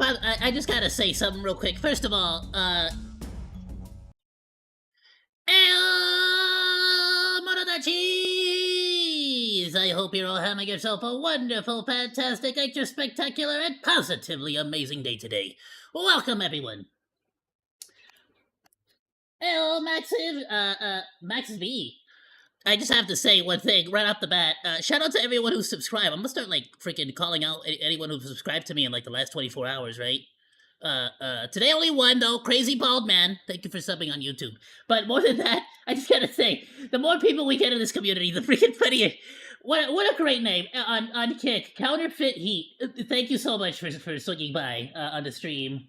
I just gotta say something real quick. First of all, cheese! I hope you're all having yourself a wonderful, fantastic, extra spectacular, and positively amazing day today. Welcome, everyone. Hello, Max V. I just have to say one thing right off the bat. Shout out to everyone who's subscribed. I'm gonna start, like, freaking calling out anyone who's subscribed to me in, like, the last 24 hours, right? Today only one, though. Crazy Bald Man. Thank you for subbing on YouTube. But more than that, I just gotta say, the more people we get in this community, the freaking funnier. What a great name on Kick. Counterfeit Heat. Thank you so much for swinging by on the stream.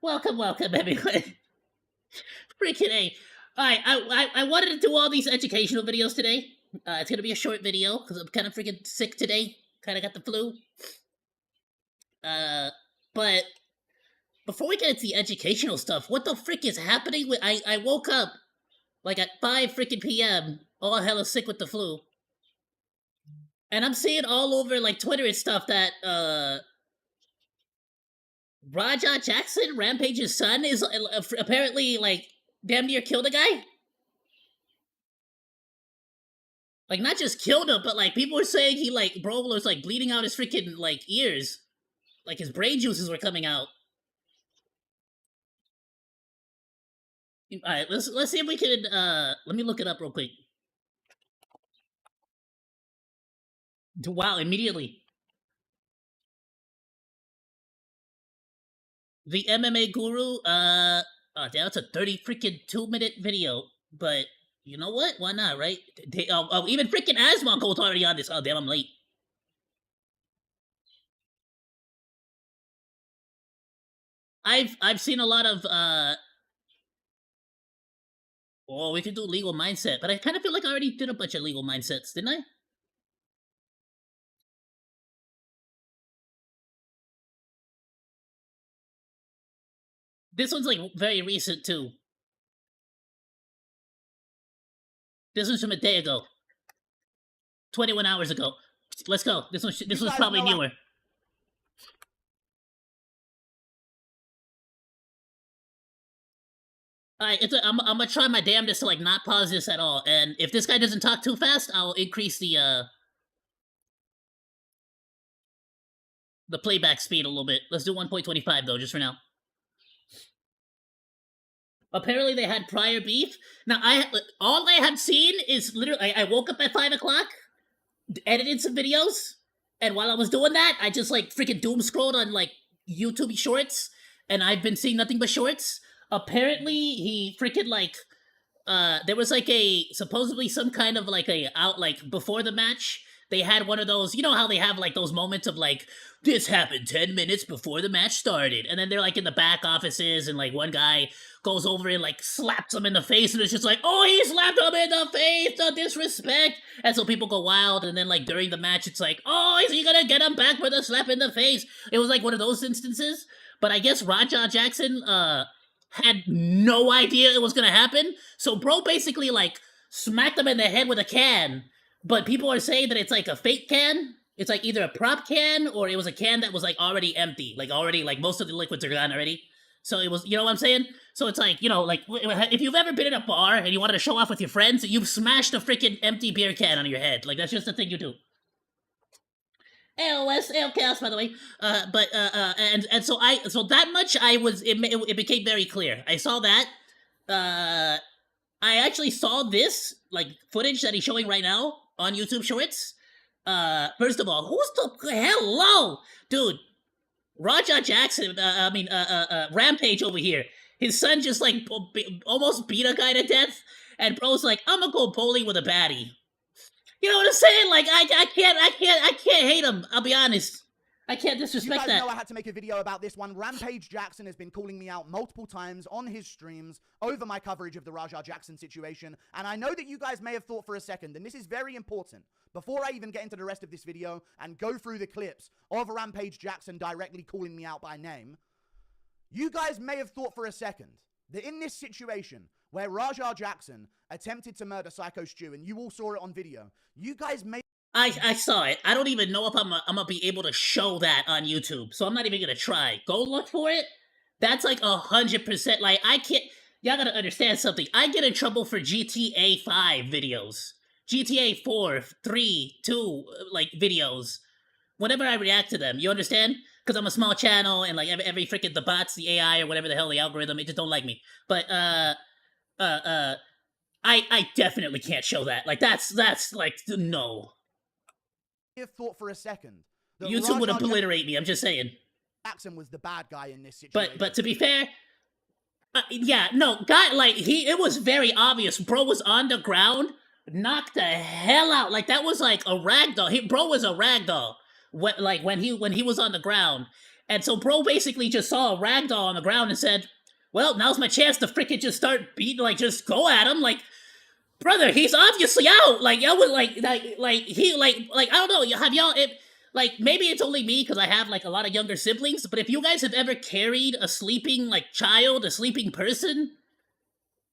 Welcome, everyone. Freaking A. Alright, I wanted to do all these educational videos today. It's gonna be a short video, because I'm kind of freaking sick today. Kind of got the flu. But before we get into the educational stuff, what the frick is happening with... I woke up, like, at 5 freaking p.m., all hella sick with the flu. And I'm seeing all over, like, Twitter and stuff that, Raja Jackson, Rampage's son, is apparently, like, damn near killed a guy? Like, not just killed him, but, like, people were saying he, like, bro was, like, bleeding out his freaking, like, ears. Like, his brain juices were coming out. Alright, let's see if we can, let me look it up real quick. Wow, immediately. The MMA Guru, oh, damn, it's a 30 freaking 2-minute video, but you know what? Why not, right? Even freaking OzDaMonke was already on this. Oh, damn, I'm late. I've seen a lot of, oh, we could do legal mindset, but I kind of feel like I already did a bunch of legal mindsets, didn't I? This one's, like, very recent, too. This one's from a day ago. 21 hours ago. Let's go. This one's probably newer. Alright, I'm gonna try my damnedest to, like, not pause this at all, and if this guy doesn't talk too fast, I'll increase the playback speed a little bit. Let's do 1.25, though, just for now. Apparently they had prior beef. Now, all I had seen is literally, I woke up at 5 o'clock, edited some videos, and while I was doing that, I just, like, freaking doom scrolled on, like, YouTube shorts, and I've been seeing nothing but shorts. Apparently, he freaking, like, there was, like, supposedly some kind of, like, like, before the match, they had one of those, you know how they have, like, those moments of, like, this happened 10 minutes before the match started, and then they're, like, in the back offices, and, like, one guy goes over and, like, slaps him in the face, and it's just like, oh, he slapped him in the face, the disrespect, and so people go wild, and then, like, during the match, it's like, oh, is he gonna get him back for the slap in the face? It was, like, one of those instances, but I guess Raja Jackson, had no idea it was gonna happen, so bro basically, like, smacked him in the head with a can, but people are saying that it's, like, a fake can. It's, like, either a prop can, or it was a can that was, like, already empty. Like, already, like, most of the liquids are gone already. So it was, you know what I'm saying? So it's like, you know, like, if you've ever been in a bar and you wanted to show off with your friends, you've smashed a freaking empty beer can on your head. Like, that's just the thing you do. AOS, AOCast, by the way. And so that much it became very clear. I saw that. I actually saw this, like, footage that he's showing right now on YouTube Shorts. First of all, hello? Dude, Raja Jackson, Rampage over here. His son just, like, almost beat a guy to death, and bro's like, I'm gonna go bowling with a baddie. You know what I'm saying? Like, I can't hate him, I'll be honest. I can't disrespect that. You guys know I had to make a video about this one. Rampage Jackson has been calling me out multiple times on his streams over my coverage of the Raja Jackson situation, and I know that you guys may have thought for a second, and this is very important, before I even get into the rest of this video and go through the clips of Rampage Jackson directly calling me out by name, you guys may have thought for a second that in this situation where Raja Jackson attempted to murder Psycho Stew, and you all saw it on video, you guys may I saw it. I don't even know if I'm gonna be able to show that on YouTube, so I'm not even gonna try. Go look for it. That's like 100%. Like I can't. Y'all gotta understand something. I get in trouble for GTA 5 videos, GTA 4, 3, 2, like videos. Whenever I react to them, you understand? Because I'm a small channel and like every freaking the bots, the AI or whatever the hell the algorithm, it just don't like me. But uh, uh, I definitely can't show that. Like that's like no. Have thought for a second that YouTube would Raja obliterate me. I'm just saying. Jackson was the bad guy in this situation. But to be fair, yeah, no, guy, like it was very obvious. Bro was on the ground, knocked the hell out. Like that was like a ragdoll. Bro was a ragdoll. When he was on the ground, and so bro basically just saw a ragdoll on the ground and said, "Well, now's my chance to freaking just start beating, like just go at him." Like, brother, he's obviously out. Like, y'all was like I don't know. Have y'all? Like maybe it's only me because I have like a lot of younger siblings, but if you guys have ever carried a sleeping like child, a sleeping person,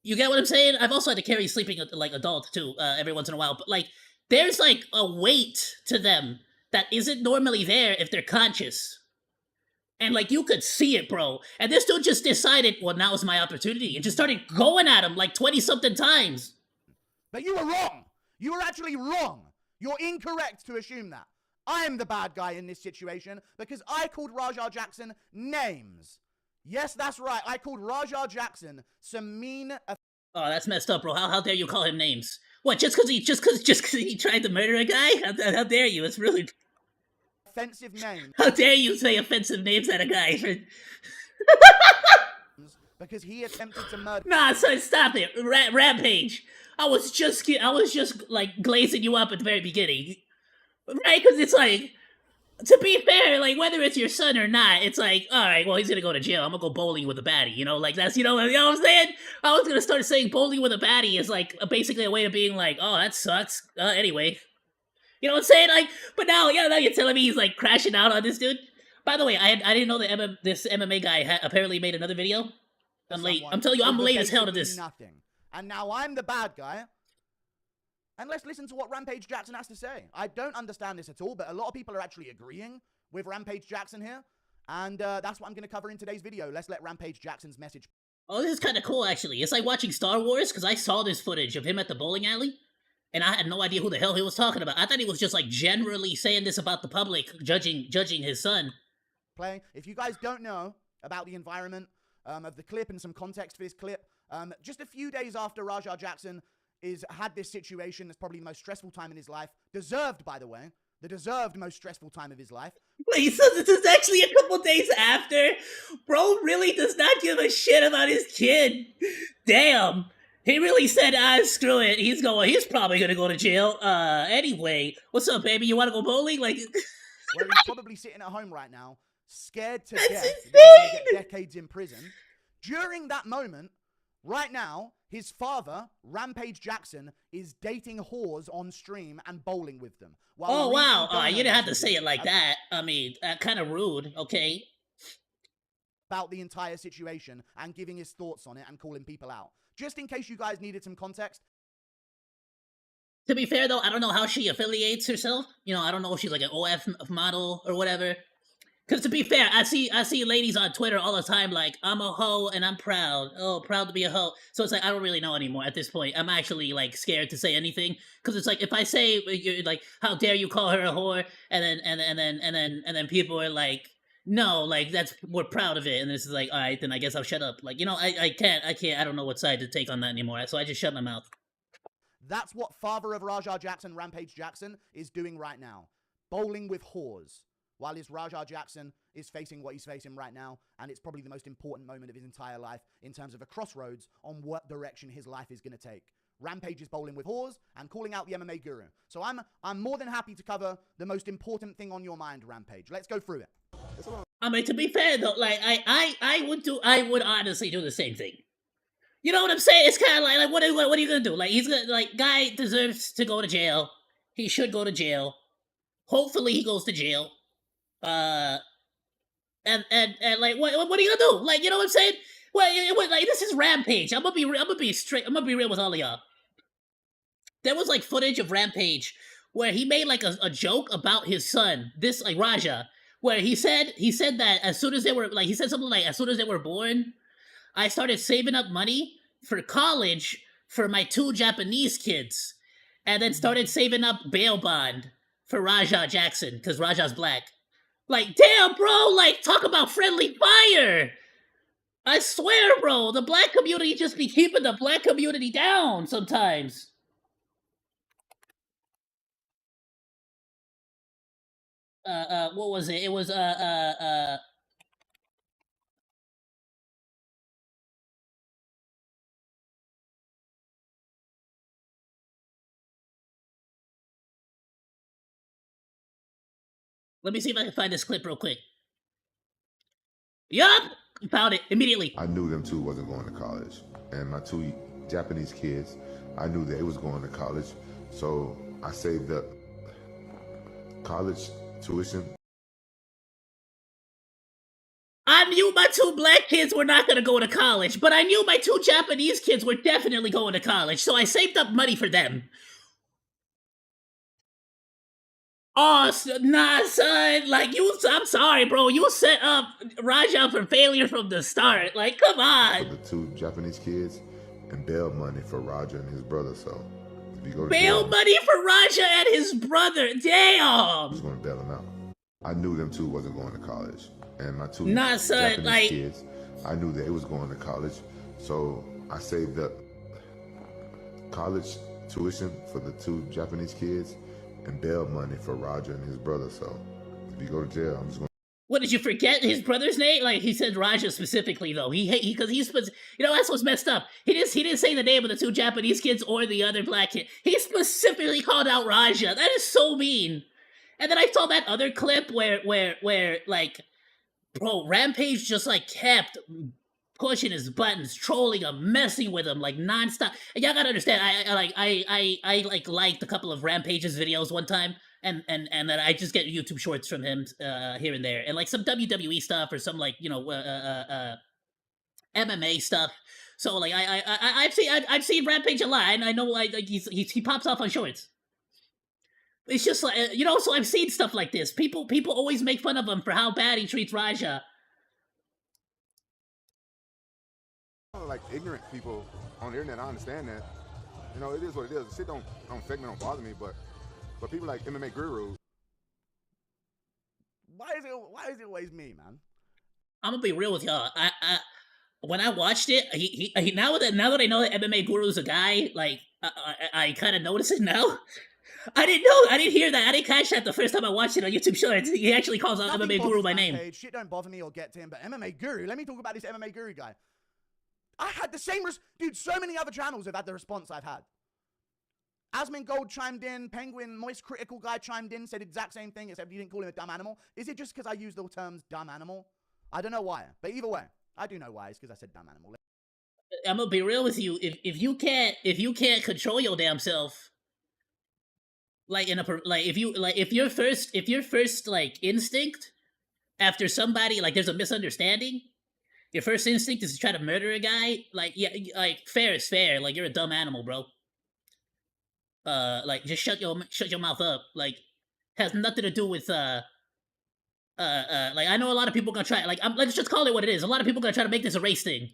you get what I'm saying? I've also had to carry sleeping like adult too, every once in a while. But like there's like a weight to them that isn't normally there if they're conscious. And like you could see it, bro. And this dude just decided, well, now's my opportunity, and just started going at him like 20 something times. But you were wrong. You were actually wrong. You're incorrect to assume that. I'm the bad guy in this situation because I called Raja Jackson names. Yes, that's right. I called Raja Jackson some mean. Oh, that's messed up, bro. How dare you call him names? What? Just because he tried to murder a guy? How dare you? It's really offensive names. How dare you say offensive names at a guy? Because he attempted to murder. Nah, son, stop it. Rampage. I was just like glazing you up at the very beginning. Right? Because it's like, to be fair, like whether it's your son or not, it's like, all right, well, he's gonna go to jail. I'm gonna go bowling with a baddie. You know, like that's you know what I'm saying. I was gonna start saying bowling with a baddie is like basically a way of being like, oh, that sucks. Anyway, you know what I'm saying? Like, but now you're telling me he's like crashing out on this dude. By the way, I didn't know that this MMA guy apparently made another video. I'm late. I'm telling you, I'm late as hell to this. Nothing. And now I'm the bad guy. And let's listen to what Rampage Jackson has to say. I don't understand this at all, but a lot of people are actually agreeing with Rampage Jackson here. And that's what I'm going to cover in today's video. Let's let Rampage Jackson's message. Oh, this is kind of cool, actually. It's like watching Star Wars, because I saw this footage of him at the bowling alley, and I had no idea who the hell he was talking about. I thought he was just, like, generally saying this about the public, judging his son. If you guys don't know about the environment of the clip and some context for this clip, just a few days after Raja Jackson had this situation that's probably the most stressful time in his life. Deserved, by the way. The deserved most stressful time of his life. Wait, so this is actually a couple days after? Bro really does not give a shit about his kid. Damn. He really said, screw it. He's probably gonna go to jail. Anyway. What's up, baby? You wanna go bowling? Like... Well, he's probably sitting at home right now, scared to death. Insane. Get decades in prison. During that moment, right now, his father, Rampage Jackson, is dating whores on stream and bowling with them. Oh, wow. You didn't have to say it like that. I mean, kind of rude, okay? About the entire situation and giving his thoughts on it and calling people out. Just in case you guys needed some context. To be fair, though, I don't know how she affiliates herself. You know, I don't know if she's like an OF model or whatever. Because to be fair, I see ladies on Twitter all the time like, I'm a hoe and I'm proud. Oh, proud to be a hoe. So it's like, I don't really know anymore at this point. I'm actually like scared to say anything. Because it's like, if I say, like, how dare you call her a whore? And then people are like, no, like, we're proud of it. And this is like, all right, then I guess I'll shut up. Like, you know, I can't, I don't know what side to take on that anymore. So I just shut my mouth. That's what father of Raja Jackson, Rampage Jackson, is doing right now. Bowling with whores. While his Raja Jackson is facing what he's facing right now, and it's probably the most important moment of his entire life in terms of a crossroads on what direction his life is going to take. Rampage is bowling with whores and calling out the MMA guru. So I'm more than happy to cover the most important thing on your mind, Rampage. Let's go through it. I mean, to be fair though, like I would honestly do the same thing. You know what I'm saying? It's kind of like what are you gonna do? Like he's gonna guy deserves to go to jail. He should go to jail. Hopefully he goes to jail. And like what are you gonna do? Like, you know what I'm saying? Well, like this is Rampage. I'm gonna be straight. I'm gonna be real with all of y'all. There was like footage of Rampage where he made like a joke about his son, this like Raja, where he said that as soon as they were like he said something like as soon as they were born, I started saving up money for college for my 2 Japanese kids, and then started saving up bail bond for Raja Jackson because Raja's black. Like, damn, bro! Like, talk about friendly fire. I swear, bro, the black community just be keeping the black community down sometimes. What was it? It was Let me see if I can find this clip real quick. Yup, found it immediately. I knew them two wasn't going to college, and my 2 Japanese kids, I knew they was going to college, so I saved up college tuition. I knew my 2 black kids were not gonna go to college, but I knew my 2 Japanese kids were definitely going to college, so I saved up money for them. Oh, nah, son. Like, I'm sorry, bro. You set up Raja for failure from the start. Like, come For on. the 2 Japanese kids, and bail money for Roger and his brother, so if you go to Bail jail, money for Raja and his brother. I'm Damn. just going to bail them out. I knew them two wasn't going to college, and my 2 Nah, son, Japanese like- kids, I knew they was going to college, so I saved up college tuition for the 2 Japanese kids and bail money for Roger and his brother, so if you go to jail, I'm just going to... What, did you forget his brother's name? Like, he said Raja specifically, though. Because he's you know, that's what's messed up. He didn't say the name of the 2 Japanese kids or the other black kid. He specifically called out Raja. That is so mean. And then I saw that other clip where like, bro, Rampage just like kept pushing his buttons, trolling him, messing with him like nonstop. And y'all gotta understand, I liked a couple of Rampage's videos one time, and then I just get YouTube shorts from him here and there, and like some WWE stuff or some like MMA stuff. So like I've seen Rampage a lot, and I know like he pops off on shorts. It's just like so I've seen stuff like this. People always make fun of him for how bad he treats Raja. Like ignorant people on the internet, I understand that. You know, it is what it is. The shit don't affect me, don't bother me, but people like MMA Guru. Why is it always me, man? I'm gonna be real with y'all. When I watched it, he now that I know that MMA Guru's a guy, like I kind of notice it now. I didn't know. I didn't hear that. I didn't catch that the first time I watched it on YouTube Shorts. He actually calls out Nothing MMA Guru bothers by Rampage. name. Shit don't bother me or get to him, but MMA Guru. Let me talk about this MMA Guru guy. I had the same dude. So many other channels have had the response I've had. Asmin Gold chimed in. Penguin Moist Critical guy chimed in. Said the exact same thing, except you didn't call him a dumb animal. Is it just because I use the terms dumb animal? I don't know why, but either way, I do know why. It's because I said dumb animal. I'm gonna be real with you. If you can't control your damn self, like if your first like instinct after somebody like there's a misunderstanding, your first instinct is to try to murder a guy. Like like fair is fair. Like you're a dumb animal, bro. Like just shut your mouth up. Like has nothing to do with like I know a lot of people gonna try. Like let's just call it what it is. A lot of people gonna try to make this a race thing.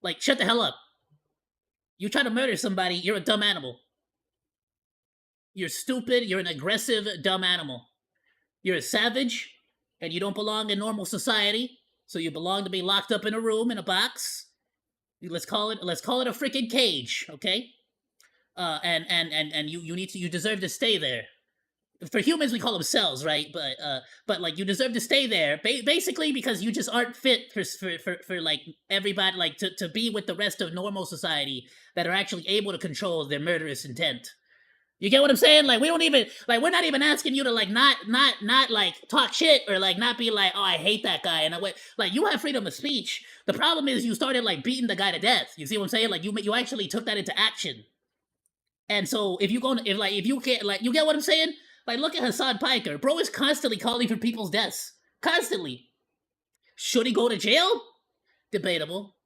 Like shut the hell up. You try to murder somebody, you're a dumb animal. You're stupid. You're an aggressive, dumb animal. You're a savage, and you don't belong in normal society. So you belong to be locked up in a room in a box. Let's call it a freaking cage, okay? And you deserve to stay there. For humans, we call them cells, right? But like you deserve to stay there, basically because you just aren't fit for like everybody, like to be with the rest of normal society that are actually able to control their murderous intent. You get what I'm saying? Like we don't even like we're not even asking you to like not like talk shit or like not be like, oh, I hate that guy and like you have freedom of speech. The problem is you started like beating the guy to death. You see what I'm saying? Like you actually took that into action. And so if you can't like you get what I'm saying? Like look at Hassan Piker. Bro is constantly calling for people's deaths. Constantly. Should he go to jail? Debatable.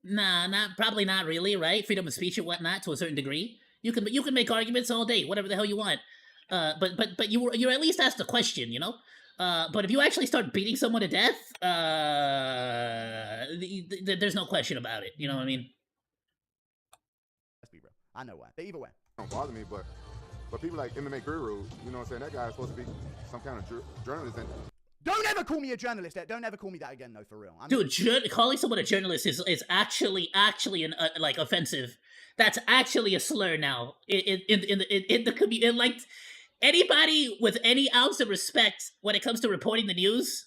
Nah, probably not really, right? Freedom of speech and whatnot to a certain degree. You can make arguments all day, whatever the hell you want. But you're at least asked a question, you know. But if you actually start beating someone to death, there's no question about it. You know what I mean? Let's be real. I know why. But either way. Don't bother me, but people like MMA Guru, you know what I'm saying? That guy's supposed to be some kind of journalist. And Don't ever call me a journalist. Don't ever call me that again, though, for real. Dude, calling someone a journalist is actually an like offensive. That's actually a slur now in the community. Like anybody with any ounce of respect when it comes to reporting the news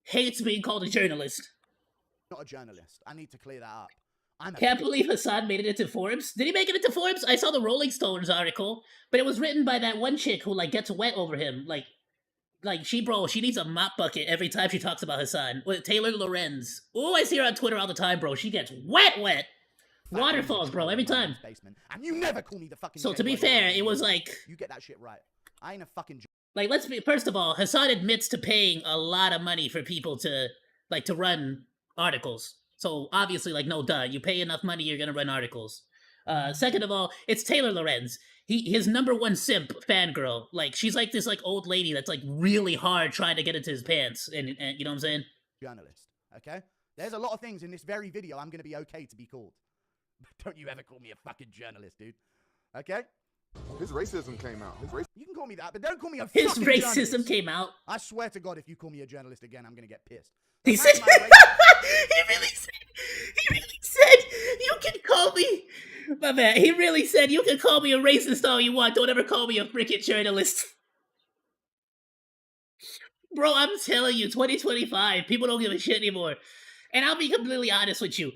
hates being called a journalist. Not a journalist. I need to clear that up. Can't believe Hassan made it into Forbes. Did he make it into Forbes? I saw the Rolling Stones article, but it was written by that one chick who like gets wet over him. Like she needs a mop bucket every time she talks about Hassan. With Taylor Lorenz. Oh, I see her on Twitter all the time, bro. She gets wet. Waterfalls, bro, every time. Basement, and you never call me the fucking. So to be fair, it was like you get that shit right. I ain't a fucking. Like, let's be first of all, Hassan admits to paying a lot of money for people to run articles. So obviously, like, no duh, you pay enough money, you're gonna run articles. Second of all, it's Taylor Lorenz. His number one simp fangirl. Like, she's like this like old lady that's like really hard trying to get into his pants, and you know what I'm saying? Journalist, okay? There's a lot of things in this very video I'm gonna be okay to be called. Don't you ever call me a fucking journalist, dude. Okay? his racism came out. You can call me that, but don't call me a His fucking racism journalist. came out. I swear to God, if you call me a journalist again, I'm gonna get pissed. He The said, fact my he really said, you can call me, my man, he really said, you can call me a racist all you want, don't ever call me a freaking journalist. Bro, I'm telling you, 2025, people don't give a shit anymore. And I'll be completely honest with you,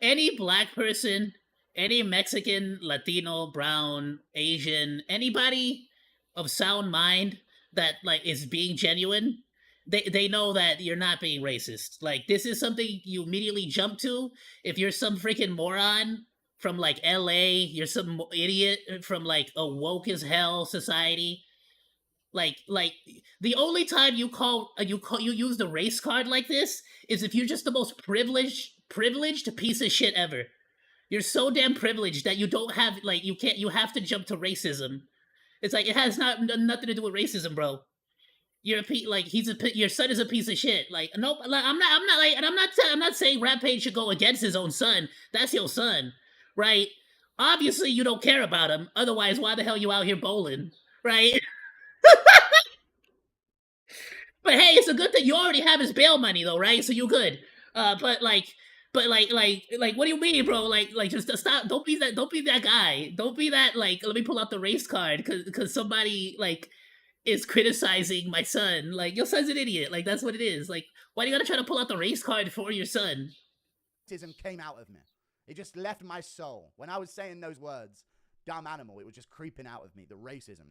any black person, any Mexican, Latino, brown, Asian, anybody of sound mind that, like, is being genuine, they know that you're not being racist. Like, this is something you immediately jump to if you're some freaking moron from, like, LA, you're some idiot from, like, a woke as hell society. Like the only time you use the race card like this is if you're just the most privileged piece of shit ever. You're so damn privileged that you don't have, like, you have to jump to racism. It's like, it has nothing to do with racism, bro. You're your son is a piece of shit. Like, no, like, I'm not saying Rampage should go against his own son. That's your son, right? Obviously, you don't care about him. Otherwise, why the hell you out here bowling, right? But hey, it's a good thing you already have his bail money, though, right? So you good. But what do you mean, bro? Like, just stop. Don't be that guy. Don't be that, like, let me pull out the race card because somebody, like, is criticizing my son. Like, your son's an idiot. Like, that's what it is. Like, why do you gotta try to pull out the race card for your son? Racism came out of me. It just left my soul. When I was saying those words, dumb animal, it was just creeping out of me. The racism.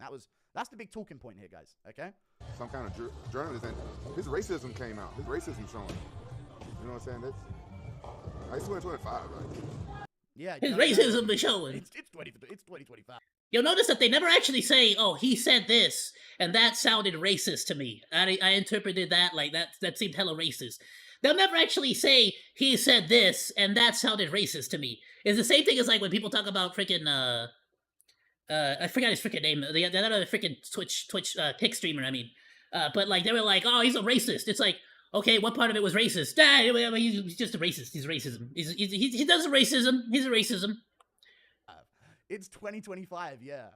That's the big talking point here, guys. Okay? Some kind of journalist, and his racism came out. His racism showing. You know what I'm saying? It's 2025, right? Yeah. His racism is showing. It's 2025. You'll notice that they never actually say, "Oh, he said this," and that sounded racist to me. I interpreted that like that seemed hella racist. They'll never actually say, "He said this," and that sounded racist to me. It's the same thing as, like, when people talk about freaking I forgot his freaking name. The other freaking Twitch kick streamer. I mean, but, like, they were like, "Oh, he's a racist." It's like, okay, what part of it was racist? He's just a racist. He's racism. He does racism. He's a racism. It's 2025, yeah.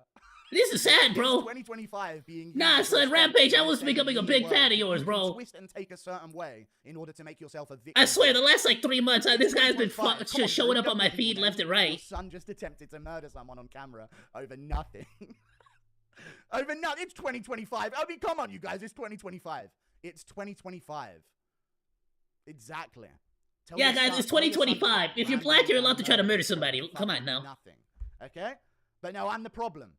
This is sad, bro. 2025 being. Nah, son, Rampage, I was becoming a big fan of yours, bro. Twist and take a certain way in order to make yourself a victim. I swear, the last, like, 3 months, this guy's been just showing up on my feed left and right. Your son just attempted to murder someone on camera over nothing. Over nothing. It's 2025. I mean, come on, you guys. It's 2025. It's 2025. Exactly. Yeah, guys, it's 2025. If you're black, you're allowed to try to murder somebody. Come on now. Nothing. Okay? But no, I'm the problem.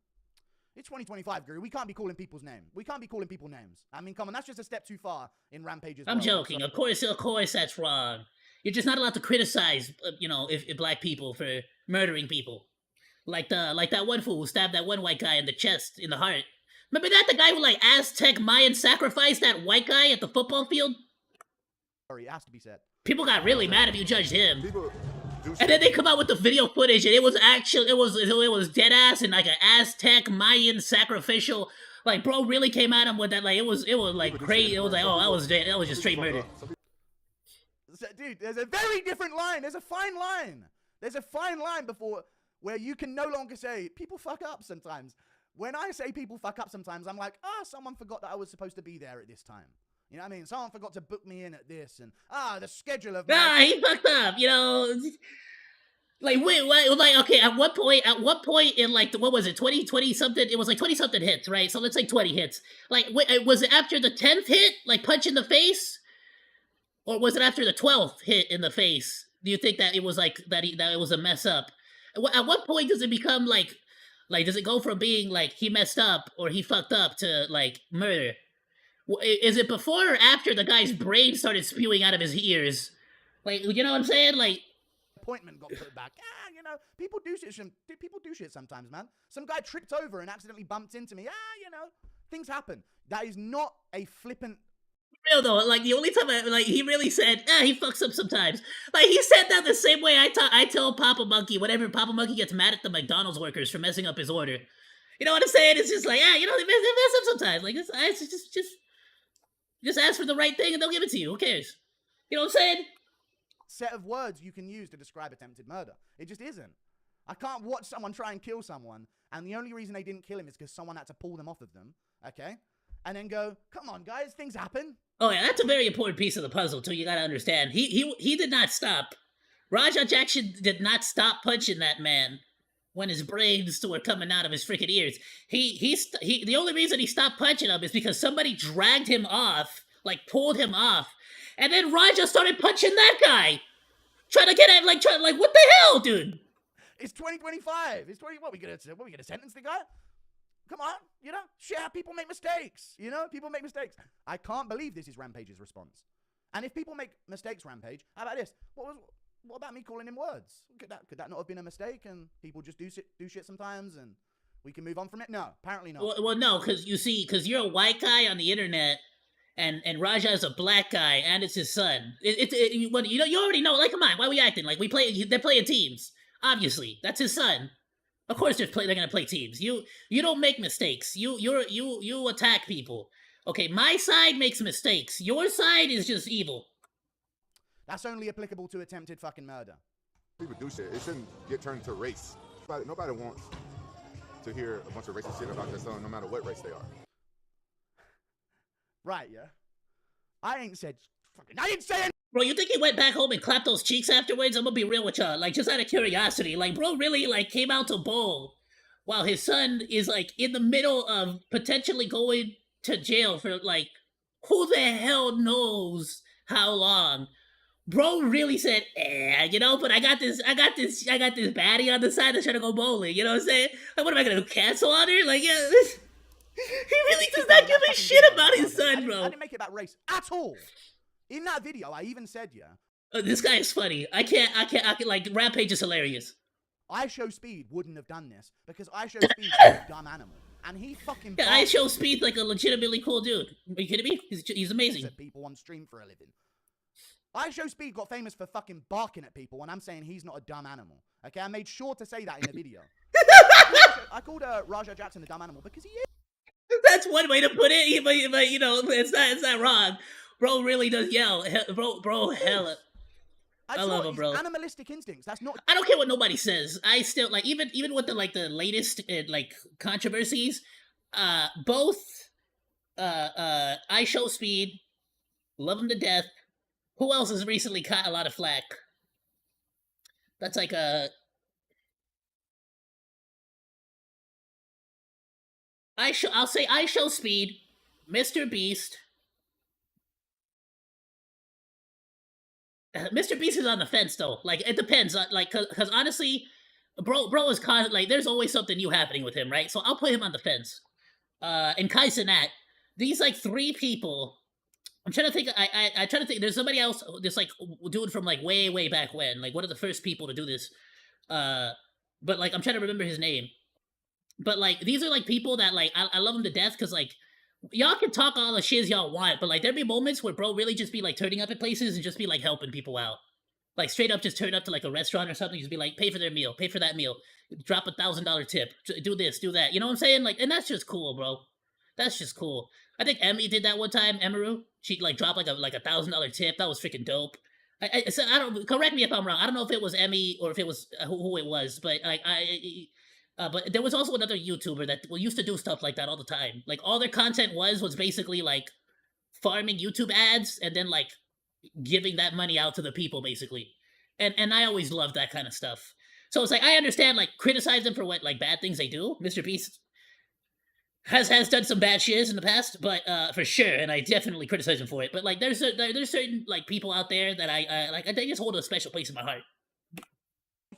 It's 2025, Guru. We can't be calling people's names. We can't be calling people names. I mean, come on, that's just a step too far in Rampage's I'm joking. Of course that's wrong. You're just not allowed to criticize, if black people for murdering people. Like that one fool who stabbed that one white guy in the chest, in the heart. Remember that? The guy who, like, Aztec Mayan sacrificed that white guy at the football field? Sorry, it has to be said. People got really mad if you judged him. do shit. And then they come out with the video footage, and it was actually it was dead ass and like an Aztec Mayan sacrificial. Like, bro really came at him with that. Like, it was like People do crazy. shit, It was man. like, Some oh, people- that was just straight some people murder. fuck up. Some people- So, dude, there's a very different line. There's a fine line. There's a fine line before where you can no longer say people fuck up sometimes. When I say people fuck up sometimes, I'm like, someone forgot that I was supposed to be there at this time. You know what I mean? Someone forgot to book me in at this, and the schedule of Nah, he fucked up. You know. Like, wait, what? Like, okay, at what point in, like, what was it, 20 something? It was like 20 something hits, right? So let's say 20 hits. Like, wait, was it after the 10th hit, like, punch in the face? Or was it after the 12th hit in the face? Do you think that it was, like, that it was a mess up? At what point does it become, like, does it go from being, like, he messed up or he fucked up to, like, murder? Is it before or after the guy's brain started spewing out of his ears? Like, you know what I'm saying? Like, appointment got put back. You know, people do shit. People do shit sometimes, man. Some guy tripped over and accidentally bumped into me. You know, things happen. That is not a flippant. real though, like the only time he really said, he fucks up sometimes. Like, he said that the same way I tell Monkey whenever Monkey gets mad at the McDonald's workers for messing up his order. You know what I'm saying? It's just like, you know, they mess up sometimes. Like, just ask for the right thing and they'll give it to you. Who cares? You know what I'm saying? Set of words you can use to describe attempted murder. It just isn't. I can't watch someone try and kill someone, and the only reason they didn't kill him is because someone had to pull them off of them, okay? And then go, come on, guys, things happen. Oh yeah, that's a very important piece of the puzzle too. You gotta understand. He did not stop. Raja Jackson did not stop punching that man when his brains were coming out of his freaking ears. The only reason he stopped punching him is because somebody dragged him off, like pulled him off, and then Raja started punching that guy, trying to get at what the hell, dude? It's 2025. What we gonna sentence the guy? Come on, you know, shit. People make mistakes. You know, people make mistakes. I can't believe this is Rampage's response. And if people make mistakes, Rampage, how about this? What about me calling him words? Could that not have been a mistake? And people just do shit sometimes, and we can move on from it? No, apparently not. Well, no, because you're a white guy on the internet. And Raja is a black guy, and it's his son. You already know. Like, come on, why are we acting like they're playing teams? Obviously, that's his son. Of course, they're gonna play teams. You don't make mistakes. You attack people. Okay, my side makes mistakes. Your side is just evil. That's only applicable to attempted fucking murder. People do shit. It shouldn't get turned into race. Nobody wants to hear a bunch of racist shit about their son, no matter what race they are. Right, yeah. I didn't say anything. Bro, you think he went back home and clapped those cheeks afterwards? I'm gonna be real with y'all. Like, just out of curiosity. Like, bro really, like, came out to bowl while his son is, like, in the middle of potentially going to jail for, like, who the hell knows how long. Bro really said, you know, but I got this baddie on the side that's trying to go bowling. You know what I'm saying? Like, what am I gonna do, cancel on her? Like, yeah. He really does not give a shit about his son, bro. I didn't make it about race at all. In that video, I even said, this guy is funny. I can't, like, Rampage is hilarious. I Show Speed wouldn't have done this because I Show Speed's a dumb animal. And he fucking... Yeah, I Show Speed like a legitimately cool dude. Are you kidding me? He's amazing. People on stream for a living. I Show Speed got famous for fucking barking at people, and I'm saying he's not a dumb animal. Okay, I made sure to say that in the video. I called Raja Jackson a dumb animal because he is. That's one way to put it, but you know, it's not wrong. Bro really does yell. Bro, hella. I love him, bro. Animalistic instincts. That's not. I don't care what nobody says. I still like even with the latest controversies. Both I Show Speed, love him to death. Who else has recently caught a lot of flack? That's like I'll say I Show Speed, Mr. Beast. Mr. Beast is on the fence though. Like, it depends. Like, cause honestly, bro is like there's always something new happening with him, right? So I'll put him on the fence. And Kai Cenat, these like three people. I'm trying to think. I try to think. There's somebody else. This like dude from like way back when, like one of the first people to do this. But like I'm trying to remember his name. But like these are like people that like I love them to death because like y'all can talk all the shiz y'all want, but like there'd be moments where bro really just be like turning up at places and just be like helping people out. Like straight up, just turn up to like a restaurant or something, just be like, pay for their meal, pay for that meal, drop $1,000 tip, do this, do that. You know what I'm saying? Like, and that's just cool, bro. That's just cool. I think Emmy did that one time. Emaru, she like dropped like a $1,000 tip. That was freaking dope. I don't, correct me if I'm wrong. I don't know if it was Emmy or if it was who it was, but like but there was also another YouTuber that used to do stuff like that all the time. Like all their content was basically like farming YouTube ads and then like giving that money out to the people basically. And I always loved that kind of stuff. So it's like I understand like criticize them for what like bad things they do. Mr. Beast has done some bad shit in the past, but for sure, and I definitely criticize him for it. But like there's certain like people out there that I like they just hold a special place in my heart.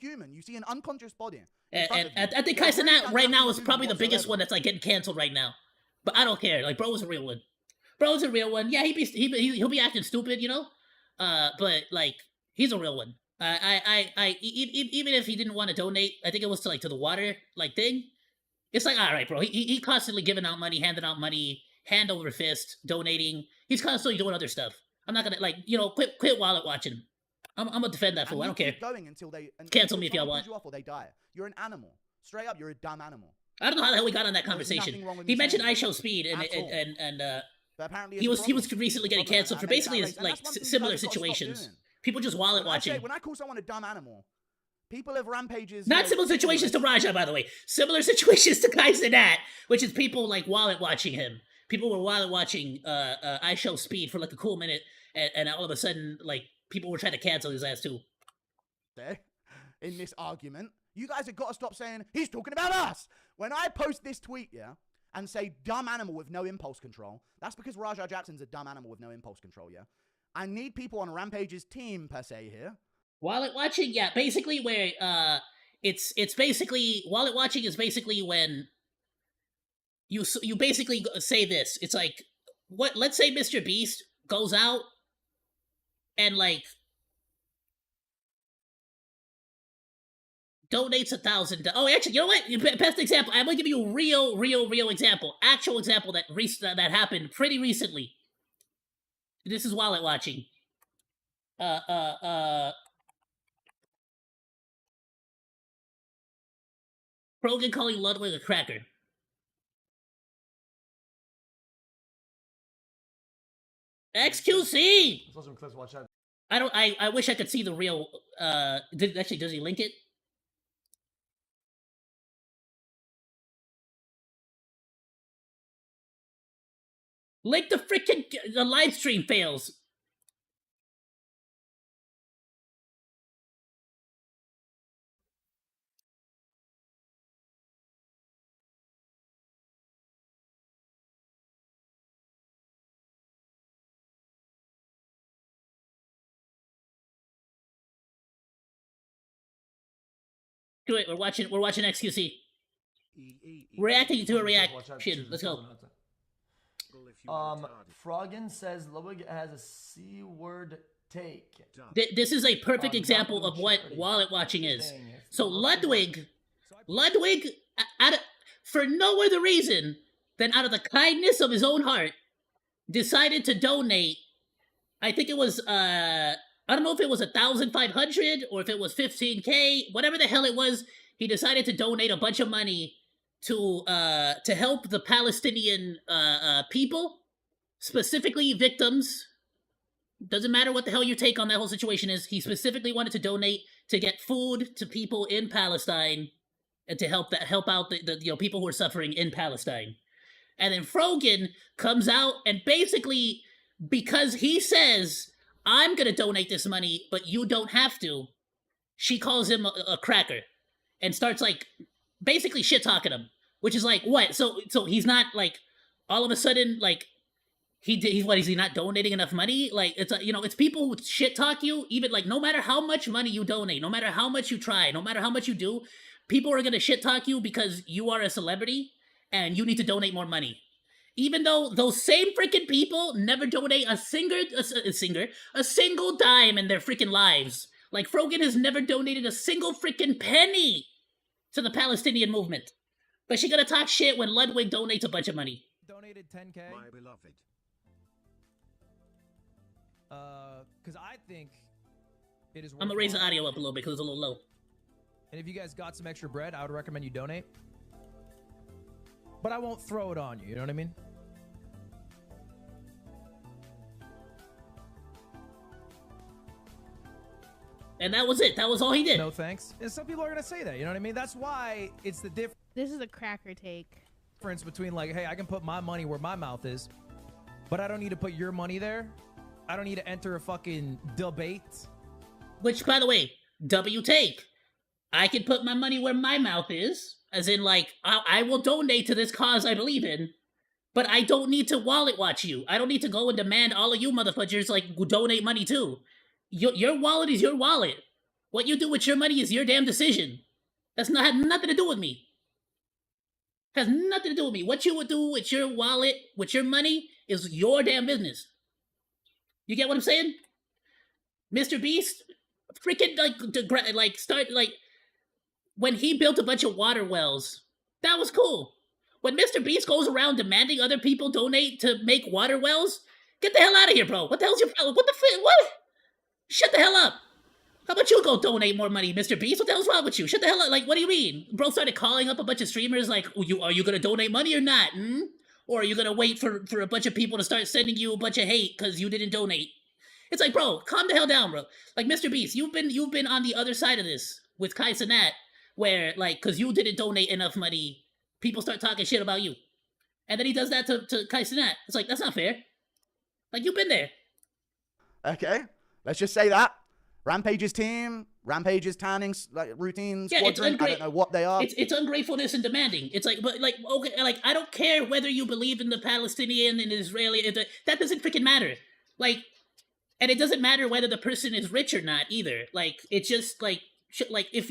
Human, you see an unconscious body. And I think Kaisenat right now is probably the biggest one that's like getting canceled right now. But I don't care. Like bro was a real one. Bro's a real one. Yeah, he'll be acting stupid, you know. But like he's a real one. Even if he didn't want to donate, I think it was to the water like thing. It's like, all right, bro. He constantly giving out money, handing out money, hand over fist, donating. He's constantly doing other stuff. I'm not gonna quit wallet watching. I'm gonna defend that fool. I don't care. Going until they cancel me if y'all want. You off or they die. You're an animal. Straight up, you're a dumb animal. I don't know how the hell we got on that conversation. He mentioned Ayoo speed and but apparently he was recently getting canceled for basically like similar situations. People just wallet watching. When I call someone a dumb animal, people have rampages. Not similar situations to Raja, by the way. Similar situations to Kaisenat, which is people like wallet watching him. People were wallet watching Ayoo speed for like a cool minute, and all of a sudden, like people were trying to cancel his ass too. In this argument, you guys have got to stop saying he's talking about us. When I post this tweet, and say dumb animal with no impulse control, that's because Raja Jackson's a dumb animal with no impulse control. I need people on Rampage's team per se here. Wallet watching, yeah, basically where it's basically wallet watching is basically when you basically say this. It's like let's say Mr. Beast goes out and like donates $1,000. Oh, actually, you know what? Best example. I'm gonna give you a real example. Actual example that happened pretty recently. This is wallet watching. Krogan calling Ludwig a cracker. XQC! I wish I could see the real, does he link it? Link the freaking, the live stream fails. Do it. We're watching XQC. Reacting to a reaction. Let's go. Froggen says Ludwig has a C-word take. This is a perfect example of what wallet watching is. So Ludwig, for no other reason than out of the kindness of his own heart, decided to donate. I think it was I don't know if it was 1,500 or if it was 15K, whatever the hell it was. He decided to donate a bunch of money to help the Palestinian people, specifically victims. Doesn't matter what the hell your take on that whole situation is. He specifically wanted to donate to get food to people in Palestine and to help out the people who are suffering in Palestine. And then Froggen comes out and basically, because he says, I'm gonna donate this money, but you don't have to, she calls him a cracker and starts like basically shit talking him, which is like, what? So he's not like all of a sudden like is he not donating enough money? Like it's it's people who shit talk you, even like no matter how much money you donate, no matter how much you try, no matter how much you do, people are gonna shit talk you because you are a celebrity and you need to donate more money. Even though those same freaking people never donate a single dime in their freaking lives. Like Froggen has never donated a single freaking penny to the Palestinian movement. But she gonna talk shit when Ludwig donates a bunch of money. Donated 10K. My beloved. Because I think It is I'm gonna raise the worthwhile. audio up a little bit because it's a little low. And if you guys got some extra bread, I would recommend you donate. But I won't throw it on you, you know what I mean? And that was it. That was all he did. No thanks. And some people are gonna say that, you know what I mean? That's why it's the This is a cracker take. difference between like, hey, I can put my money where my mouth is, but I don't need to put your money there. I don't need to enter a fucking debate. Which, by the way, W take. I can put my money where my mouth is, as in, like, I will donate to this cause I believe in, but I don't need to wallet watch you. I don't need to go and demand all of you motherfuckers, like, donate money too. Your wallet is your wallet. What you do with your money is your damn decision. That's not had nothing to do with me. Has nothing to do with me. What you would do with your wallet, with your money, is your damn business. You get what I'm saying? Mr. Beast, freaking when he built a bunch of water wells, that was cool. When Mr. Beast goes around demanding other people donate to make water wells, get the hell out of here, bro. What the hell's your problem? What the what? Shut the hell up. How about you go donate more money, Mr. Beast? What the hell's wrong with you? Shut the hell up. Like, what do you mean? Bro started calling up a bunch of streamers like, are you gonna donate money or not? Or are you gonna wait for a bunch of people to start sending you a bunch of hate because you didn't donate? It's like, bro, calm the hell down, bro. Like, Mr. Beast, you've been on the other side of this with Kai Cenat, where, like, because you didn't donate enough money, people start talking shit about you. And then he does that to Kai Cenat. It's like, that's not fair. Like, you've been there. Okay, let's just say that. Rampage's team, Rampage's tanning routine, Yeah, it's squadron, I don't know what they are. It's ungratefulness and demanding. It's like, but like, okay, like, I don't care whether you believe in the Palestinian and Israeli. That doesn't freaking matter. Like, and it doesn't matter whether the person is rich or not either. Like, it's just like, like if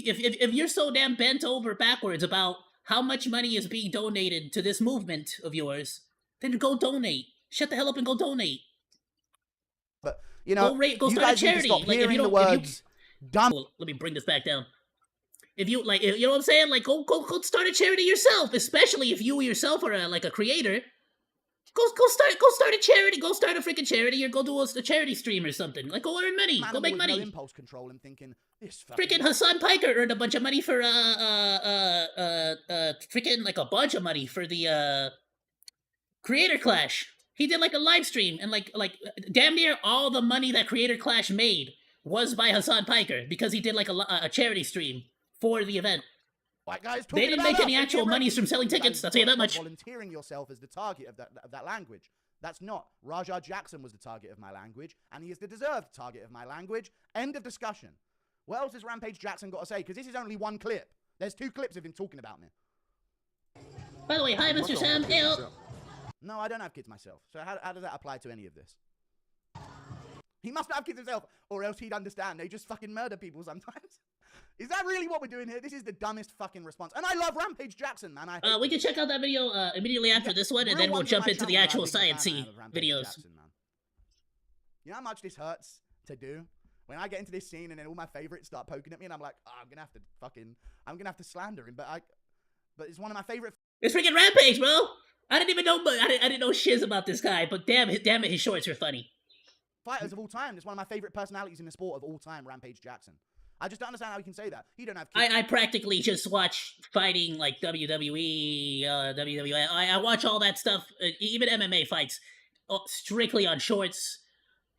you're so damn bent over backwards about how much money is being donated to this movement of yours, then go donate. Shut the hell up and go donate. But you know, go you start guys a need to charity. stop Like, hearing the words dumb. Well, let me bring this back down. If you like, you know what I'm saying? Like, go start a charity yourself. Especially if you yourself are a creator. Go start a charity. Go start a freaking charity, or go do a charity stream or something. Like, go earn money. Go make money. No impulse control and thinking this freaking Hassan Piker earned a bunch of money for freaking like a bunch of money for the Creator Clash. He did like a live stream, and like damn near all the money that Creator Clash made was by Hassan Piker because he did like a charity stream for the event. White guys they didn't make any actual monies from selling tickets. I'll tell you that much. Volunteering yourself as the target of that language. That's not. Raja Jackson was the target of my language, and he is the deserved target of my language. End of discussion. What else has Rampage Jackson got to say? Because this is only one clip. There's 2 clips of him talking about me. By the way, hi, Mr. Sam. No, I don't have kids myself. So how does that apply to any of this? He must not have kids himself, or else he'd understand. They just fucking murder people sometimes. Is that really what we're doing here? This is the dumbest fucking response. And I love Rampage Jackson, man. We can check out that video immediately after this one, and then we'll jump into the actual sciencey videos. Jackson, man. You know how much this hurts to do? When I get into this scene and then all my favorites start poking at me, and I'm like, oh, I'm gonna have to slander him. But it's one of my favorite. It's freaking Rampage, bro. I didn't even know, but I didn't know shiz about this guy. But damn it, his shorts are funny. Fighters of all time. It's one of my favorite personalities in the sport of all time, Rampage Jackson. I just don't understand how he can say that. He don't have kids. I practically just watch fighting like WWE, WWE. I watch all that stuff, even MMA fights, strictly on shorts,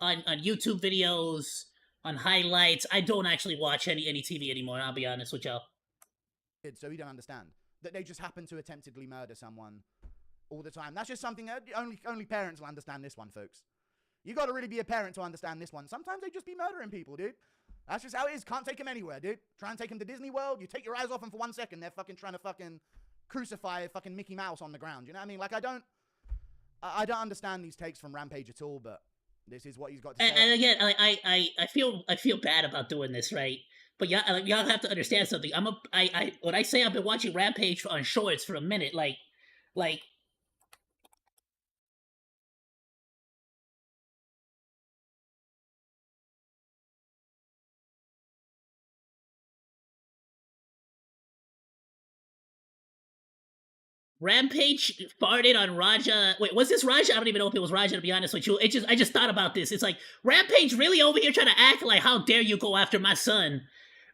on YouTube videos, on highlights. I don't actually watch any TV anymore, I'll be honest with y'all. So he don't understand that they just happen to attemptedly murder someone all the time. That's just something that only parents will understand this one, folks. You got to really be a parent to understand this one. Sometimes they just be murdering people, dude. That's just how it is. Can't take them anywhere, dude. Try and take them to Disney World. You take your eyes off them for 1 second. They're fucking trying to fucking crucify fucking Mickey Mouse on the ground. You know what I mean? Like, I don't understand these takes from Rampage at all, but this is what he's got to say. And again, I feel bad about doing this, right? But y'all have to understand something. When I say I've been watching Rampage on shorts for a minute, like Rampage farted on Raja. Wait, was this Raja? I don't even know if it was Raja, to be honest with you. I just thought about this. It's like, Rampage really over here trying to act like, how dare you go after my son?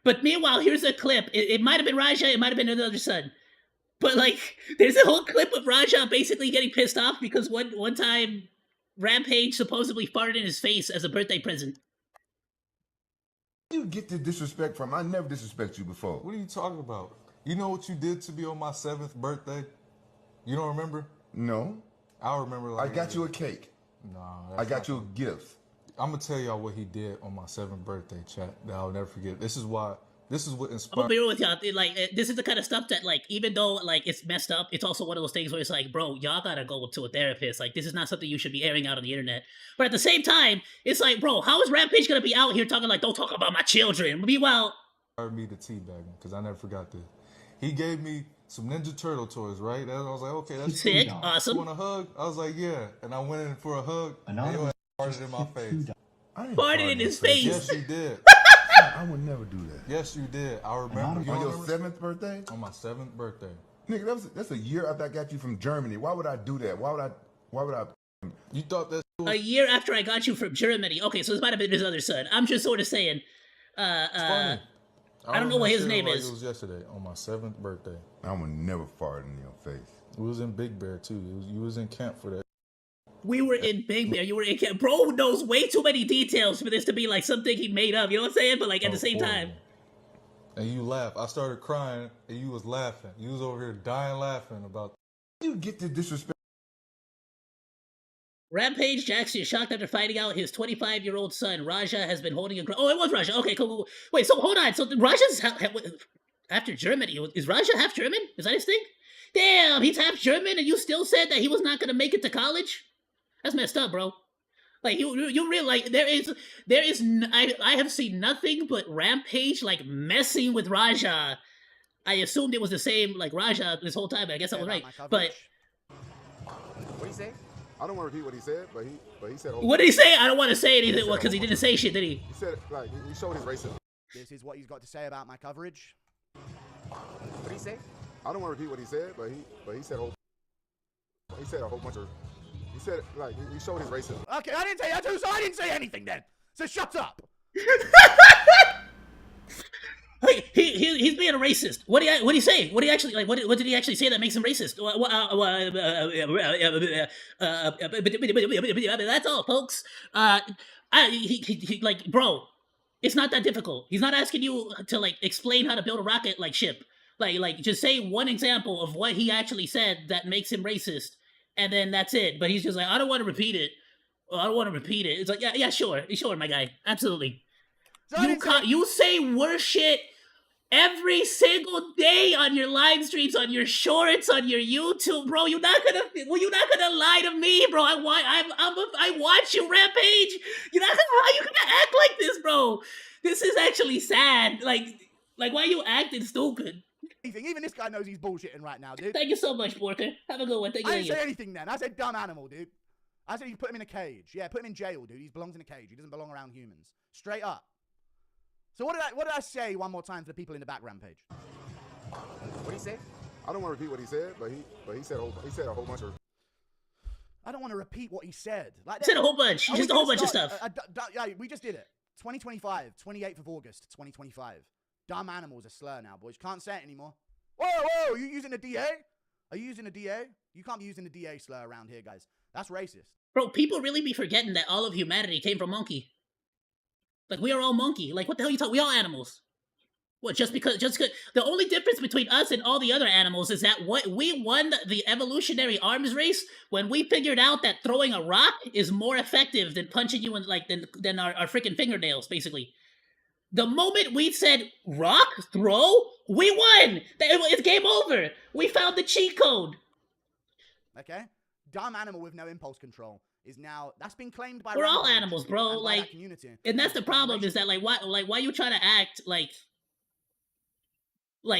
But meanwhile, here's a clip. It might have been Raja, it might have been another son. But like, there's a whole clip of Raja basically getting pissed off because one time Rampage supposedly farted in his face as a birthday present. Where do you get the disrespect from? I never disrespect you before. What are you talking about? You know what you did to me on my 7th birthday? You don't remember? No. I remember. Like, I got you a cake. Nah. I got you a gift. I'm gonna tell y'all what he did on my 7th birthday, chat. That I'll never forget. This is what I'm inspired. gonna be real with y'all. Like, this is the kind of stuff that, like, even though like it's messed up, it's also one of those things where it's like, bro, y'all gotta go to a therapist. Like, this is not something you should be airing out on the internet. But at the same time, it's like, bro, how is Rampage gonna be out here talking like, don't talk about my children? Meanwhile, Me to teabag because I never forgot this. He gave me some Ninja Turtle toys, right? And I was like, okay, that's sick, cool. awesome. You want a hug? I was like, yeah. And I went in for a hug. And he farted in my face. I ain't farted in his face. Yes, you did. I would never do that. Yes, you did. I remember. On your 7th birthday? On my 7th birthday. Nigga, that's a year after I got you from Germany. Why would I do that? Why would I? You thought that a year after I got you from Germany. Okay, so this might have been his other son. I'm just sort of saying. It's funny. I don't know what his name is. It was yesterday on my 7th birthday. I would never fart in your face. It was in Big Bear too. You was in camp for that. We were in Big Bear. You were in camp. Bro knows way too many details for this to be like something he made up. You know what I'm saying? But like at the same time. And you laughed. I started crying, and you was laughing. You was over here dying laughing about. Where do you get the disrespect? Rampage Jackson is shocked after finding out his 25-year-old son Raja has been holding a. Oh, it was Raja. Okay, cool. Wait, so hold on. So Raja's after Germany. Is Raja half German? Is that his thing? Damn, he's half German, and you still said that he was not gonna make it to college? That's messed up, bro. Like you really like I have seen nothing but Rampage like messing with Raja. I assumed it was the same like Raja this whole time. I guess I was right, but what do you say? I don't want to repeat what he said, but he said. What did he say? I don't want to say anything because he didn't say shit, did he? He said like he showed his racism. This is what he's got to say about my coverage. What do you say? I don't want to repeat what he said, but he said a whole bunch of. He said like he showed his racism. Okay, I didn't say that too, so I didn't say anything then. So shut up. Like he's being a racist. What did he say? What did he actually like? What did he actually say that makes him racist? That's all, folks. He like, bro, it's not that difficult. He's not asking you to like explain how to build a rocket like ship. Like just say one example of what he actually said that makes him racist, and then that's it. But he's just like, I don't want to repeat it. I don't want to repeat it. It's like, yeah, sure, my guy, absolutely. So you say worse shit every single day on your live streams, on your shorts, on your YouTube, bro. You're not gonna lie to me, bro. I watch you, Rampage. How you gonna act like this, bro? This is actually sad. Like why are you acting stupid? Even this guy knows he's bullshitting right now, dude. Thank you so much, Porker. Have a good one. Thank you. I didn't say anything then. I said dumb animal, dude. I said you put him in a cage. Yeah, put him in jail, dude. He belongs in a cage. He doesn't belong around humans. Straight up. So what did I say one more time for the people in the back, Rampage? What did he say? I don't want to repeat what he said, but he said a whole bunch of. I don't want to repeat what he said. Like he said a whole bunch. Just a whole bunch of stuff. Yeah, we just did it. 2025, 28th of August, 2025. Dumb animal's a slur now, boys. Can't say it anymore. Whoa, you using a DA? Are you using a DA? You can't be using the DA slur around here, guys. That's racist. Bro, people really be forgetting that all of humanity came from Monke. Like, we are all Monke. Like, what the hell you talking? We all animals. What, just because the only difference between us and all the other animals is that we won the evolutionary arms race when we figured out that throwing a rock is more effective than punching you in, like, than our freaking fingernails, basically. The moment we said rock, throw, we won! It's game over! We found the cheat code! Okay? Dumb animal with no impulse control is now, that's been claimed by We're all animals, bro. Like, community. And that's the problem is that, like, why you trying to act like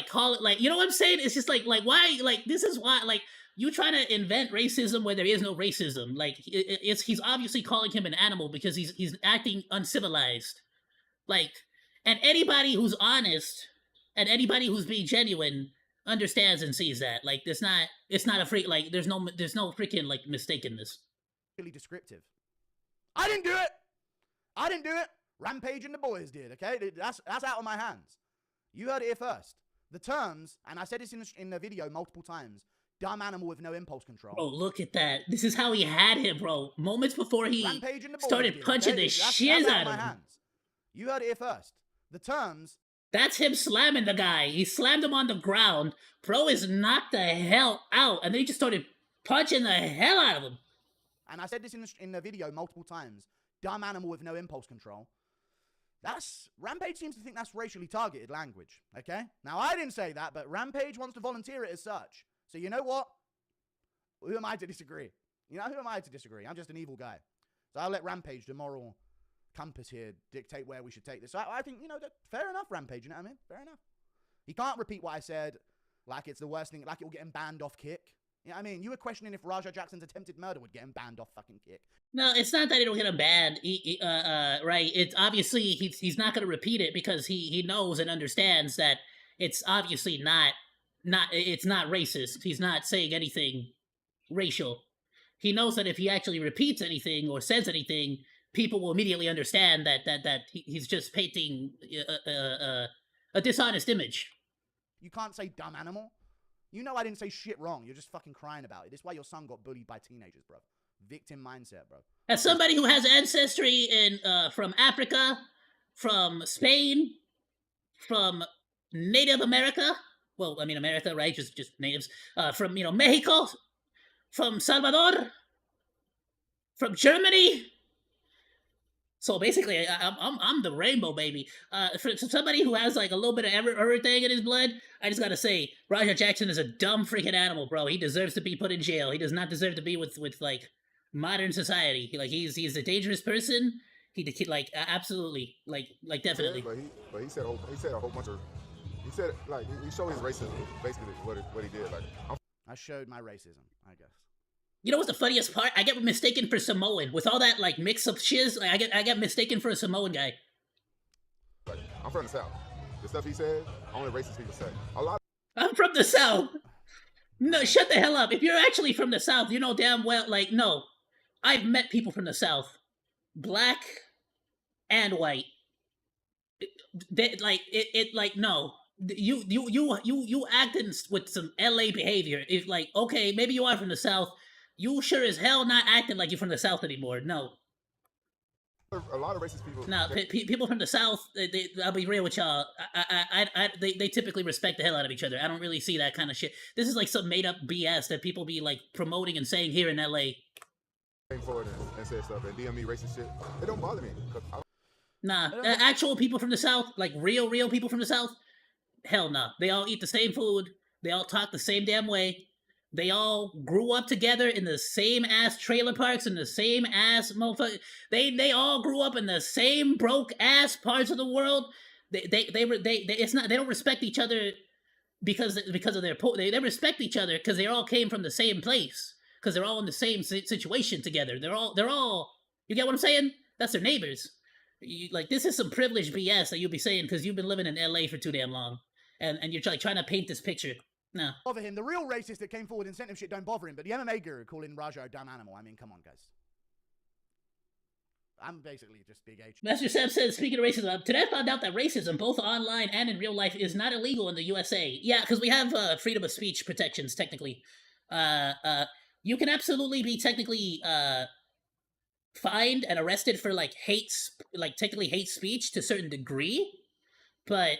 call it, like, you know what I'm saying? It's just like why, like, this is why, like, you trying to invent racism where there is no racism. Like, he's obviously calling him an animal because he's acting uncivilized. Like, and anybody who's honest and anybody who's being genuine understands and sees that. Like, it's not a freak. Like, there's no freaking like mistakenness. Really descriptive. I didn't do it. I didn't do it. Rampage and the boys did. Okay, that's out of my hands. You heard it here first. The terms, and I said this in the video multiple times. Dumb animal with no impulse control. Bro, look at that. This is how he had him, bro. Moments before he Rampage and the boys started did, punching okay? the That's shiz out out of my of him. hands. You heard it here first. The terms. That's him slamming the guy. He slammed him on the ground. Bro is knocked the hell out, and then he just started punching the hell out of him. And I said this in the video multiple times. Dumb animal with no impulse control. Rampage seems to think that's racially targeted language, okay? Now, I didn't say that, but Rampage wants to volunteer it as such. So you know what? Who am I to disagree? You know, who am I to disagree? I'm just an evil guy. So I'll let Rampage, the moral compass here, dictate where we should take this. So I think, you know, fair enough, Rampage, you know what I mean? Fair enough. He can't repeat what I said like it's the worst thing, like it will get him banned off Kick. You know what I mean? You were questioning if Raja Jackson's attempted murder would get him banned off fucking Kick. No, it's not that he don't get him banned. Right? It's obviously he's not going to repeat it because he knows and understands that it's obviously not racist. He's not saying anything racial. He knows that if he actually repeats anything or says anything, people will immediately understand that he's just painting a dishonest image. You can't say dumb animal. You know I didn't say shit wrong. You're just fucking crying about it. This is why your son got bullied by teenagers, bro. Victim mindset, bro. As somebody who has ancestry from Africa, from Spain, from Native America, well, I mean America, right? Just natives. From Mexico, from Salvador, from Germany. So basically, I'm the rainbow baby. For somebody who has like a little bit of everything in his blood, I just gotta say, Raja Jackson is a dumb freaking animal, bro. He deserves to be put in jail. He does not deserve to be with like modern society. He's a dangerous person. He like absolutely like definitely. Yeah, but he said a whole bunch of he showed his racism basically what he did. Like I showed my racism, I guess. You know what's the funniest part? I get mistaken for Samoan with all that like mix of shiz. Like, I get mistaken for a Samoan guy. Like, I'm from the South. The stuff he said, only racist people say. I'm from the South. No, shut the hell up. If you're actually from the South, you know damn well. Like, no, I've met people from the South, black and white. No. You acting with some LA behavior. If like, okay, maybe you are from the South. You sure as hell not acting like you're from the South anymore. No. A lot of racist people. No, people from the South. I'll be real with y'all. They typically respect the hell out of each other. I don't really see that kind of shit. This is like some made up BS that people be like promoting and saying here in LA. Came forward and said stuff and DM me racist shit. It don't bother me. Nah, actual people from the South, like real people from the South, hell no. They all eat the same food. They all talk the same damn way. They all grew up together in the same ass trailer parks in the same ass motherfucker. They all grew up in the same broke ass parts of the world. They don't respect each other because of their they respect each other because they all came from the same place because they're all in the same situation together. They're all you get what I'm saying? That's their neighbors. Like this is some privileged BS that you'll be saying because you've been living in LA for too damn long and you're like trying to paint this picture. No. Bother him. The real racist that came forward and sent him shit don't bother him, but the MMA guru calling Raja a dumb animal. I mean, come on, guys. I'm basically just Big H. Master Sam says, speaking of racism, today I found out that racism, both online and in real life, is not illegal in the USA. Yeah, because we have freedom of speech protections, technically. You can absolutely be technically fined and arrested for technically hate speech to a certain degree, but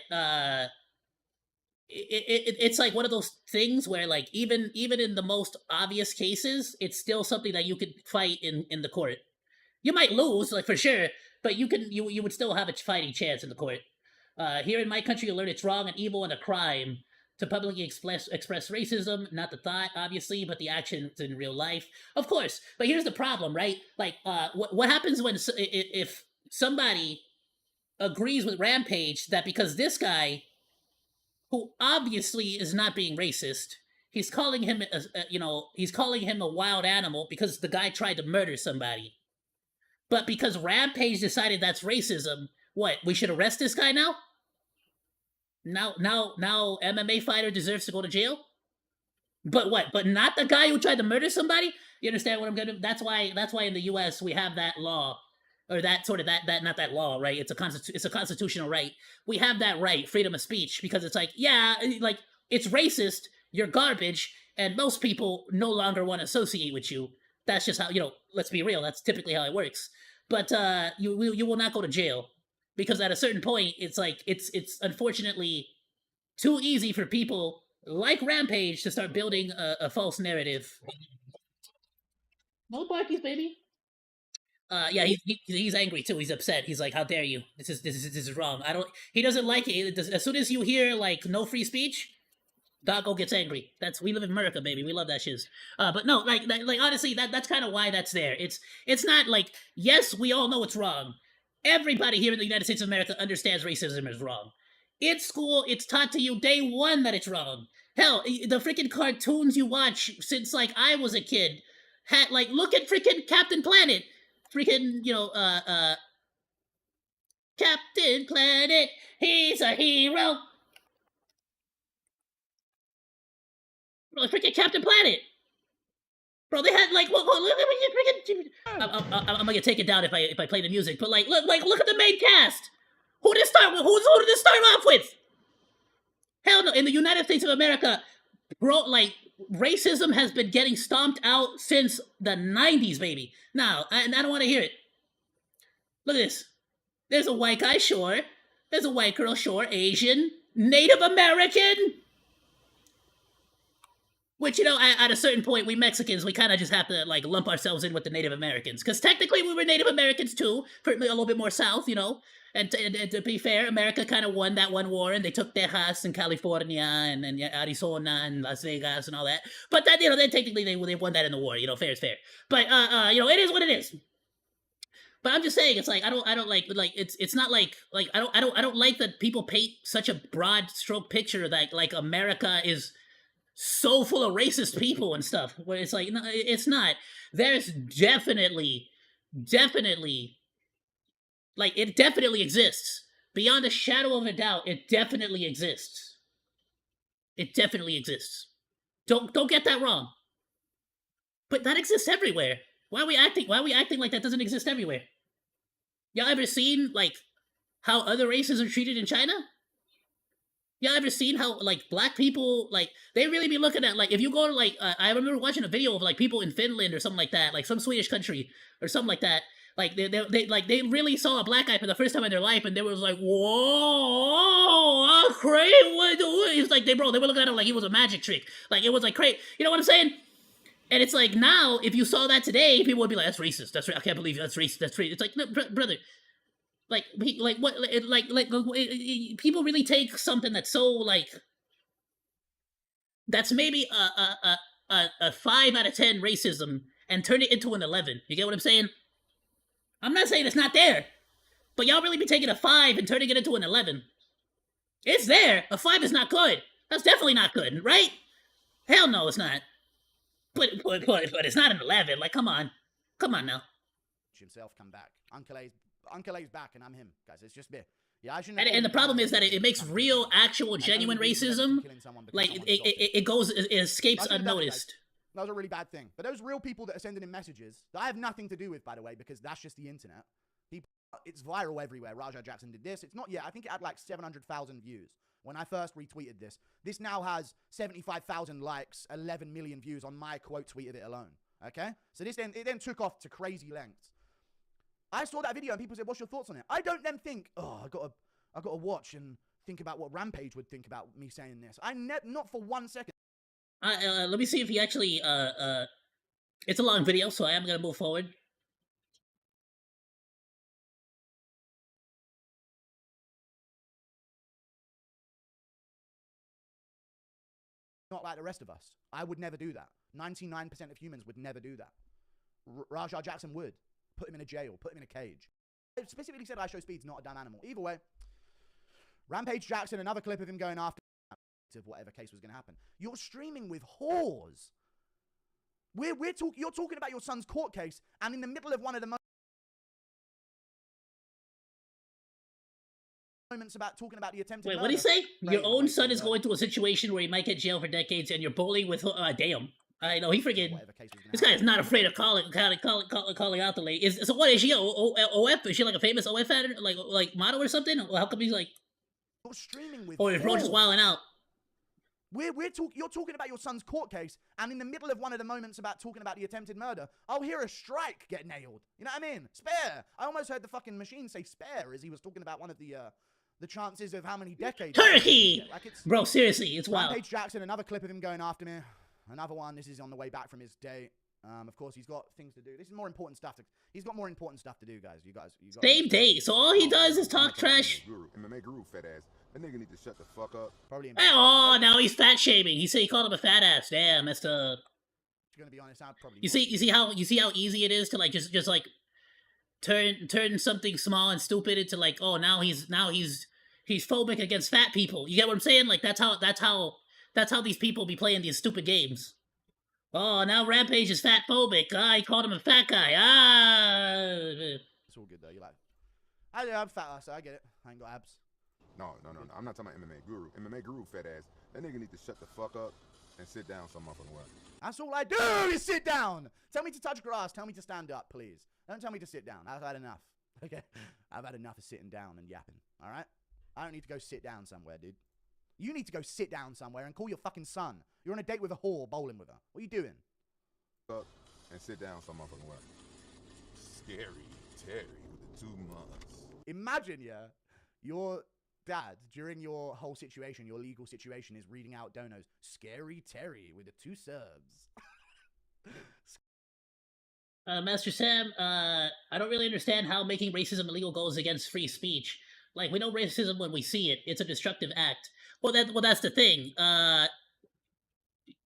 it's like one of those things where like even in the most obvious cases, it's still something that you could fight in the court. You might lose, like for sure, but you would still have a fighting chance in the court. Here in my country, you learn it's wrong and evil and a crime to publicly express racism, not the thought, obviously, but the actions in real life, of course. But here's the problem, right? Like, what happens when if somebody agrees with Rampage that because this guy, who obviously is not being racist, he's calling him a wild animal because the guy tried to murder somebody. But because Rampage decided that's racism, what, we should arrest this guy now? Now MMA fighter deserves to go to jail. But what? But not the guy who tried to murder somebody. You understand what I'm gonna? That's why in the U.S. we have that law, or that sort of that not that law, right? It's a constitutional right. We have that right, freedom of speech, because it's like, yeah, like it's racist. You're garbage, and most people no longer want to associate with you. That's just how, you know. Let's be real. That's typically how it works. But you will not go to jail, because at a certain point, it's like it's unfortunately too easy for people like Rampage to start building a false narrative. No barkies, baby. Yeah, he's angry too. He's upset. He's like, "How dare you? This is wrong. I don't." He doesn't like it. As soon as you hear like no free speech, Doggo gets angry. We live in America, baby. We love that shiz. But no, like honestly, that's kind of why that's there. It's not like, yes, we all know it's wrong. Everybody here in the United States of America understands racism is wrong. In school, it's taught to you day one that it's wrong. Hell, the freaking cartoons you watch since like I was a kid had like, look at freaking Captain Planet, freaking Captain Planet, he's a hero. Bro, freaking Captain Planet. Bro, they had like, look, I'm gonna take it down if I play the music, but like, look at the main cast. Who did it start with? Who did it start off with? Hell no! In the United States of America, bro, like racism has been getting stomped out since the '90s, baby. Now, I don't want to hear it. Look at this. There's a white guy, sure. There's a white girl, sure. Asian, Native American. Which, you know, at a certain point, we Mexicans, we kind of just have to, like, lump ourselves in with the Native Americans. Because technically, we were Native Americans, too. For a little bit more south, you know. And to be fair, America kind of won that one war, and they took Texas and California and Arizona and Las Vegas and all that. But that, you know, technically they won that in the war. You know, fair is fair. But you know, it is what it is. But I'm just saying, it's like I don't like it's not like I don't like that people paint such a broad stroke picture that like America is so full of racist people and stuff. Where it's like, no, it's not. There's definitely like, it definitely exists. Beyond a shadow of a doubt, it definitely exists. It definitely exists. Don't get that wrong. But that exists everywhere. Why are we acting like that doesn't exist everywhere? Y'all ever seen like how other races are treated in China? Y'all ever seen how like black people, like, they really be looking at, like, if you go to like I remember watching a video of like people in Finland or something like that, like some Swedish country or something like that. Like they really saw a black guy for the first time in their life, and they was like, "Whoa, crazy!" What doing? It's like they were looking at him like he was a magic trick. Like, it was like crazy. You know what I'm saying? And it's like, now, if you saw that today, people would be like, "That's racist. That's I can't believe that's racist. That's racist." It's like, no, brother, like what? People really take something that's so like, that's maybe a 5 out of 10 racism and turn it into an 11. You get what I'm saying? I'm not saying it's not there, but y'all really be taking a 5 and turning it into an 11. It's there. A 5 is not good. That's definitely not good, right? Hell no, it's not. But it's not an 11. Like, come on now. Himself come back. Uncle A's back, and I'm him, guys. It's just me. Yeah, I shouldn't. And the problem is that it makes real, actual, genuine racism, like, it escapes unnoticed. That was a really bad thing. But those real people that are sending in messages that I have nothing to do with, by the way, because that's just the internet. It's viral everywhere. Raja Jackson did this. It's not yet. I think it had like 700,000 views when I first retweeted this. This now has 75,000 likes, 11 million views on my quote tweet of it alone. Okay? So it then took off to crazy lengths. I saw that video and people said, "What's your thoughts on it?" I don't then think, "Oh, I got to watch and think about what Rampage would think about me saying this." Not for 1 second. Let me see if he actually, it's a long video, so I am gonna move forward. Not like the rest of us. I would never do that. 99% of humans would never do that. Raja Jackson would. Put him in a jail. Put him in a cage. It specifically said IShowSpeed's not a damn animal. Either way, Rampage Jackson, another clip of him going after of whatever case was going to happen. You're streaming with whores. You're talking about your son's court case, and in the middle of one of the moments about talking about the attempted Wait, murder. what do you say? Your Right, own wait, son is wait. going through a situation where he might get jailed for decades, and you're bullying with. Damn. I know he freaking. Whatever case was gonna This guy happen. is not afraid of calling out the lady. So what is she? OF? Is she like a famous OF fan, like model or something? Or how come he's like? You're streaming with. Or his bro just wilding out? You're talking about your son's court case, and in the middle of one of the moments about talking about the attempted murder, I'll hear a strike get nailed. You know what I mean? Spare. I almost heard the fucking machine say spare as he was talking about one of the chances of how many decades. Turkey! Yeah, like it's, Bro, seriously, it's wild. Rampage Jackson, another clip of him going after me. Another one. This is on the way back from his date. Of course, he's got things to do. This is more important stuff. He's got more important stuff to do, guys. You got Same day. So all he does is talk trash. MMA guru, fat ass. That nigga need to shut the fuck up. Probably. Oh, now he's fat shaming. He said he called him a fat ass. Damn, that's the. Gonna be honest, I'd probably. You see how easy it is to like just like turn something small and stupid into like, oh, now he's phobic against fat people. You get what I'm saying? Like that's how these people be playing these stupid games. Oh, now Rampage is fat phobic. He called him a fat guy. It's all good though. You like. I'm fat, so I get it. I ain't got abs. No. I'm not talking about MMA guru. MMA guru, fat ass. That nigga need to shut the fuck up and sit down some motherfucking way. That's all I do is sit down. Tell me to touch grass. Tell me to stand up, please. Don't tell me to sit down. I've had enough. Okay? I've had enough of sitting down and yapping. All right? I don't need to go sit down somewhere, dude. You need to go sit down somewhere and call your fucking son. You're on a date with a whore bowling with her. What are you doing? Up and sit down some motherfucking way. Scary Terry with the 2 months. Imagine, yeah, your dad, during your whole situation, your legal situation, is reading out donos. Scary Terry with the 2 subs. Master Sam, I don't really understand how making racism illegal goes against free speech. Like, we know racism when we see it. It's a destructive act. Well, that's the thing.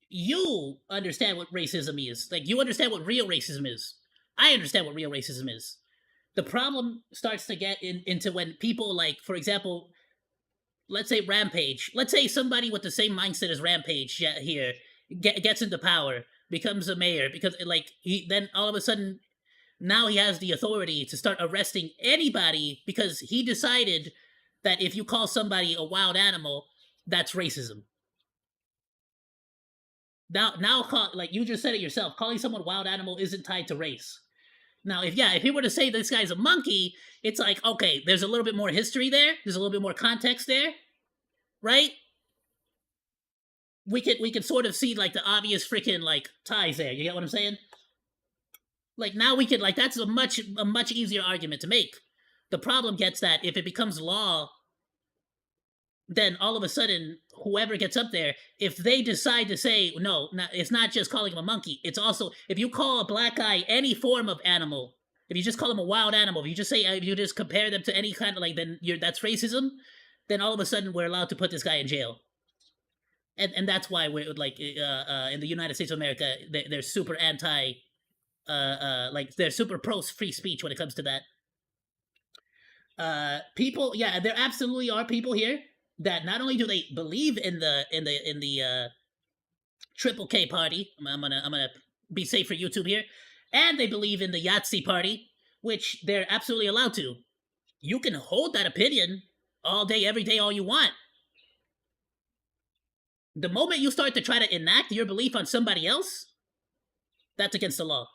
You understand what racism is. Like, you understand what real racism is. I understand what real racism is. The problem starts to get into when people, like, for example, let's say Rampage. Let's say somebody with the same mindset as Rampage here gets into power, becomes a mayor, because, like, then all of a sudden, now he has the authority to start arresting anybody because he decided that if you call somebody a wild animal, that's racism. Now, like you just said it yourself, calling someone wild animal isn't tied to race. Now, if he were to say this guy's a monkey, it's like, okay, there's a little bit more history there. There's a little bit more context there, right? We can sort of see like the obvious freaking like ties there. You get what I'm saying? Like now we could like that's a much easier argument to make. The problem gets that if it becomes law, then all of a sudden, whoever gets up there, if they decide to say, no, it's not just calling him a monkey, it's also, if you call a black guy any form of animal, if you just call him a wild animal, if you just compare them to any kind of, like, then that's racism, then all of a sudden we're allowed to put this guy in jail. And that's why we're, like, in the United States of America, they're super anti, like, they're super pro free speech when it comes to that. People, yeah, there absolutely are people here that not only do they believe in the Triple K party, I'm gonna be safe for YouTube here, and they believe in the Yahtzee party, which they're absolutely allowed to. You can hold that opinion all day, every day, all you want. The moment you start to try to enact your belief on somebody else, that's against the law.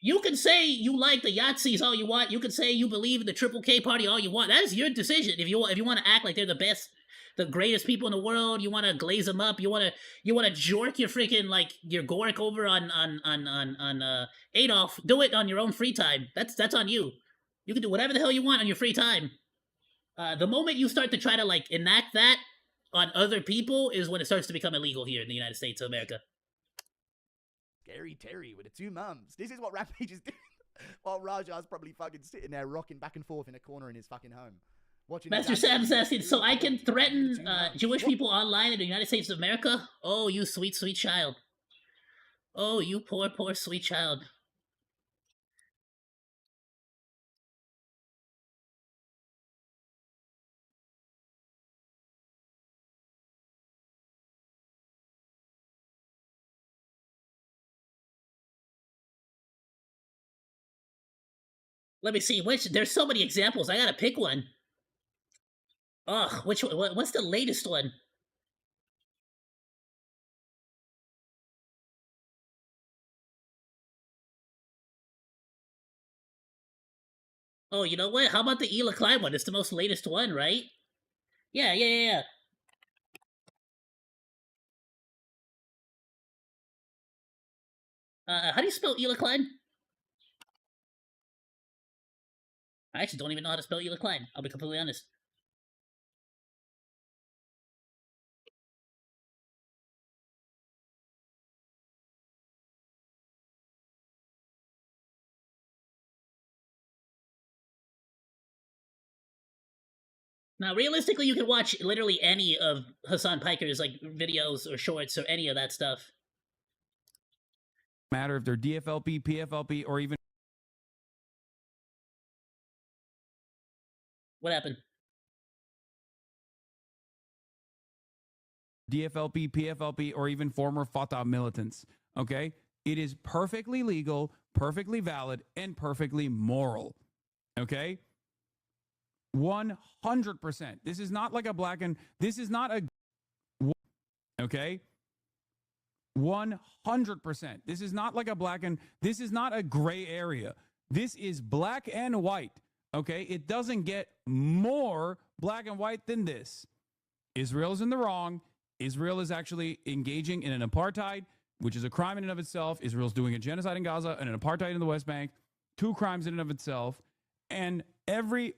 You can say you like the Yahtzees all you want. You can say you believe in the Triple K party all you want. That is your decision. If you want to act like they're the best, the greatest people in the world, you want to glaze them up. You want to jork your freaking like your Gork over on Adolf. Do it on your own free time. That's on you. You can do whatever the hell you want on your free time. The moment you start to try to like enact that on other people is when it starts to become illegal here in the United States of America. Scary Terry with the 2 mums. This is what Rampage is doing. While Raja's probably fucking sitting there rocking back and forth in a corner in his fucking home. Watching Master Sam's asking, so I can threaten Jewish people online in the United States of America? Oh, you sweet, sweet child. Oh, you poor, poor, sweet child. Let me see. There's so many examples. I gotta pick one. Ugh, which one? What's the latest one? Oh, you know what? How about the Ela Klein one? It's the most latest one, right? Yeah. How do you spell Ela Klein? I actually don't even know how to spell Ela Klein. I'll be completely honest. Now, realistically, you can watch literally any of Hassan Piker's like videos or shorts or any of that stuff. Matter if they're DFLP, PFLP, or even What happened? DFLP, PFLP, or even former Fatah militants. Okay? It is perfectly legal, perfectly valid, and perfectly moral. Okay? 100%. This is not like a black and this is not a okay? 100%. This is not like a black and this is not a gray area. This is black and white. Okay? It doesn't get more black and white than this. Israel's in the wrong. Israel is actually engaging in an apartheid, which is a crime in and of itself. Israel's doing a genocide in Gaza and an apartheid in the West Bank, 2 crimes in and of itself. And every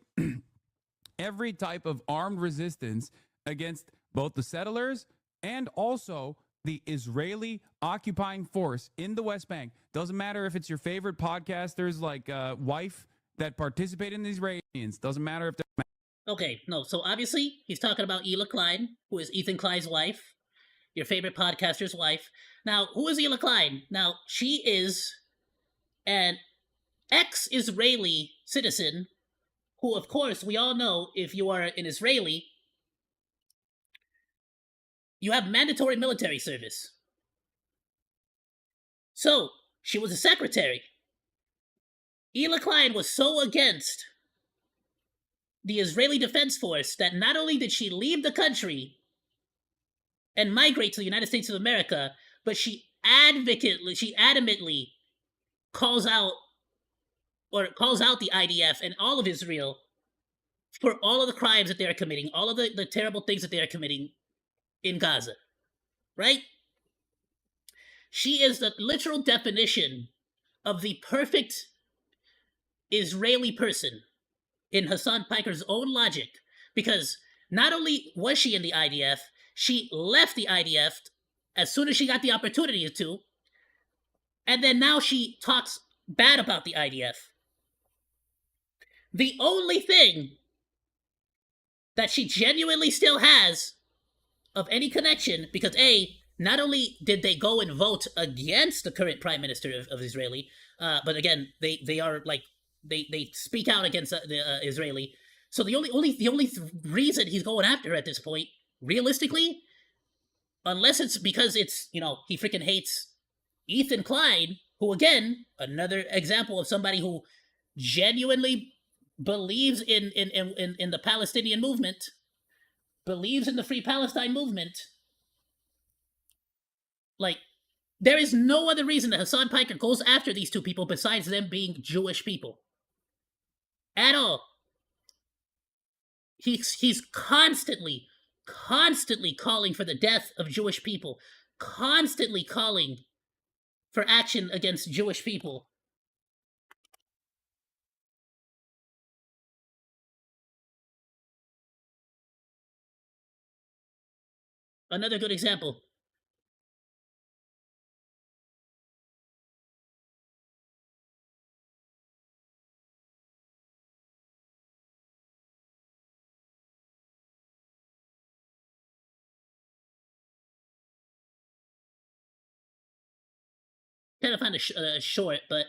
every type of armed resistance against both the settlers and also the Israeli occupying force in the West Bank. Doesn't matter if it's your favorite podcasters like Wife that participate in these Israelis. Doesn't matter if they're Okay, no. So obviously, he's talking about Ela Klein, who is Ethan Klein's wife, your favorite podcaster's wife. Now, who is Ela Klein? Now, she is an ex-Israeli citizen who, of course, we all know if you are an Israeli, you have mandatory military service. So, she was a secretary. Ela Klein was so against the Israeli Defense Force that not only did she leave the country and migrate to the United States of America, but she adamantly calls out the IDF and all of Israel for all of the crimes that they are committing, all of the terrible things that they are committing in Gaza. Right? She is the literal definition of the perfect Israeli person in Hassan Piker's own logic, because not only was she in the IDF, she left the IDF as soon as she got the opportunity to, and then now she talks bad about the IDF. The only thing that she genuinely still has of any connection, because not only did they go and vote against the current prime minister of Israeli, but again, they are like they speak out against the Israeli. So the only reason he's going after her at this point, realistically, unless it's because it's he freaking hates Ethan Klein, who again another example of somebody who genuinely believes in the Palestinian movement, believes in the Free Palestine movement. Like, there is no other reason that Hassan Piker goes after these two people besides them being Jewish people. At all. He's constantly calling for the death of Jewish people, constantly calling for action against Jewish people. Another good example. Kind of find a short, but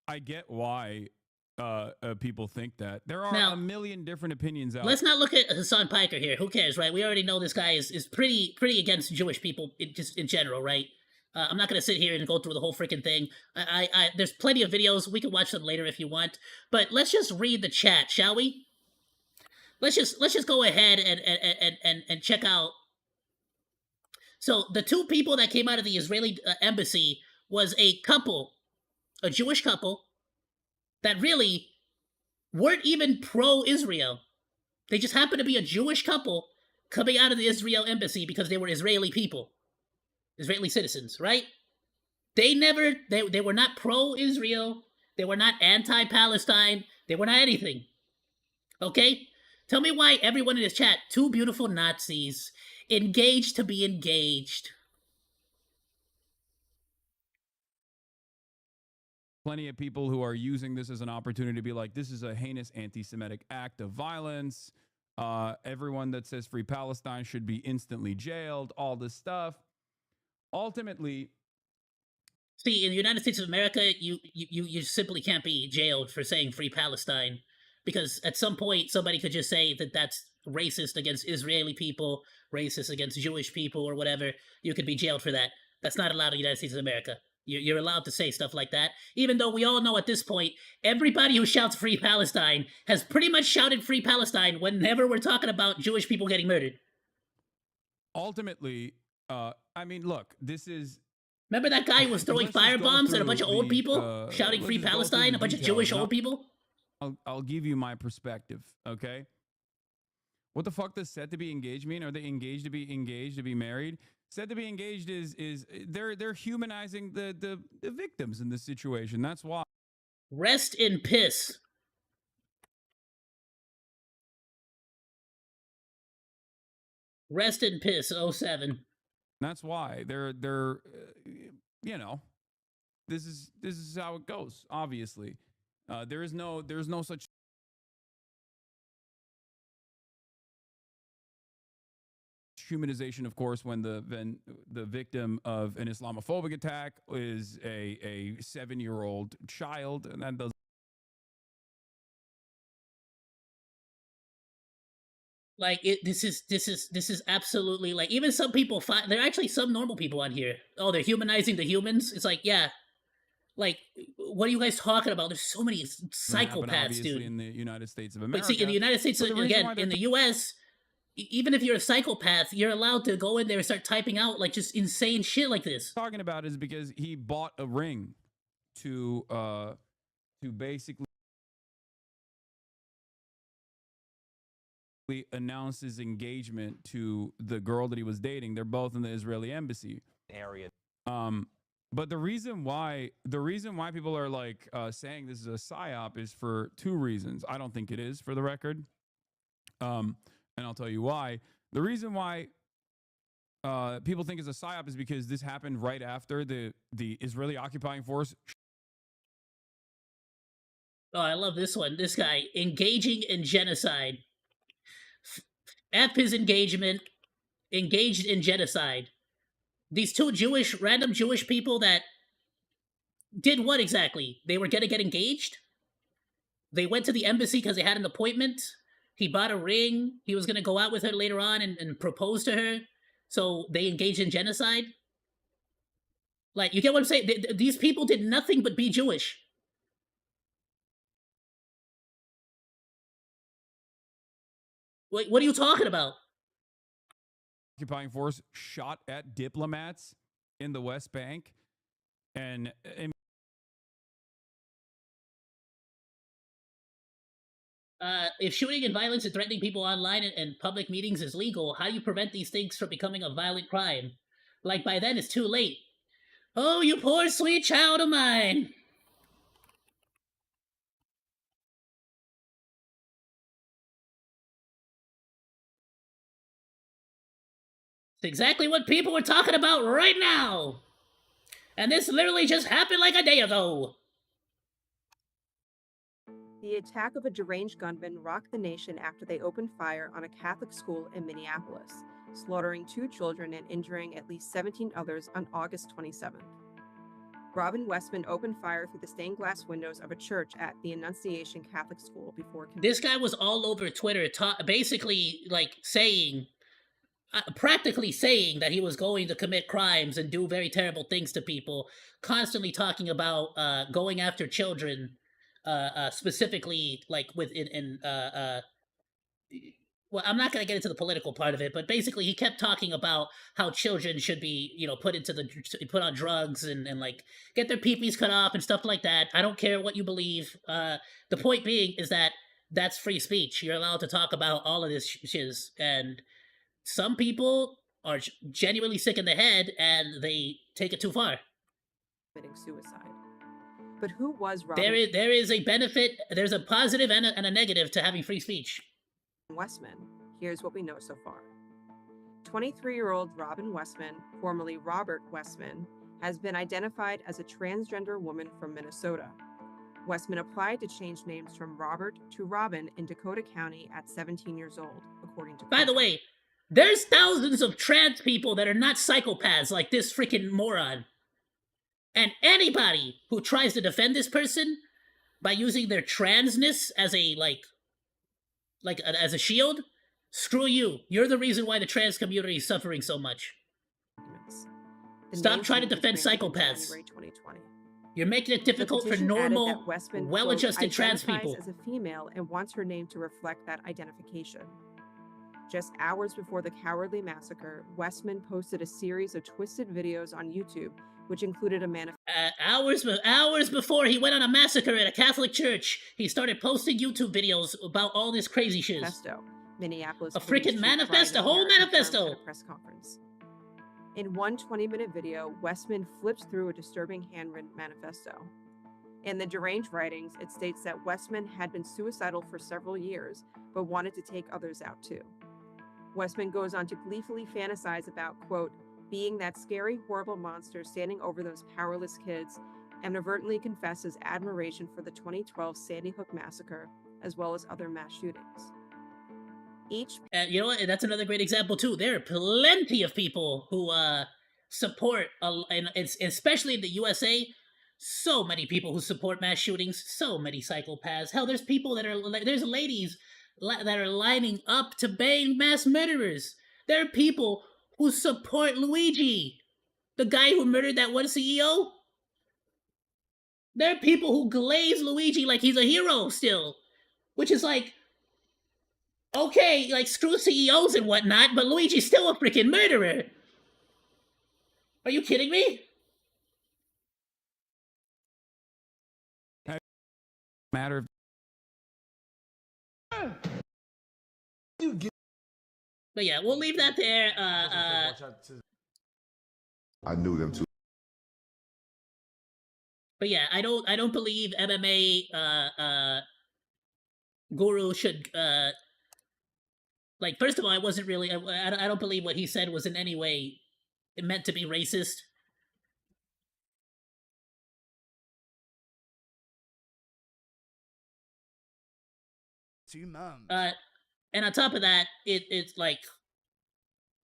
I get why people think that. There are Now, a million different opinions out. Let's not look at Hassan Piker here. Who cares, right? We already know this guy is pretty against Jewish people just in general, right? I'm not gonna sit here and go through the whole freaking thing. There's plenty of videos. We can watch them later if you want. But let's just read the chat, shall we? Let's just go ahead and check out. So the two people that came out of the Israeli embassy was a couple, a Jewish couple, that really weren't even pro-Israel. They just happened to be a Jewish couple coming out of the Israel embassy because they were Israeli people, Israeli citizens, right? They were not pro-Israel. They were not anti-Palestine. They were not anything. Okay? Tell me why everyone in this chat, two beautiful Nazis, engaged to be engaged. Plenty of people who are using this as an opportunity to be like, this is a heinous anti-Semitic act of violence. Everyone that says free Palestine should be instantly jailed, all this stuff. Ultimately, see, in the United States of America, you simply can't be jailed for saying free Palestine, because at some point somebody could just say that that's racist against Israeli people, racist against Jewish people, or whatever. You could be jailed for that. That's not allowed in the United States of America. You're allowed to say stuff like that, even though we all know at this point, everybody who shouts free Palestine has pretty much shouted free Palestine whenever we're talking about Jewish people getting murdered. Ultimately, I mean, look, this is... Remember that guy who was throwing firebombs at a bunch of old people, shouting free Palestine, a bunch of Jewish old people? I'll give you my perspective, okay? What the fuck does said to be engaged mean? Are they engaged to be married? Said to be engaged is they're humanizing the victims in this situation. That's why. Rest in piss. Rest in piss, 07. That's why they're you know, this is how it goes. Obviously, there's no such humanization, of course, when the victim of an Islamophobic attack is a 7-year-old child, and that does. Like this is absolutely, like, even some people find there are actually some normal people on here. Oh, they're humanizing the humans. It's like, yeah, like, what are you guys talking about? There's so many psychopaths, dude. In the United States of America. But see, in the United States, again, in the U.S., even if you're a psychopath, you're allowed to go in there and start typing out like just insane shit like this. Talking about is because he bought a ring to basically announced his engagement to the girl that he was dating. They're both in the Israeli embassy area. But the reason why people are like saying this is a psyop is for two reasons. I don't think it is, for the record. And I'll tell you why. The reason why people think it's a psyop is because this happened right after the Israeli occupying force. Oh, I love this one. This guy, engaging in genocide. F his engagement, engaged in genocide. These two random Jewish people that did what exactly? They were gonna get engaged? They went to the embassy because they had an appointment. He bought a ring. He was gonna go out with her later on and propose to her. So they engaged in genocide? Like, you get what I'm saying? These people did nothing but be Jewish. What are you talking about? Occupying force shot at diplomats in the West Bank, and if shooting and violence and threatening people online and public meetings is legal, how do you prevent these things from becoming a violent crime? Like, by then it's too late. Oh, you poor sweet child of mine. It's exactly what people were talking about right now. And this literally just happened like a day ago. The attack of a deranged gunman rocked the nation after they opened fire on a Catholic school in Minneapolis, slaughtering 2 children and injuring at least 17 others on August 27th. Robin Westman opened fire through the stained glass windows of a church at the Annunciation Catholic School before. This guy was all over Twitter, basically like saying, practically saying that he was going to commit crimes and do very terrible things to people, constantly talking about going after children, specifically like well, I'm not going to get into the political part of it, but basically he kept talking about how children should be, put on drugs and like get their peepees cut off and stuff like that. I don't care what you believe. The point being is that that's free speech. You're allowed to talk about all of this shiz, and some people are genuinely sick in the head and they take it too far. Committing suicide. But who was Robin? There is a benefit. There's a positive and a negative to having free speech. Westman. Here's what we know so far. 23-year-old Robin Westman, formerly Robert Westman, has been identified as a transgender woman from Minnesota. Westman applied to change names from Robert to Robin in Dakota County at 17 years old, according to. By the way, there's thousands of trans people that are not psychopaths like this freaking moron. And anybody who tries to defend this person by using their transness as a as a shield, screw you. You're the reason why the trans community is suffering so much. Stop trying to defend psychopaths. You're making it difficult for normal, well-adjusted trans people. As a female and wants her name to reflect that identification. Just hours before the cowardly massacre, Westman posted a series of twisted videos on YouTube, which included a manifesto. Hours before he went on a massacre at a Catholic church, he started posting YouTube videos about all this crazy shit. Minneapolis. A freaking manifesto, a whole manifesto. At a press conference. In one 20-minute video, Westman flipped through a disturbing handwritten manifesto. In the deranged writings, it states that Westman had been suicidal for several years, but wanted to take others out too. Westman goes on to gleefully fantasize about, quote, being that scary, horrible monster standing over those powerless kids, and inadvertently confesses admiration for the 2012 Sandy Hook massacre, as well as other mass shootings. You know what? That's another great example too. There are plenty of people who support, and especially in the USA, so many people who support mass shootings. So many psychopaths. Hell, there's people there's ladies that are lining up to bang mass murderers. There are people who support Luigi, the guy who murdered that one CEO. There are people who glaze Luigi like he's a hero still, which is like, okay, like screw CEOs and whatnot, but Luigi's still a freaking murderer. Are you kidding me? Matter of. But yeah, we'll leave that there. I knew them too. But yeah, I don't believe MMA guru should like. First of all, I wasn't really. I don't believe what he said was in any way meant to be racist. And on top of that, it's like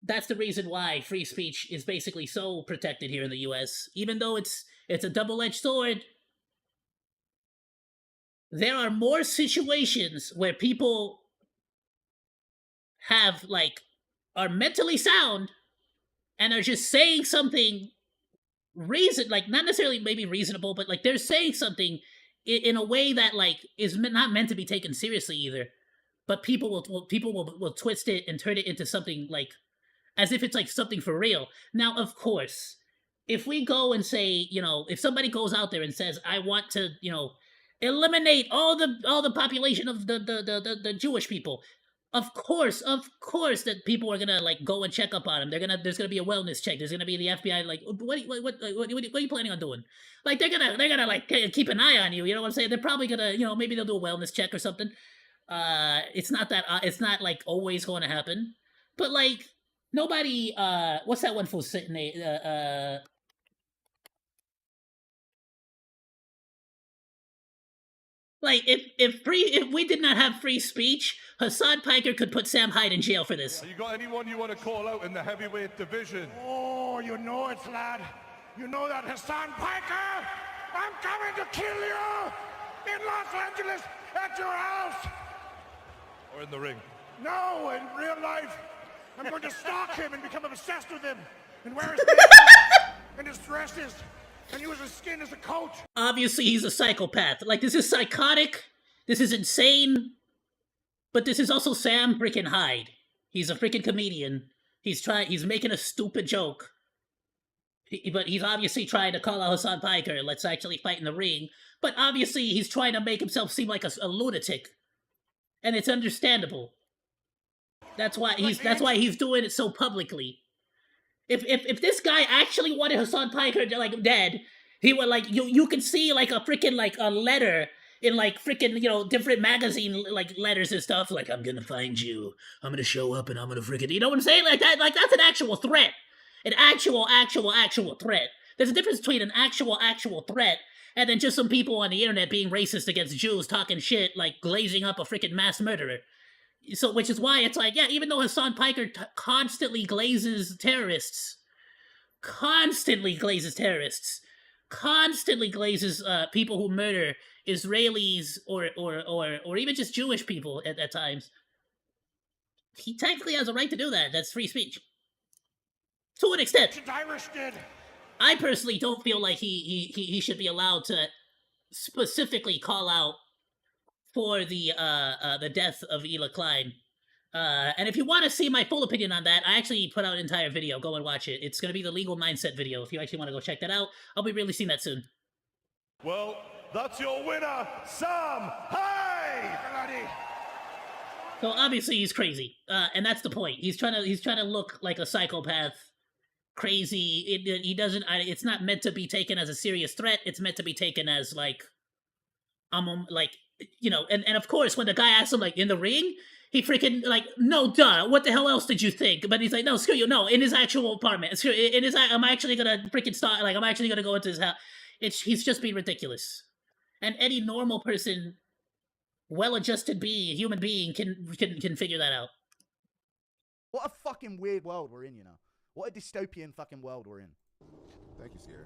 that's the reason why free speech is basically so protected here in the US. Even though it's a double-edged sword, there are more situations where people are mentally sound and are just saying something like not necessarily maybe reasonable, but like they're saying something in a way that like is not meant to be taken seriously either. But people will twist it and turn it into something like as if it's like something for real. Now, of course, if we go and say, if somebody goes out there and says, I want to, eliminate all the population of the Jewish people, of course that people are gonna like go and check up on them. There's gonna be a wellness check. There's gonna be the FBI like, what are you planning on doing? Like they're gonna like keep an eye on you. You know what I'm saying? They're probably gonna, maybe they'll do a wellness check or something. It's not like always going to happen, but like nobody. What's that one fool sitting there? Like if we did not have free speech, Hassan Piker could put Sam Hyde in jail for this. You got anyone you want to call out in the heavyweight division? Oh, you know it, lad. You know that, Hassan Piker? I'm coming to kill you in Los Angeles at your house. Or in the ring. No, in real life. I'm going to stalk him and become obsessed with him and wear his makeup and his dresses and use his skin as a coat. Obviously, he's a psychopath. Like, this is psychotic. This is insane. But this is also Sam freaking Hyde. He's a freaking comedian. He's making a stupid joke. But he's obviously trying to call out Hassan Piker. Let's actually fight in the ring. But obviously, he's trying to make himself seem like a lunatic. And it's understandable. That's why he's doing it so publicly. If this guy actually wanted Hassan Piker like dead, he would like you could see like a freaking like a letter in like freaking different magazine like letters and stuff like, I'm gonna find you, I'm gonna show up and I'm gonna freaking, you know what I'm saying, like that, like that's an actual threat, an actual threat. There's a difference between an actual threat and then just some people on the internet being racist against Jews talking shit like glazing up a freaking mass murderer. So, which is why it's like, yeah, even though Hassan Piker constantly glazes terrorists, constantly glazes people who murder Israelis or even just Jewish people at times, he technically has a right to do that. That's free speech. To an extent. Irish did. I personally don't feel like he should be allowed to specifically call out for the death of Ela Klein. And if you want to see my full opinion on that, I actually put out an entire video. Go and watch it. It's going to be the legal mindset video. If you actually want to go check that out, I'll be releasing that soon. Well, that's your winner, Sam Hyde! So obviously he's crazy, and that's the point. He's trying to look like a psychopath, crazy. He doesn't. It's not meant to be taken as a serious threat. It's meant to be taken as like, like, and of course when the guy asks him like in the ring, he freaking like, no, duh, what the hell else did you think? But he's like, no, screw you, no, in his actual apartment, I'm actually gonna freaking start, like, I'm actually gonna go into his house. He's just being ridiculous, and any normal person, well-adjusted human being can figure that out. What a fucking weird world we're in, What a dystopian fucking world we're in. Thank you, Sierra.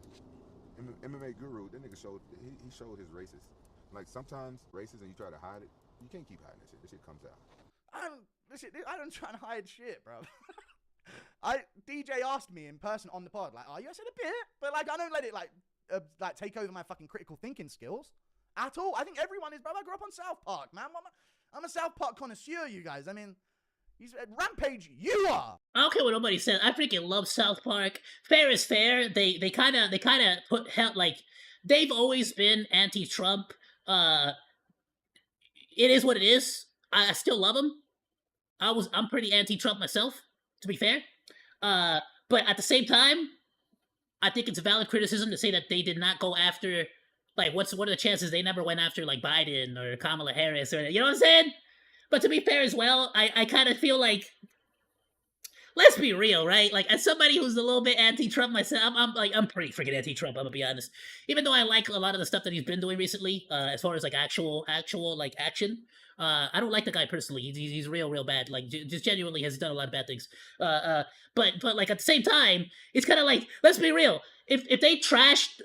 MMA guru, that nigga showed, he showed his racist. Like, sometimes racist and you try to hide it, you can't keep hiding that shit. This shit comes out. I don't try to hide shit, bro. DJ asked me in person on the pod, like, "Are you?" I said a bit, but like, I don't let it like take over my fucking critical thinking skills at all. I think everyone is, bro. I grew up on South Park, man. I'm a South Park connoisseur, you guys. I mean, he's Rampage. You are. I don't care what nobody says. I freaking love South Park. Fair is fair. They kind of put like, they've always been anti-Trump. It is what it is. I still love them. I'm pretty anti-Trump myself, to be fair. But at the same time, I think it's a valid criticism to say that they did not go after, like, what are the chances they never went after, like, Biden or Kamala Harris, or, you know what I'm saying? But to be fair as well, I kind of feel like, let's be real, right? Like, as somebody who's a little bit anti-Trump myself, I'm pretty freaking anti-Trump, I'm gonna be honest. Even though I like a lot of the stuff that he's been doing recently, as far as, like, actual, like, action, I don't like the guy personally. He's real bad. Like, just genuinely has done a lot of bad things. But like, at the same time, it's kind of like, let's be real. If they trashed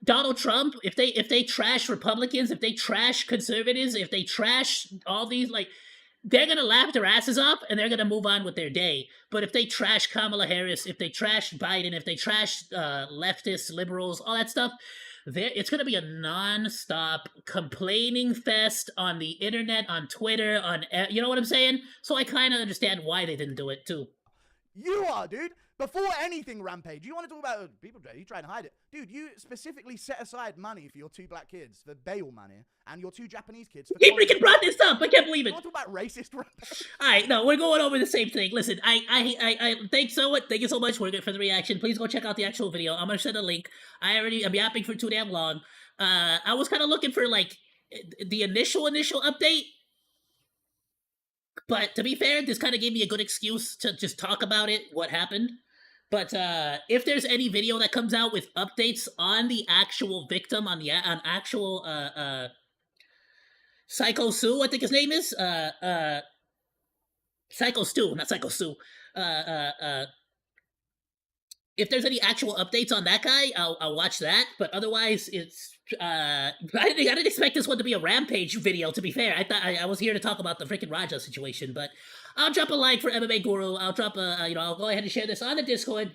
Donald Trump, if they trash Republicans, if they trash conservatives, if they trash all these, like, they're gonna laugh their asses off and they're gonna move on with their day. But if they trash Kamala Harris, if they trash Biden, if they trash leftists, liberals, all that stuff, it's going to be a non-stop complaining fest on the internet, on Twitter, you know what I'm saying? So I kind of understand why they didn't do it, too. You are, dude. Before anything, Rampage, you want to talk about people, you try and hide it. Dude, you specifically set aside money for your 2 black kids, for bail money, and your 2 Japanese kids. He freaking brought this up. I can't believe it. You want to talk about racist, Rampage? All right, no, we're going over the same thing. Listen, I thank you so much for the reaction. Please go check out the actual video. I'm going to send a link. I'm yapping for too damn long. I was kind of looking for, like, the initial update. But to be fair, this kind of gave me a good excuse to just talk about it, what happened. But if there's any video that comes out with updates on the actual victim, on actual Psycho Sue, I think his name is, Psycho Stu, not Psycho Sue, if there's any actual updates on that guy, I'll watch that. But otherwise, it's I didn't expect this one to be a Rampage video. To be fair, I thought I was here to talk about the freaking Raja situation. But I'll drop a like for MMA Guru. I'll drop a I'll go ahead and share this on the Discord.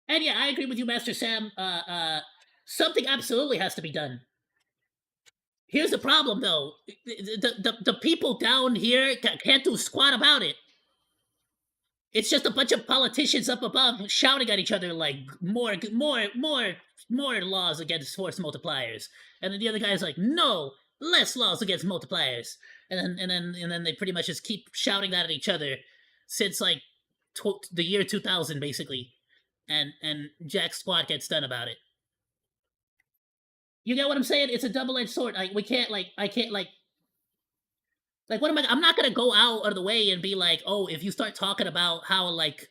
And yeah, I agree with you, Master Sam. Something absolutely has to be done. Here's the problem, though. The people down here can't do squat about it. It's just a bunch of politicians up above shouting at each other like more laws against force multipliers, and then the other guy's like, no, less laws against multipliers, and then they pretty much just keep shouting that at each other since like the year 2000, basically, and jack squat gets done about it. You get what I'm saying? It's a double-edged sword. Like we can't I can't like what am I'm not gonna go out of the way and be like, oh, if you start talking about how like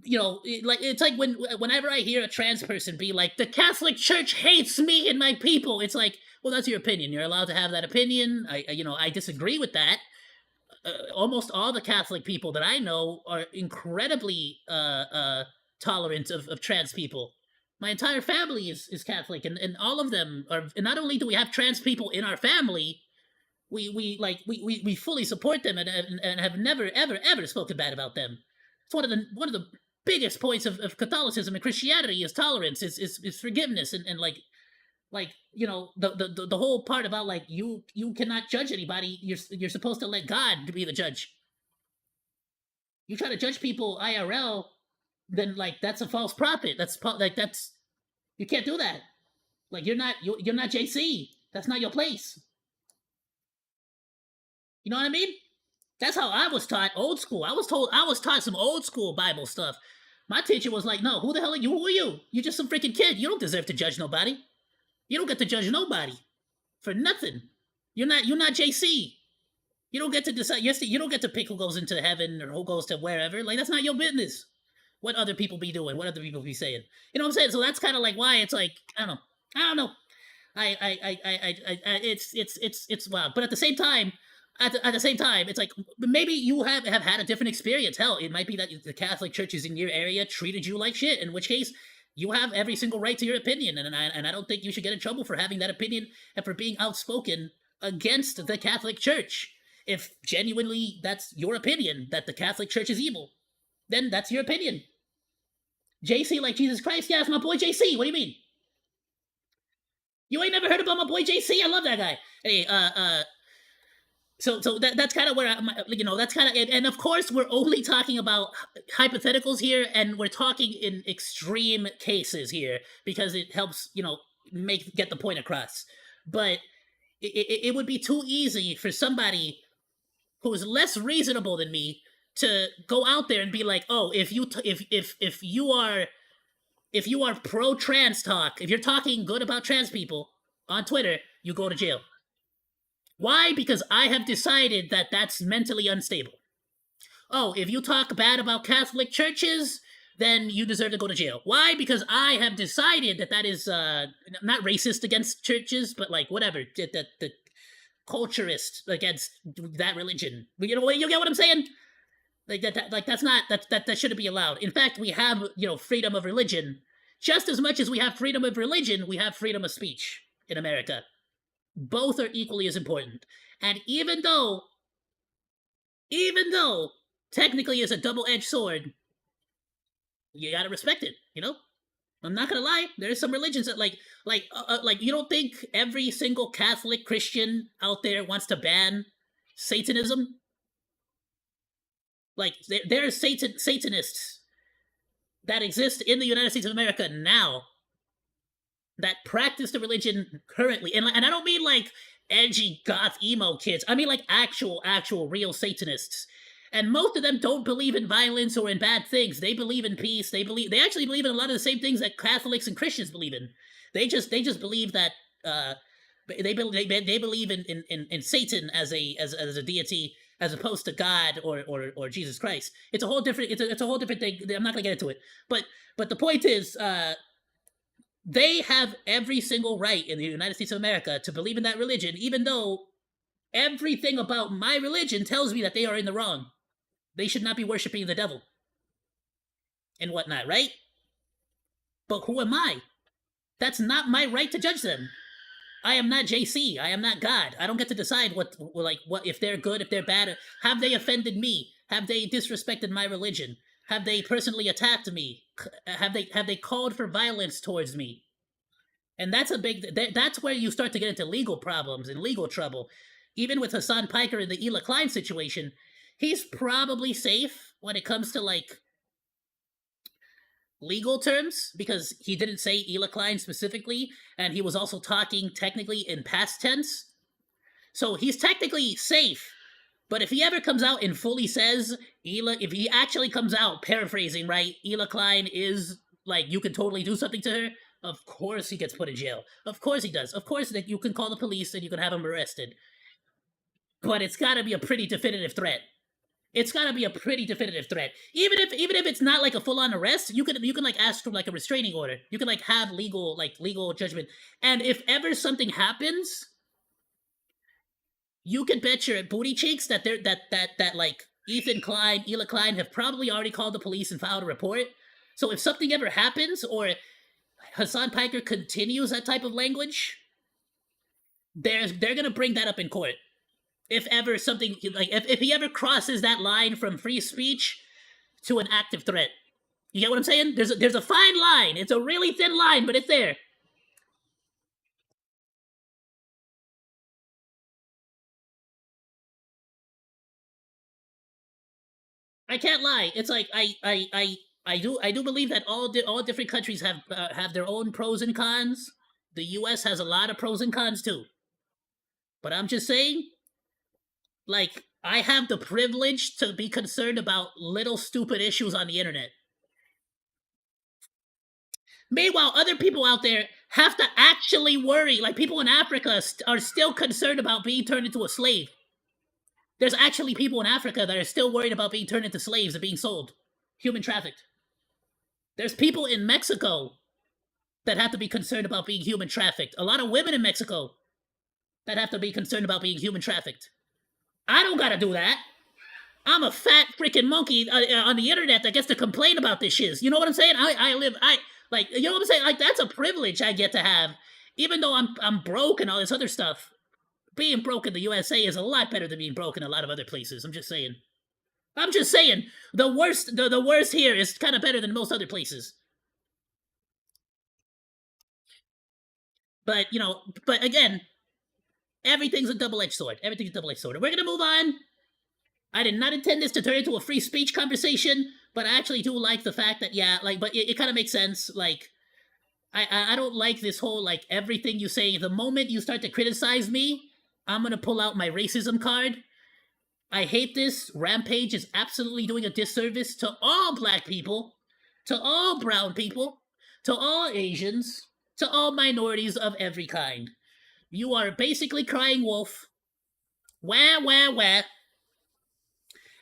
it's like whenever I hear a trans person be like, the Catholic Church hates me and my people, it's like, well, that's your opinion. You're allowed to have that opinion. I disagree with that. Almost all the Catholic people that I know are incredibly tolerant of trans people. My entire family is Catholic, and all of them are. And not only do we have trans people in our family, we fully support them and have never ever spoken bad about them. It's one of the biggest points of Catholicism and Christianity is tolerance, is forgiveness, and the whole part about like you cannot judge anybody. You're supposed to let God be the judge. You try to judge people IRL, then like that's a false prophet. That's you can't do that. Like you're not JC. That's not your place. You know what I mean? That's how I was taught, old school. I was taught some old school Bible stuff. My teacher was like, no, who the hell are you? Who are you? You're just some freaking kid. You don't deserve to judge nobody. You don't get to judge nobody for nothing. You're not JC. You don't get to decide. You don't get to pick who goes into heaven or who goes to wherever. Like, that's not your business. What other people be doing, what other people be saying. You know what I'm saying? So that's kind of like why it's like, I don't know. It's wild. But at the same time, it's like maybe you have had a different experience. Hell, it might be that the Catholic churches in your area treated you like shit, in which case you have every single right to your opinion, and I don't think you should get in trouble for having that opinion and for being outspoken against the Catholic Church. If genuinely that's your opinion, that the Catholic Church is evil, then that's your opinion. JC like Jesus Christ? Yeah, it's my boy JC. What do you mean? You ain't never heard about my boy JC? I love that guy. Hey, so that's kind of where that's kind of, and of course we're only talking about hypotheticals here, and we're talking in extreme cases here because it helps get the point across. But it would be too easy for somebody who is less reasonable than me to go out there and be like, oh, if you are pro trans talk, if you're talking good about trans people on Twitter, you go to jail. Why? Because I have decided that that's mentally unstable. Oh, if you talk bad about Catholic churches, then you deserve to go to jail. Why? Because I have decided that is not racist against churches, but like whatever, the culturist against that religion. You get what I'm saying? Like that shouldn't be allowed. In fact, we have freedom of religion. Just as much as we have freedom of religion, we have freedom of speech in America. Both are equally as important. And even though technically it's a double-edged sword, you gotta respect it. I'm not gonna lie. There's some religions that like you don't think every single Catholic Christian out there wants to ban Satanism? Like there are Satanists that exist in the United States of America now that practice the religion currently, and I don't mean like edgy goth emo kids. I mean like actual real Satanists. And most of them don't believe in violence or in bad things. They believe in peace. They actually believe in a lot of the same things that Catholics and Christians believe in. They just believe that they believe in Satan as a deity as opposed to God or Jesus Christ. It's a whole different thing. I'm not gonna get into it. But the point is They have every single right in the United States of America to believe in that religion, even though everything about my religion tells me that they are in the wrong. They should not be worshiping the devil and whatnot, right? But who am I? That's not my right to judge them. I am not JC. I am not God. I don't get to decide what if they're good, if they're bad. Have they offended me? Have they disrespected my religion? Have they personally attacked me? Have they called for violence towards me? And that's a big. That's where you start to get into legal problems and legal trouble. Even with Hassan Piker in the Ela Klein situation, he's probably safe when it comes to like legal terms because he didn't say Ela Klein specifically, and he was also talking technically in past tense. So he's technically safe. But if he ever comes out and fully says if he actually comes out paraphrasing, right, Ela Klein is like, you can totally do something to her, of course he gets put in jail. Of course he does. Of course that you can call the police and you can have him arrested. But it's got to be a pretty definitive threat. It's got to be a pretty definitive threat. Even if it's not like a full-on arrest, you can like ask for like a restraining order. You can like have legal judgment. And if ever something happens, you can bet your booty cheeks that like Ethan Klein, Ela Klein have probably already called the police and filed a report. So if something ever happens or Hassan Piker continues that type of language, they're gonna bring that up in court. If ever something like if he ever crosses that line from free speech to an active threat. You get what I'm saying? There's a fine line. It's a really thin line, but it's there. I can't lie. It's like I do believe that all different countries have their own pros and cons. The U.S. has a lot of pros and cons too. But I'm just saying, like, I have the privilege to be concerned about little stupid issues on the internet. Meanwhile, other people out there have to actually worry. Like, people in Africa are still concerned about being turned into a slave. There's actually people in Africa that are still worried about being turned into slaves and being sold, human trafficked. There's people in Mexico that have to be concerned about being human trafficked. A lot of women in Mexico that have to be concerned about being human trafficked. I don't gotta do that. I'm a fat freaking monkey on the internet that gets to complain about this shit. You know what I'm saying? You know what I'm saying? Like, that's a privilege I get to have, even though I'm broke and all this other stuff. Being broke in the USA is a lot better than being broke in a lot of other places. I'm just saying. The worst here is kind of better than most other places. But, but again, everything's a double-edged sword. Everything's a double-edged sword. We're gonna move on. I did not intend this to turn into a free speech conversation, but I actually do like the fact that, but it kind of makes sense. Like, I don't like this whole, like, everything you say, the moment you start to criticize me, I'm gonna pull out my racism card. I hate this. Rampage is absolutely doing a disservice to all black people, to all brown people, to all Asians, to all minorities of every kind. You are basically crying wolf. Wah, wah, wah.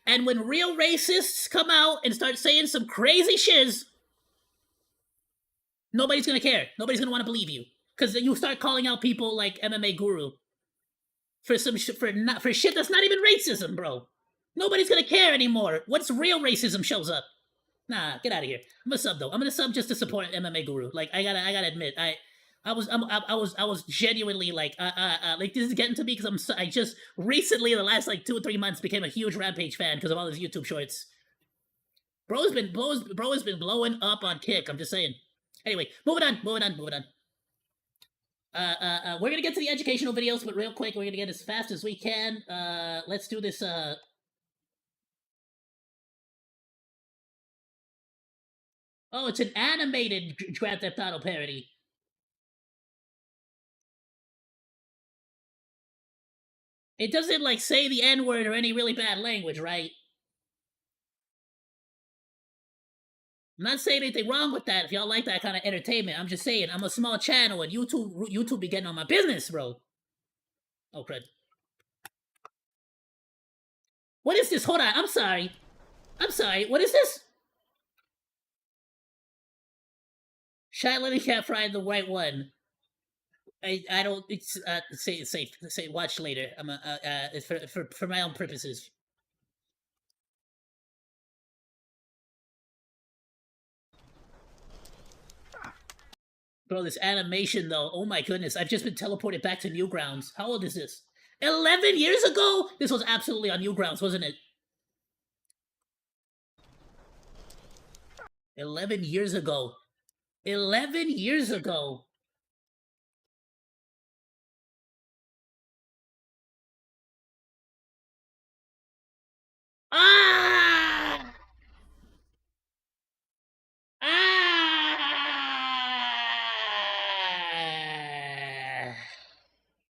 And when real racists come out and start saying some crazy shiz, nobody's gonna care. Nobody's gonna want to believe you. Because you start calling out people like MMA Guru for shit that's not even racism, bro. Nobody's gonna care anymore. What's real racism shows up? Nah, get out of here. I'm gonna sub though. I'm gonna sub just to support MMA Guru. Like, I gotta admit, I was genuinely like this is getting to me because I just recently in the last like 2 or 3 months became a huge Rampage fan because of all his YouTube shorts. Bro has been blowing up on Kick. I'm just saying. Anyway, moving on. We're gonna get to the educational videos, but real quick, we're gonna get as fast as we can. Let's do this. Oh, it's an animated Grand Theft Auto parody. It doesn't like say the N-word or any really bad language, right? I'm not saying anything wrong with that if y'all like that kind of entertainment. I'm just saying, I'm a small channel and YouTube be getting on my business, bro. Oh, crud. What is this? Hold on, I'm sorry. What is this? Chat, let me can't find the right one. I don't. It's say watch later. I'm it's for my own purposes. Bro, this animation though. Oh my goodness! I've just been teleported back to Newgrounds. How old is this? 11 years ago. This was absolutely on Newgrounds, wasn't it? 11 years ago. 11 years ago. Ah! Ah!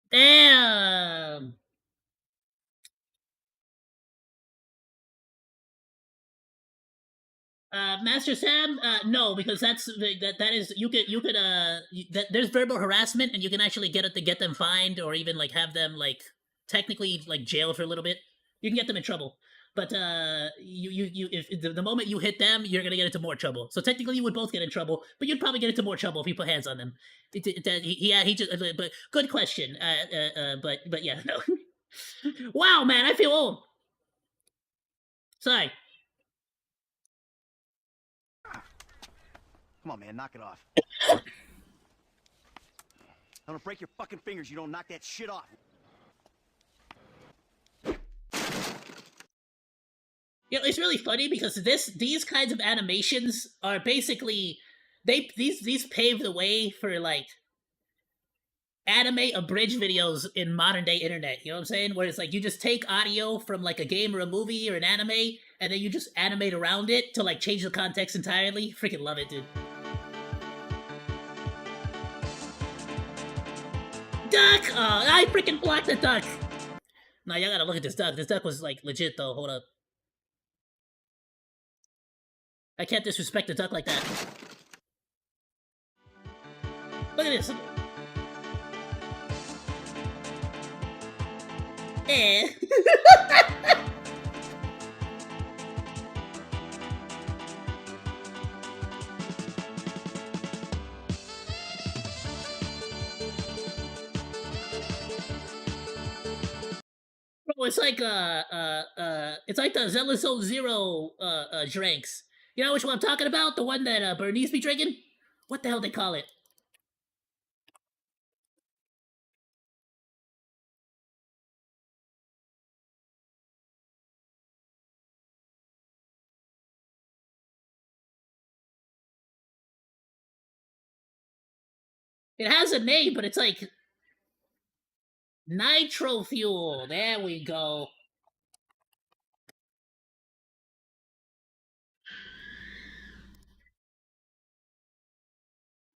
Damn! Master Sam, no, because that is you could there's verbal harassment and you can actually get them fined or even like have them like technically like jailed for a little bit. You can get them in trouble, but you if the moment you hit them, you're gonna get into more trouble. So technically, you would both get in trouble, but you'd probably get into more trouble if you put hands on them. He just but good question. But yeah, no. Wow, man, I feel old. Sorry. Come on, man, knock it off. I'm gonna break your fucking fingers. You don't knock that shit off. You know, it's really funny because these kinds of animations are basically these pave the way for like anime abridged videos in modern day internet. You know what I'm saying? Where it's like you just take audio from like a game or a movie or an anime, and then you just animate around it to like change the context entirely. Freaking love it, dude. Duck! Oh, I freaking blocked the duck! Nah, y'all gotta look at this duck. This duck was like legit though. Hold up. I can't disrespect the duck like that. Look at this. Eh. Bro, it's like it's like the Zealous Zero drinks. You know which one I'm talking about? The one that Bernice be drinking? What the hell they call it? It has a name, but it's like Nitro Fuel. There we go.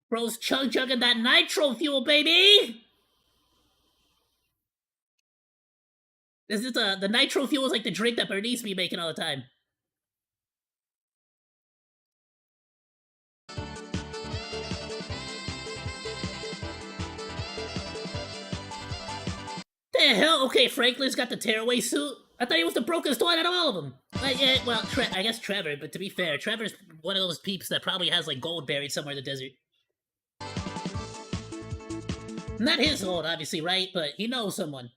Bro's chugging that Nitro Fuel, baby! This is the Nitro Fuel is like the drink that Bernice be making all the time. The hell? Okay, Franklin's got the tearaway suit. I thought he was the brokest one out of all of them. Yeah, well, I guess Trevor, but to be fair, Trevor's one of those peeps that probably has like gold buried somewhere in the desert. Not his gold, obviously, right? But he knows someone.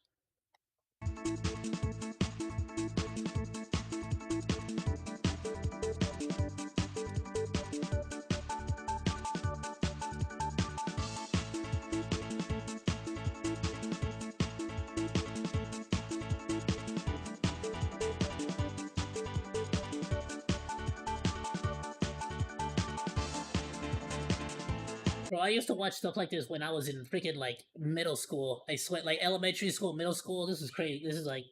Bro, I used to watch stuff like this when I was in freaking like middle school. I swear, like elementary school, middle school. This is crazy. This is like.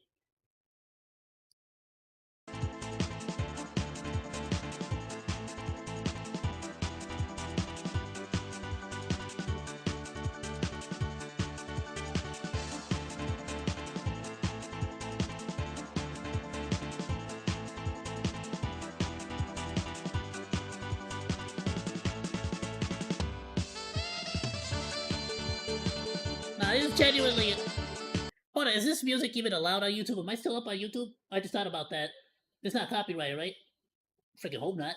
Nah, this is genuinely. Hold on, is this music even allowed on YouTube? Am I still up on YouTube? I just thought about that. It's not copyrighted, right? Freaking hope not.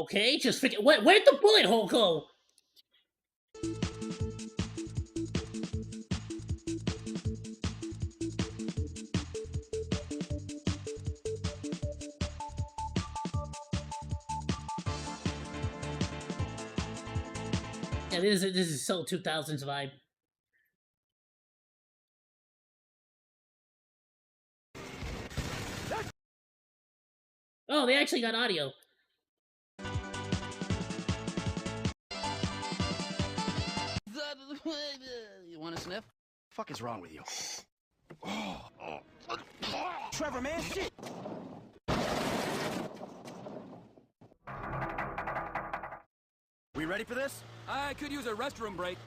Okay, just freaking. Where'd the bullet hole go? Yeah, this is so 2000s vibe. Oh, they actually got audio. You want a sniff? Fuck is wrong with you? Trevor, man, shit! We ready for this? I could use a restroom break.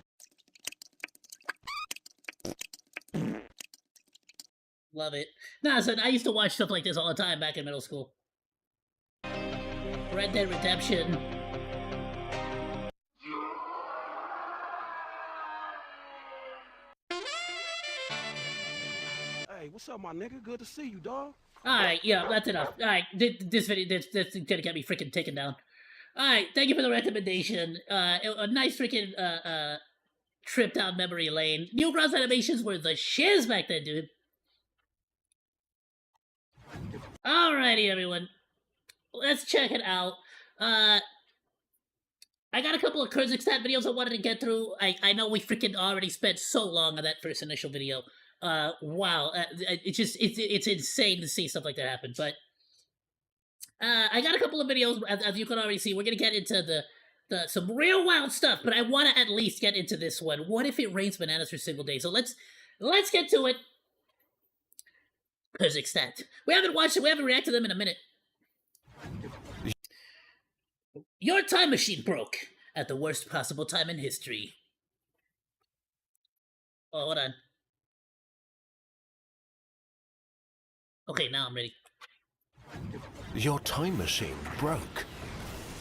Love it. Nah, son, I used to watch stuff like this all the time back in middle school. Red Dead Redemption. Hey, what's up, my nigga? Good to see you, dog. Alright, yeah, that's enough. Alright, this video, this gonna get me freaking taken down. Alright, thank you for the recommendation. A nice freaking, trip down memory lane. Newgrounds animations were the shiz back then, dude. Alrighty, everyone. Let's check it out. I got a couple of Kyrgyzstan videos I wanted to get through. I know we freaking already spent so long on that first initial video. Wow. It's insane to see stuff like that happen. But I got a couple of videos, as you can already see. We're gonna get into some real wild stuff, but I want to at least get into this one. What if it rains bananas for a single day? So let's get to it. Kyrgyzstan. We haven't watched it. We haven't reacted to them in a minute. Your time machine broke at the worst possible time in history. Oh, hold on. Okay, now I'm ready. Your time machine broke,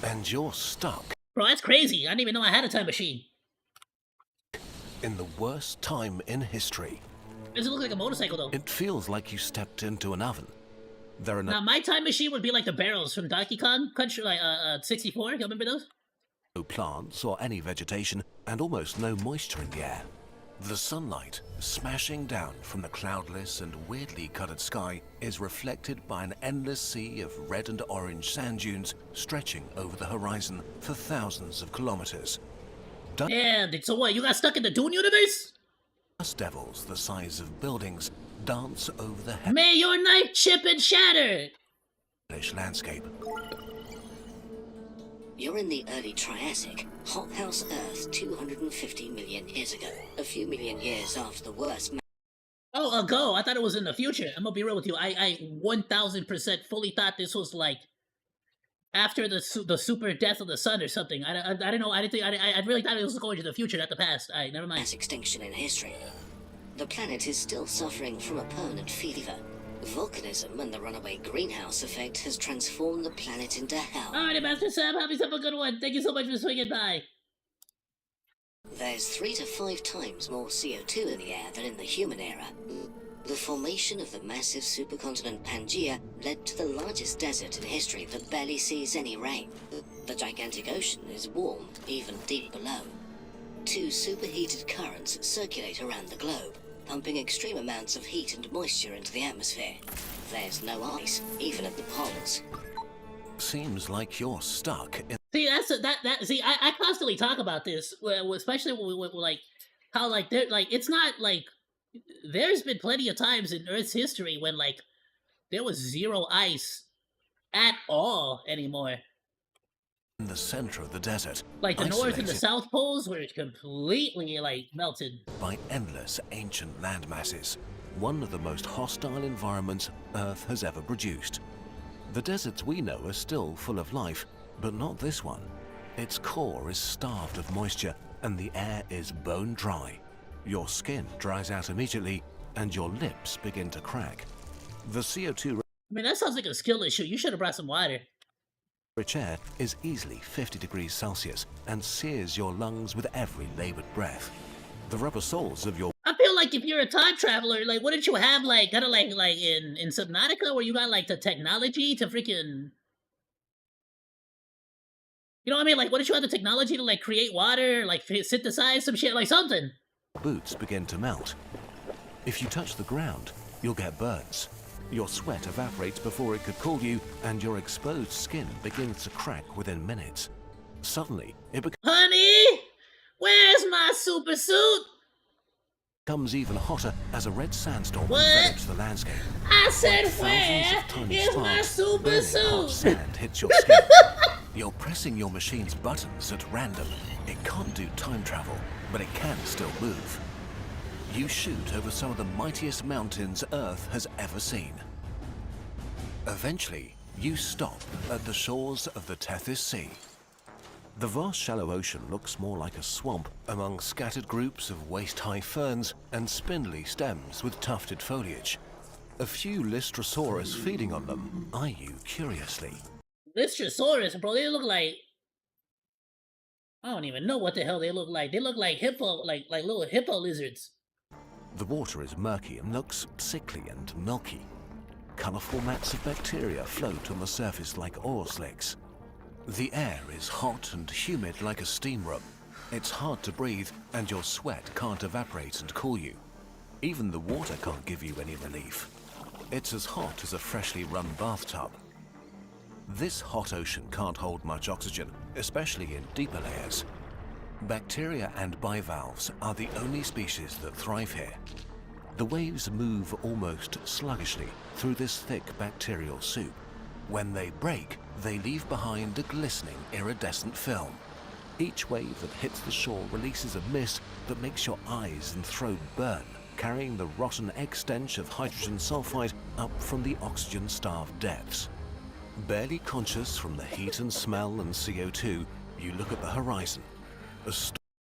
and you're stuck Bro, that's crazy. I didn't even know I had a time machine. in the worst time in history. Does it look like a motorcycle, though? It feels like you stepped into an oven. There are Now, my time machine would be like the barrels from Donkey Kong Country, like 64. You remember those? no plants or any vegetation, and almost no moisture in the air. The sunlight, smashing down from the cloudless and weirdly colored sky, is reflected by an endless sea of red and orange sand dunes stretching over the horizon for thousands of kilometers. Damn, so what, you got stuck in the Dune universe? Dust devils the size of buildings dance over the May your knife chip and shatter! hellish landscape. You're in the early Triassic, hothouse Earth 250 million years ago. A few million years after the worst. Oh, ago. I thought it was in the future. I'm gonna be real with you. I 1000% fully thought this was like after the super death of the sun or something. I don't know. I really thought it was going to the future, not the past. Alright, never mind. Mass extinction in history. The planet is still suffering from a permanent fever. Volcanism and the runaway greenhouse effect has transformed the planet into hell. Alrighty, Master Sam, have yourself a good one. Thank you so much for swinging by. There's 3 to 5 times more CO2 in the air than in the human era. The formation of the massive supercontinent Pangaea led to the largest desert in history that barely sees any rain. The gigantic ocean is warm, even deep below. 2 superheated currents circulate around the globe, pumping extreme amounts of heat and moisture into the atmosphere. There's no ice, even at the poles. Seems like you're stuck in See, see, I constantly talk about this, especially with like how like it's not like there's been plenty of times in Earth's history when like there was zero ice at all anymore. the center of the desert. Like the North and the isolated South Poles were completely like melted. by endless ancient land masses, one of the most hostile environments Earth has ever produced. The deserts we know are still full of life, but not this one. Its core is starved of moisture, and the air is bone dry. Your skin dries out immediately, and your lips begin to crack. The CO2 I mean, that sounds like a skill issue. You should have brought some water. rich air is easily 50 degrees Celsius and sears your lungs with every labored breath. The rubber soles of your I feel like if you're a time traveler, like, wouldn't you have like kind of like in Subnautica where you got like the technology to freaking You know what I mean? Like, what if you have the technology to like create water, like synthesize some shit, like something? Boots begin to melt. If you touch the ground, you'll get burns. Your sweat evaporates before it could cool you, and your exposed skin begins to crack within minutes. Suddenly, it Honey, where's my super suit? becomes even hotter as a red sandstorm What? envelops the landscape. I said, Like thousands of tiny where is my sparks, super burning hot suit? sand hits your skin. You're pressing your machine's buttons at random. It can't do time travel, but it can still move. You shoot over some of the mightiest mountains Earth has ever seen. Eventually, you stop at the shores of the Tethys Sea. The vast shallow ocean looks more like a swamp among scattered groups of waist-high ferns and spindly stems with tufted foliage. A few Lystrosaurus feeding on them eye you curiously. Lystrosaurus, bro, they look like... I don't even know what the hell they look like. They look like hippo, like little hippo lizards. The water is murky and looks sickly and milky. Colourful mats of bacteria float on the surface like oil slicks. The air is hot and humid like a steam room. It's hard to breathe, and your sweat can't evaporate and cool you. Even the water can't give you any relief. It's as hot as a freshly run bathtub. This hot ocean can't hold much oxygen, especially in deeper layers. Bacteria and bivalves are the only species that thrive here. The waves move almost sluggishly through this thick bacterial soup. When they break, they leave behind a glistening iridescent film. Each wave that hits the shore releases a mist that makes your eyes and throat burn, carrying the rotten egg stench of hydrogen sulfide up from the oxygen-starved depths. Barely conscious from the heat and smell and CO2, you look at the horizon.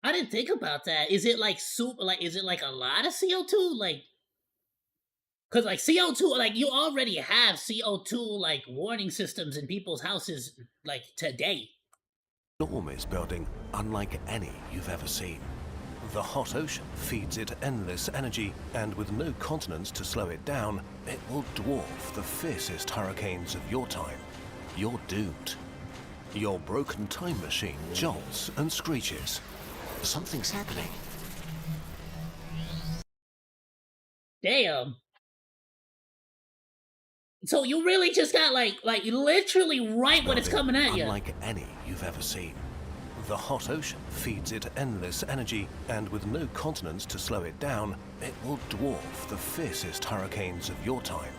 I didn't think about that. Is it like soup? Like, is it like a lot of CO2? Like, cause like CO2, like you already have CO2 like warning systems in people's houses like today. Storm is building unlike any you've ever seen. The hot ocean feeds it endless energy, and with no continents to slow it down, it will dwarf the fiercest hurricanes of your time. You're doomed. Your broken time machine jolts and screeches. Something's happening. Damn. So you really just got like literally right when it's coming at you. Unlike any you've ever seen. The hot ocean feeds it endless energy, and with no continents to slow it down, it will dwarf the fiercest hurricanes of your time.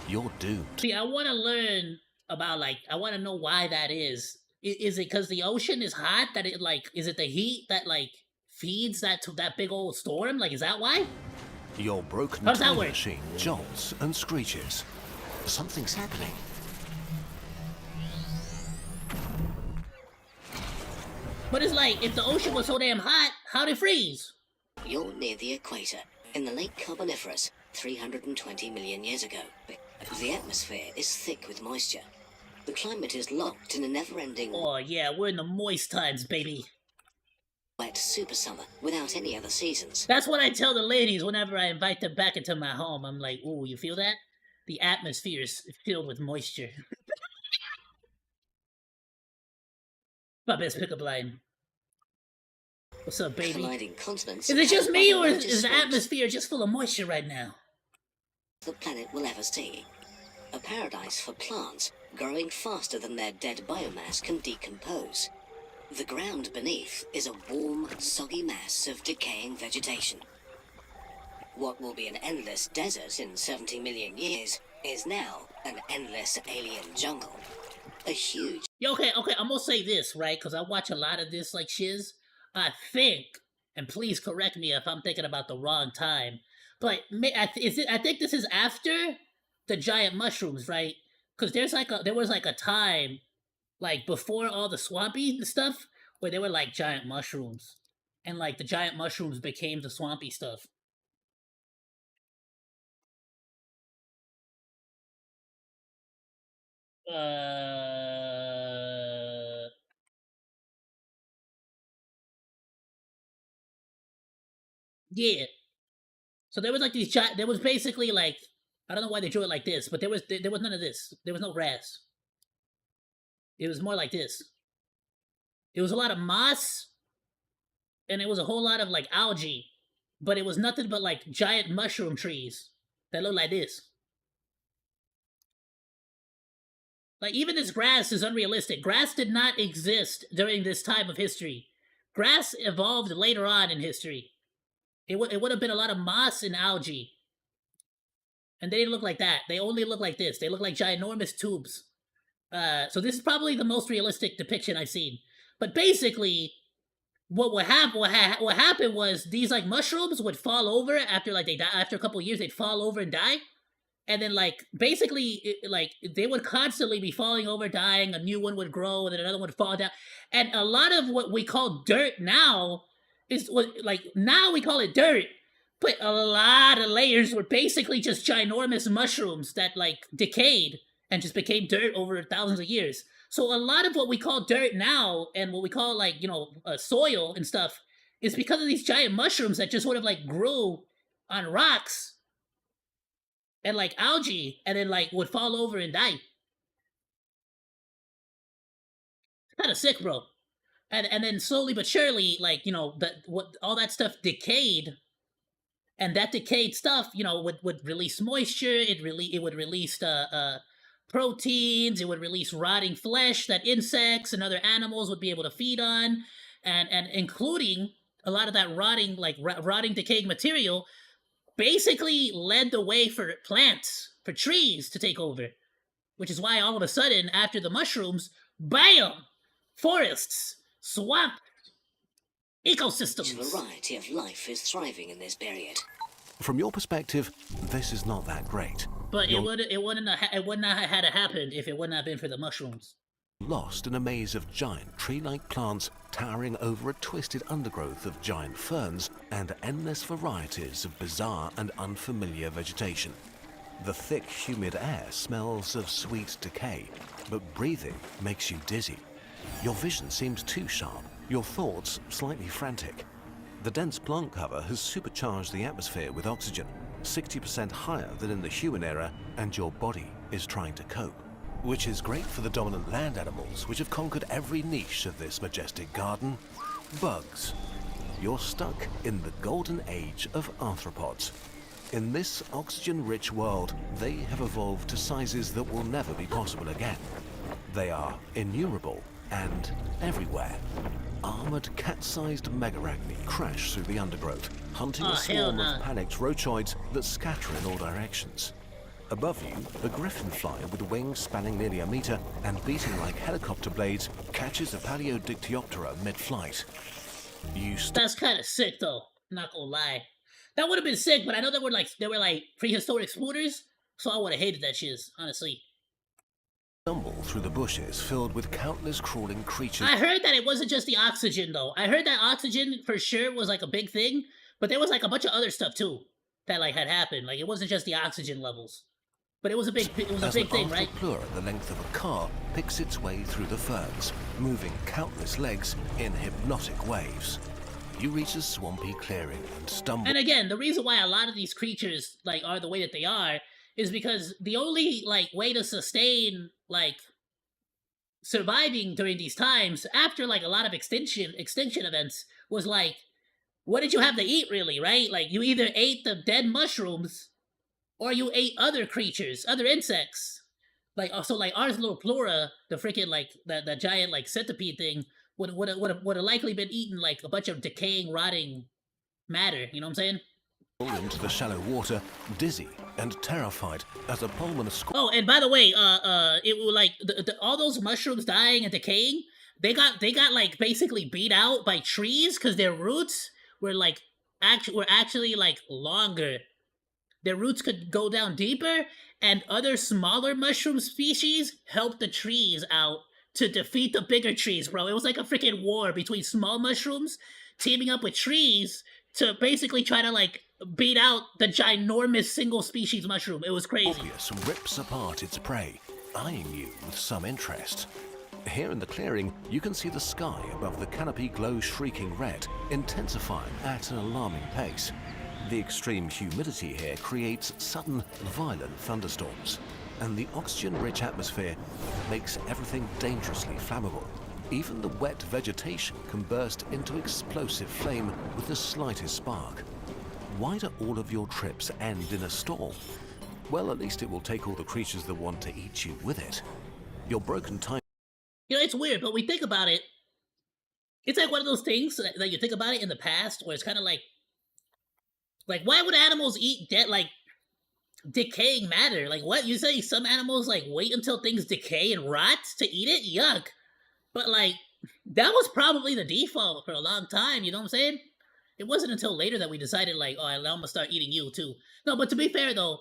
You're doomed. See, I want to learn about like I want to know why that is. Is it because the ocean is hot that it like? Is it the heat that like feeds that to that big old storm? Like, is that why? Your broken How's that time work? machine jolts and screeches. Something's happening. But it's like if the ocean was so damn hot, how'd it freeze? You're near the equator, in the late Carboniferous, 320 million years ago. The atmosphere is thick with moisture. The climate is locked in a never-ending... Oh yeah, we're in the moist times, baby. ...wet super summer, without any other seasons. That's what I tell the ladies whenever I invite them back into my home. I'm like, ooh, you feel that? The atmosphere is filled with moisture. My best pickup line. What's up, baby? Colliding continents... Is it just me, or is the swamps atmosphere just full of moisture right now? the planet will ever see. A paradise for plants, growing faster than their dead biomass can decompose. The ground beneath is a warm, soggy mass of decaying vegetation. What will be an endless desert in 70 million years is now an endless alien jungle. A huge... Yeah, okay, I'm gonna say this, right? Because I watch a lot of this, like, shiz. I think, and please correct me if I'm thinking about the wrong time, but I think this is after the giant mushrooms, right? Because there was like a time, like, before all the swampy stuff, where there were, like, giant mushrooms. And, like, the giant mushrooms became the swampy stuff. Yeah. So there was like these there was basically like, I don't know why they drew it like this, but there was none of this. There was no grass. It was more like this. It was a lot of moss, and it was a whole lot of like algae, but it was nothing but like giant mushroom trees that look like this. Like, even this grass is unrealistic. Grass did not exist during this time of history. Grass evolved later on in history. It would have been a lot of moss and algae. And they didn't look like that. They only look like this. They look like ginormous tubes. So this is probably the most realistic depiction I've seen. But basically, what happened was these like mushrooms would fall over after like they die. After a couple of years, they'd fall over and die. And then, like, basically, like, they would constantly be falling over, dying. A new one would grow, and then another one would fall down. And a lot of what we call dirt now is what, like, now we call it dirt, but a lot of layers were basically just ginormous mushrooms that, like, decayed and just became dirt over thousands of years. So a lot of what we call dirt now and what we call, like, you know, soil and stuff is because of these giant mushrooms that just sort of, like, grew on rocks and like algae, and then like would fall over and die. It's kind of sick, bro. And then slowly but surely, like, you know, all that stuff decayed, and that decayed stuff, you know, would release moisture. It would release proteins. It would release rotting flesh that insects and other animals would be able to feed on, and including a lot of that rotting decaying material. Basically led the way for plants, for trees to take over. Which is why all of a sudden, after the mushrooms, bam! Forests, swamp, ecosystems. A variety of life is thriving in this period. From your perspective, this is not that great. But it wouldn't have had happened if it wouldn't have been for the mushrooms. Lost in a maze of giant tree-like plants towering over a twisted undergrowth of giant ferns and endless varieties of bizarre and unfamiliar vegetation. The thick, humid air smells of sweet decay, but breathing makes you dizzy. Your vision seems too sharp, your thoughts slightly frantic. The dense plant cover has supercharged the atmosphere with oxygen, 60% higher than in the human era, and your body is trying to cope. Which is great for the dominant land animals, which have conquered every niche of this majestic garden. Bugs. You're stuck in the golden age of arthropods. In this oxygen-rich world, they have evolved to sizes that will never be possible again. They are innumerable and everywhere. Armored cat-sized megarachni crash through the undergrowth, hunting a swarm of panicked roachoids that scatter in all directions. Above you, a griffin fly with wings spanning nearly a meter and beating like helicopter blades catches a Paleodictyoptera mid-flight. That's kind of sick, though. Not gonna lie. That would have been sick, but I know they were like prehistoric spooters, so I would have hated that shit, honestly. Stumble through the bushes filled with countless crawling creatures. I heard that it wasn't just the oxygen, though. I heard that oxygen for sure was like a big thing, but there was like a bunch of other stuff too that like had happened. Like, it wasn't just the oxygen levels. But it was a big thing, right? Plura the length of a car picks its way through the ferns, moving countless legs in hypnotic waves. You reach a swampy clearing and stumble. And again, the reason why a lot of these creatures like are the way that they are is because the only like way to sustain like surviving during these times after like a lot of extinction events was like, what did you have to eat really, right? Like, you either ate the dead mushrooms or you ate other creatures, other insects. Like, also, like, Arthroplura, the freaking, like, the giant, like, centipede thing, would have likely been eating, like, a bunch of decaying, rotting matter, you know what I'm saying? Into the shallow water, dizzy and terrified as a pulmonous... Oh, and by the way, it was, like, all those mushrooms dying and decaying, they got, like, basically beat out by trees, because their roots were, like, actually, like, longer. Their roots could go down deeper, and other smaller mushroom species helped the trees out to defeat the bigger trees, bro. It was like a freaking war between small mushrooms teaming up with trees to basically try to, like, beat out the ginormous single species mushroom. It was crazy. Obvious rips apart its prey, eyeing you with some interest. Here in the clearing, you can see the sky above the canopy glow shrieking red, intensifying at an alarming pace. The extreme humidity here creates sudden, violent thunderstorms, and the oxygen-rich atmosphere makes everything dangerously flammable. Even the wet vegetation can burst into explosive flame with the slightest spark. Why do all of your trips end in a storm? Well, at least it will take all the creatures that want to eat you with it. Your broken time... You know, it's weird, but we think about it. It's like one of those things that you think about it in the past, where it's kind of like, why would animals eat dead, like, decaying matter? Like, what? You say some animals, like, wait until things decay and rot to eat it? Yuck. But, like, that was probably the default for a long time, you know what I'm saying? It wasn't until later that we decided, like, oh, I'm gonna start eating you, too. No, but to be fair, though,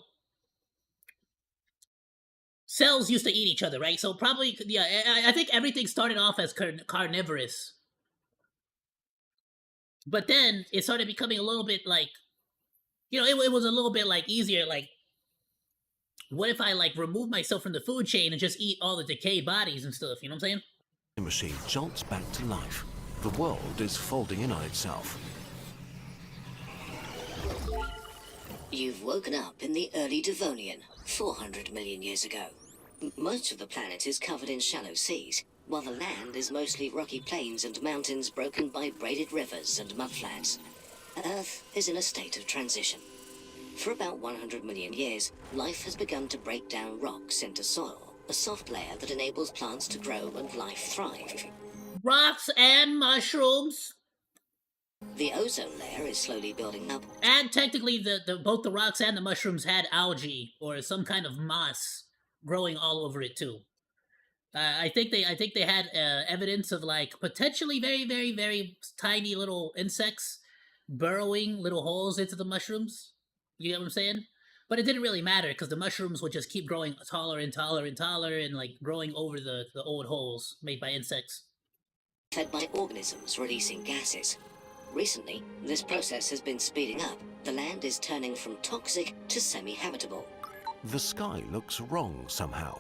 cells used to eat each other, right? So probably, yeah, I think everything started off as carnivorous. But then it started becoming a little bit like, you know, it was a little bit like easier. Like, what if I like remove myself from the food chain and just eat all the decayed bodies and stuff? You know what I'm saying? The machine jolts back to life. The world is folding in on itself. You've woken up in the early Devonian, 400 million years ago. Most of the planet is covered in shallow seas, while the land is mostly rocky plains and mountains broken by braided rivers and mudflats. Earth is in a state of transition. For about 100 million years, life has begun to break down rocks into soil, a soft layer that enables plants to grow and life thrive. Rocks and mushrooms. The ozone layer is slowly building up. And technically, both the rocks and the mushrooms had algae or some kind of moss growing all over it too. I think they had evidence of like potentially very, very, very tiny little insects burrowing little holes into the mushrooms. You get what I'm saying? But it didn't really matter because the mushrooms would just keep growing taller and taller and taller and like growing over the old holes made by insects. Fed by organisms releasing gases. Recently, this process has been speeding up. The land is turning from toxic to semi-habitable. The sky looks wrong somehow.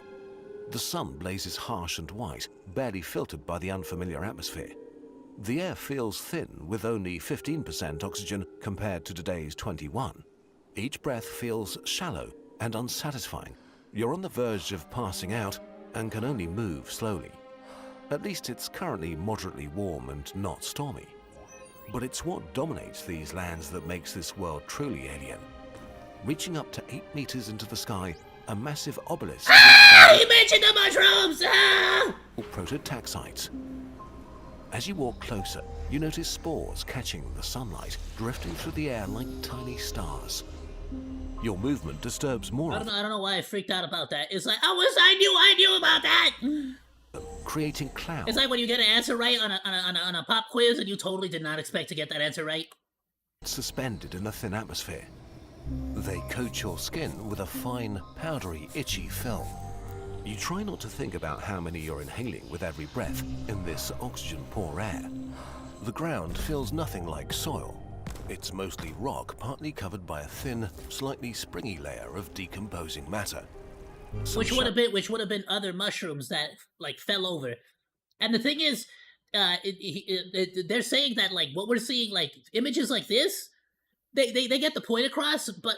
The sun blazes harsh and white, barely filtered by the unfamiliar atmosphere. The air feels thin, with only 15% oxygen compared to today's 21. Each breath feels shallow and unsatisfying. You're on the verge of passing out and can only move slowly. At least it's currently moderately warm and not stormy. But it's what dominates these lands that makes this world truly alien. Reaching up to 8 meters into the sky, a massive obelisk... Ah! You mentioned the mushrooms! Ah! ...prototaxites. As you walk closer, you notice spores catching the sunlight, drifting through the air like tiny stars. Your movement disturbs more I don't know why I freaked out about that. It's like, I knew about that! creating clouds. It's like when you get an answer right on a pop quiz and you totally did not expect to get that answer right. Suspended in a thin atmosphere. They coat your skin with a fine, powdery, itchy film. You try not to think about how many you're inhaling with every breath in this oxygen-poor air. The ground feels nothing like soil. It's mostly rock, partly covered by a thin, slightly springy layer of decomposing matter. Which would have been other mushrooms that like fell over. And the thing is, they're saying that like what we're seeing, like images like this, they get the point across, but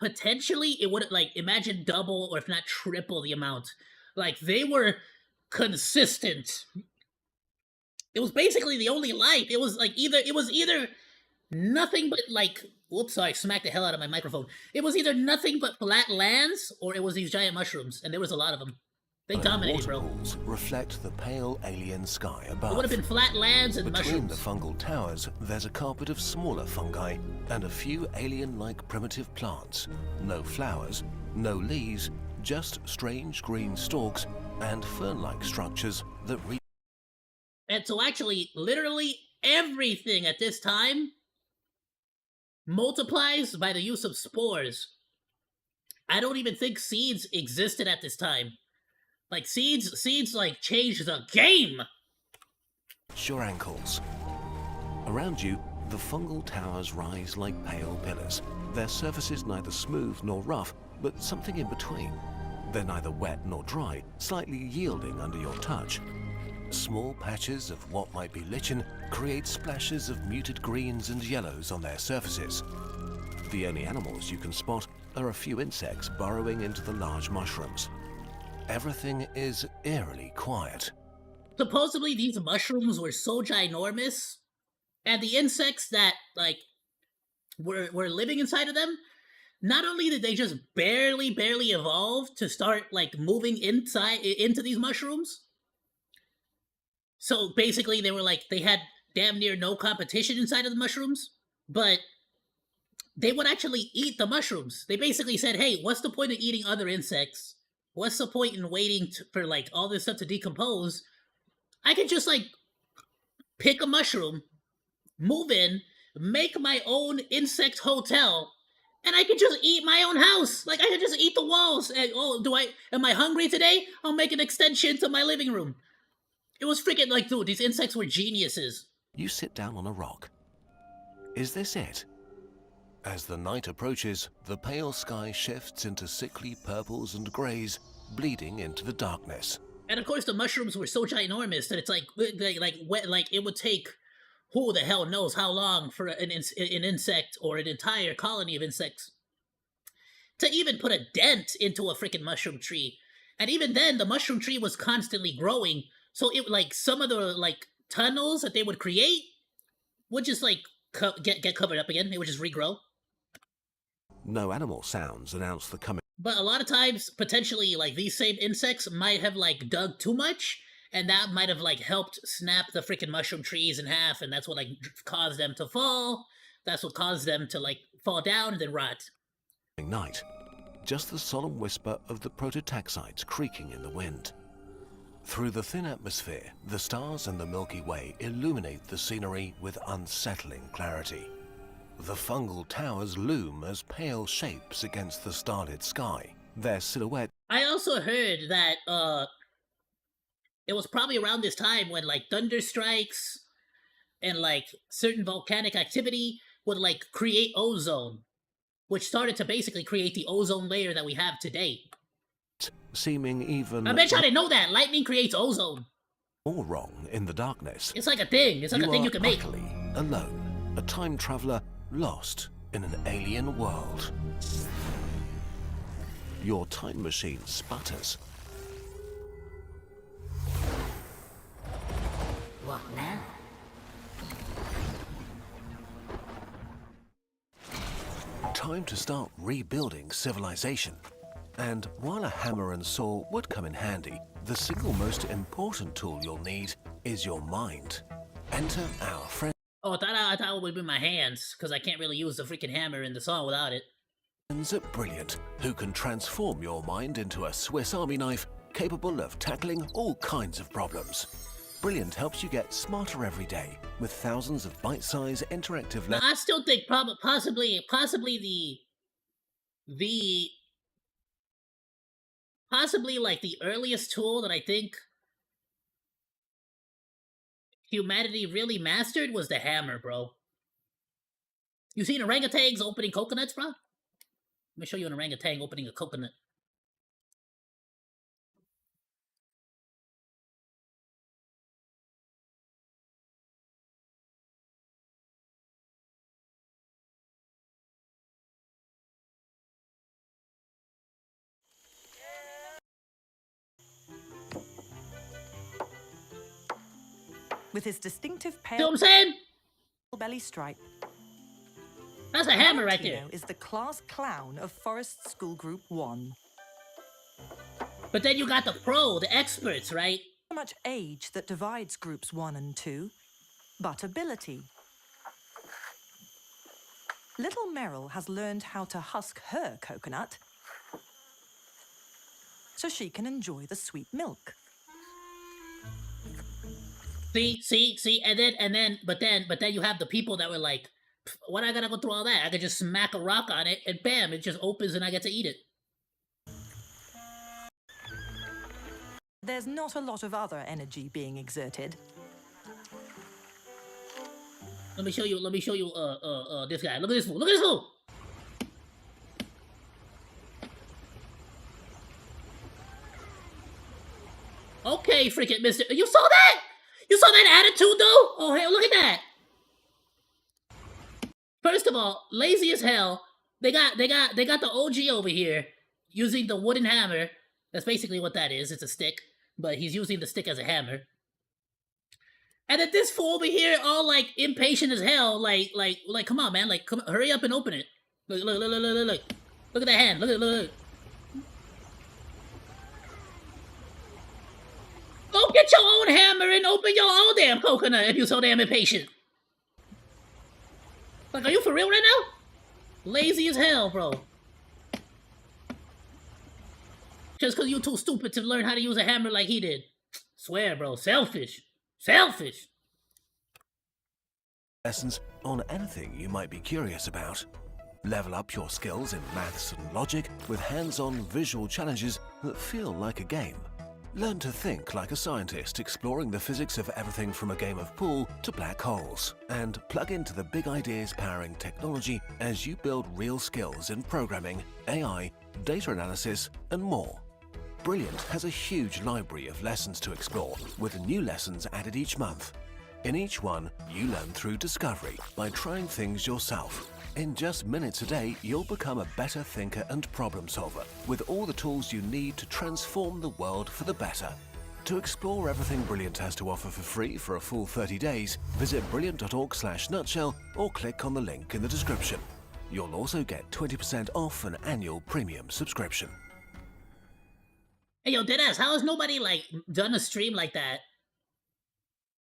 potentially it would like imagine double or if not triple the amount. Like they were consistent. It was basically the only life. It was either nothing but like, whoops, sorry, I smacked the hell out of my microphone. It was either nothing but flat lands or it was these giant mushrooms, and there was a lot of them. They dominated, bro. Waterfalls reflect the pale alien sky above. It would have been flat lands and Between mushrooms. the fungal towers, there's a carpet of smaller fungi and a few alien-like primitive plants. No flowers, no leaves, just strange green stalks and fern-like structures that reach. And so actually, literally everything at this time multiplies by the use of spores. I don't even think seeds existed at this time. Like seeds like changed the game. Your ankles. Around you, the fungal towers rise like pale pillars. Their surfaces neither smooth nor rough, but something in between. They're neither wet nor dry, slightly yielding under your touch. Small patches of what might be lichen create splashes of muted greens and yellows on their surfaces. The only animals you can spot are a few insects burrowing into the large mushrooms. Everything is eerily quiet. supposedly these mushrooms were so ginormous, and the insects that like were living inside of them, not only did they just barely evolve to start like moving inside into these mushrooms, so basically they were like they had damn near no competition inside of the mushrooms, but they would actually eat the mushrooms. They basically said, hey, what's the point of eating other insects? What's the point in waiting for like all this stuff to decompose? I could just like pick a mushroom, move in, make my own insect hotel, and I could just eat my own house. Like I could just eat the walls. And, oh, am I hungry today? I'll make an extension to my living room. It was freaking like, dude, these insects were geniuses. You sit down on a rock. Is this it? As the night approaches, the pale sky shifts into sickly purples and greys, bleeding into the darkness. And of course, the mushrooms were so ginormous that it's like it would take who the hell knows how long for an insect or an entire colony of insects to even put a dent into a freaking mushroom tree. And even then, the mushroom tree was constantly growing, so it like some of the like tunnels that they would create would just like get covered up again. They would just regrow. No animal sounds announce the coming. But a lot of times, potentially, like, these same insects might have, like, dug too much, and that might have, like, helped snap the freaking mushroom trees in half, and that's what, like, caused them to fall. That's what caused them to, like, fall down and then rot. Night. Just the solemn whisper of the prototaxites creaking in the wind. Through the thin atmosphere, the stars and the Milky Way illuminate the scenery with unsettling clarity. The fungal towers loom as pale shapes against the starlit sky, their silhouette. I also heard that, it was probably around this time when, like, thunder strikes and, like, certain volcanic activity would, like, create ozone, which started to basically create the ozone layer that we have today. Seeming even... I bet you I didn't know that. Lightning creates ozone. All wrong in the darkness. It's like a thing. It's like a thing you can make. Utterly alone, a time traveler lost in an alien world. Your time machine sputters. What now? Time to start rebuilding civilization. And while a hammer and saw would come in handy, the single most important tool you'll need is your mind. Enter our friend. Oh, I thought it would be my hands, because I can't really use the freaking hammer in the song without it. At Brilliant, who can transform your mind into a Swiss Army knife capable of tackling all kinds of problems. Brilliant helps you get smarter every day with thousands of bite-sized interactive Now, I still think possibly like the earliest tool that I think humanity really mastered was the hammer, bro. You seen orangutans opening coconuts, bro? Let me show you an orangutan opening a coconut. With his distinctive See what pale I'm saying? belly stripe. That's a hammer right there. Valentino is the class clown of Forest School Group 1. But then you got the pro, the experts, right? Not much age that divides groups 1 and 2, but ability. Little Meryl has learned how to husk her coconut so she can enjoy the sweet milk. See, but then you have the people that were like, what I gotta go through all that? I could just smack a rock on it and bam, it just opens and I get to eat it. There's not a lot of other energy being exerted. Let me show you, this guy. Look at this fool, look at this fool! Okay, freaking mister, you saw that? You saw that attitude though? Oh, hey, look at that. First of all, lazy as hell. They got the OG over here using the wooden hammer. That's basically what that is. It's a stick, but he's using the stick as a hammer. And then this fool over here, all like impatient as hell, like, come on, man, like, come, hurry up and open it. Look, look, look, look, look, look, look at that hand. Look, look, look. Go get your own hammer and open your own damn coconut if you're so damn impatient. Like, are you for real right now? Lazy as hell, bro. Just because you're too stupid to learn how to use a hammer like he did. Swear, bro. Selfish. Selfish. Lessons on anything you might be curious about. Level up your skills in maths and logic with hands-on visual challenges that feel like a game. Learn to think like a scientist, exploring the physics of everything from a game of pool to black holes. And plug into the big ideas powering technology as you build real skills in programming, AI, data analysis, and more. Brilliant has a huge library of lessons to explore, with new lessons added each month. In each one, you learn through discovery by trying things yourself. In just minutes a day, you'll become a better thinker and problem solver, with all the tools you need to transform the world for the better. To explore everything Brilliant has to offer for free for a full 30 days, visit brilliant.org/nutshell or click on the link in the description. You'll also get 20% off an annual premium subscription. Hey, yo, deadass, how has nobody, like, done a stream like that?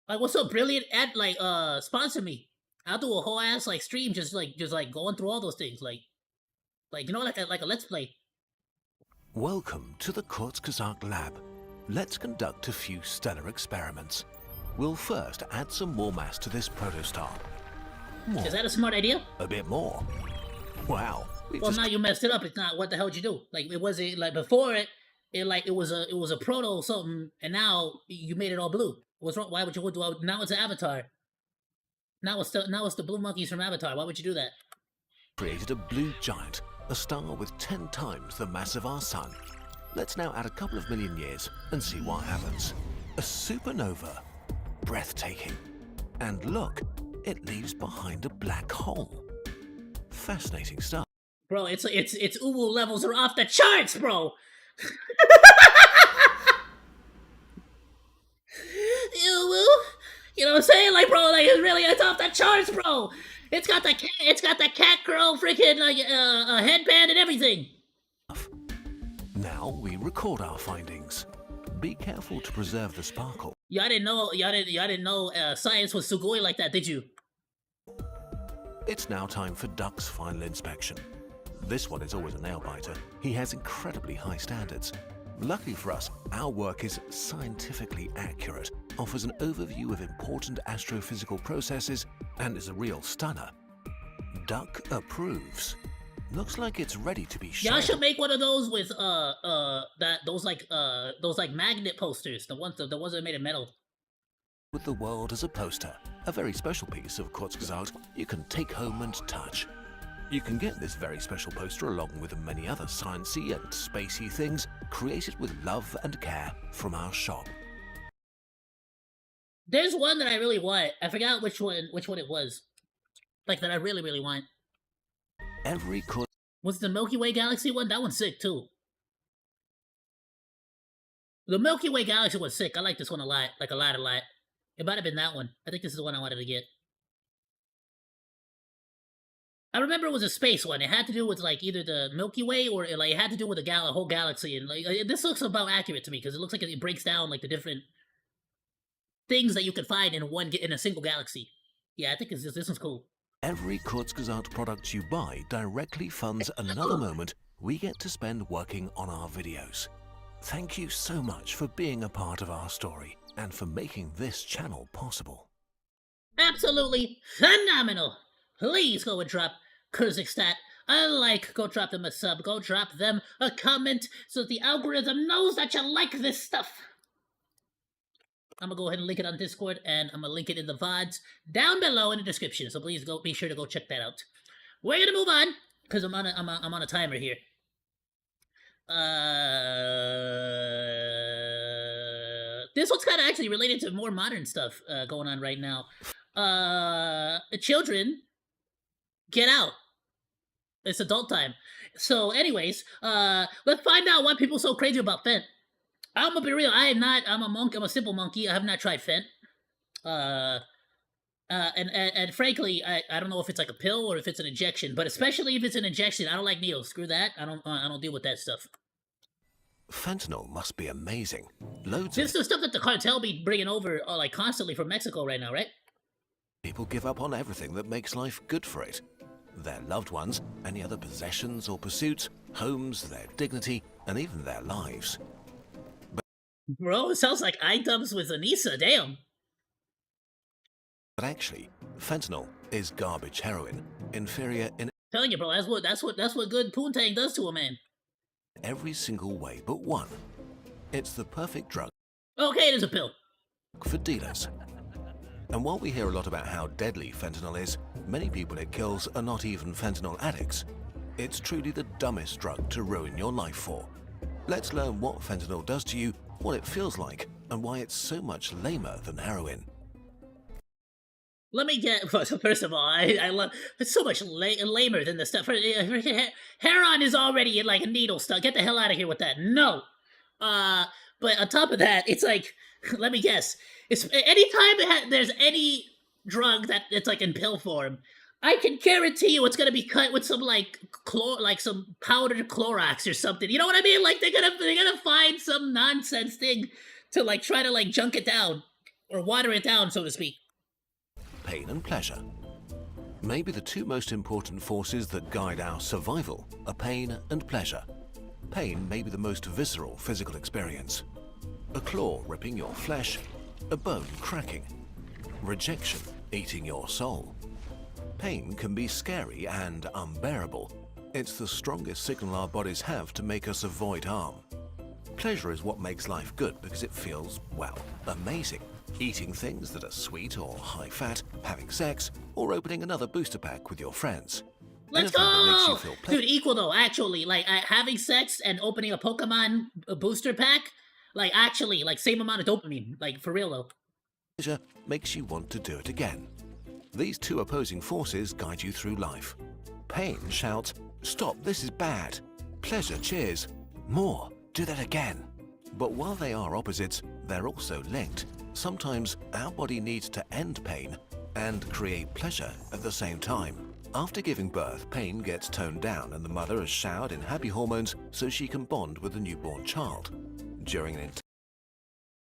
Like, what's up, Brilliant? Sponsor me. I'll do a whole ass, like, stream just going through all those things. Like, you know, like a Let's Play. Welcome to the Kurzgesagt Lab. Let's conduct a few stellar experiments. We'll first add some more mass to this protostar. More. Is that a smart idea? A bit more. Wow. Well, now you messed it up. It's not. What the hell did you do? Like, it wasn't, like, before it was a proto something, and now you made it all blue. What's wrong? Why would you do? Now it's an Avatar. Now it's the blue monkeys from Avatar. Why would you do that? Created a blue giant, a star with 10 times the mass of our sun. Let's now add a couple of million years and see what happens. A supernova. Breathtaking. And look, it leaves behind a black hole. Fascinating stuff. Bro, it's uwu levels are off the charts, bro. Uwu, you know what I'm saying? Like, bro, like, it's off the charts, bro. It's got the cat girl freaking like a headband and everything. Now we record our findings. Be careful to preserve the sparkle. Y'all didn't know science was sugoi like that, did you? It's now time for Duck's final inspection. This one is always a nail-biter. He has incredibly high standards. Luckily for us, our work is scientifically accurate, offers an overview of important astrophysical processes, and is a real stunner. Duck approves. Looks like it's ready to be shared. Y'all should make one of those with those magnet posters, the ones that are made of metal. With the world as a poster, a very special piece of Kurzgesagt you can take home and touch. You can get this very special poster along with many other sciencey and spacey things created with love and care from our shop. There's one that I really want. I forgot which one it was. Like, that I really, really want. Was the Milky Way Galaxy one? That one's sick too. The Milky Way Galaxy was sick. I like this one a lot. Like, a lot. It might have been that one. I think this is the one I wanted to get. I remember it was a space one. It had to do with, like, either the Milky Way or it had to do with a whole galaxy. And like, this looks about accurate to me because it looks like it breaks down like the different things that you could find in a single galaxy. Yeah, I think this one's cool. Every Kurzgesagt product you buy directly funds another moment we get to spend working on our videos. Thank you so much for being a part of our story and for making this channel possible. Absolutely phenomenal! Please go and drop Kurzgesagt a like, go drop them a sub, go drop them a comment so that the algorithm knows that you like this stuff. I'm gonna go ahead and link it on Discord, and I'm gonna link it in the VODs down below in the description. So please be sure to go check that out. We're gonna move on because I'm on a timer here. This one's kind of actually related to more modern stuff going on right now. Children, get out. It's adult time. So, anyways, let's find out why people are so crazy about Fent. I'm gonna be real. I'm a monk. I'm a simple monkey. I have not tried Fent. And frankly, I don't know if it's like a pill or if it's an injection, but especially if it's an injection, I don't like needles. Screw that. I don't deal with that stuff. Fentanyl must be amazing. Loads This of is the stuff that the cartel be bringing over like constantly from Mexico right now, right? people give up on everything that makes life good for it. Their loved ones, any other possessions or pursuits, homes, their dignity, and even their lives. Bro, it sounds like iDubbbz with Anissa. Damn. But actually, fentanyl is garbage heroin, inferior in Telling you, bro, that's what good poontang does to a man. every single way but one. It's the perfect drug Okay, it is a pill. for dealers. And while we hear a lot about how deadly fentanyl is, many people it kills are not even fentanyl addicts. It's truly the dumbest drug to ruin your life for. Let's learn what fentanyl does to you, what it feels like, and why it's so much lamer than heroin. Let me get first of all, I love it's so much lamer than the stuff. Heron is already in like a needle stuff. Get the hell out of here with that. No. But on top of that, it's like let me guess. It's anytime there's any drug that it's like in pill form, I can guarantee you it's gonna be cut with some like some powdered Clorox or something. You know what I mean? Like they're gonna find some nonsense thing to like try to like junk it down or water it down, so to speak. Pain and pleasure. Maybe the two most important forces that guide our survival are pain and pleasure. Pain may be the most visceral physical experience. A claw ripping your flesh, a bone cracking, rejection eating your soul. Pain can be scary and unbearable. It's the strongest signal our bodies have to make us avoid harm. Pleasure is what makes life good because it feels, well, amazing. Eating things that are sweet or high fat, having sex, or opening another booster pack with your friends. Let's Anything that makes you go! feel Dude, equal though, actually. Like, having sex and opening a Pokemon booster pack, like, actually, like, same amount of dopamine. Like, for real though. Pleasure makes you want to do it again. These two opposing forces guide you through life. Pain shouts, "Stop, this is bad." Pleasure cheers, "More, do that again." But while they are opposites, they're also linked. Sometimes our body needs to end pain and create pleasure at the same time. After giving birth, pain gets toned down and the mother is showered in happy hormones so she can bond with the newborn child. During an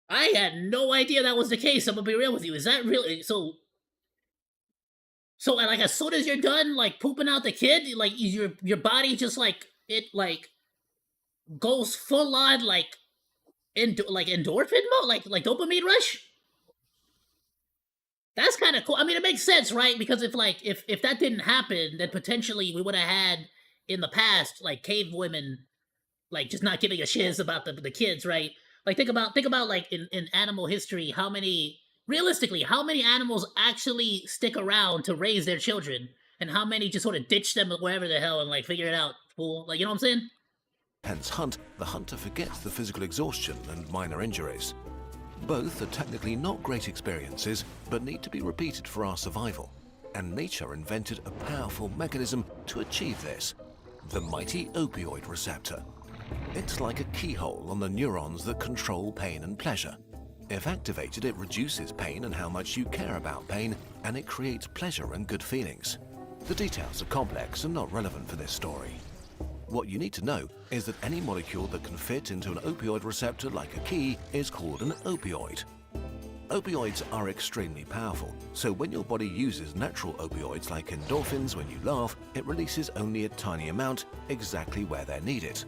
I had no idea that was the case. I'm gonna be real with you. Is that really so? So, like, as soon as you're done, like pooping out the kid, like your body just like it like goes full on like endorphin mode, like dopamine rush. That's kind of cool. I mean, it makes sense, right? Because if that didn't happen, then potentially we would have had in the past like cave women, like just not giving a shiz about the kids, right? Like think about like in animal history, realistically, how many animals actually stick around to raise their children, and how many just sort of ditch them wherever the hell and like figure it out, fool? Like, you know what I'm saying? intense hunt, the hunter forgets the physical exhaustion and minor injuries. Both are technically not great experiences, but need to be repeated for our survival. And nature invented a powerful mechanism to achieve this: the mighty opioid receptor. It's like a keyhole on the neurons that control pain and pleasure. If activated, it reduces pain and how much you care about pain, and it creates pleasure and good feelings. The details are complex and not relevant for this story. What you need to know is that any molecule that can fit into an opioid receptor like a key is called an opioid. Opioids are extremely powerful, so when your body uses natural opioids like endorphins when you laugh, it releases only a tiny amount exactly where they're needed.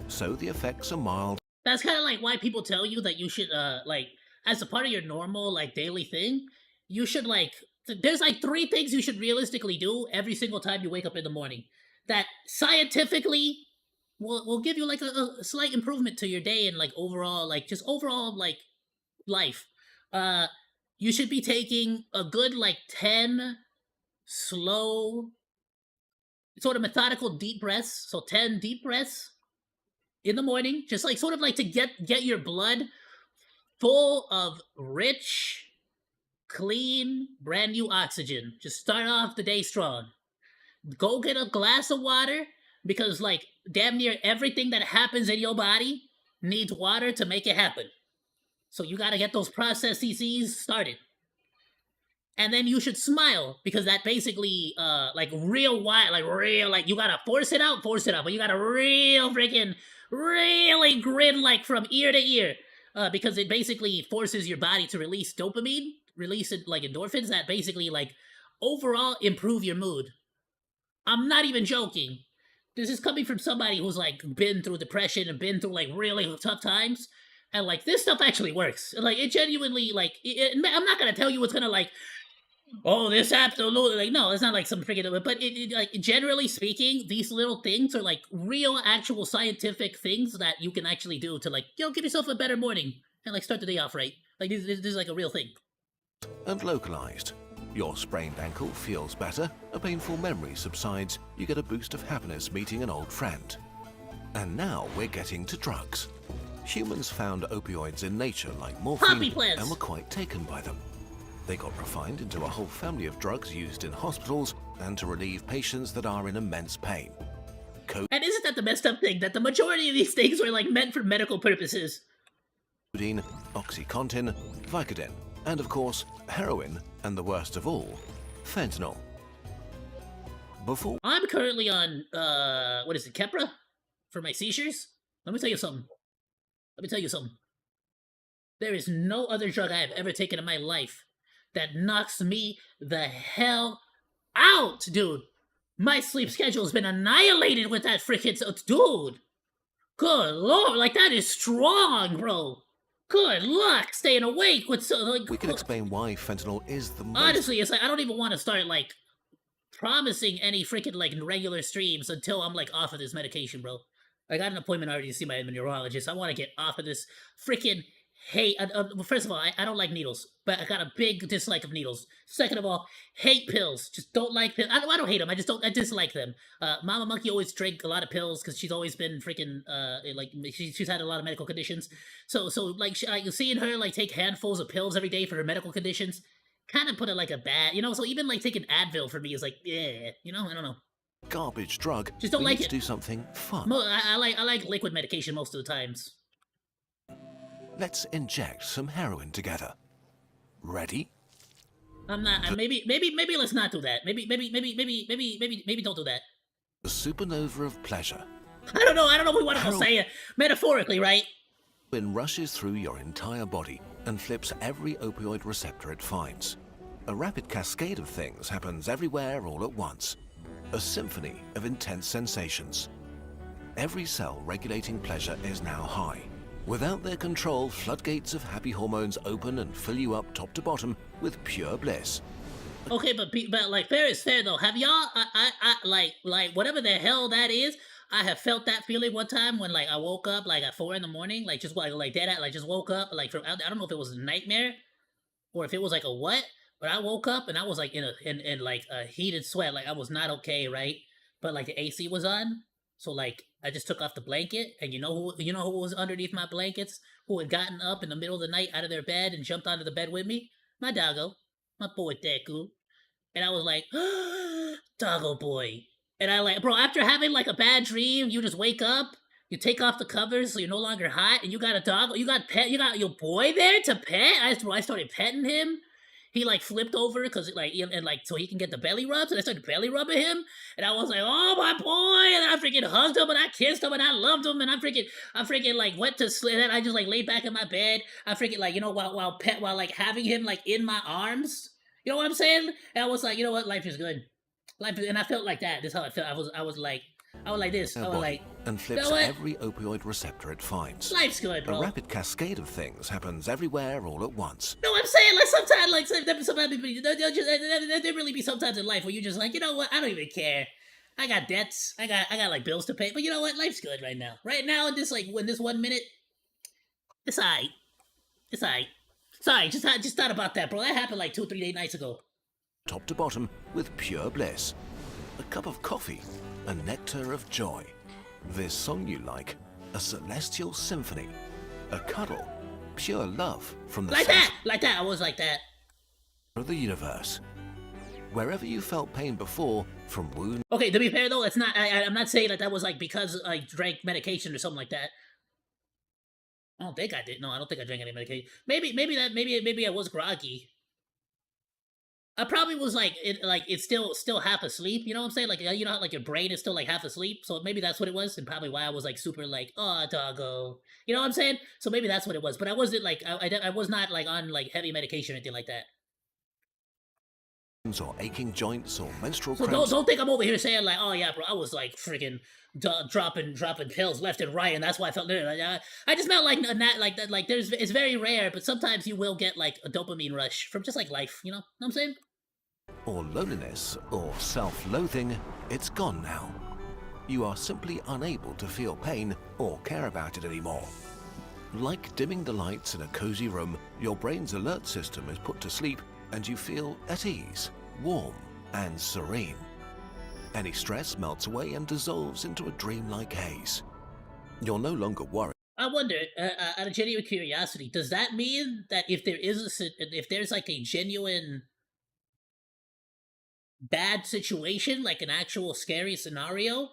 So the effects are mild. That's kind of like why people tell you that you should, like, as a part of your normal, like, daily thing, you should, like, there's, like, 3 things you should realistically do every single time you wake up in the morning that scientifically will give you, like, a slight improvement to your day and, like, overall, like, just overall, like, life. You should be taking a good, like, 10 slow, sort of methodical deep breaths. So 10 deep breaths in the morning, just like sort of like to get your blood full of rich, clean, brand new oxygen. Just start off the day strong. Go get a glass of water, because like damn near everything that happens in your body needs water to make it happen. So you gotta get those processes started. and then you should smile because that basically like real wide, like real, like you gotta force it out, but you gotta real freaking really grin like from ear to ear, because it basically forces your body to release dopamine, release it like endorphins that basically like overall improve your mood. I'm not even joking. This is coming from somebody who's like been through depression and been through like really tough times, and like this stuff actually works. Like it genuinely like I'm not gonna tell you it's gonna like, oh, this absolutely like, no, it's not like some freaking, but like generally speaking, these little things are like real actual scientific things that you can actually do to like, you know, give yourself a better morning and like start the day off right. Like this is like a real thing. And localized. Your sprained ankle feels better, a painful memory subsides, you get a boost of happiness meeting an old friend. And now we're getting to drugs. Humans found opioids in nature like morphine and were quite taken by them. They got refined into a whole family of drugs used in hospitals and to relieve patients that are in immense pain. And isn't that the messed up thing, that the majority of these things were like meant for medical purposes? Codeine, OxyContin, Vicodin, and of course, heroin, and the worst of all, fentanyl. Before I'm currently on, what is it, Keppra? For my seizures? Let me tell you something. There is no other drug I have ever taken in my life that knocks me the hell out, dude. My sleep schedule has been annihilated with that freaking, dude. Good lord, like that is strong, bro. Good luck staying awake with so like. We can explain why fentanyl is the most. Honestly, it's like I don't even want to start like promising any freaking like regular streams until I'm like off of this medication, bro. I got an appointment already to see my neurologist. I want to get off of this freaking hate. First of all, I don't like needles, but I got a big dislike of needles. Second of all, hate pills. Just don't like pills. I don't hate them. I dislike them. Mama Monkey always drank a lot of pills because she's always been freaking like she's had a lot of medical conditions. So like seeing her like take handfuls of pills every day for her medical conditions kind of put it like a bad, you know. So even like taking Advil for me is like, yeah, you know, I don't know. Garbage drug. Just don't we like need it. to do something fun. I like liquid medication most of the times. Let's inject some heroin together. Ready? I'm not. Maybe let's not do that. Maybe don't do that. The supernova of pleasure. I don't know if we want to say it metaphorically, right? Heroin rushes through your entire body and flips every opioid receptor it finds. A rapid cascade of things happens everywhere all at once. A symphony of intense sensations. Every cell regulating pleasure is now high. Without their control, floodgates of happy hormones open and fill you up top to bottom with pure bliss. Okay, but like fair is fair though. Have y'all like whatever the hell that is? I have felt that feeling one time when like I woke up like at 4 a.m, like just like dead at like just woke up like from I don't know if it was a nightmare or if it was like a what, but I woke up and I was like in like a heated sweat, like I was not okay, right? But like the AC was on, so like I just took off the blanket, and you know who was underneath my blankets, who had gotten up in the middle of the night out of their bed and jumped onto the bed with me? My doggo, my boy Deku. And I was like, doggo boy. And I like, bro, after having like a bad dream, you just wake up, you take off the covers so you're no longer hot, and you got a dog, you got your boy there to pet. I started petting him. He like flipped over because like and like so he can get the belly rubs, and I started belly rubbing him, and I was like, oh my boy, and I freaking hugged him and I kissed him and I loved him, and I freaking like went to sleep, and I just like laid back in my bed. I freaking like, you know, while like having him like in my arms. You know what I'm saying? And I was like, you know what, life is good. And I felt like that. This is how I felt. I was like this. I was like, and flips you know every opioid receptor it finns. Life's good, bro. A rapid cascade of things happens everywhere all at once. No, I'm saying like sometimes there really be sometimes in life where you just like, you know what, I don't even care. I got debts. I got like bills to pay. But you know what, life's good right now. Right now in this like in this 1 minute, it's alright. It's alright. Sorry, just thought about that, bro. That happened like 2-3 nights ago. Top to bottom with pure bliss. A cup of coffee, a nectar of joy. This song you like, a celestial symphony. A cuddle, pure love from the like that. I was like that. Of the universe. Wherever you felt pain before, from wound. Okay, to be fair though, it's not. I'm not saying that was like because I drank medication or something like that. I don't think I did. No, I don't think I drank any medication. Maybe I was groggy. I probably was like it's still half asleep. You know what I'm saying? Like you know how like your brain is still like half asleep. So maybe that's what it was, and probably why I was like super like oh doggo. You know what I'm saying? So maybe that's what it was. But I wasn't like I was not like on like heavy medication or anything like that. Or aching joints or menstrual So cramps. don't think I'm over here saying like oh yeah bro I was like freaking dropping pills left and right and that's why I felt I just meant like like that like it's very rare but sometimes you will get like a dopamine rush from just like life. You know what I'm saying? Or loneliness or self-loathing, it's gone now. You are simply unable to feel pain or care about it anymore. Like dimming the lights in a cozy room, your brain's alert system is put to sleep and you feel at ease, warm and serene. Any stress melts away and dissolves into a dreamlike haze. You're no longer worried. I wonder, out of genuine curiosity, does that mean that if there's like a genuine bad situation, like an actual scary scenario,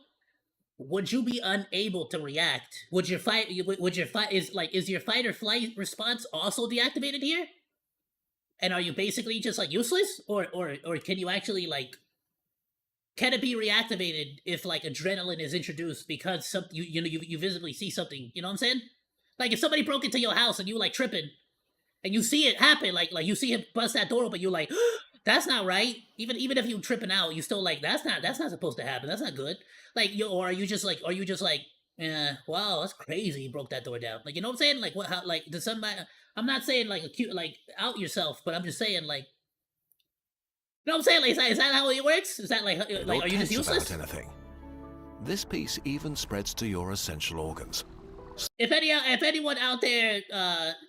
would you be unable to react? Would your fight is your fight or flight response also deactivated here? And are you basically just like useless, or can you actually like can it be reactivated if like adrenaline is introduced because you visibly see something? You know what I'm saying? Like if somebody broke into your house and you like tripping and you see it happen, like you see him bust that door open, you're like, that's not right. Even if you tripping out, you still like that's not supposed to happen. That's not good. Like or are you just like wow, that's crazy. He broke that door down. Like you know what I'm saying? Like what? How? Like does somebody? I'm not saying like acute like out yourself, but I'm just saying like. You know what I'm saying? Like, is that how it works? Is that like are you just useless? About anything. This piece even spreads to your essential organs. If anyone out there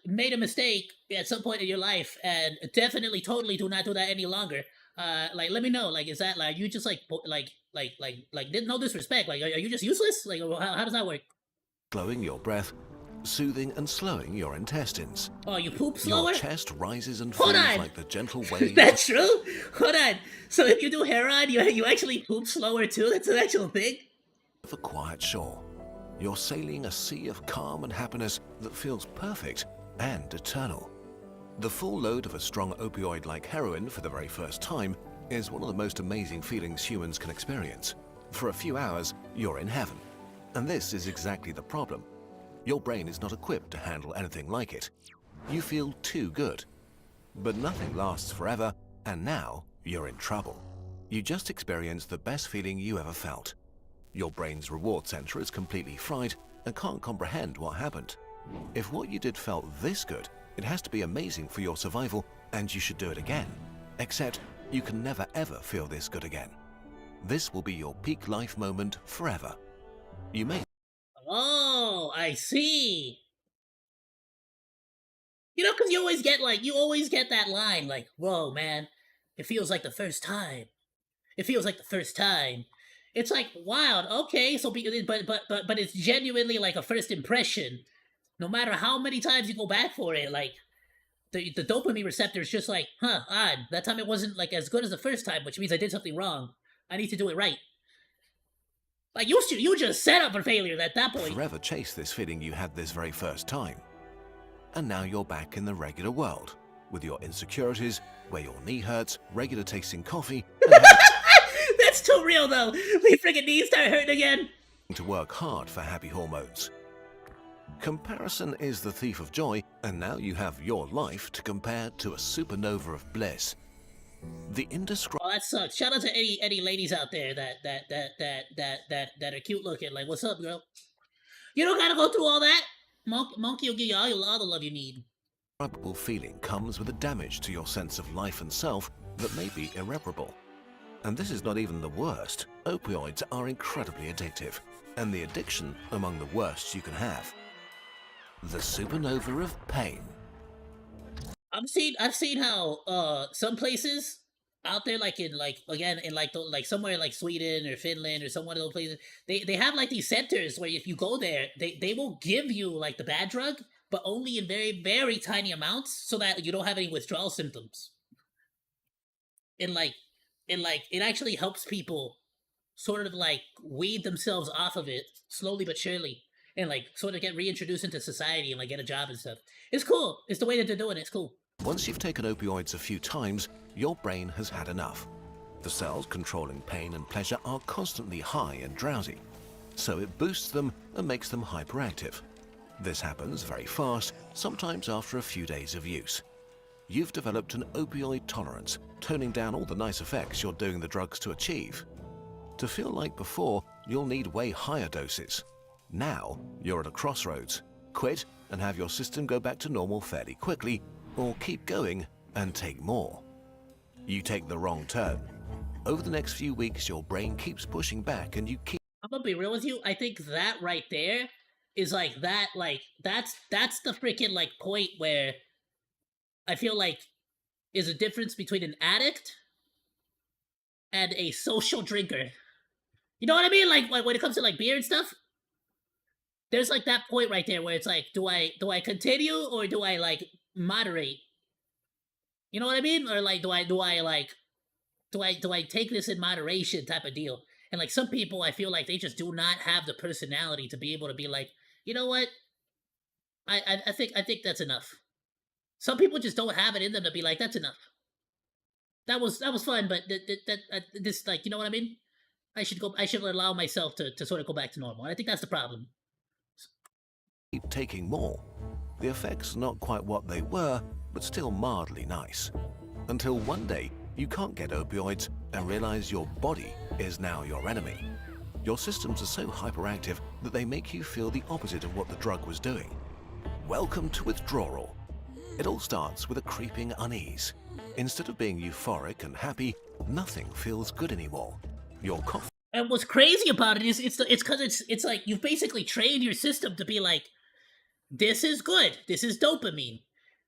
made a mistake at some point in your life, and definitely totally do not do that any longer, like let me know. Like, is that like you just like no disrespect? Like, are you just useless? Like, how does that work? Slowing your breath, soothing and slowing your intestines. Oh, you poop slower? Your chest rises and falls like the gentle waves. That's true? Hold on. So if you do heroin, you actually poop slower too? That's an actual thing? Of a quiet shore. You're sailing a sea of calm and happiness that feels perfect and eternal. The full load of a strong opioid like heroin for the very first time is one of the most amazing feelings humans can experience. For a few hours, you're in heaven. And this is exactly the problem. Your brain is not equipped to handle anything like it. You feel too good. But nothing lasts forever, and now you're in trouble. You just experienced the best feeling you ever felt. Your brain's reward center is completely fried and can't comprehend what happened. If what you did felt this good, it has to be amazing for your survival, and you should do it again. Except you can never ever feel this good again. This will be your peak life moment forever. You may. Oh, I see. You know, because you always get that line, like, whoa, man, it feels like the first time. It feels like the first time. It's like, wild, okay, so, but it's genuinely like a first impression. No matter how many times you go back for it, like, the dopamine receptor is just like, huh, odd. That time it wasn't like as good as the first time, which means I did something wrong. I need to do it right. Like, you just set up for failure at that point. Forever chase this feeling you had this very first time. And now you're back in the regular world, with your insecurities, where your knee hurts, regular tasting coffee, That's too real, though. My freaking knees start hurting again. To work hard for happy hormones. Comparison is the thief of joy, and now you have your life to compare to a supernova of bliss. The indescribable. Oh, that sucks. Shout out to any ladies out there that are cute looking. Like, what's up, girl? You don't gotta go through all that. Monke will give you all the love you need. Indescribable feeling comes with a damage to your sense of life and self that may be irreparable. And this is not even the worst. Opioids are incredibly addictive, and the addiction among the worst you can have. The supernova of pain. I've seen how some places out there, like in somewhere like Sweden or Finland or some one of those places, they have like these centers where if you go there, they will give you like the bad drug, but only in very, very tiny amounts so that you don't have any withdrawal symptoms. And it actually helps people sort of like weed themselves off of it slowly but surely, and like sort of get reintroduced into society and like get a job and stuff. It's cool. It's the way that they're doing it. It's cool. Once you've taken opioids a few times, your brain has had enough. The cells controlling pain and pleasure are constantly high and drowsy, so it boosts them and makes them hyperactive. This happens very fast, sometimes after a few days of use. You've developed an opioid tolerance, toning down all the nice effects you're doing the drugs to achieve. To feel like before, you'll need way higher doses. Now, you're at a crossroads. Quit and have your system go back to normal fairly quickly, or keep going and take more. You take the wrong turn. Over the next few weeks, your brain keeps pushing back and you keep... I'm gonna be real with you. I think that right there is that's the freaking point where I feel like is a difference between an addict and a social drinker. You know what I mean? Like when it comes to beer and stuff, there's that point right there where it's do I continue or do I moderate? You know what I mean? Or do I take this in moderation type of deal? And some people, I feel like they just do not have the personality to be able to be you know what? I think that's enough. Some people just don't have it in them to be that's enough. That was fun, but this you know what I mean? I should allow myself to sort of go back to normal. And I think that's the problem. Keep taking more. The effects are not quite what they were, but still mildly nice. Until one day, you can't get opioids and realize your body is now your enemy. Your systems are so hyperactive that they make you feel the opposite of what the drug was doing. Welcome to withdrawal. It all starts with a creeping unease. Instead of being euphoric and happy, nothing feels good anymore. Your cough. And what's crazy about it is it's because it's you've basically trained your system to be this is good, this is dopamine,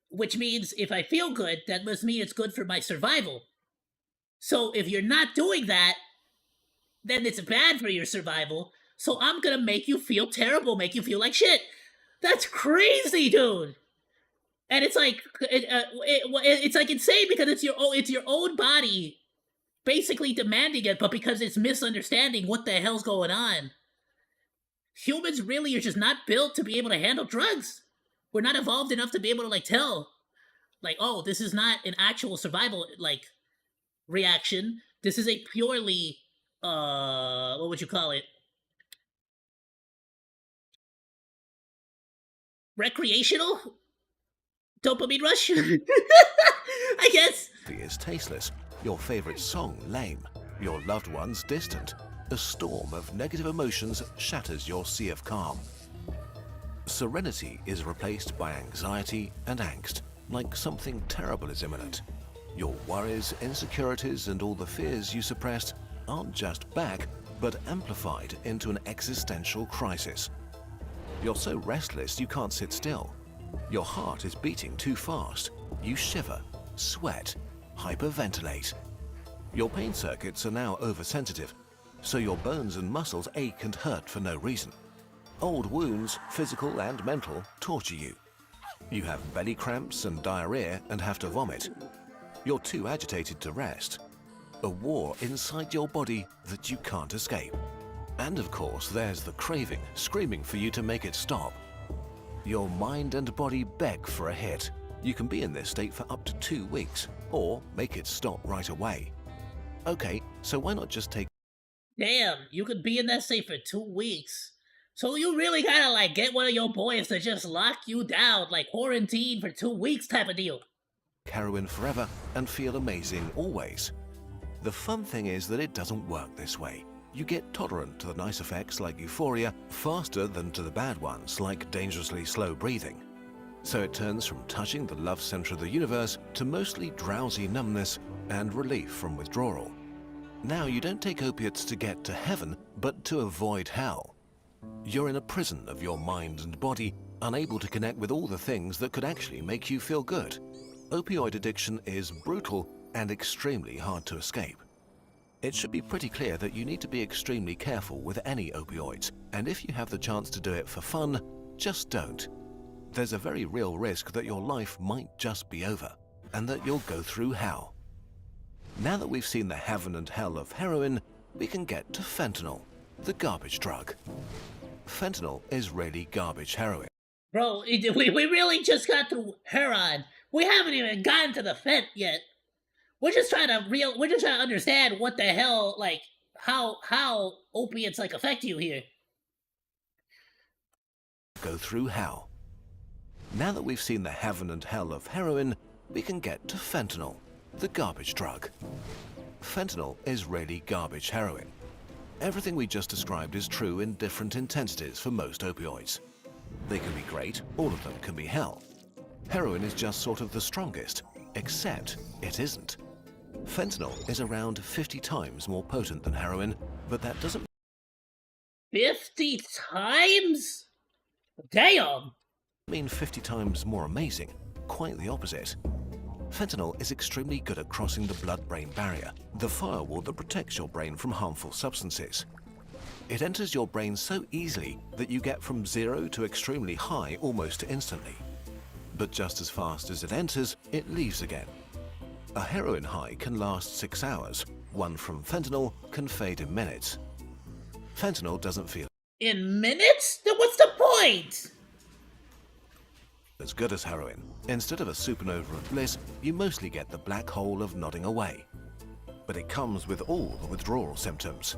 which means if I feel good, that must mean it's good for my survival. So if you're not doing that, then it's bad for your survival. So I'm gonna make you feel terrible, make you feel like shit. That's crazy, dude. And it's it's insane because it's your own body basically demanding it, but because it's misunderstanding what the hell's going on. Humans really are just not built to be able to handle drugs. We're not evolved enough to be able to tell oh, this is not an actual survival reaction. This is a purely what would you call it? Recreational dopamine rush? I guess. Is tasteless, your favorite song lame, your loved ones distant. A storm of negative emotions shatters your sea of calm. Serenity is replaced by anxiety and angst, like something terrible is imminent. Your worries, insecurities, and all the fears you suppressed aren't just back, but amplified into an existential crisis. You're so restless you can't sit still. Your heart is beating too fast. You shiver, sweat, hyperventilate. Your pain circuits are now oversensitive, so your bones and muscles ache and hurt for no reason. Old wounds, physical and mental, torture you. You have belly cramps and diarrhea and have to vomit. You're too agitated to rest. A war inside your body that you can't escape. And of course, there's the craving, screaming for you to make it stop. Your mind and body beg for a hit. You can be in this state for up to 2 weeks, or make it stop right away. Okay, so why not just take... Damn, you could be in that state for 2 weeks. So you really gotta get one of your boys to just lock you down, quarantine for 2 weeks type of deal. heroin forever and feel amazing always. The fun thing is that it doesn't work this way. You get tolerant to the nice effects like euphoria faster than to the bad ones like dangerously slow breathing. So it turns from touching the love center of the universe to mostly drowsy numbness and relief from withdrawal. Now you don't take opiates to get to heaven, but to avoid hell. You're in a prison of your mind and body, unable to connect with all the things that could actually make you feel good. Opioid addiction is brutal and extremely hard to escape. It should be pretty clear that you need to be extremely careful with any opioids, and if you have the chance to do it for fun, just don't. There's a very real risk that your life might just be over, and that you'll go through hell. Now that we've seen the heaven and hell of heroin, we can get to fentanyl, the garbage drug. Fentanyl is really garbage heroin. Bro, we really just got through heroin. We haven't even gotten to the fent yet. We're just trying to understand what the hell, like, how opiates like affect you here. Go through hell. Now that we've seen the heaven and hell of heroin, we can get to fentanyl, the garbage drug. Fentanyl is really garbage heroin. Everything we just described is true in different intensities for most opioids. They can be great, all of them can be hell. Heroin is just sort of the strongest, except it isn't. Fentanyl is around 50 times more potent than heroin, but that doesn't 50 times? Damn! mean 50 times more amazing. Quite the opposite. Fentanyl is extremely good at crossing the blood-brain barrier, the firewall that protects your brain from harmful substances. It enters your brain so easily that you get from 0 to extremely high almost instantly. But just as fast as it enters, it leaves again. A heroin high can last 6 hours. One from fentanyl can fade in minutes. Fentanyl doesn't feel In minutes? Then what's the point? as good as heroin. Instead of a supernova of bliss, you mostly get the black hole of nodding away. But it comes with all the withdrawal symptoms.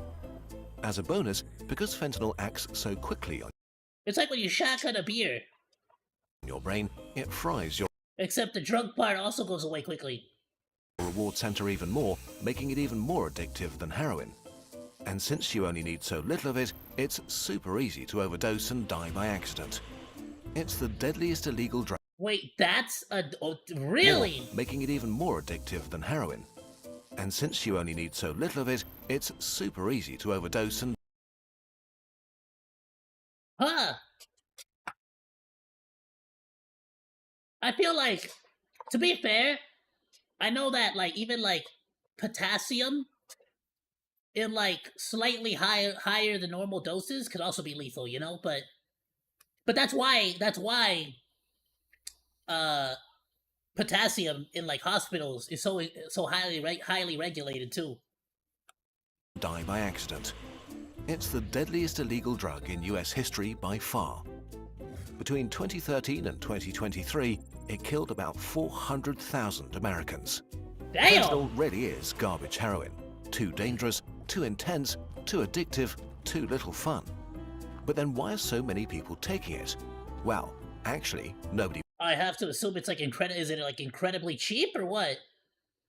As a bonus, because fentanyl acts so quickly on It's like when you shotgun a beer. your brain, it fries your Except the drug part also goes away quickly. reward center even more, making it even more addictive than heroin. And since you only need so little of it, it's super easy to overdose and die by accident. It's the deadliest illegal drug. Wait, that's really? More, making it even more addictive than heroin. And since you only need so little of it, it's super easy to overdose and Huh. I feel like, to be fair, I know that, like, even, like, potassium in, like, slightly higher than normal doses could also be lethal, you know? But that's why, potassium in, like, hospitals is so highly regulated, too. die by accident. It's the deadliest illegal drug in US history by far. Between 2013 and 2023, it killed about 400,000 Americans. Damn! Fentanyl really is garbage heroin. Too dangerous, too intense, too addictive, too little fun. But then why are so many people taking it? Well, actually, nobody. I have to assume it's, like, is it, like, incredibly cheap, or what?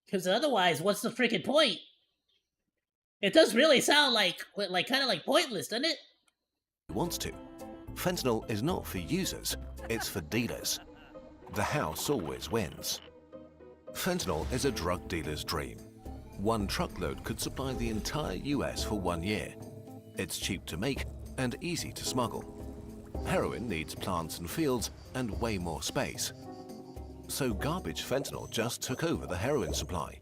Because otherwise, what's the freaking point? It does really sound like kind of like pointless, doesn't it? Wants to. Fentanyl is not for users, it's for dealers. The house always wins. Fentanyl is a drug dealer's dream. One truckload could supply the entire US for 1 year. It's cheap to make and easy to smuggle. Heroin needs plants and fields and way more space. So garbage fentanyl just took over the heroin supply.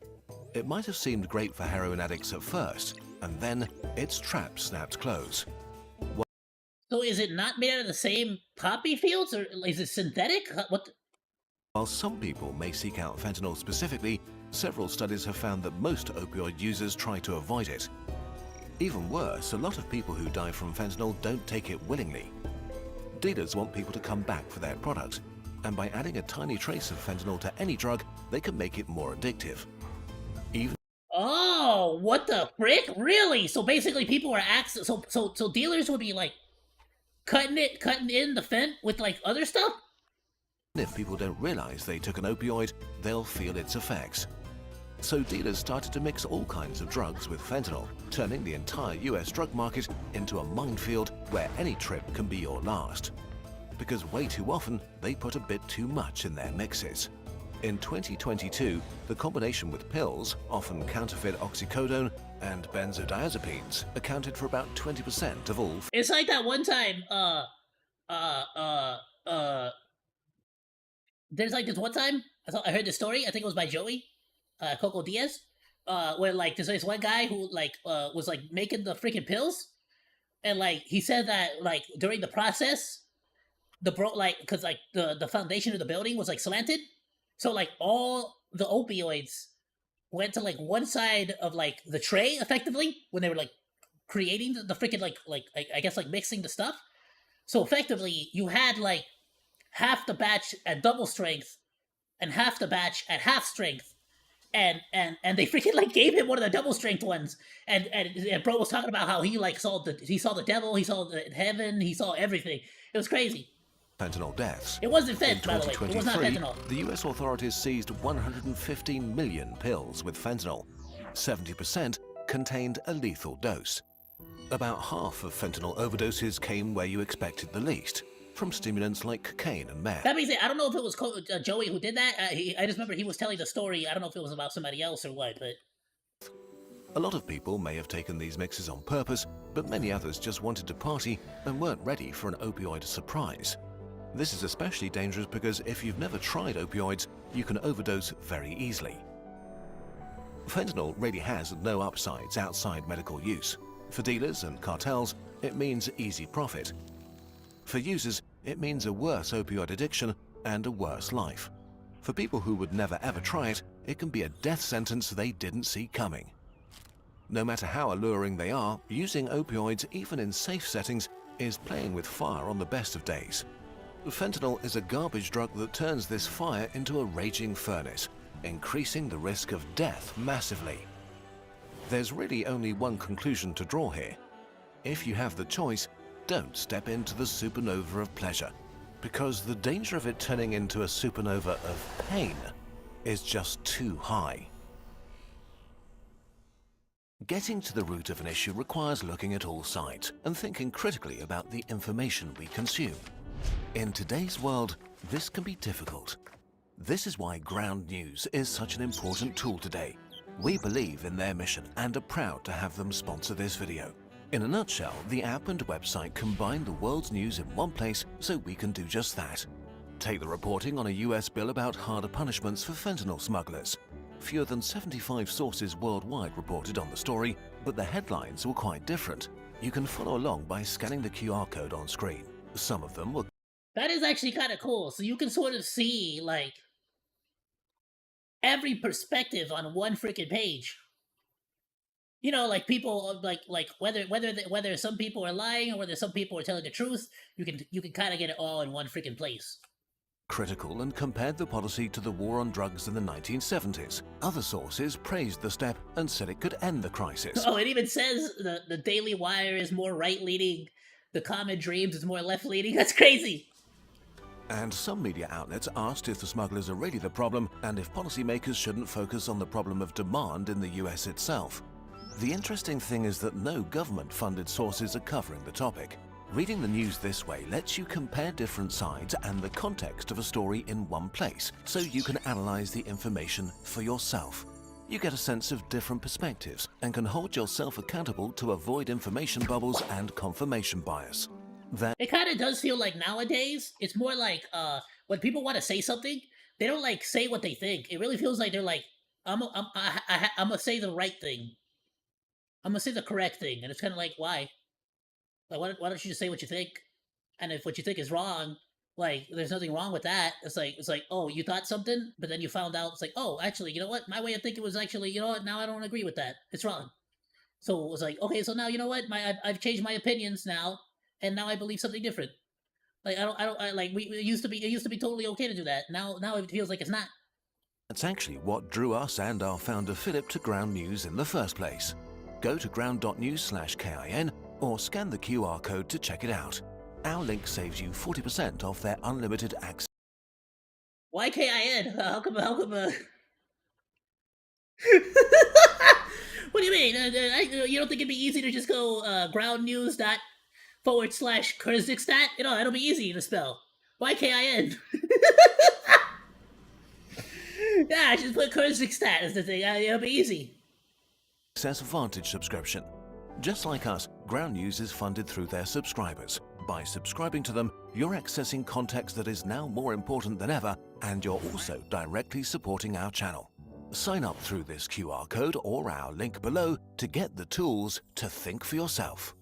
It might have seemed great for heroin addicts at first, and then its trap snapped close. So is it not made out of the same poppy fields, or is it synthetic? What? While some people may seek out fentanyl specifically, several studies have found that most opioid users try to avoid it. Even worse, a lot of people who die from fentanyl don't take it willingly. Dealers want people to come back for their product, and by adding a tiny trace of fentanyl to any drug, they can make it more addictive. Even Oh, what the frick? Really? So basically, people are so dealers would be like cutting in the fent with like other stuff. if people don't realize they took an opioid, they'll feel its effects. So dealers started to mix all kinds of drugs with fentanyl, turning the entire US drug market into a minefield where any trip can be your last. Because way too often, they put a bit too much in their mixes. In 2022, the combination with pills, often counterfeit oxycodone and benzodiazepines, accounted for about 20% of all. It's like that one time, there's like this one time, I heard this story, I think it was by Joey, Coco Diaz, where like there's this one guy who like, was like making the freaking pills, and like, he said that like, during the process, cause like, the foundation of the building was like slanted, so like, all the opioids went to like one side of like the tray, effectively, when they were like creating the freaking like I guess like mixing the stuff. So effectively, you had like half the batch at double strength, and half the batch at half strength. And they freaking like gave him one of the double strength ones. And bro was talking about how he like saw the devil, he saw the heaven, he saw everything. It was crazy. Fentanyl deaths. It wasn't In fent, by the way. It was not 2023, fentanyl. the US authorities seized 115 million pills with fentanyl. 70% contained a lethal dose. About half of fentanyl overdoses came where you expected the least, from stimulants like cocaine and meth. That being said, I don't know if it was Joey who did that. I just remember he was telling the story. I don't know if it was about somebody else or what, but A lot of people may have taken these mixes on purpose, but many others just wanted to party and weren't ready for an opioid surprise. This is especially dangerous because if you've never tried opioids, you can overdose very easily. Fentanyl really has no upsides outside medical use. For dealers and cartels, it means easy profit. For users, it means a worse opioid addiction and a worse life. For people who would never ever try it, it can be a death sentence they didn't see coming. No matter how alluring they are, using opioids even in safe settings is playing with fire on the best of days. Fentanyl is a garbage drug that turns this fire into a raging furnace, increasing the risk of death massively. There's really only one conclusion to draw here. If you have the choice, don't step into the supernova of pleasure, because the danger of it turning into a supernova of pain is just too high. Getting to the root of an issue requires looking at all sides and thinking critically about the information we consume. In today's world, this can be difficult. This is why Ground News is such an important tool today. We believe in their mission and are proud to have them sponsor this video. In a nutshell, the app and website combine the world's news in one place so we can do just that. Take the reporting on a US bill about harder punishments for fentanyl smugglers. Fewer than 75 sources worldwide reported on the story, but the headlines were quite different. You can follow along by scanning the QR code on screen. Some of them were that is actually kind of cool. So you can sort of see like every perspective on one freaking page. You know, like people like whether some people are lying or whether some people are telling the truth. You can kind of get it all in one freaking place. critical and compared the policy to the war on drugs in the 1970s. Other sources praised the step and said it could end the crisis. Oh, it even says the Daily Wire is more right-leaning, the Common Dreams is more left-leaning. That's crazy. And some media outlets asked if the smugglers are really the problem and if policymakers shouldn't focus on the problem of demand in the US itself. The interesting thing is that no government-funded sources are covering the topic. Reading the news this way lets you compare different sides and the context of a story in one place, so you can analyze the information for yourself. You get a sense of different perspectives and can hold yourself accountable to avoid information bubbles and confirmation bias. It kind of does feel like nowadays, it's more like when people want to say something, they don't like say what they think. It really feels like they're like, I'm gonna say the right thing. I'm gonna say the correct thing. And it's kind of like, why? Like, why don't you just say what you think? And if what you think is wrong, like, there's nothing wrong with that. It's like, oh, you thought something, but then you found out, it's like, oh, actually, you know what? My way of thinking was actually, you know what? Now I don't agree with that. It's wrong. So it was like, okay, so now you know what? I've changed my opinions now, and now I believe something different. Like it used to be totally okay to do that. Now it feels like it's not. That's actually what drew us and our founder Philip to Ground News in the first place. Go to ground.news/KIN or scan the QR code to check it out. Our link saves you 40% off their unlimited access. Why KIN? How come? What do you mean? You don't think it'd be easy to just go groundnews./Kurzikstat? You know, that'll be easy to spell. Why KIN? Yeah, I just put Kurzikstat as the thing. It'll be easy. Access Vantage subscription. Just like us, Ground News is funded through their subscribers. By subscribing to them, you're accessing context that is now more important than ever, and you're also directly supporting our channel. Sign up through this QR code or our link below to get the tools to think for yourself.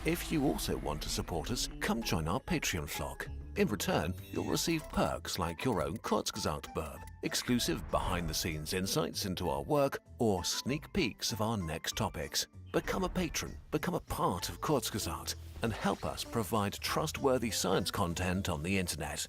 If you also want to support us, come join our Patreon flock. In return, you'll receive perks like your own Kurzgesagt burb, exclusive behind-the-scenes insights into our work, or sneak peeks of our next topics. Become a patron, become a part of Kurzgesagt, and help us provide trustworthy science content on the internet.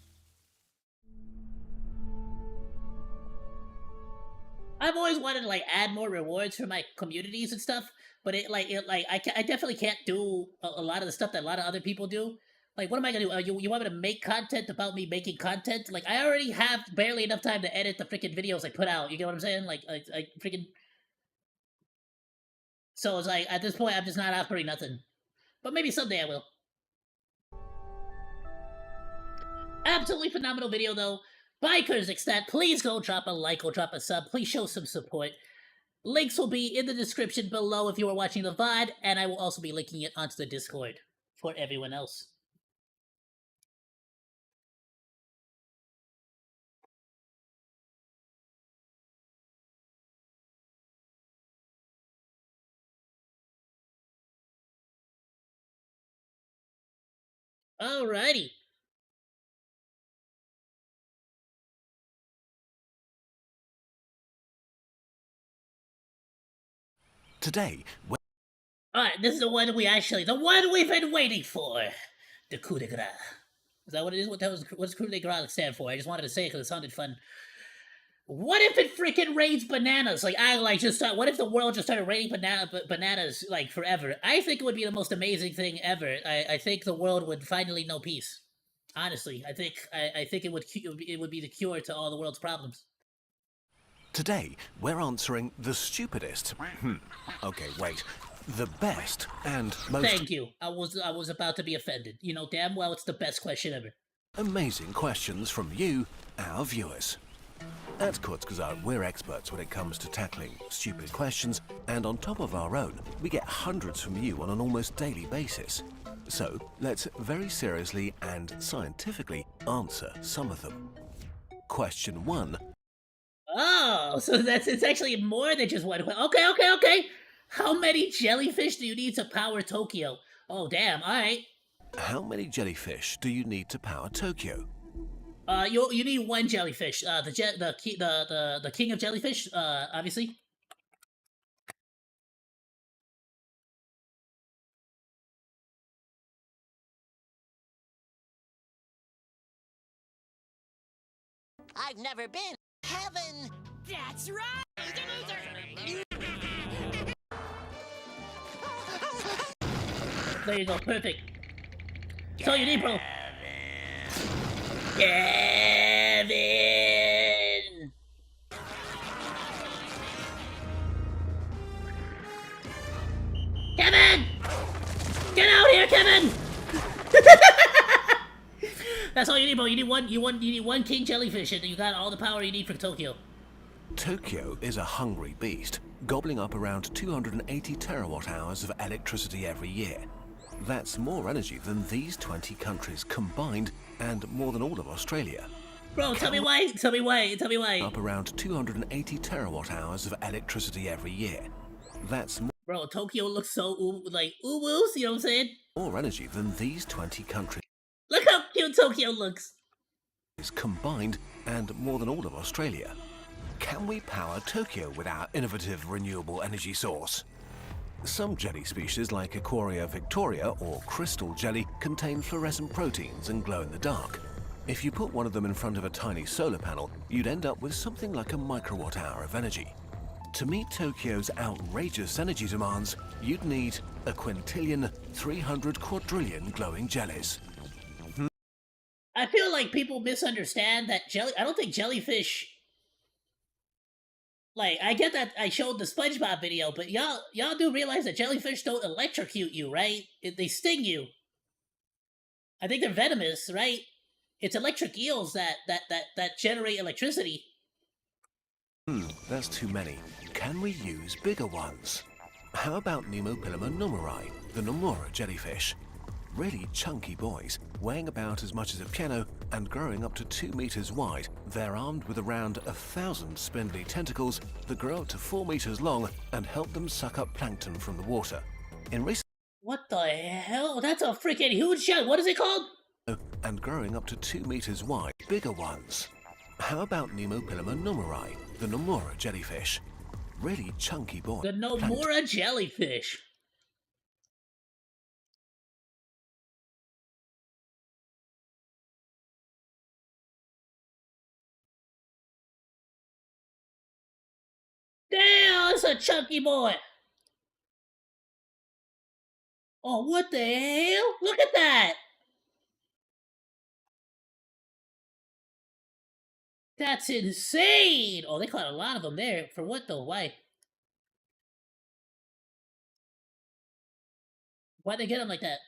I've always wanted to like add more rewards for my communities and stuff, but I definitely can't do a lot of the stuff that a lot of other people do. Like, what am I gonna do? You want me to make content about me making content? Like, I already have barely enough time to edit the freaking videos I put out. You get what I'm saying? Like freaking. So it's like at this point, I'm just not offering nothing. But maybe someday I will. Absolutely phenomenal video though. Bikers Extat, please go drop a like or drop a sub. Please show some support. Links will be in the description below if you are watching the VOD, and I will also be linking it onto the Discord for everyone else. Alrighty. Today, Alright, this is the one the one we've been waiting for. The coup de grace. Is that what it is? What's coup de grace stand for? I just wanted to say it because it sounded fun. What if it freaking rains bananas? Like, what if the world just started raining bananas, like, forever? I think it would be the most amazing thing ever. I think the world would finally know peace. Honestly, I think it would be the cure to all the world's problems. Today, we're answering the stupidest. Okay, wait. The best and most. Thank you. I was about to be offended. You know damn well it's the best question ever. Amazing questions from you, our viewers. At Kurzgesagt, we're experts when it comes to tackling stupid questions, and on top of our own, we get hundreds from you on an almost daily basis. So, let's very seriously and scientifically answer some of them. Question 1. Oh, so it's actually more than just one. Okay. How many jellyfish do you need to power Tokyo? Oh, damn. All right. How many jellyfish do you need to power Tokyo? You need one jellyfish. The king of jellyfish. Obviously. I've never been. Heaven. That's right. There you go. Perfect. That's all you need, bro. Kevin! Kevin! Get out here, Kevin! That's all you need, bro. You need one king jellyfish, and you got all the power you need for Tokyo. Tokyo is a hungry beast, gobbling up around 280 terawatt-hours of electricity every year. That's more energy than these 20 countries combined, and more than all of Australia. Bro, tell me why. Up around 280 terawatt-hours of electricity every year. That's more. Bro, Tokyo looks so ooh-woos, you know what I'm saying? More energy than these 20 countries. Look how cute Tokyo looks. Combined, and more than all of Australia. Can we power Tokyo with our innovative renewable energy source? Some jelly species like Aquaria victoria or crystal jelly contain fluorescent proteins and glow in the dark. If you put one of them in front of a tiny solar panel, you'd end up with something like a microwatt hour of energy. To meet Tokyo's outrageous energy demands, you'd need a quintillion, 300 quadrillion glowing jellies. I feel like people misunderstand that I don't think jellyfish. Like, I get that I showed the SpongeBob video, but y'all do realize that jellyfish don't electrocute you, right? They sting you. I think they're venomous, right? It's electric eels that generate electricity. That's too many. Can we use bigger ones? How about Nemopilema numeri, the Nomura jellyfish? Really chunky boys, weighing about as much as a piano and growing up to 2 meters wide. They're armed with around 1,000 spindly tentacles that grow up to 4 meters long and help them suck up plankton from the water. In recent What the hell? That's a freaking huge shell. What is it called? And growing up to 2 meters wide, bigger ones. How about Nemopilema numeri, the Nomura jellyfish? Really chunky boy. The Nomura jellyfish. another chunky boy. Oh, what the hell? Look at that. That's insane. Oh, they caught a lot of them there. For what though? Why? Why'd they get them like that?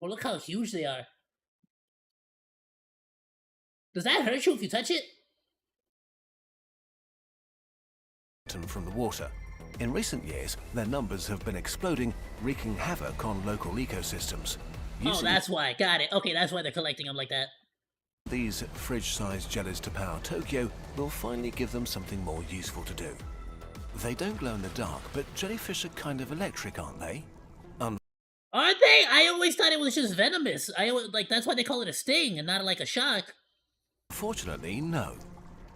Well, look how huge they are. Does that hurt you if you touch it? From the water. In recent years, their numbers have been exploding, wreaking havoc on local ecosystems. Oh, that's why. Got it. Okay, that's why they're collecting them like that. These fridge-sized jellies to power Tokyo will finally give them something more useful to do. They don't glow in the dark, but jellyfish are kind of electric, aren't they? Aren't they? I always thought it was just venomous. Like that's why they call it a sting and not like a shock. Fortunately, no.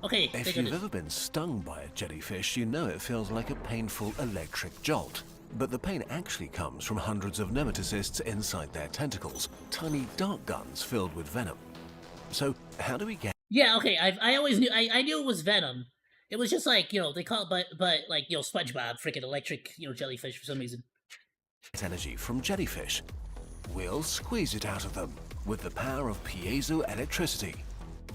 Okay. If you've ever been stung by a jellyfish, you know it feels like a painful electric jolt. But the pain actually comes from hundreds of nematocysts inside their tentacles, tiny dart guns filled with venom. So, how do we get... Yeah, okay, I always knew, I knew it was venom. It was just like, you know, they call it, but like, you know, SpongeBob, freaking electric, you know, jellyfish for some reason. energy from jellyfish? We'll squeeze it out of them with the power of piezoelectricity.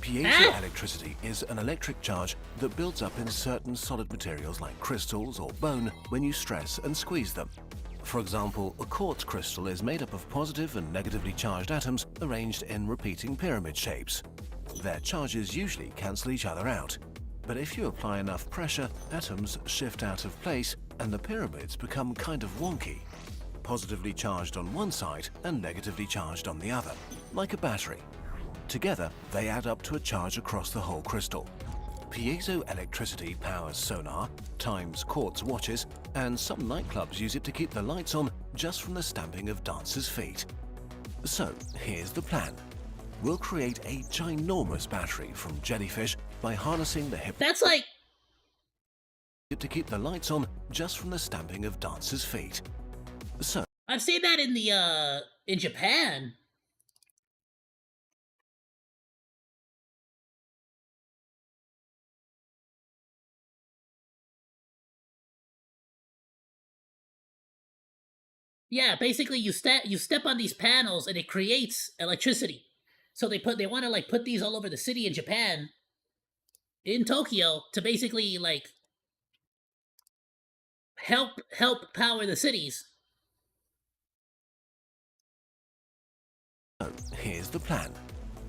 Piezoelectricity is an electric charge that builds up in certain solid materials like crystals or bone when you stress and squeeze them. For example, a quartz crystal is made up of positive and negatively charged atoms arranged in repeating pyramid shapes. Their charges usually cancel each other out. But if you apply enough pressure, atoms shift out of place and the pyramids become kind of wonky. Positively charged on one side and negatively charged on the other, like a battery. Together, they add up to a charge across the whole crystal. Piezoelectricity powers sonar, times quartz watches, and some nightclubs use it to keep the lights on just from the stamping of dancers' feet. So, here's the plan. We'll create a ginormous battery from jellyfish by harnessing the That's like... to keep the lights on just from the stamping of dancers' feet. So... I've seen that in the, in Japan. Yeah, basically you step on these panels and it creates electricity. So they want to like put these all over the city in Japan, in Tokyo, to basically like help power the cities. So, here's the plan.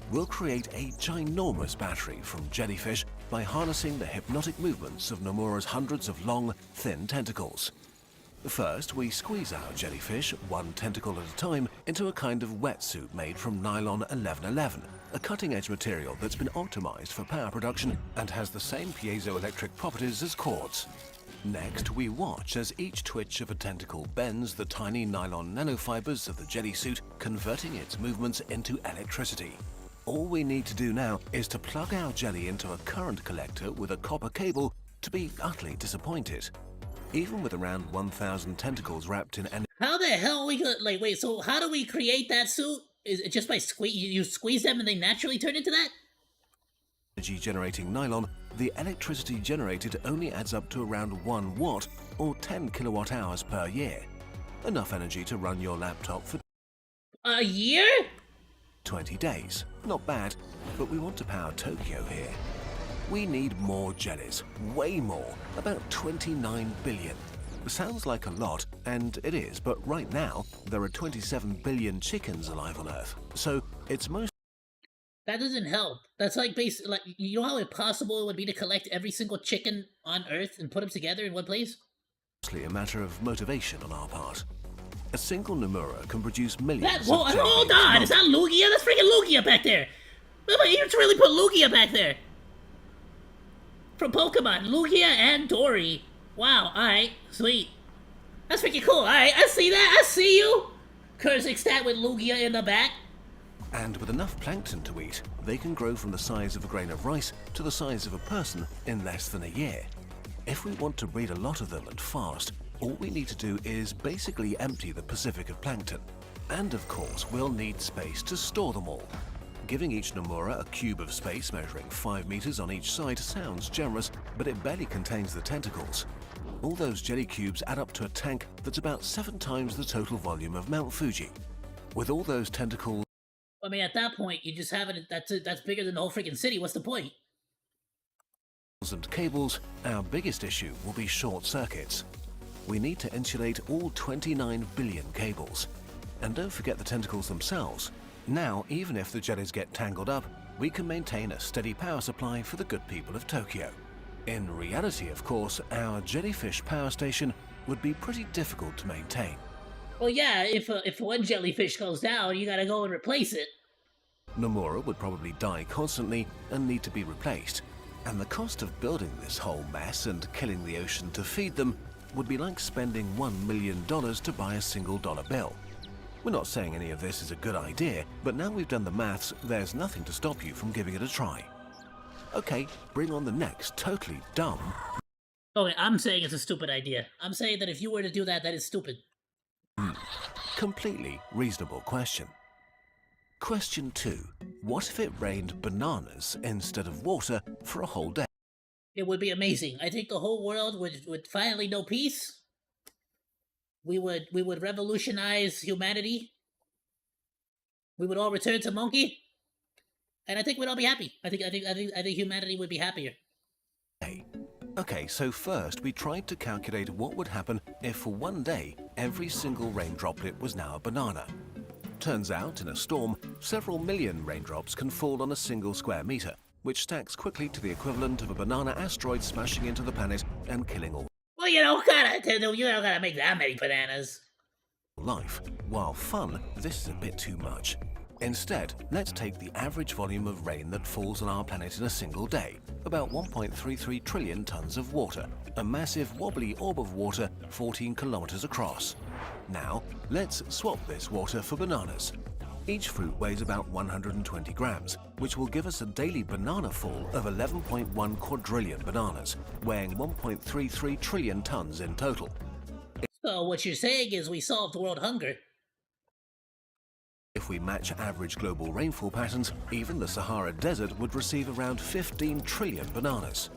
We'll create a ginormous battery from jellyfish by harnessing the hypnotic movements of Nomura's hundreds of long, thin tentacles. First, we squeeze our jellyfish, one tentacle at a time, into a kind of wetsuit made from nylon 1111, a cutting-edge material that's been optimized for power production and has the same piezoelectric properties as quartz. Next, we watch as each twitch of a tentacle bends the tiny nylon nanofibers of the jelly suit, converting its movements into electricity. All we need to do now is to plug our jelly into a current collector with a copper cable to be utterly disappointed. Even with around 1,000 tentacles wrapped in How the hell are we gonna, like, wait, so how do we create that suit? Is it just by you squeeze them and they naturally turn into that? energy-generating nylon, the electricity generated only adds up to around 1 watt or 10 kilowatt hours per year. Enough energy to run your laptop for a year? 20 days. Not bad, but we want to power Tokyo here. We need more jellies, way more, about 29 billion. Sounds like a lot, and it is, but right now, there are 27 billion chickens alive on Earth, so it's most... That doesn't help. That's like basically, like, you know how impossible it would be to collect every single chicken on Earth and put them together in one place? Mostly a matter of motivation on our part. A single Nomura can produce millions Hold of on, is that Lugia? That's freaking Lugia back there! You just really put Lugia back there! From Pokemon, Lugia and Dory. Wow, alright, sweet. That's freaking cool, alright, I see that, I see you! Cursing stat with Lugia in the back. And with enough plankton to eat, they can grow from the size of a grain of rice to the size of a person in less than a year. If we want to breed a lot of them and fast, all we need to do is basically empty the Pacific of plankton. And of course, we'll need space to store them all. Giving each Nomura a cube of space measuring 5 meters on each side sounds generous, but it barely contains the tentacles. All those jelly cubes add up to a tank that's about 7 times the total volume of Mount Fuji. With all those tentacles I mean, at that point, you just have it. That's bigger than the whole freaking city. What's the point? and cables, our biggest issue will be short circuits. We need to insulate all 29 billion cables. And don't forget the tentacles themselves. Now, even if the jellies get tangled up, we can maintain a steady power supply for the good people of Tokyo. In reality, of course, our jellyfish power station would be pretty difficult to maintain. Well, yeah, if one jellyfish goes down, you gotta go and replace it. Nomura would probably die constantly and need to be replaced. And the cost of building this whole mess and killing the ocean to feed them would be like spending $1 million to buy a single dollar bill. We're not saying any of this is a good idea, but now we've done the maths, there's nothing to stop you from giving it a try. Okay, bring on the next totally dumb... Okay, I'm saying it's a stupid idea. I'm saying that if you were to do that, that is stupid. Completely reasonable question. Question 2. What if it rained bananas instead of water for a whole day? It would be amazing. I think the whole world would finally know peace. We would revolutionize humanity. We would all return to Monke, and I think we'd all be happy. I think humanity would be happier. Okay, so first we tried to calculate what would happen if for one day every single rain droplet was now a banana. Turns out, in a storm, several million raindrops can fall on a single square meter, which stacks quickly to the equivalent of a banana asteroid smashing into the planet and killing all Well, you don't gotta make that many bananas. life. While fun, this is a bit too much. Instead, let's take the average volume of rain that falls on our planet in a single day, about 1.33 trillion tons of water, a massive wobbly orb of water 14 kilometers across. Now, let's swap this water for bananas. Each fruit weighs about 120 grams, which will give us a daily banana fall of 11.1 quadrillion bananas, weighing 1.33 trillion tons in total. So what you're saying is we solved world hunger. If we match average global rainfall patterns, even the Sahara Desert would receive around 15 trillion bananas.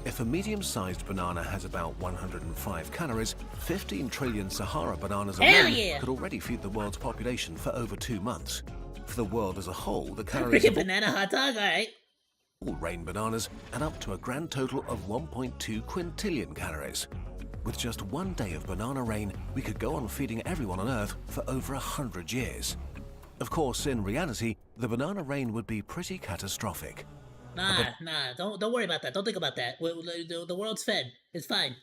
If a medium-sized banana has about 105 calories, 15 trillion Sahara bananas alone could already feed the world's population for over 2 months. For the world as a whole, the calories Freaking banana hot dog, alright. all rain bananas add up to a grand total of 1.2 quintillion calories. With just one day of banana rain, we could go on feeding everyone on Earth for over 100 years. Of course, in reality, the banana rain would be pretty catastrophic. Nah, don't worry about that. Don't think about that. The world's fed. It's fine.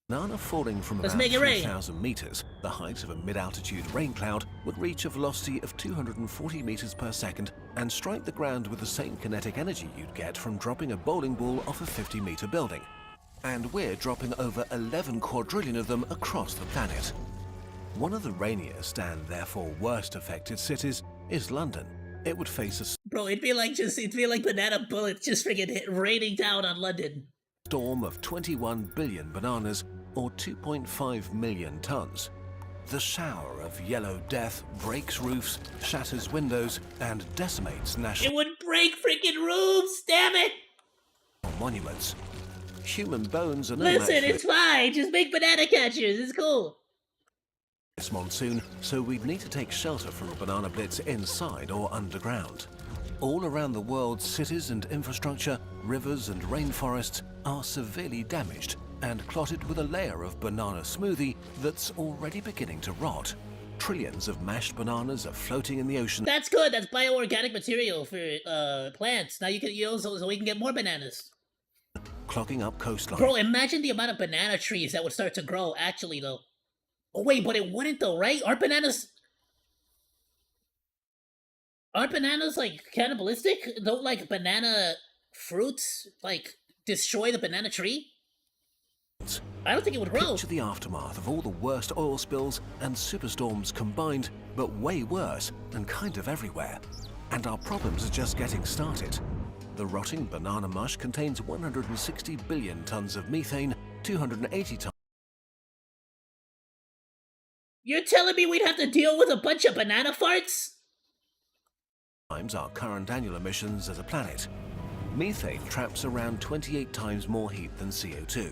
Banana falling from Let's about make it rain. 3,000 meters, the height of a mid-altitude rain cloud, would reach a velocity of 240 meters per second and strike the ground with the same kinetic energy you'd get from dropping a bowling ball off a 50-meter building. And we're dropping over 11 quadrillion of them across the planet. One of the rainiest and therefore worst affected cities is London. It would face a Bro, it'd be like banana bullets just friggin' raining down on London. storm of 21 billion bananas, or 2.5 million tons. The shower of yellow death breaks roofs, shatters windows, and decimates national It would break freaking roofs, damn it! monuments. Human bones are no Listen, match for it's fine. Just make banana catchers. It's cool. this monsoon, so we'd need to take shelter from a banana blitz inside or underground. All around the world, cities and infrastructure, rivers and rainforests are severely damaged and clotted with a layer of banana smoothie that's already beginning to rot. Trillions of mashed bananas are floating in the ocean. That's good. That's bioorganic material for plants. Now you can use so we can get more bananas. Clogging up coastlines. Bro, imagine the amount of banana trees that would start to grow. Actually, though. Oh wait, but it wouldn't though, right? Aren't bananas like cannibalistic? Don't like banana fruits like destroy the banana tree? I don't think it would grow. Picture the aftermath of all the worst oil spills and superstorms combined, but way worse and kind of everywhere. And our problems are just getting started. The rotting banana mush contains 160 billion tons of methane, 280 tons. You're telling me we'd have to deal with a bunch of banana farts? times our current annual emissions as a planet. Methane traps around 28 times more heat than CO2.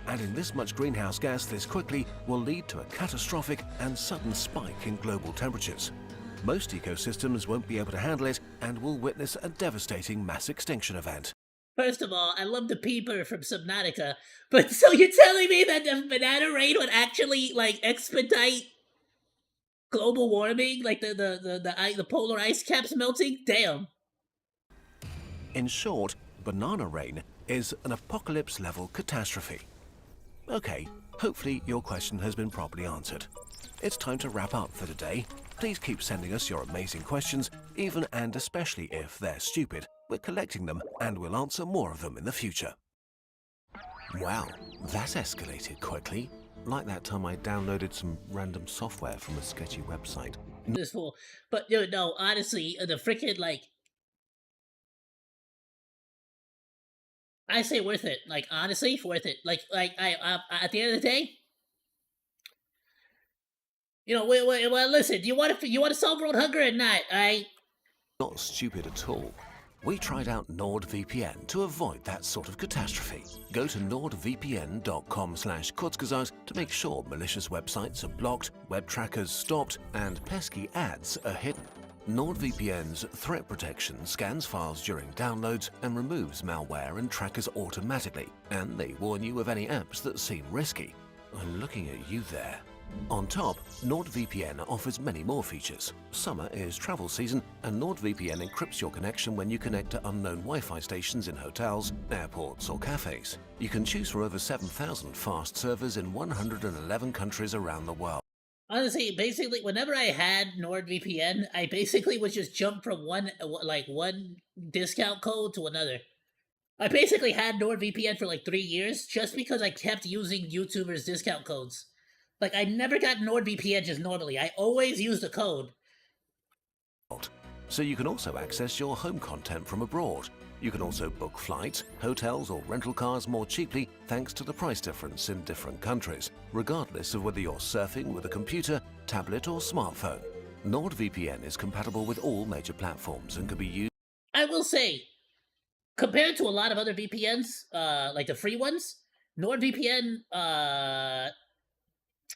Adding this much greenhouse gas this quickly will lead to a catastrophic and sudden spike in global temperatures. Most ecosystems won't be able to handle it and will witness a devastating mass extinction event. First of all, I love the peeper from Subnautica, but so you're telling me that the banana rain would actually, like, expedite global warming? Like, the polar ice caps melting? Damn. In short, banana rain is an apocalypse-level catastrophe. Okay, hopefully your question has been properly answered. It's time to wrap up for today. Please keep sending us your amazing questions, even and especially if they're stupid. We're collecting them and we'll answer more of them in the future. Wow, that escalated quickly. Like that time I downloaded some random software from a sketchy website. This fool. But, dude, no, honestly, the freaking, like, I say worth it. Like, honestly, worth it. Like, I at the end of the day, you know, well, listen, you want to solve world hunger or not? Not stupid at all. We tried out NordVPN to avoid that sort of catastrophe. Go to nordvpn.com/kurzgesagt to make sure malicious websites are blocked, web trackers stopped, and pesky ads are hidden. NordVPN's threat protection scans files during downloads and removes malware and trackers automatically, and they warn you of any apps that seem risky. I'm looking at you there. On top, NordVPN offers many more features. Summer is travel season, and NordVPN encrypts your connection when you connect to unknown Wi-Fi stations in hotels, airports, or cafes. You can choose from over 7,000 fast servers in 111 countries around the world. Honestly, basically, whenever I had NordVPN, I basically would just jump from one discount code to another. I basically had NordVPN for like 3 years just because I kept using YouTubers' discount codes. Like, I never got NordVPN just normally. I always used a code. So you can also access your home content from abroad. You can also book flights, hotels, or rental cars more cheaply thanks to the price difference in different countries, regardless of whether you're surfing with a computer, tablet, or smartphone. NordVPN is compatible with all major platforms and can be used. I will say, compared to a lot of other VPNs, like the free ones, NordVPN,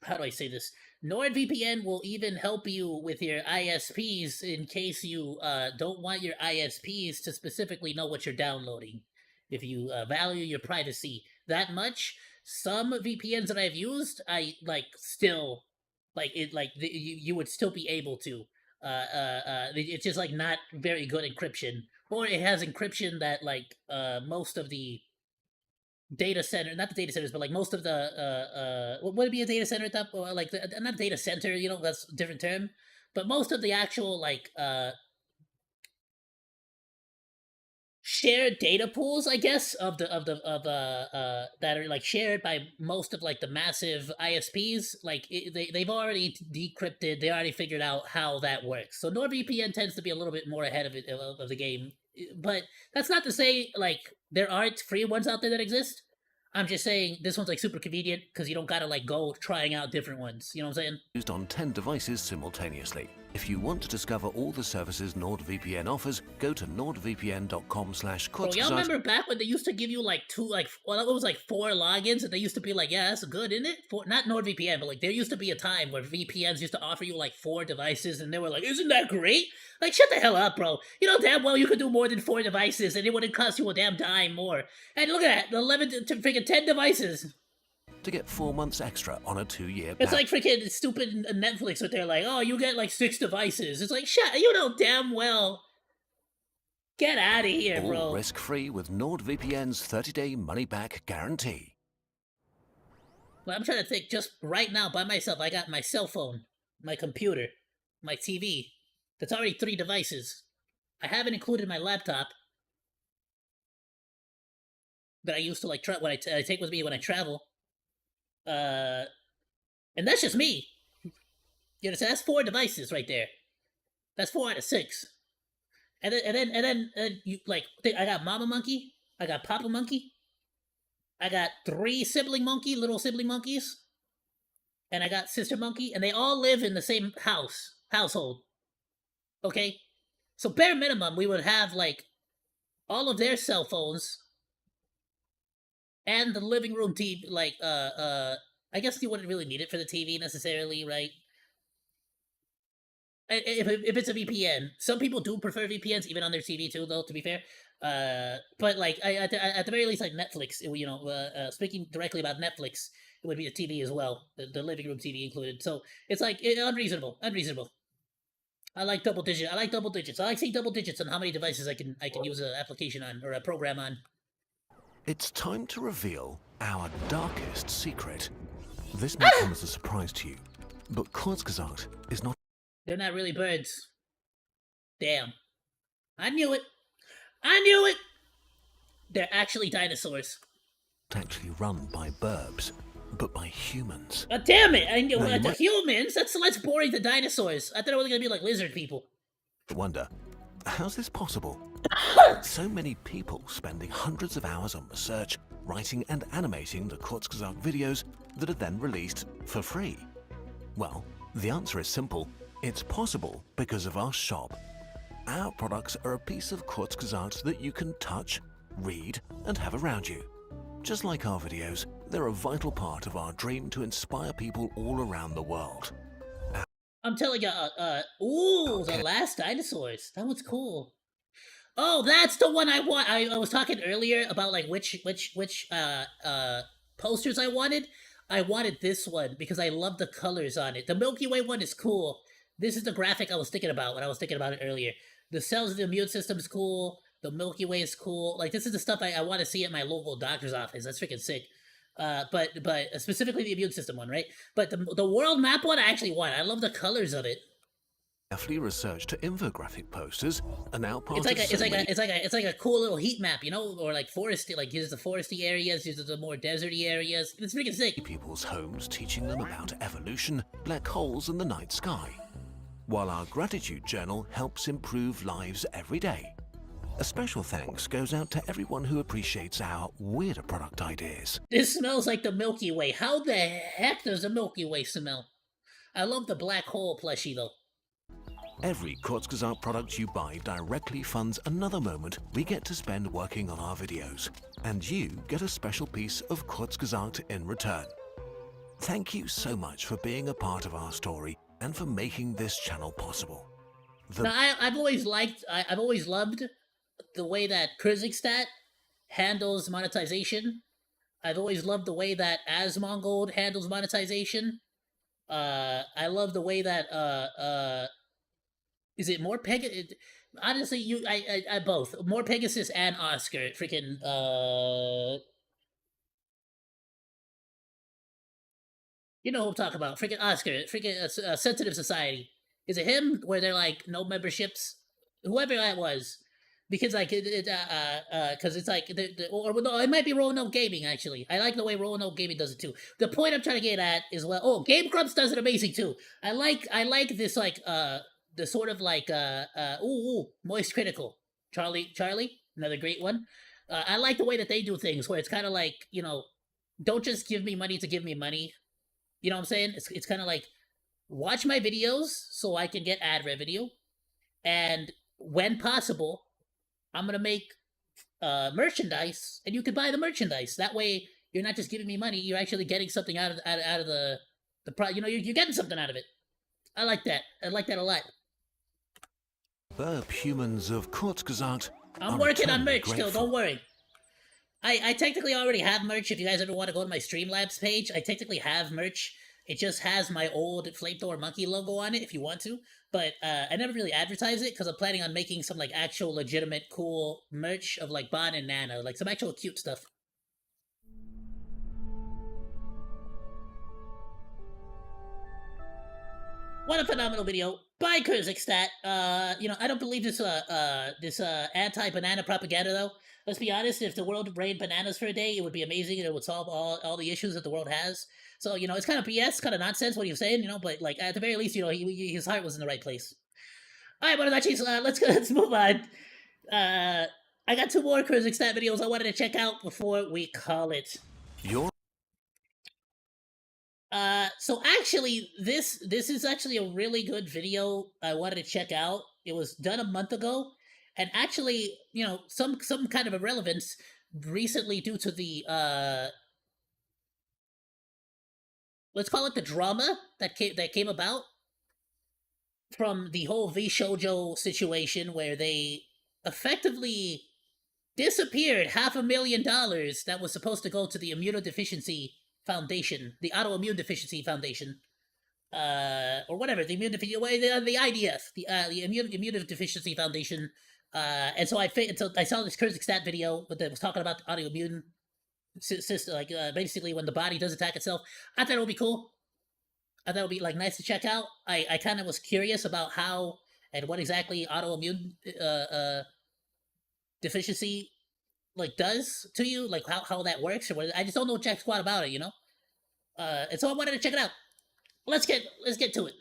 how do I say this? NordVPN will even help you with your ISPs in case you don't want your ISPs to specifically know what you're downloading. If you value your privacy that much, some VPNs that I've used, I still you would still be able to. It's just like not very good encryption, or it has encryption that most of the data center, not the data centers, but like most of the what would it be a data center type, or like not data center, you know, that's a different term, but most of the actual shared data pools, I guess, of that are like shared by most of like the massive ISPs, like they've already decrypted, they already figured out how that works. So NordVPN tends to be a little bit more ahead of the game, but that's not to say like there aren't free ones out there that exist. I'm just saying this one's like super convenient because you don't gotta like go trying out different ones. You know what I'm saying? Used on 10 devices simultaneously. If you want to discover all the services NordVPN offers, go to nordvpn.com/kurzgesagt. Bro, y'all remember back when they used to give you like it was like 4 logins, and they used to be like, yeah, that's good, isn't it? Not NordVPN, but like there used to be a time where VPNs used to offer you like 4 devices, and they were like, isn't that great? Like, shut the hell up, bro. You know damn well you could do more than 4 devices, and it wouldn't cost you a damn dime more. And look at that, 11 to freaking 10 devices. To get 4 months extra on a 2-year plan. It's like freaking stupid Netflix with their like, oh, you get like 6 devices. It's like, shut, you know damn well. Get out of here, bro. All risk-free with NordVPN's 30-day money-back guarantee. Well, I'm trying to think, just right now by myself, I got my cell phone, my computer, my TV. That's already 3 devices. I haven't included my laptop that I used to like what I take with me when I travel. And that's just me. You know, so that's 4 devices right there. That's 4 out of 6. And then you like I got Mama Monkey, I got Papa Monkey, I got 3 little sibling monkeys, and I got Sister Monkey, and they all live in the same household. Okay, So bare minimum, we would have like all of their cell phones and the living room TV. Like, I guess you wouldn't really need it for the TV necessarily, right? If it's a VPN, some people do prefer VPNs even on their TV too, though. To be fair, but like at the very least, like Netflix, you know, speaking directly about Netflix, it would be the TV as well, the living room TV included. So it's like unreasonable. I like double digits. I like seeing double digits on how many devices I can use an application on or a program on. It's time to reveal our darkest secret. This may come as a surprise to you, but Kurzgesagt is not. They're not really birds. Damn. I knew it. I knew it. They're actually dinosaurs. Actually run by burbs, but by humans. Damn it! I knew Now, the humans. That's less boring than dinosaurs. I thought it was gonna be like lizard people. Wonder, how's this possible? So many people spending hundreds of hours on research, writing and animating the Kurzgesagt videos that are then released for free. Well, the answer is simple. It's possible because of our shop. Our products are a piece of Kurzgesagt that you can touch, read, and have around you. Just like our videos, they're a vital part of our dream to inspire people all around the world. I'm telling you, ooh, the last dinosaurs. That one's cool. Oh, that's the one I want. I was talking earlier about like which posters I wanted. I wanted this one because I love the colors on it. The Milky Way one is cool. This is the graphic I was thinking about when I was thinking about it earlier. The cells of the immune system is cool. The Milky Way is cool. Like, this is the stuff I want to see at my local doctor's office. That's freaking sick. But specifically the immune system one, right? But the world map one I actually want. I love the colors of it. Carefully researched infographic posters are now part It's like a cool little heat map, you know, or like foresty, like here's the foresty areas, here's the more deserty areas. It's freaking sick. People's homes, teaching them about evolution, black holes, and the night sky. While our gratitude journal helps improve lives every day. A special thanks goes out to everyone who appreciates our weirder product ideas. This smells like the Milky Way. How the heck does the Milky Way smell? I love the black hole plushie though. Every Kurzgesagt product you buy directly funds another moment we get to spend working on our videos. And you get a special piece of Kurzgesagt in return. Thank you so much for being a part of our story and for making this channel possible. Now, I've always loved the way that Kyrgyzstan handles monetization. I've always loved the way that OzDaMonke handles monetization. I love the way that is it more Pegasus? Honestly, I both more Pegasus and Oscar. Freaking you know who I'm talking about? Freaking Oscar. Freaking Sensitive Society. Is it him? Where they're like no memberships? Whoever that was, because like because it's like or no, it might be Roanoke Gaming actually. I like the way Roanoke Gaming does it too. The point I'm trying to get at is Game Grumps does it amazing too. I like this like the sort of like Moist Critical. Charlie, another great one. I like the way that they do things where it's kind of like, you know, don't just give me money to give me money. You know what I'm saying? It's kind of like watch my videos so I can get ad revenue, and when possible, I'm gonna make merchandise, and you can buy the merchandise. That way, you're not just giving me money; you're actually getting something out of the you know, you're getting something out of it. I like that. I like that a lot. Burp humans of Kurzgesagt. I'm working on merch still. Don't worry. I technically already have merch. If you guys ever want to go to my Streamlabs page, I technically have merch. It just has my old Flamethrower Monkey logo on it if you want to. But I never really advertise it because I'm planning on making some like actual legitimate cool merch of like Bannana, like some actual cute stuff. What a phenomenal video by Kyrgyzstan. You know, I don't believe this anti-banana propaganda though. Let's be honest, if the world rained bananas for a day, it would be amazing and it would solve all the issues that the world has. So, you know, it's kind of BS, kind of nonsense what he was saying, you know, but like at the very least, you know, his heart was in the right place. Alright, Bonachis, let's move on. I got 2 more Kyrgyzstan videos I wanted to check out before we call it. So actually, this is actually a really good video I wanted to check out. It was done a month ago, and actually, you know, some kind of irrelevance recently due to the let's call it the drama that came about from the whole V Shoujo situation, where they effectively disappeared $500,000 that was supposed to go to the Immunodeficiency Foundation, the Autoimmune Deficiency Foundation, or whatever, the the IDF, the Immunodeficiency Foundation. And so I saw this Kyrgyzstan video that was talking about the autoimmune system, like basically when the body does attack itself. I thought it would be cool. I thought it would be like nice to check out. I kind of was curious about how and what exactly autoimmune deficiency like does to you, like how that works, or what. I just don't know jack squat about it, you know. And so I wanted to check it out. Let's get to it.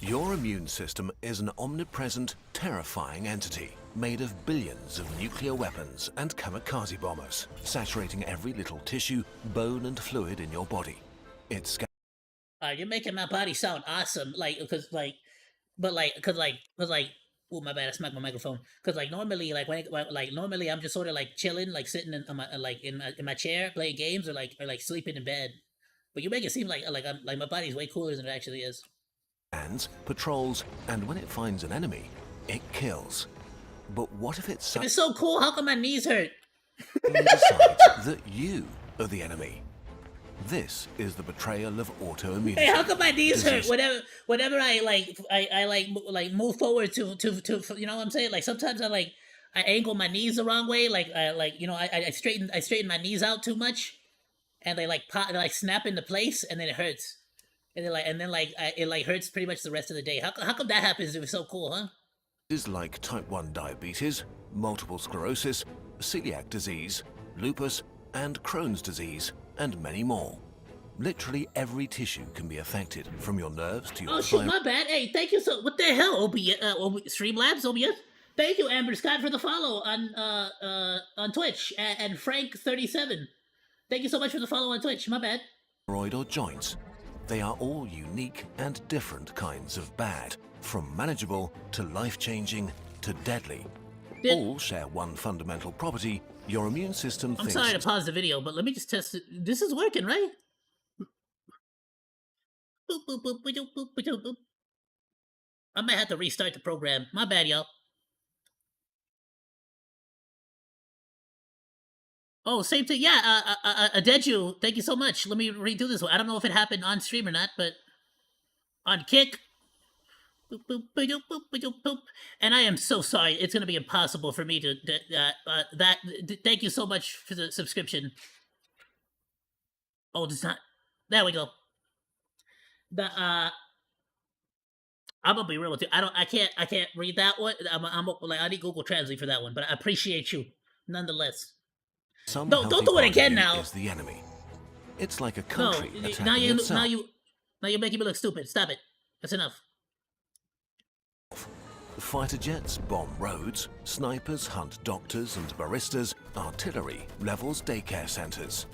Your immune system is an omnipresent, terrifying entity made of billions of nuclear weapons and kamikaze bombers, saturating every little tissue, bone, and fluid in your body. It's You're making my body sound awesome, like because oh my bad, I smacked my microphone. Cause like normally, like normally I'm just sort of like chilling, like sitting in my in my chair playing games or like sleeping in bed. But you make it seem like I'm like my body's way cooler than it actually is. Scans, patrols, and when it finds an enemy, it kills. But what if it's It's so cool. How come my knees hurt? decides that you are the enemy? This is the betrayal of autoimmunity. Hey, how come my knees disease. hurt whenever I move forward to you know what I'm saying? Like sometimes I angle my knees the wrong way, I straighten my knees out too much, and they like snap into place, and then it hurts, and it hurts pretty much the rest of the day. How come that happens? It was so cool, huh? Is like type 1 diabetes, multiple sclerosis, celiac disease, lupus, and Crohn's disease, and many more. Literally every tissue can be affected, from your nerves to your Oh shit, my bad. Hey, thank you so. What the hell, Streamlabs, OBS. Thank you, Amber Scott, for the follow on Twitch, and Frank37. Thank you so much for the follow on Twitch. My bad. Thyroid or joints. They are all unique and different kinds of bad, from manageable to life-changing to deadly. All share one fundamental property: your immune system I'm thinks sorry to pause the video, but let me just test it. This is working, right? Boop, boop, boop, boop, boop, boop, boop, boop. I might have to restart the program. My bad, y'all. Oh, same thing. Yeah, Adeju, thank you so much. Let me redo this one. I don't know if it happened on stream or not, but on Kick. Boop, boop, boop, boop, boop, boop. And I am so sorry. It's going to be impossible for me to thank you so much for the subscription. Oh, it's not. There we go. I'm gonna be real with you. I can't read that one. I need Google Translate for that one, but I appreciate you nonetheless. some Don't healthy do it part of again you now. is the enemy. It's like a No, country attacking now itself. you're making me look stupid. Stop it. That's enough. Fighter jets bomb roads, snipers hunt doctors and baristas, artillery levels daycare centers.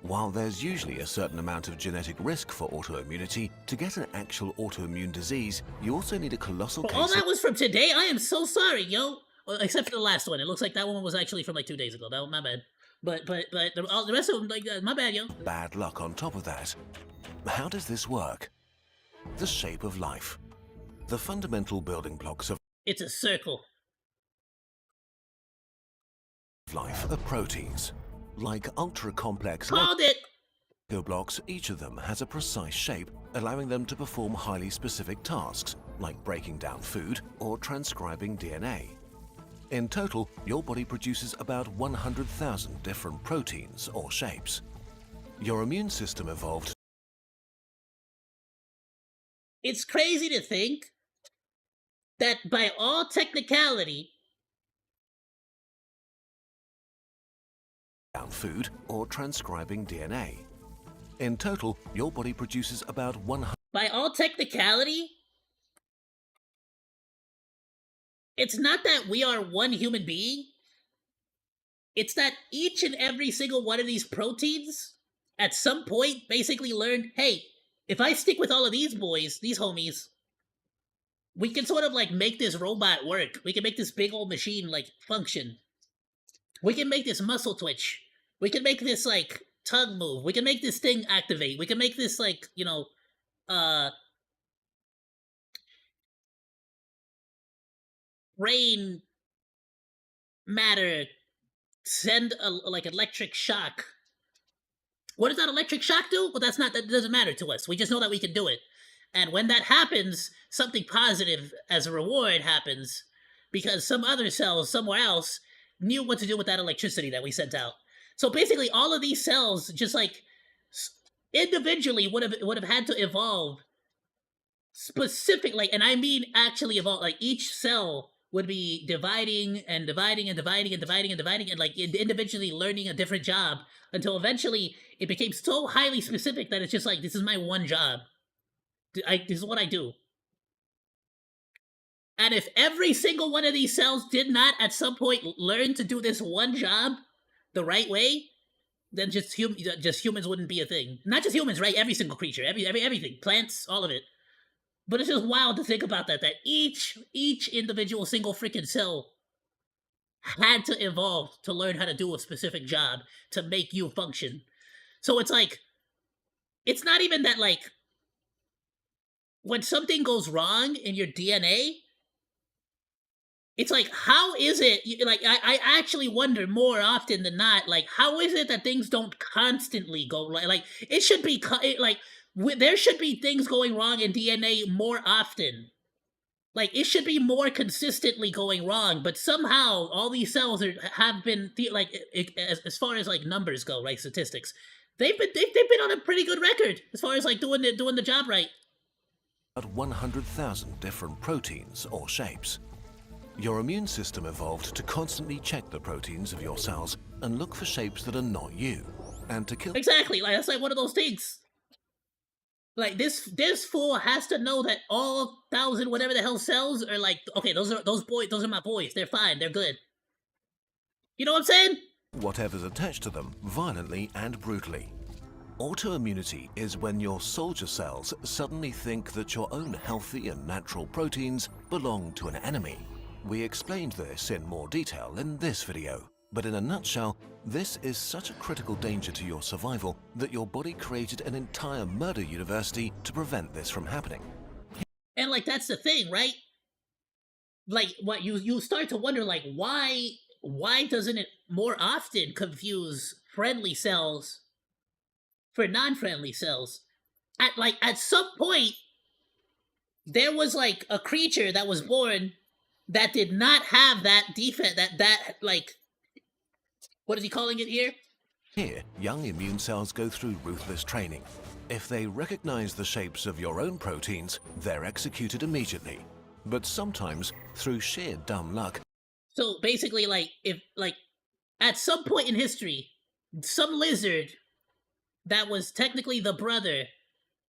While there's usually a certain amount of genetic risk for autoimmunity, to get an actual autoimmune disease, you also need a colossal But case all that of was from today. I am so sorry, yo. Well, except for the last one. It looks like that one was actually from like 2 days ago. That was my bad. But the rest of them, like, my bad, yo. bad luck on top of that. How does this work? The shape of life. The fundamental building blocks of It's a circle. life are proteins. Like ultra-complex Called it! Lego blocks, each of them has a precise shape, allowing them to perform highly specific tasks, like breaking down food or transcribing DNA. In total, your body produces about 100,000 different proteins or shapes. Your immune system evolved. It's crazy to think that by all technicality, down food or transcribing DNA. In total, your body produces about 100. by all technicality, it's not that we are one human being. It's that each and every single one of these proteins at some point basically learned, hey, if I stick with all of these boys, these homies, we can sort of like make this robot work. We can make this big old machine like function. We can make this muscle twitch. We can make this like tongue move. We can make this thing activate. We can make this like, you know, brain matter send a like electric shock. What does that electric shock do? Well, that doesn't matter to us. We just know that we can do it. And when that happens, something positive as a reward happens because some other cells somewhere else knew what to do with that electricity that we sent out. So basically all of these cells just like individually would have had to evolve specific, like, and I mean actually evolve, like each cell would be dividing and dividing and dividing and dividing and dividing and like individually learning a different job until eventually it became so highly specific that it's just like, this is my one job. This is what I do. And if every single one of these cells did not at some point learn to do this one job the right way, then just humans wouldn't be a thing. Not just humans, right? Every single creature, everything, plants, all of it. But it's just wild to think about that each individual single freaking cell had to evolve to learn how to do a specific job to make you function. So it's like, it's not even that like, when something goes wrong in your DNA, it's like, how is it, like, I actually wonder more often than not, like, how is it that things don't constantly go right? Like, it should be, like, there should be things going wrong in DNA more often. Like, it should be more consistently going wrong, but somehow all these cells have been, like, as far as, like, numbers go, right, statistics, they've been on a pretty good record as far as, like, doing the job right. 100,000 different proteins or shapes. Your immune system evolved to constantly check the proteins of your cells and look for shapes that are not you, and to kill. Exactly, like that's like one of those things. Like this fool has to know that all 1,000 whatever the hell cells are like, okay, those are my boys. They're fine. They're good. You know what I'm saying? Whatever's attached to them violently and brutally. Autoimmunity is when your soldier cells suddenly think that your own healthy and natural proteins belong to an enemy. We explained this in more detail in this video, but in a nutshell, this is such a critical danger to your survival that your body created an entire murder university to prevent this from happening. And like, that's the thing, right? Like, what you start to wonder, like, why doesn't it more often confuse friendly cells for non-friendly cells? At some point, there was like a creature that was born that did not have that defect, that like, what is he calling it here? Here, young immune cells go through ruthless training. If they recognize the shapes of your own proteins, they're executed immediately. But sometimes, through sheer dumb luck. So basically, like, if, like, at some point in history, some lizard that was technically the brother,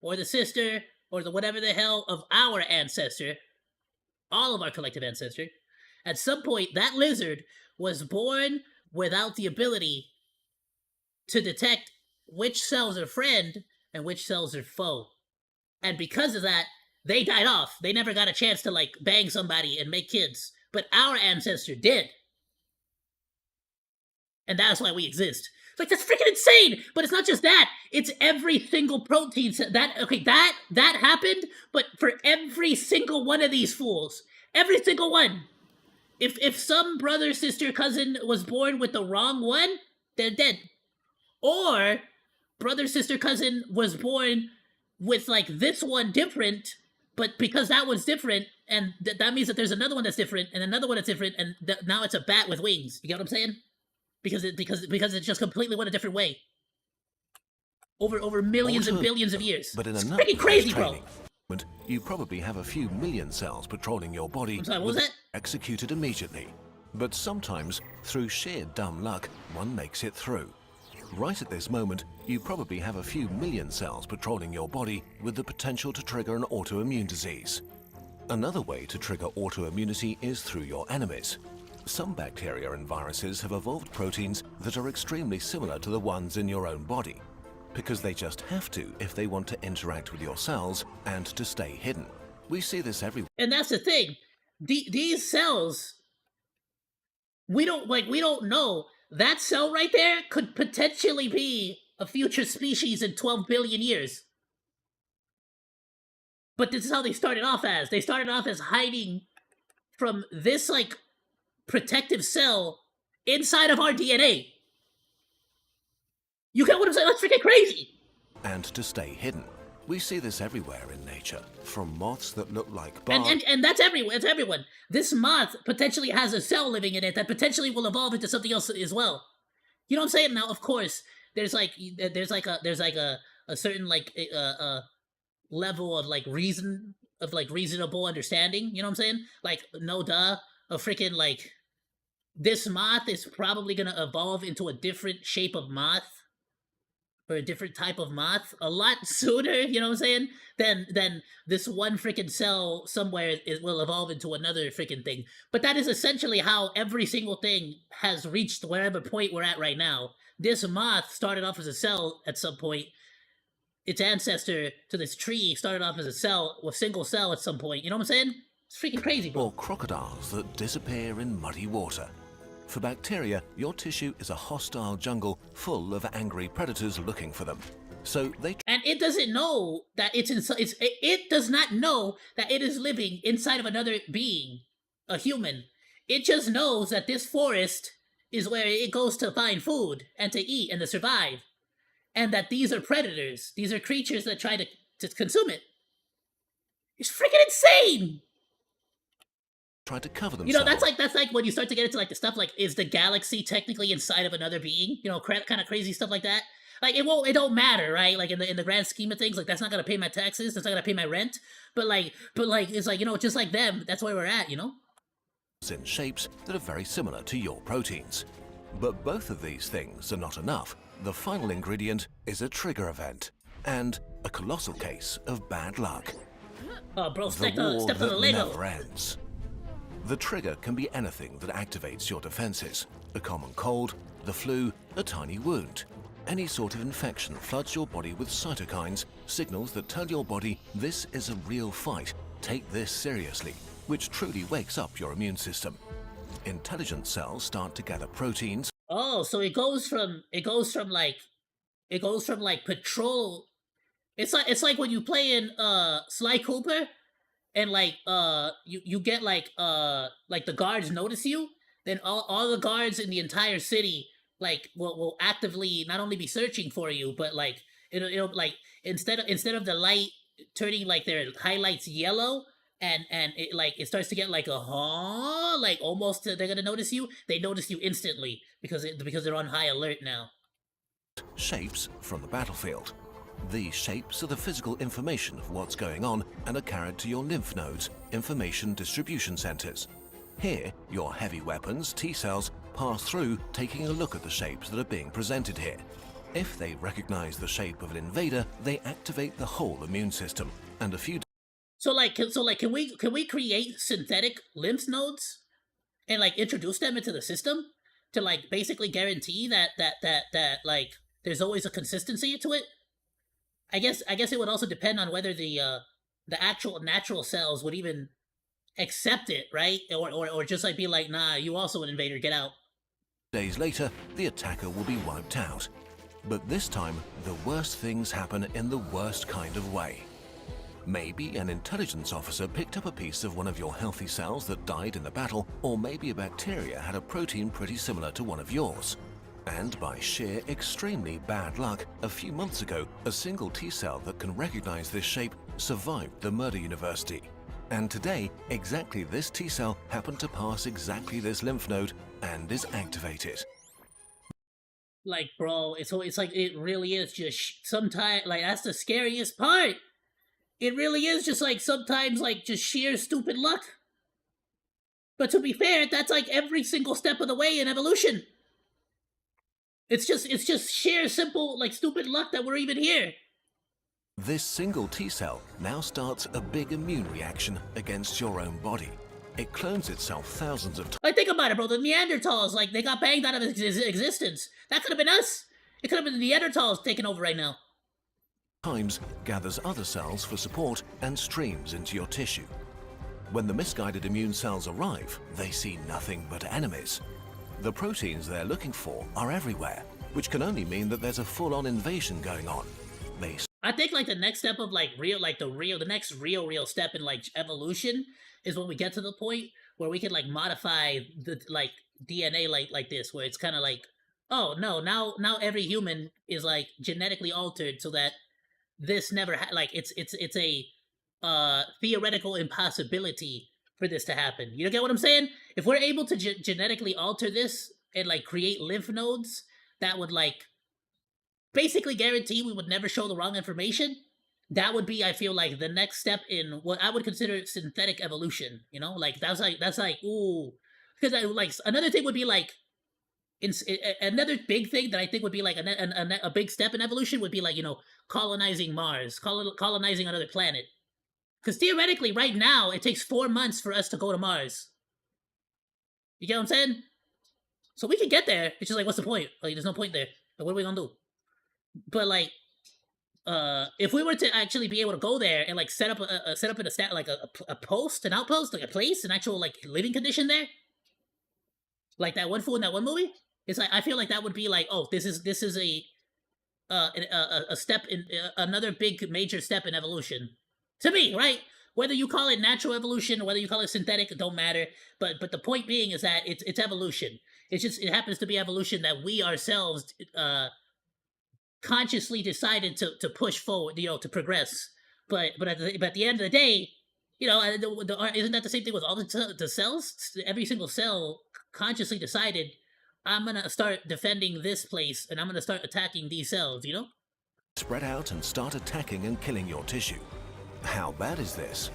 or the sister, or the whatever the hell of our ancestor, all of our collective ancestor, at some point, that lizard was born without the ability to detect which cells are friend and which cells are foe. And because of that, they died off. They never got a chance to, like, bang somebody and make kids. But our ancestor did. And that's why we exist. Like, that's freaking insane! But it's not just that. It's every single protein that happened, but for every single one of these fools. Every single one. If some brother, sister, cousin was born with the wrong one, they're dead. Or brother, sister, cousin was born with, like, this one different, but because that one's different, and that means that there's another one that's different, and another one that's different, and now it's a bat with wings. You get what I'm saying? Because it's just completely went a different way. Over millions and billions of years. But in it's a freaking crazy, bro. You probably have a few million cells patrolling your body. I'm sorry, what was that? Executed immediately. But sometimes, through sheer dumb luck, one makes it through. Right at this moment, you probably have a few million cells patrolling your body with the potential to trigger an autoimmune disease. Another way to trigger autoimmunity is through your enemies. Some bacteria and viruses have evolved proteins that are extremely similar to the ones in your own body, because they just have to if they want to interact with your cells and to stay hidden. We see this everywhere. And that's the thing. These cells, we don't know. That cell right there could potentially be a future species in 12 billion years. But this is how they started off as. They started off as hiding from this, like, protective cell inside of our DNA. You get what I'm saying? That's freaking crazy! And to stay hidden. We see this everywhere in nature, from moths that look like bark. And that's everywhere. It's everyone. This moth potentially has a cell living in it that potentially will evolve into something else as well. You know what I'm saying? Now, of course, there's like a certain like level of like reasonable understanding. You know what I'm saying? Like, no duh, a freaking like this moth is probably gonna evolve into a different shape of moth. Or a different type of moth a lot sooner, you know what I'm saying? Then this one freaking cell somewhere will evolve into another freaking thing. But that is essentially how every single thing has reached wherever point we're at right now. This moth started off as a cell at some point. Its ancestor to this tree started off as a cell, a single cell at some point. You know what I'm saying? It's freaking crazy, bro. Or crocodiles that disappear in muddy water. For bacteria, your tissue is a hostile jungle full of angry predators looking for them. So they... And it doesn't know that it does not know that it is living inside of another being, a human. It just knows that this forest is where it goes to find food and to eat and to survive. And that these are predators. These are creatures that try to consume it. It's freaking insane! Try to cover themselves. You know, that's like when you start to get into like the stuff like, is the galaxy technically inside of another being? You know, kind of crazy stuff like that. Like it don't matter, right? Like in the grand scheme of things, like that's not gonna pay my taxes, that's not gonna pay my rent. But it's like, you know, just like them, that's where we're at, you know? In shapes that are very similar to your proteins. But both of these things are not enough. The final ingredient is a trigger event and a colossal case of bad luck. Oh, bro, The war step on the that Lego. never ends. The trigger can be anything that activates your defenses. A common cold, the flu, a tiny wound. Any sort of infection floods your body with cytokines, signals that tell your body this is a real fight, take this seriously, which truly wakes up your immune system. Intelligent cells start to gather proteins. Oh, so it goes from like patrol. It's like when you play in Sly Cooper and like you get like the guards notice you, then all the guards in the entire city like will actively not only be searching for you, but like it'll like instead of the light turning like their highlights yellow and it starts to get like a like almost they're gonna notice you, they notice you instantly because they're on high alert now. Shapes from the battlefield. These shapes are the physical information of what's going on and are carried to your lymph nodes, information distribution centers. Here, your heavy weapons, T-cells, pass through taking a look at the shapes that are being presented here. If they recognize the shape of an invader, they activate the whole immune system. And a few... So can we create synthetic lymph nodes and like introduce them into the system to like basically guarantee that like there's always a consistency to it? I guess it would also depend on whether the actual natural cells would even accept it, right? Or just like be like, nah, you also an invader, get out. Days later, the attacker will be wiped out. But this time, the worst things happen in the worst kind of way. Maybe an intelligence officer picked up a piece of one of your healthy cells that died in the battle, or maybe a bacteria had a protein pretty similar to one of yours. And by sheer extremely bad luck, a few months ago, a single T-cell that can recognize this shape survived the murder university. And today, exactly this T-cell happened to pass exactly this lymph node and is activated. Like, bro, it's like it really is just sometimes like that's the scariest part. It really is just like sometimes like just sheer stupid luck. But to be fair, that's like every single step of the way in evolution. It's just sheer simple like stupid luck that we're even here. This single T-cell now starts a big immune reaction against your own body. It clones itself thousands of times. Like, think about it, bro. The Neanderthals, like, they got banged out of existence. That could have been us. It could have been the Neanderthals taking over right now. times gathers other cells for support and streams into your tissue. When the misguided immune cells arrive, they see nothing but enemies. The proteins they're looking for are everywhere, which can only mean that there's a full-on invasion going on. They I think like the next step of like the next real step in like evolution is when we get to the point where we can like modify the like DNA like this, where it's kind of like, oh no, now every human is like genetically altered so that this never like it's a theoretical impossibility for this to happen. You get what I'm saying? If we're able to genetically alter this and like create lymph nodes that would like basically guarantee we would never show the wrong information, that would be, I feel like, the next step in what I would consider synthetic evolution. You know, like that's like ooh, because like another thing would be like another big thing that I think would be like a big step in evolution would be like, you know, colonizing Mars, colonizing another planet. Because theoretically, right now, it takes 4 months for us to go to Mars. You get what I'm saying? So we could get there. It's just like, what's the point? Like, there's no point there. Like, what are we gonna do? But like, if we were to actually be able to go there and like set up in a stat like a post, an outpost, like a place, an actual like living condition there, like that one fool in that one movie, it's like I feel like that would be like, oh, this is a step in another big major step in evolution to me, right? Whether you call it natural evolution or whether you call it synthetic, it don't matter. But the point being is that it's evolution. It's just it happens to be evolution that we ourselves consciously decided to push forward, you know, to progress. But at the end of the day, you know, isn't that the same thing with all the cells? Every single cell consciously decided, I'm gonna start defending this place and I'm gonna start attacking these cells, you know? spread out and start attacking and killing your tissue. How bad is this?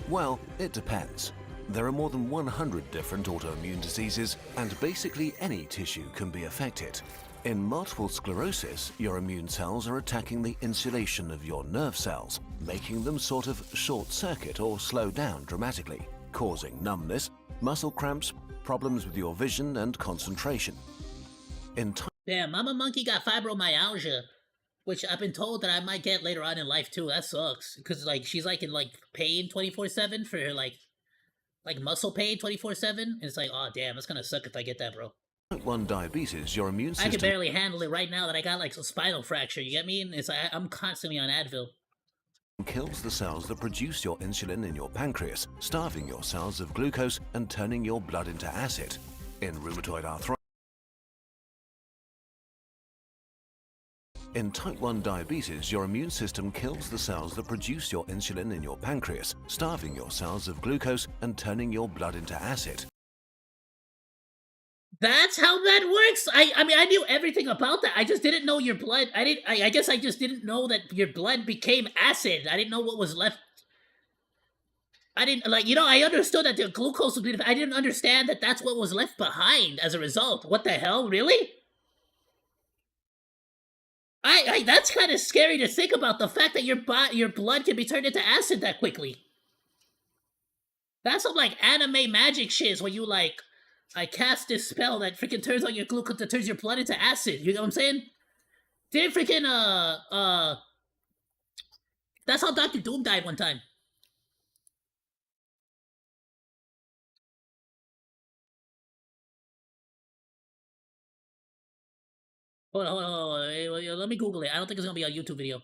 Well, it depends. There are more than 100 different autoimmune diseases, and basically any tissue can be affected. In multiple sclerosis, your immune cells are attacking the insulation of your nerve cells, making them sort of short-circuit or slow down dramatically, causing numbness, muscle cramps, problems with your vision and concentration. Damn, Mama Monkey got fibromyalgia, which I've been told that I might get later on in life too. That sucks, because like she's like in like pain 24/7 for her like muscle pain 24/7. It's like, oh damn, that's gonna suck if I get that, bro. Type 1 diabetes, your immune system... I can barely handle it right now that I got like some spinal fracture, you get me? And it's like, I'm constantly on Advil. Kills the cells that produce your insulin in your pancreas, starving your cells of glucose and turning your blood into acid. In rheumatoid arthritis... In type 1 diabetes, your immune system kills the cells that produce your insulin in your pancreas, starving your cells of glucose and turning your blood into acid. That's how that works. I mean, I knew everything about that. I just didn't know your blood. I guess I just didn't know that your blood became acid. I didn't know what was left. I didn't like, you know, I understood that the glucose was being. I didn't understand that that's what was left behind as a result. What the hell, really? That's kind of scary to think about, the fact that your blood can be turned into acid that quickly. That's some like anime magic shit where you like, I cast this spell that freaking turns on your glucose, that turns your blood into acid. You know what I'm saying? Didn't freaking that's how Dr. Doom died one time. Hold on. Hey, let me Google it. I don't think it's gonna be a YouTube video.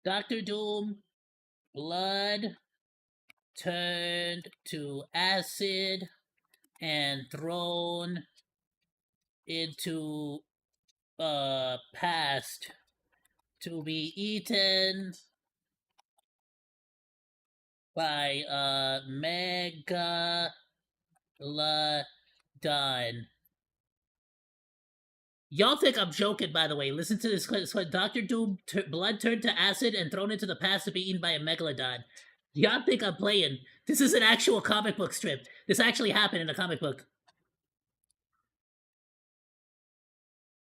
Dr. Doom, blood turned to acid and thrown into past to be eaten by Megalodon. Y'all think I'm joking, by the way. Listen to this. Dr. Doom, blood turned to acid and thrown into the past to be eaten by a megalodon. Y'all think I'm playing. This is an actual comic book strip. This actually happened in a comic book.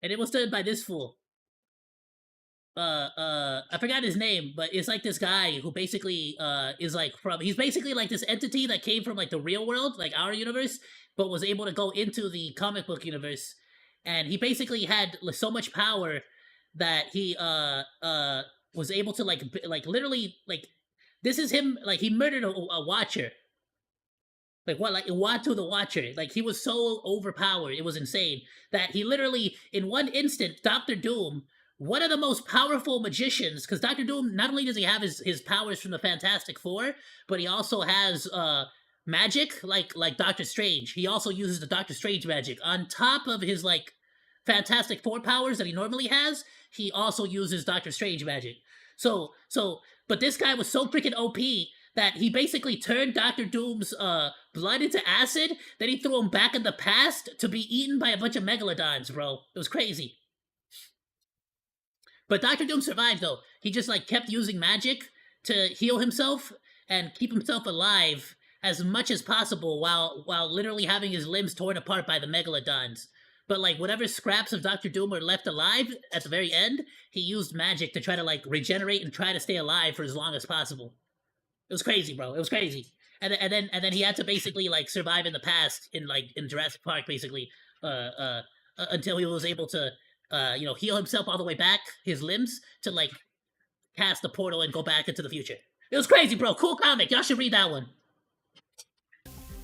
And it was done by this fool. I forgot his name, but it's like this guy who basically is like he's basically like this entity that came from like the real world, like our universe, but was able to go into the comic book universe and he basically had so much power that he was able to like literally like this is him like he murdered a watcher. Like what? Like Watu the Watcher. Like he was so overpowered, it was insane that he literally, in one instant, Doctor Doom, one of the most powerful magicians, because Doctor Doom not only does he have his powers from the Fantastic Four, but he also has magic like Doctor Strange. He also uses the Doctor Strange magic on top of his like Fantastic Four powers that he normally has. He also uses Doctor Strange magic. But this guy was so freaking OP that he basically turned Doctor Doom's blood into acid, then he threw him back in the past to be eaten by a bunch of megalodons, bro. It was crazy. But Doctor Doom survived, though. He just, like, kept using magic to heal himself and keep himself alive as much as possible while literally having his limbs torn apart by the megalodons. But, like, whatever scraps of Doctor Doom were left alive at the very end, he used magic to try to, like, regenerate and try to stay alive for as long as possible. It was crazy, bro. It was crazy. And then he had to basically like survive in the past in Jurassic Park, basically, until he was able to heal himself all the way back, his limbs, to like cast the portal and go back into the future. It was crazy, bro. Cool comic. Y'all should read that one.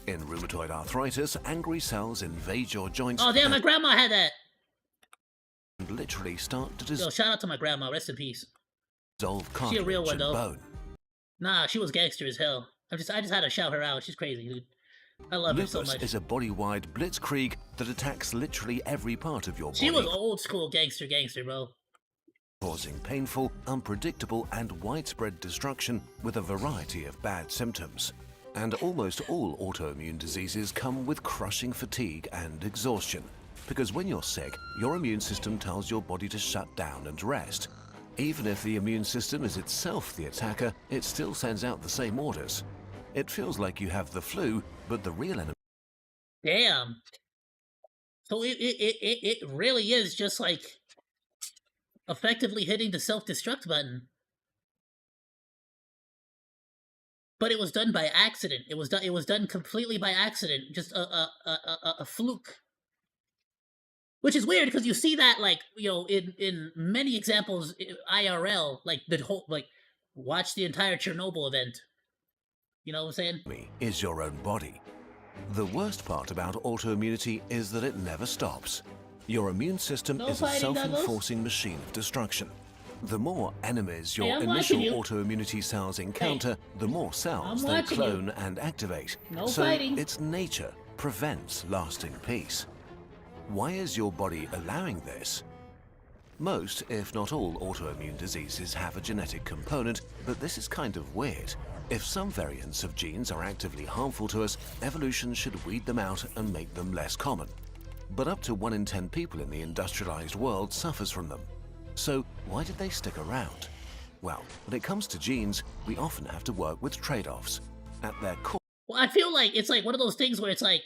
In rheumatoid arthritis, angry cells invade your joints. Oh damn, my grandma had that. And literally start to Yo, shout out to my grandma. Rest in peace. dissolve She a real cartilage one and though. bone. Nah, she was gangster as hell. I just had to shout her out. She's crazy, dude. I love her so Lupus much. is a body-wide blitzkrieg that attacks literally every part of your body. She was old school gangster, bro. Causing painful, unpredictable, and widespread destruction with a variety of bad symptoms. And almost all autoimmune diseases come with crushing fatigue and exhaustion. Because when you're sick, your immune system tells your body to shut down and rest. Even if the immune system is itself the attacker, it still sends out the same orders. It feels like you have the flu, but the real enemy... Damn. So it really is just like effectively hitting the self-destruct button. But it was done by accident. It was done completely by accident. Just a fluke. Which is weird because you see that like, in many examples IRL, like the whole watch the entire Chernobyl event. You know what I'm saying? ...is your own body. The worst part about autoimmunity is that it never stops. Your immune system is a self-enforcing machine of destruction. The more enemies your initial autoimmunity cells encounter, the more cells they clone and activate. So its nature prevents lasting peace. Why is your body allowing this? Most, if not all, autoimmune diseases have a genetic component, but this is kind of weird. If some variants of genes are actively harmful to us, evolution should weed them out and make them less common. But up to 1 in 10 people in the industrialized world suffers from them. So why did they stick around? Well, when it comes to genes, we often have to work with trade-offs. At their core... Well, I feel like it's like one of those things where it's like,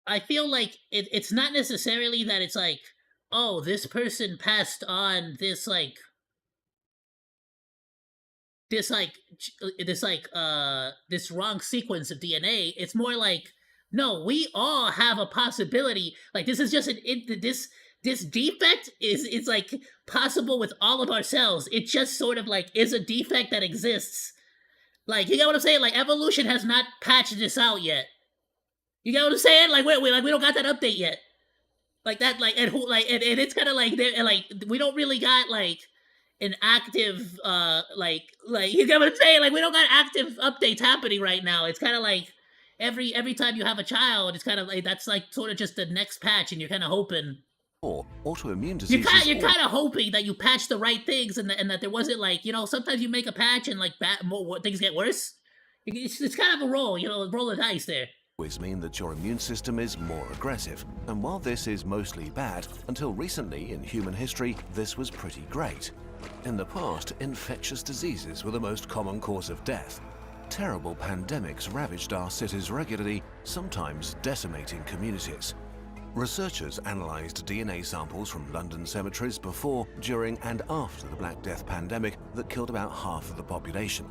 I feel like it's not necessarily that it's like, oh, this person passed on this wrong sequence of DNA. It's more like, no, we all have a possibility. Like this is just this defect it's like possible with all of our cells. It just sort of like is a defect that exists. Like, you get what I'm saying? Like evolution has not patched this out yet. You get what I'm saying? Like we don't got that update yet. Like that, like and it's kind of like we don't really got like an active like you get what I'm saying? Like we don't got active updates happening right now. It's kind of like every time you have a child, it's kind of like that's like sort of just the next patch, and you're kind of hoping. Or autoimmune diseases. You're kind of hoping that you patch the right things, and that there wasn't like sometimes you make a patch and like things get worse. It's kind of a roll, roll of dice there. Always mean that your immune system is more aggressive. And while this is mostly bad, until recently in human history, this was pretty great. In the past, infectious diseases were the most common cause of death. Terrible pandemics ravaged our cities regularly, sometimes decimating communities. Researchers analysed DNA samples from London cemeteries before, during, and after the Black Death pandemic that killed about half of the population.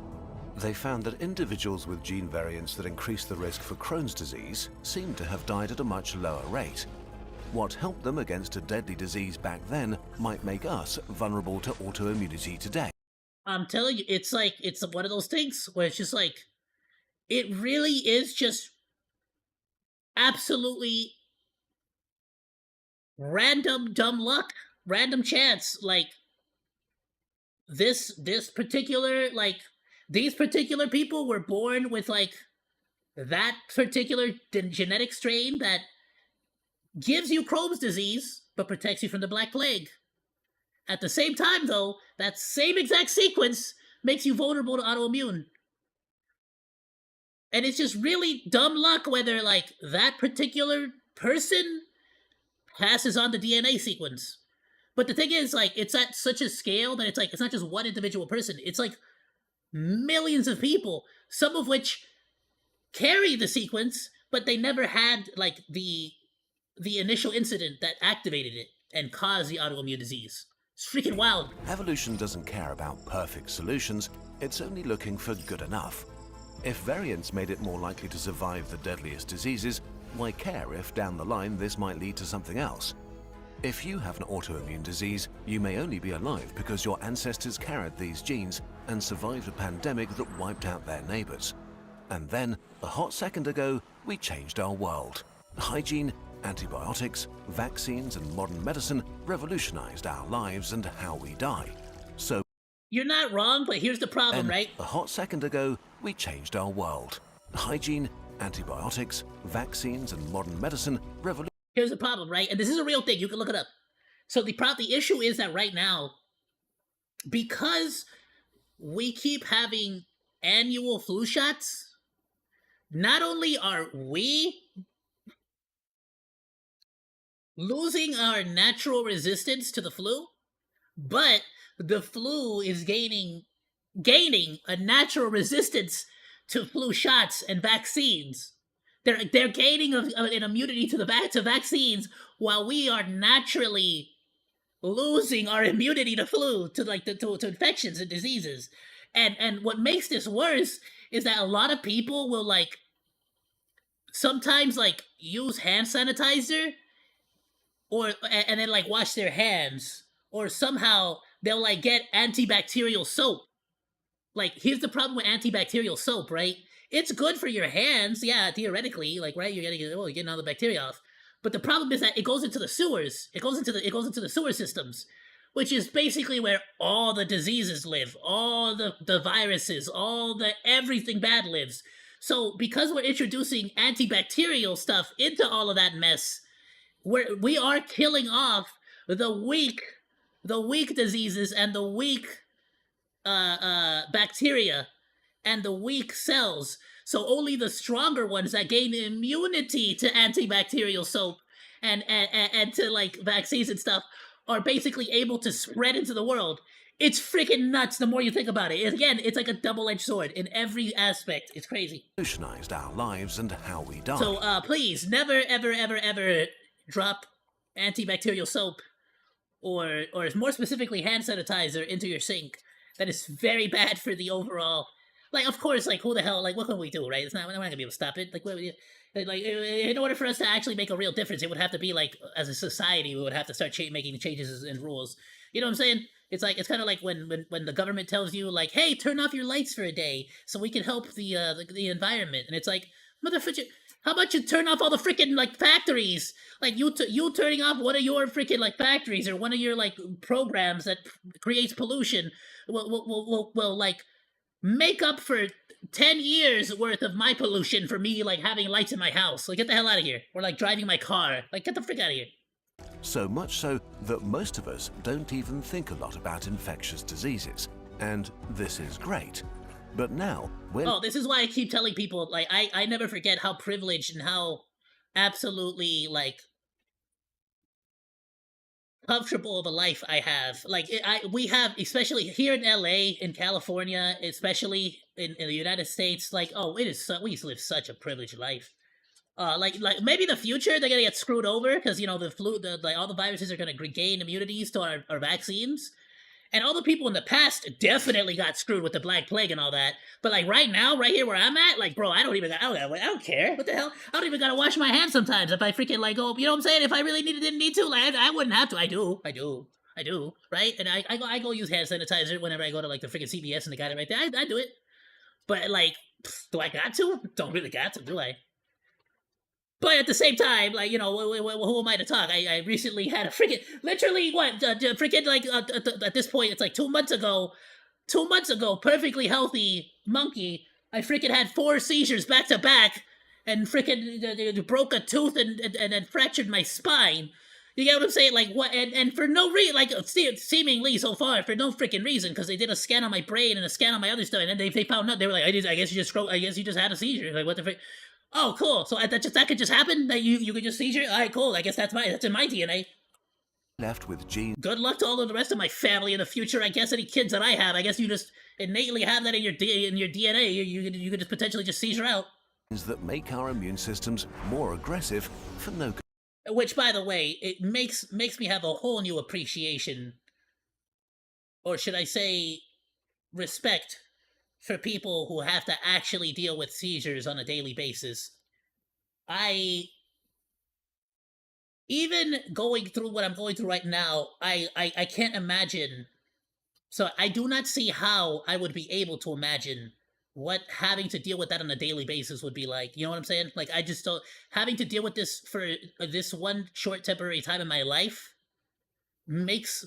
They found that individuals with gene variants that increased the risk for Crohn's disease seemed to have died at a much lower rate. What helped them against a deadly disease back then might make us vulnerable to autoimmunity today. I'm telling you, it's like, it's one of those things where it's just like, it really is just absolutely random dumb luck, random chance. Like, this particular, like, these particular people were born with, like, that particular genetic strain that gives you Crohn's disease, but protects you from the Black Plague. At the same time, though, that same exact sequence makes you vulnerable to autoimmune. And it's just really dumb luck whether, like, that particular person passes on the DNA sequence. But the thing is, like, it's at such a scale that it's like, it's not just one individual person. It's like millions of people, some of which carry the sequence, but they never had, like, the initial incident that activated it and caused the autoimmune disease. It's freaking wild. Evolution doesn't care about perfect solutions, it's only looking for good enough. If variants made it more likely to survive the deadliest diseases, why care if down the line this might lead to something else? If you have an autoimmune disease, you may only be alive because your ancestors carried these genes and survived a pandemic that wiped out their neighbors. And then, a hot second ago, we changed our world. Hygiene, antibiotics, vaccines, and modern medicine revolutionized our lives and how we die. So, you're not wrong, but here's the problem, right? A hot second ago, we changed our world. Hygiene, antibiotics, vaccines, and modern medicine revolutionized. Here's the problem, right? And this is a real thing. You can look it up. So the issue is that right now, because we keep having annual flu shots, not only are we losing our natural resistance to the flu, but the flu is gaining a natural resistance to flu shots and vaccines. They're gaining an immunity to vaccines while we are naturally losing our immunity to flu, to infections and diseases. And what makes this worse is that a lot of people will, like, sometimes, like, use hand sanitizer and then, like, wash their hands, or somehow they'll, like, get antibacterial soap. Like, here's the problem with antibacterial soap, right? It's good for your hands, yeah, theoretically, like, right, you're getting all the bacteria off. But the problem is that it goes into the sewers. It goes into the sewer systems, which is basically where all the diseases live, all the viruses, all the everything bad lives. So because we're introducing antibacterial stuff into all of that mess, we are killing off the weak diseases and the weak bacteria and the weak cells. So only the stronger ones that gain immunity to antibacterial soap and to, like, vaccines and stuff are basically able to spread into the world. It's freaking nuts the more you think about it. Again, it's like a double-edged sword in every aspect. It's crazy. Revolutionized our lives and how we die. So please, never, ever, ever, ever drop antibacterial soap or more specifically hand sanitizer into your sink. That is very bad for the overall. Like, of course, like, who the hell, like, what can we do, right? We're not gonna be able to stop it. Like, like, in order for us to actually make a real difference, it would have to be, like, as a society, we would have to start making changes in rules. You know what I'm saying? It's like, it's kind of like when the government tells you, like, hey, turn off your lights for a day so we can help the environment. And it's like, motherfucker, how about you turn off all the freaking, like, factories? Like, you turning off one of your freaking, like, factories or one of your, like, programs that creates pollution will like, make up for 10 years worth of my pollution for me, like, having lights in my house. Like, get the hell out of here. Or, like, driving my car. Like, get the frick out of here. So much so that most of us don't even think a lot about infectious diseases. And this is great. But now, this is why I keep telling people, like, I never forget how privileged and how absolutely, like, comfortable of a life I have. Like, we have, especially here in LA, in California, especially in the United States, like, we live such a privileged life. Like maybe in the future they're gonna get screwed over because, you know, the flu, like, all the viruses are gonna gain immunities to our vaccines, And all the people in the past definitely got screwed with the Black Plague and all that. But like right now, right here where I'm at, like bro, I don't care. What the hell? I don't even gotta wash my hands sometimes if I freaking like go. You know what I'm saying? If I really didn't need to, like I wouldn't have to. I do, right? And I go use hand sanitizer whenever I go to like the freaking CVS and they got it right there. I do it. But like, do I got to? Don't really got to, do I? But at the same time, like, you know, who am I to talk? I recently had a freaking, literally, freaking, like, at this point, it's like 2 months ago, perfectly healthy monkey, I freaking had 4 seizures back to back, and freaking broke a tooth and then fractured my spine. You get what I'm saying? Like, what, and for no reason, like, seemingly so far, for no freaking reason, because they did a scan on my brain and a scan on my other stuff, and then they found out, they were like, I guess you just had a seizure. Like, what the frick? Oh, cool. So that could just happen? That you could just seizure? All right, cool. I guess that's in my DNA. Left with genes. Good luck to all of the rest of my family in the future. I guess any kids that I have, I guess you just innately have that in your DNA. You could just potentially just seizure out. That make our immune systems more aggressive for no. Which, by the way, it makes me have a whole new appreciation, or should I say, respect, for people who have to actually deal with seizures on a daily basis. Even going through what I'm going through right now, I can't imagine. So I do not see how I would be able to imagine what having to deal with that on a daily basis would be like. You know what I'm saying? Like, I just don't, having to deal with this for this one short temporary time in my life makes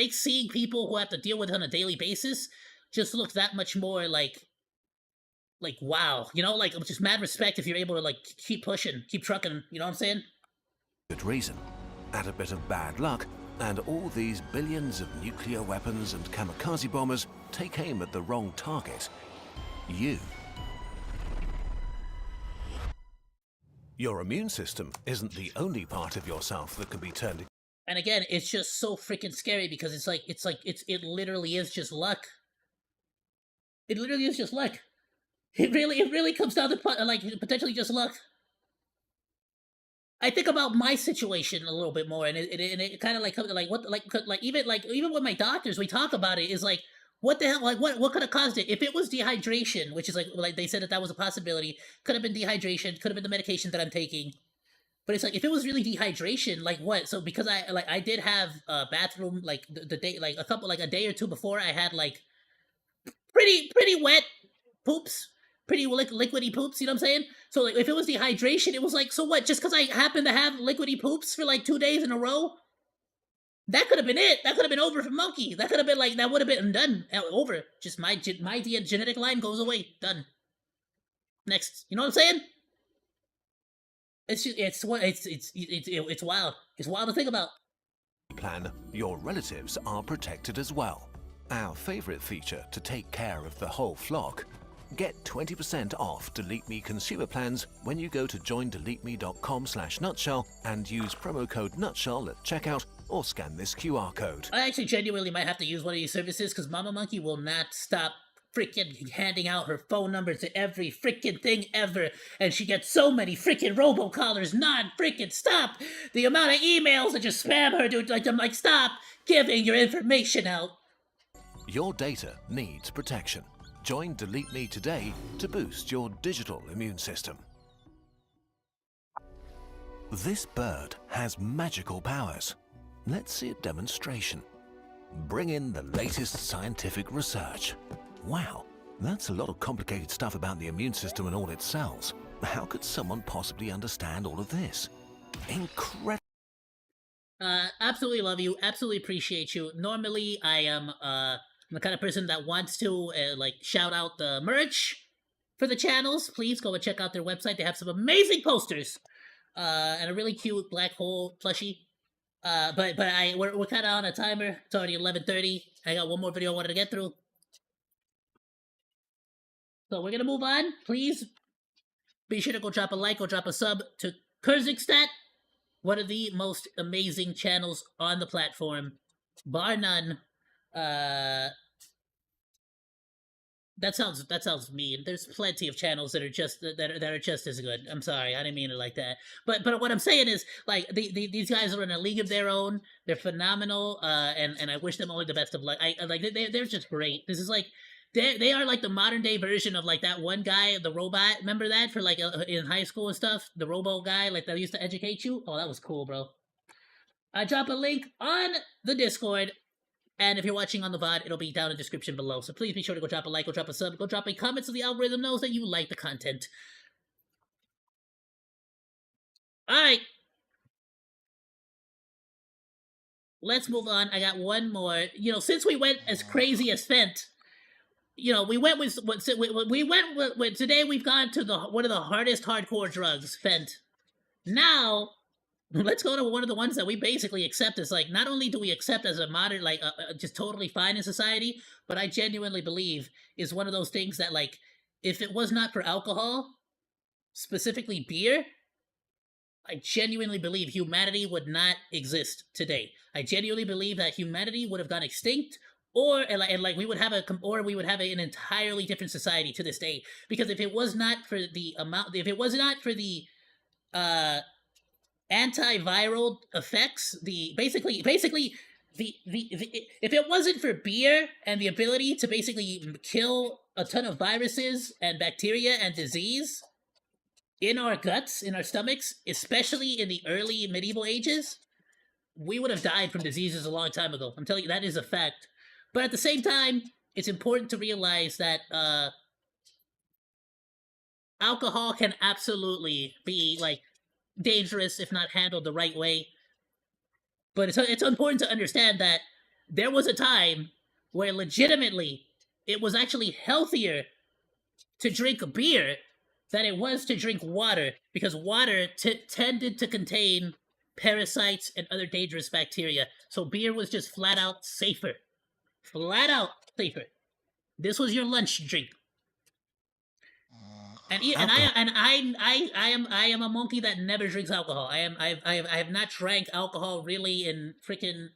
seeing people who have to deal with it on a daily basis just look that much more like wow, you know, like just mad respect if you're able to like keep pushing, keep trucking, you know what I'm saying? Good reason. Add a bit of bad luck, and all these billions of nuclear weapons and kamikaze bombers take aim at the wrong target. You. Your immune system isn't the only part of yourself that can be turned. And again, it's just so freaking scary because it literally is just luck. It literally is just luck. It really comes down to like potentially just luck. I think about my situation a little bit more, and it kind of like comes to like what like even with my doctors, we talk about it. Is like, what the hell? Like what could have caused it? If it was dehydration, which is like they said that was a possibility, could have been dehydration, could have been the medication that I'm taking. But it's like, if it was really dehydration, like what? So because I did have a bathroom like the day, like a day or two before, I had like pretty wet poops, pretty liquidy poops. You know what I'm saying? So like, if it was dehydration, it was like, so what? Just because I happened to have liquidy poops for like 2 days in a row, that could have been it. That could have been over for Monkey. That could have been like, that would have been done, over. Just my genetic line goes away, done. Next, you know what I'm saying? It's wild. It's wild to think about. Plan, your relatives are protected as well. Our favorite feature to take care of the whole flock. Get 20% off Delete Me consumer plans when you go to joindeleteme.com/nutshell and use promo code nutshell at checkout or scan this QR code. I actually genuinely might have to use one of these services because Mama Monkey will not stop freaking handing out her phone number to every freaking thing ever, and she gets so many freaking robocallers non-freaking stop. The amount of emails that just spam her, dude, like I'm like, stop giving your information out. Your data needs protection. Join Delete Me today to boost your digital immune system. This bird has magical powers. Let's see a demonstration. Bring in the latest scientific research. Wow, that's a lot of complicated stuff about the immune system and all its cells. How could someone possibly understand all of this? Incredible. Absolutely love you. Absolutely appreciate you. Normally, I am I'm the kind of person that wants to like shout out the merch for the channels. Please go and check out their website. They have some amazing posters and a really cute black hole plushie. But we're kind of on a timer. It's already 11:30. I got one more video I wanted to get through. So we're gonna move on. Please be sure to go drop a like or drop a sub to Kyrgyzstan, one of the most amazing channels on the platform, bar none. The That sounds mean. There's plenty of channels that are just that are just as good. I'm sorry, I didn't mean it like that. But what I'm saying is, like, these guys are in a league of their own. They're phenomenal, and I wish them only the best of luck. I like they're just great. This is like they are like the modern day version of like that one guy, the robot. Remember that for like in high school and stuff, the robo guy like that used to educate you. Oh, that was cool, bro. I drop a link on the Discord. And if you're watching on the VOD, it'll be down in the description below. So please be sure to go drop a like, go drop a sub, go drop a comment so the algorithm knows that you like the content. Alright. Let's move on. I got one more. You know, since we went as crazy as Fent, you know, we went with today we've gone to one of the hardest hardcore drugs, Fent. Now, let's go to one of the ones that we basically accept as, like, not only do we accept as a modern, like, just totally fine in society, but I genuinely believe is one of those things that, like, if it was not for alcohol, specifically beer, I genuinely believe humanity would not exist today. I genuinely believe that humanity would have gone extinct, or we would have an entirely different society to this day. Because if it was not for the antiviral effects, if it wasn't for beer and the ability to basically kill a ton of viruses and bacteria and disease in our guts, in our stomachs, especially in the early medieval ages, we would have died from diseases a long time ago. I'm telling you, that is a fact. But at the same time, it's important to realize that alcohol can absolutely be, like, dangerous if not handled the right way. But it's important to understand that there was a time where legitimately it was actually healthier to drink beer than it was to drink water, because water tended to contain parasites and other dangerous bacteria. So beer was just flat out safer. Flat out safer. This was your lunch drink. And I am a monkey that never drinks alcohol. I have not drank alcohol really in freaking,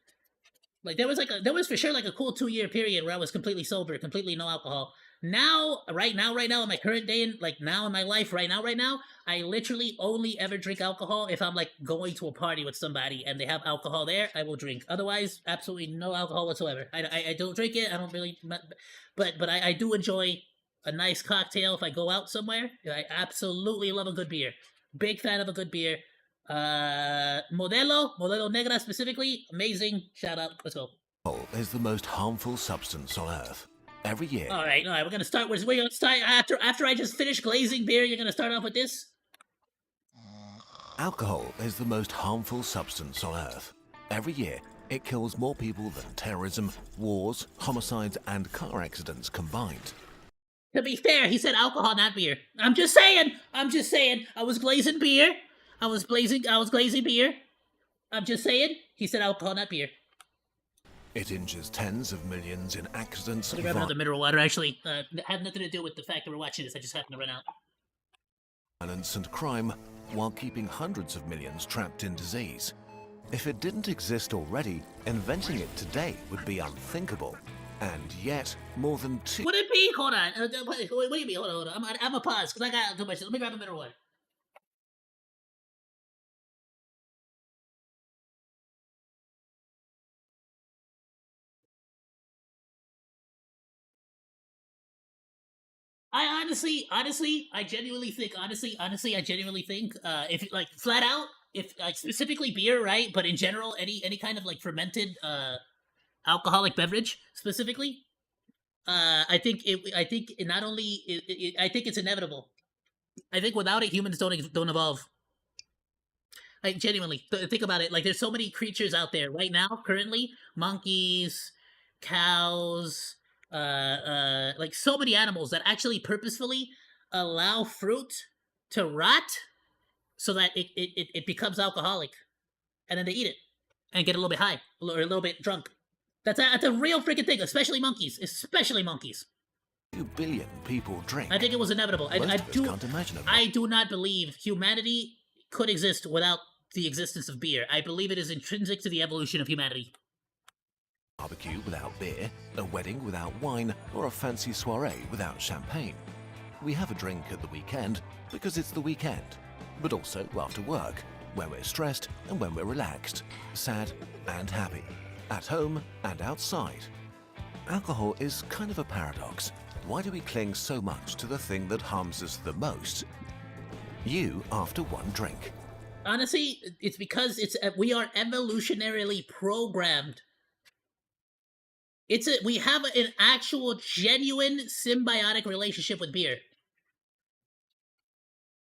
like, there was for sure like a cool 2-year period where I was completely sober, completely no alcohol. Now, right now in my current day, like now in my life, right now, I literally only ever drink alcohol if I'm like going to a party with somebody and they have alcohol there, I will drink. Otherwise, absolutely no alcohol whatsoever. I don't drink it. I don't really, but I do enjoy a nice cocktail if I go out somewhere. I absolutely love a good beer. Big fan of a good beer. Modelo Negra specifically, amazing. Shout out. Let's go. Alcohol is the most harmful substance on Earth. Every year. All right. We're gonna start after I just finish glazing beer. You're gonna start off with this. Alcohol is the most harmful substance on Earth. Every year, it kills more people than terrorism, wars, homicides, and car accidents combined. To be fair, he said alcohol, not beer. I'm just saying. I was glazing beer. I was glazing beer. I'm just saying. He said alcohol, not beer. It injures tens of millions in accidents. Let me grab another mineral water, actually. It had nothing to do with the fact that we're watching this. I just happened to run out. Violence and crime, while keeping hundreds of millions trapped in disease. If it didn't exist already, inventing it today would be unthinkable. And yet, more than two... Would it be? Hold on. What do you mean? Hold on. I'm a pause, because I got too much. Let me grab a mineral water. I genuinely think, if, like, flat out, if, like, specifically beer, right, but in general, any kind of, like, fermented, alcoholic beverage, specifically, I think it's inevitable. I think without it, humans don't evolve. Like, genuinely, think about it. Like, there's so many creatures out there right now, currently, monkeys, cows, like so many animals that actually purposefully allow fruit to rot so that it becomes alcoholic, and then they eat it and get a little bit high or a little bit drunk. That's a real freaking thing, especially monkeys. 2 billion people drink. I think it was inevitable. Most of us can't imagine it. I do not believe humanity could exist without the existence of beer. I believe it is intrinsic to the evolution of humanity. barbecue without beer, a wedding without wine, or a fancy soiree without champagne. We have a drink at the weekend because it's the weekend, but also after work, when we're stressed and when we're relaxed, sad and happy, at home and outside. Alcohol is kind of a paradox. Why do we cling so much to the thing that harms us the most? You after one drink. Honestly, it's because we are evolutionarily programmed. We have an actual, genuine, symbiotic relationship with beer.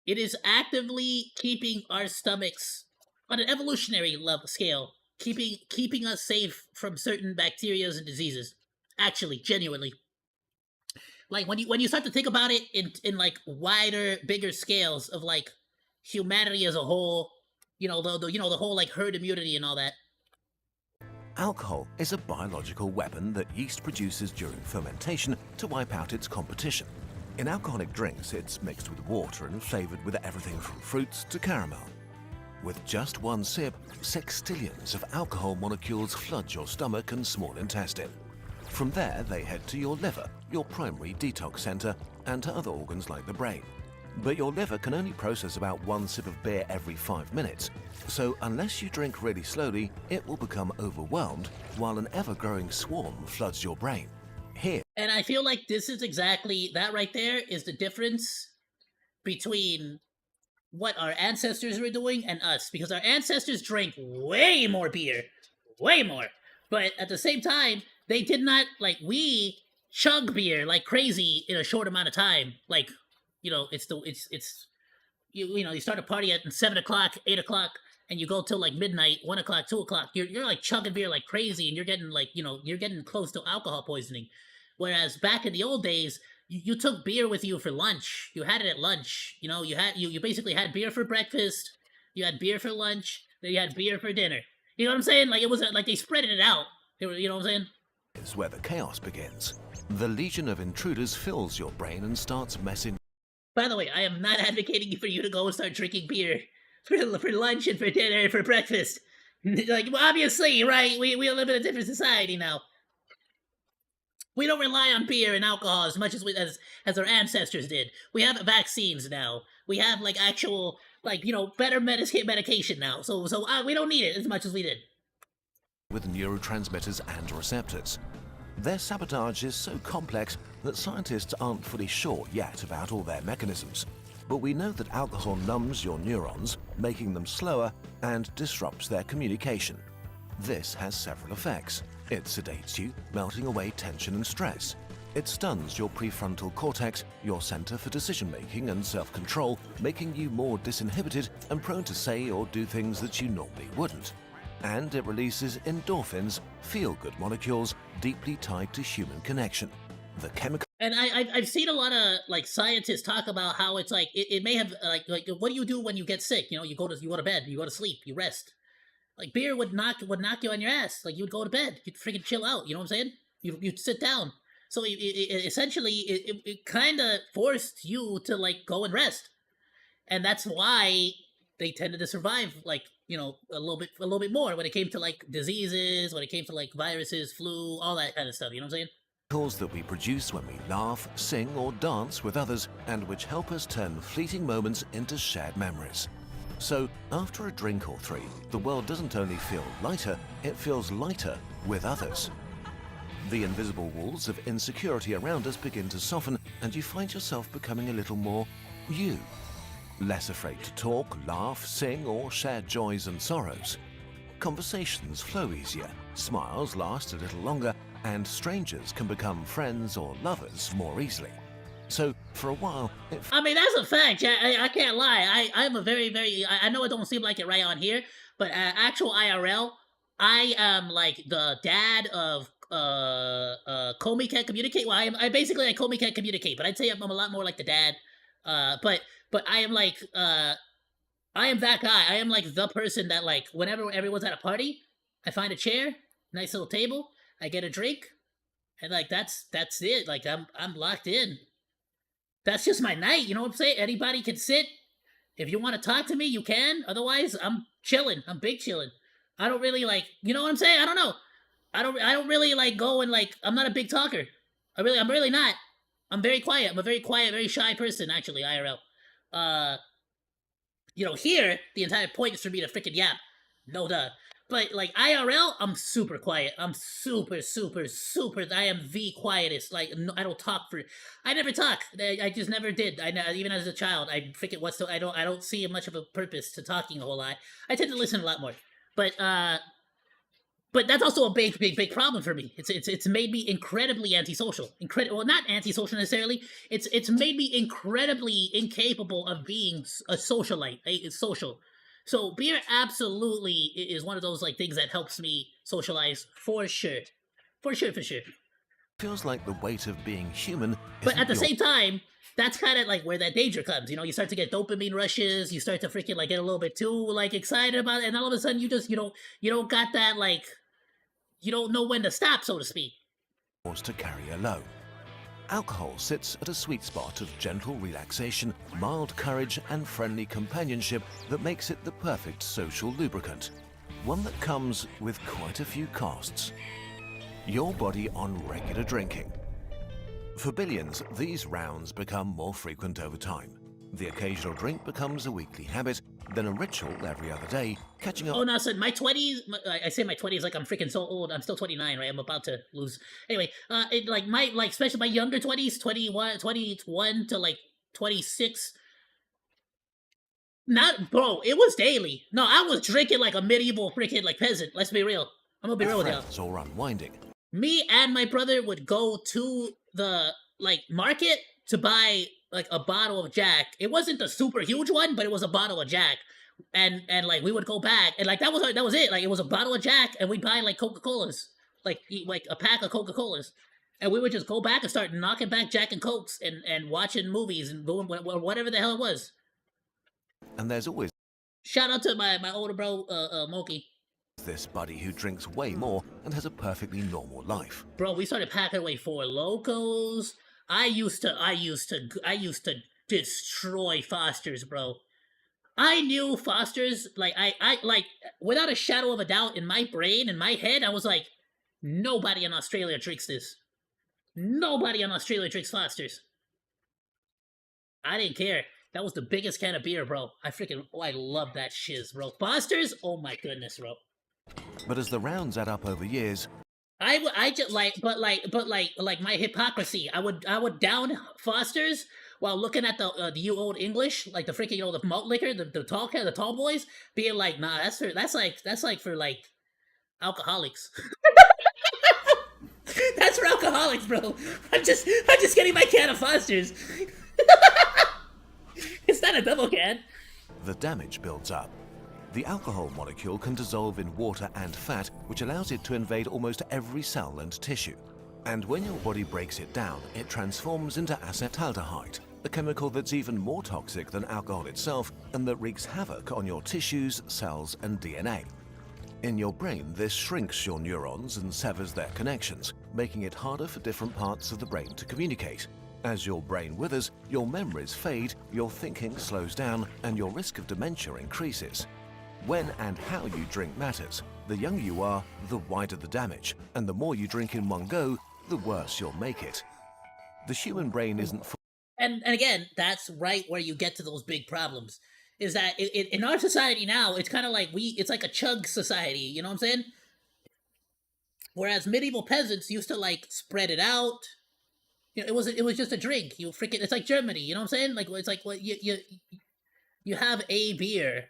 It is actively keeping our stomachs on an evolutionary level scale, keeping us safe from certain bacteria and diseases. Actually, genuinely. Like when you start to think about it in like wider, bigger scales of like humanity as a whole, the whole like herd immunity and all that. Alcohol is a biological weapon that yeast produces during fermentation to wipe out its competition. In alcoholic drinks, it's mixed with water and flavored with everything from fruits to caramel. With just one sip, sextillions of alcohol molecules flood your stomach and small intestine. From there, they head to your liver, your primary detox center, and to other organs like the brain. But your liver can only process about one sip of beer every 5 minutes, so unless you drink really slowly, it will become overwhelmed while an ever-growing swarm floods your brain. Here. And I feel like this is exactly, that right there is the difference between what our ancestors were doing and us, because our ancestors drank way more beer, way more. But at the same time, they did not, like, we chug beer like crazy in a short amount of time. Like, you start a party at 7 o'clock, 8 o'clock, and you go till like midnight, 1 o'clock, 2 o'clock. You're like chugging beer like crazy, and you're getting like, you're getting close to alcohol poisoning. Whereas back in the old days, you took beer with you for lunch. You had it at lunch. You basically had beer for breakfast. You had beer for lunch. Then you had beer for dinner. You know what I'm saying? Like, it was like they spread it out. You know what I'm saying? Is where the chaos begins. The legion of intruders fills your brain and starts messing. By the way, I am not advocating for you to go and start drinking beer for lunch and for dinner and for breakfast. Like, obviously, right? We live in a different society now. We don't rely on beer and alcohol as much as our ancestors did. We have vaccines now. We have like actual better medication now. So we don't need it as much as we did. With neurotransmitters and receptors. Their sabotage is so complex that scientists aren't fully sure yet about all their mechanisms. But we know that alcohol numbs your neurons, making them slower, and disrupts their communication. This has several effects. It sedates you, melting away tension and stress. It stuns your prefrontal cortex, your center for decision-making and self-control, making you more disinhibited and prone to say or do things that you normally wouldn't. And it releases endorphins, feel-good molecules deeply tied to human connection. The chemical. And I've seen a lot of like scientists talk about how it's like it may have like what do you do when you get sick? You go to bed, you go to sleep, you rest. Like beer would knock you on your ass. Like you'd go to bed, you'd freaking chill out. You know what I'm saying? You'd sit down. So it kind of forced you to like go and rest, and that's why they tended to survive like a little bit more when it came to like diseases, when it came to like viruses, flu, all that kind of stuff. You know what I'm saying? Chemicals that we produce when we laugh, sing, or dance with others, and which help us turn fleeting moments into shared memories. So, after a drink or three, the world doesn't only feel lighter, it feels lighter with others. The invisible walls of insecurity around us begin to soften, and you find yourself becoming a little more you. Less afraid to talk, laugh, sing, or share joys and sorrows. Conversations flow easier, smiles last a little longer, and strangers can become friends or lovers more easily. So, for a while, I mean, that's a fact. I can't lie. I'm a very, I know it don't seem like it right on here, but actual IRL, I am like the dad of Comey Can't Communicate. Well, I basically like Comey Can't Communicate, but I'd say I'm a lot more like the dad. But I am like I am that guy. I am like the person that like whenever everyone's at a party, I find a chair, nice little table, I get a drink, and like that's it. Like I'm locked in. That's just my night, you know what I'm saying? Anybody can sit. If you want to talk to me, you can. Otherwise, I'm chilling. I'm big chilling. I don't really like, you know what I'm saying? I don't know. I don't really like go and like. I'm not a big talker. I'm really not. I'm very quiet. I'm a very quiet, very shy person, actually, IRL. Here, the entire point is for me to freaking yap. No duh. But, like, IRL, I'm super quiet. I'm super, super, super, I am the quietest. Like, no, I don't talk for, I never talk. I just never did. Even as a child, I freaking, I don't see much of a purpose to talking a whole lot. I tend to listen a lot more. But that's also a big problem for me. It's made me incredibly antisocial. Well, not antisocial necessarily. It's made me incredibly incapable of being a socialite, social. So beer absolutely is one of those like things that helps me socialize for sure, for sure. Feels like the weight of being human. But at the isn't your- same time, that's kind of like where that danger comes. You start to get dopamine rushes. You start to freaking like get a little bit too like excited about it, and all of a sudden you don't got that like. You don't know when to stop, so to speak. To carry alone. Alcohol sits at a sweet spot of gentle relaxation, mild courage, and friendly companionship that makes it the perfect social lubricant. One that comes with quite a few costs. Your body on regular drinking. For billions, these rounds become more frequent over time. The occasional drink becomes a weekly habit, then a ritual every other day, catching up. Oh no, son, my 20s, I say my 20s like I'm freaking so old. I'm still 29, right? I'm about to lose. Anyway, especially my younger 20s, 21 to like 26. Bro, it was daily. No, I was drinking like a medieval freaking like peasant. Let's be real. I'm gonna be real with y'all. Or unwinding. Me and my brother would go to the like market to buy like a bottle of Jack. It wasn't the super huge one, but it was a bottle of Jack. And like we would go back and like that was it. Like it was a bottle of Jack and we'd buy like Coca-Colas. Like a pack of Coca-Colas. And we would just go back and start knocking back Jack and Cokes and watching movies and doing whatever the hell it was. And there's always shout out to my older bro, Monke. This buddy who drinks way more and has a perfectly normal life. Bro, we started packing away 4 Locos. I used to destroy Foster's, bro. I knew Foster's, like, I like, without a shadow of a doubt, in my brain, in my head, I was like, nobody in Australia drinks this. Nobody in Australia drinks Foster's. I didn't care. That was the biggest can of beer, bro. I love that shiz, bro. Foster's? Oh my goodness, bro. But as the rounds add up over years, I just like my hypocrisy. I would down Foster's while looking at the you old English, like the freaking the malt liquor, the tall boys, being like, nah, that's like for like alcoholics. That's for alcoholics, bro. I'm just getting my can of Foster's. It's not a double can. The damage builds up. The alcohol molecule can dissolve in water and fat, which allows it to invade almost every cell and tissue. And when your body breaks it down, it transforms into acetaldehyde, a chemical that's even more toxic than alcohol itself and that wreaks havoc on your tissues, cells, and DNA. In your brain, this shrinks your neurons and severs their connections, making it harder for different parts of the brain to communicate. As your brain withers, your memories fade, your thinking slows down, and your risk of dementia increases. When and how you drink matters. The younger you are, the wider the damage, and the more you drink in one go, the worse you'll make it. The human brain isn't full. And again, that's right where you get to those big problems. Is that in our society now, it's kind of like it's like a chug society, you know what I'm saying? Whereas medieval peasants used to like spread it out. It was just a drink. It's like Germany, you know what I'm saying? Like it's like what you have a beer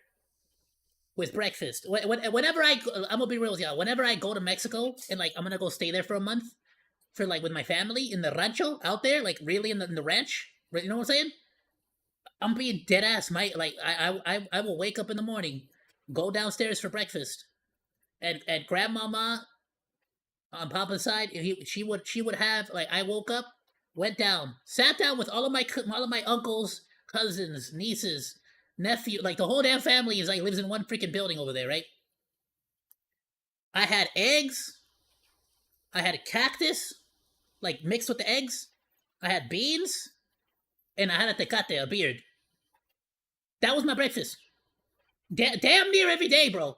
with breakfast. Whenever I'm gonna be real with y'all. Whenever I go to Mexico and like I'm gonna go stay there for a month, for like with my family in the rancho out there, like really in the ranch, you know what I'm saying? I'm being dead ass. I will wake up in the morning, go downstairs for breakfast, and grandmama on Papa's side, she would have like I woke up, went down, sat down with all of my uncles, cousins, nieces, nephew, like the whole damn family is like lives in one freaking building over there, right? I had eggs. I had a cactus, like mixed with the eggs. I had beans, and I had a tecate, a beard. That was my breakfast. Damn near every day, bro.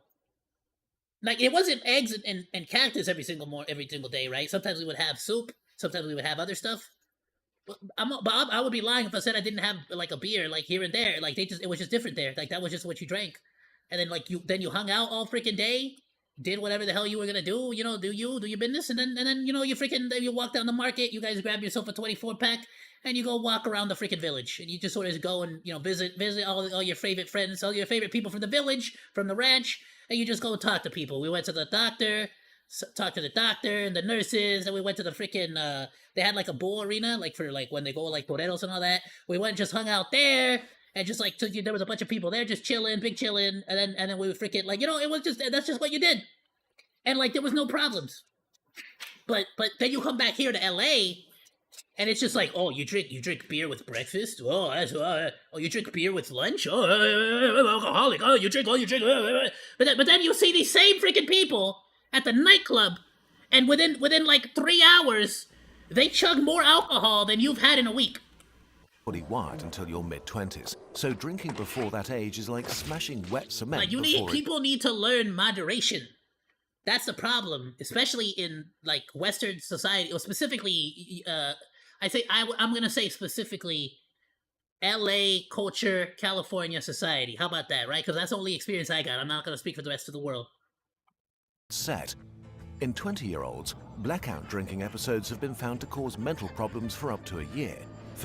Like it wasn't eggs and cactus every single day, right? Sometimes we would have soup. Sometimes we would have other stuff. But I would be lying if I said I didn't have like a beer like here and there. Like it was just different there. Like that was just what you drank, and then like you hung out all freaking day, did whatever the hell you were gonna do. You know, do your business, and then you walk down the market. You guys grab yourself a 24-pack, and you go walk around the freaking village, and you just sort of go and visit all your favorite friends, all your favorite people from the village, from the ranch, and you just go talk to people. We went to the doctor. Talked to the doctor and the nurses, and we went to the freaking they had like a bull arena, like for like when they go like toreros and all that. We went and just hung out there, and just like there was a bunch of people there just chilling, big chilling, and then we would freaking like it was just that's just what you did, and like there was no problems. But then you come back here to LA, and it's just like, oh, you drink beer with breakfast. Oh, that's oh, you drink beer with lunch. Oh, alcoholic. Oh, you drink. But then you see these same freaking people at the nightclub, and within like 3 hours, they chug more alcohol than you've had in a week. Body wired until your mid-20s, so drinking before that age is like smashing wet cement. Like people need to learn moderation. That's the problem, especially in like Western society, or specifically, I'm gonna say specifically, L.A. culture, California society. How about that, right? Because that's the only experience I got. I'm not gonna speak for the rest of the world. Set. In 20-year-olds, blackout drinking episodes have been found to cause mental problems for up to a year.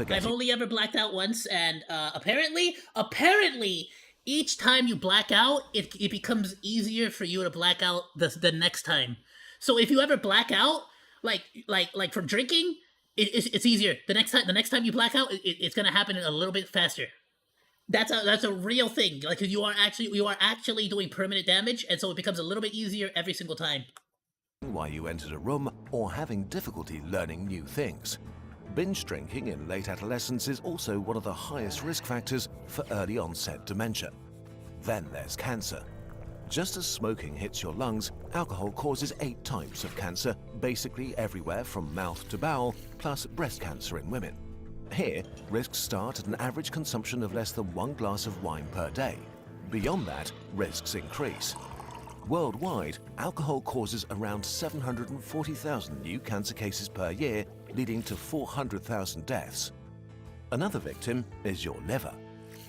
I've only ever blacked out once, and apparently, each time you black out, it becomes easier for you to black out the next time. So if you ever black out, like from drinking, it's easier. The next time you black out, it's gonna happen a little bit faster. That's a real thing. Like you are actually doing permanent damage, and so it becomes a little bit easier every single time. Why you entered a room or having difficulty learning new things. Binge drinking in late adolescence is also one of the highest risk factors for early onset dementia. Then there's cancer. Just as smoking hits your lungs, alcohol causes 8 types of cancer, basically everywhere from mouth to bowel, plus breast cancer in women. Here, risks start at an average consumption of less than 1 glass of wine per day. Beyond that, risks increase. Worldwide, alcohol causes around 740,000 new cancer cases per year, leading to 400,000 deaths. Another victim is your liver.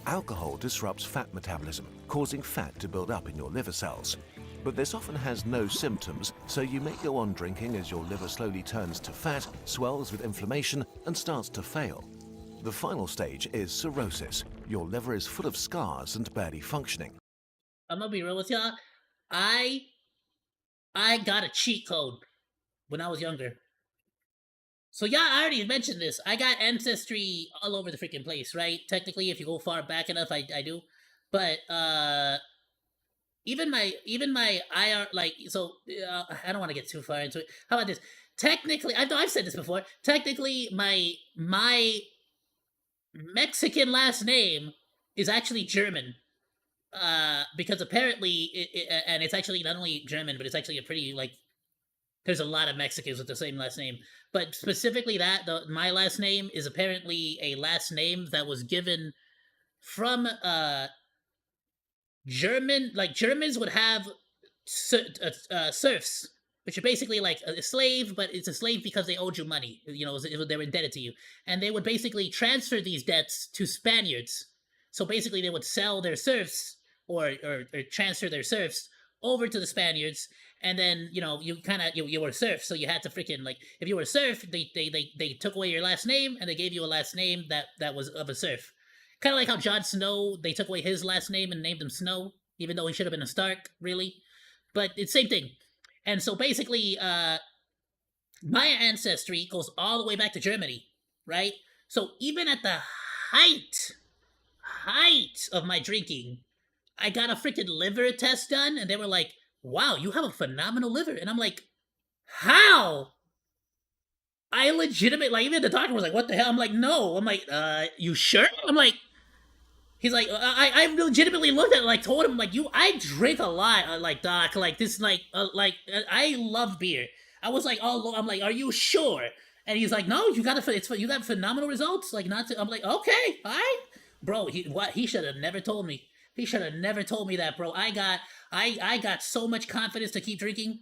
Alcohol disrupts fat metabolism, causing fat to build up in your liver cells. But this often has no symptoms, so you may go on drinking as your liver slowly turns to fat, swells with inflammation, and starts to fail. The final stage is cirrhosis. Your liver is full of scars and barely functioning. I'm gonna be real with y'all. I got a cheat code when I was younger. So yeah, I already mentioned this. I got ancestry all over the freaking place, right? Technically, if you go far back enough, I do. But even my IR, like, so I don't want to get too far into it. How about this? Technically, I've said this before. Technically, my Mexican last name is actually German. Because apparently, and it's actually not only German, but it's actually a pretty, like, there's a lot of Mexicans with the same last name. But specifically my last name is apparently a last name that was given from, Germans would have serfs, which are basically like a slave, but it's a slave because they owed you money. You know, they were indebted to you. And they would basically transfer these debts to Spaniards. So basically they would sell their serfs or transfer their serfs over to the Spaniards, and then you were a serf, so you had to freaking, like, if you were a serf, they took away your last name and they gave you a last name that was of a serf. Kind of like how Jon Snow, they took away his last name and named him Snow, even though he should have been a Stark, really. But it's same thing. And so basically, my ancestry goes all the way back to Germany, right? So even at the height of my drinking, I got a freaking liver test done, and they were like, wow, you have a phenomenal liver. And I'm like, how? I legitimately, like, even the doctor was like, what the hell? I'm like, no. I'm like, you sure? I'm like, he's like, I legitimately looked at it, like, told him, like, I drink a lot, like, doc, like, this, like, I love beer. I was like, oh, I'm like, are you sure? And he's like, no, you got phenomenal results, like, not to, I'm like, okay, all right. Bro, he should have never told me. He should have never told me that, bro. I got so much confidence to keep drinking.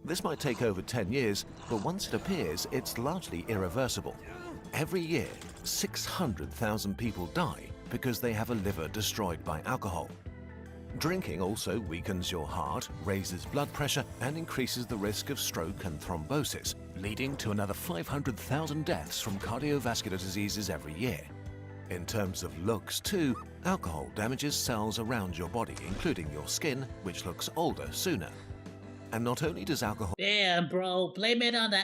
This might take over 10 years, but once it appears, it's largely irreversible. Every year, 600,000 people die because they have a liver destroyed by alcohol. Drinking also weakens your heart, raises blood pressure, and increases the risk of stroke and thrombosis, leading to another 500,000 deaths from cardiovascular diseases every year. In terms of looks too, alcohol damages cells around your body, including your skin, which looks older sooner. And not only does alcohol Damn, bro, blame it on the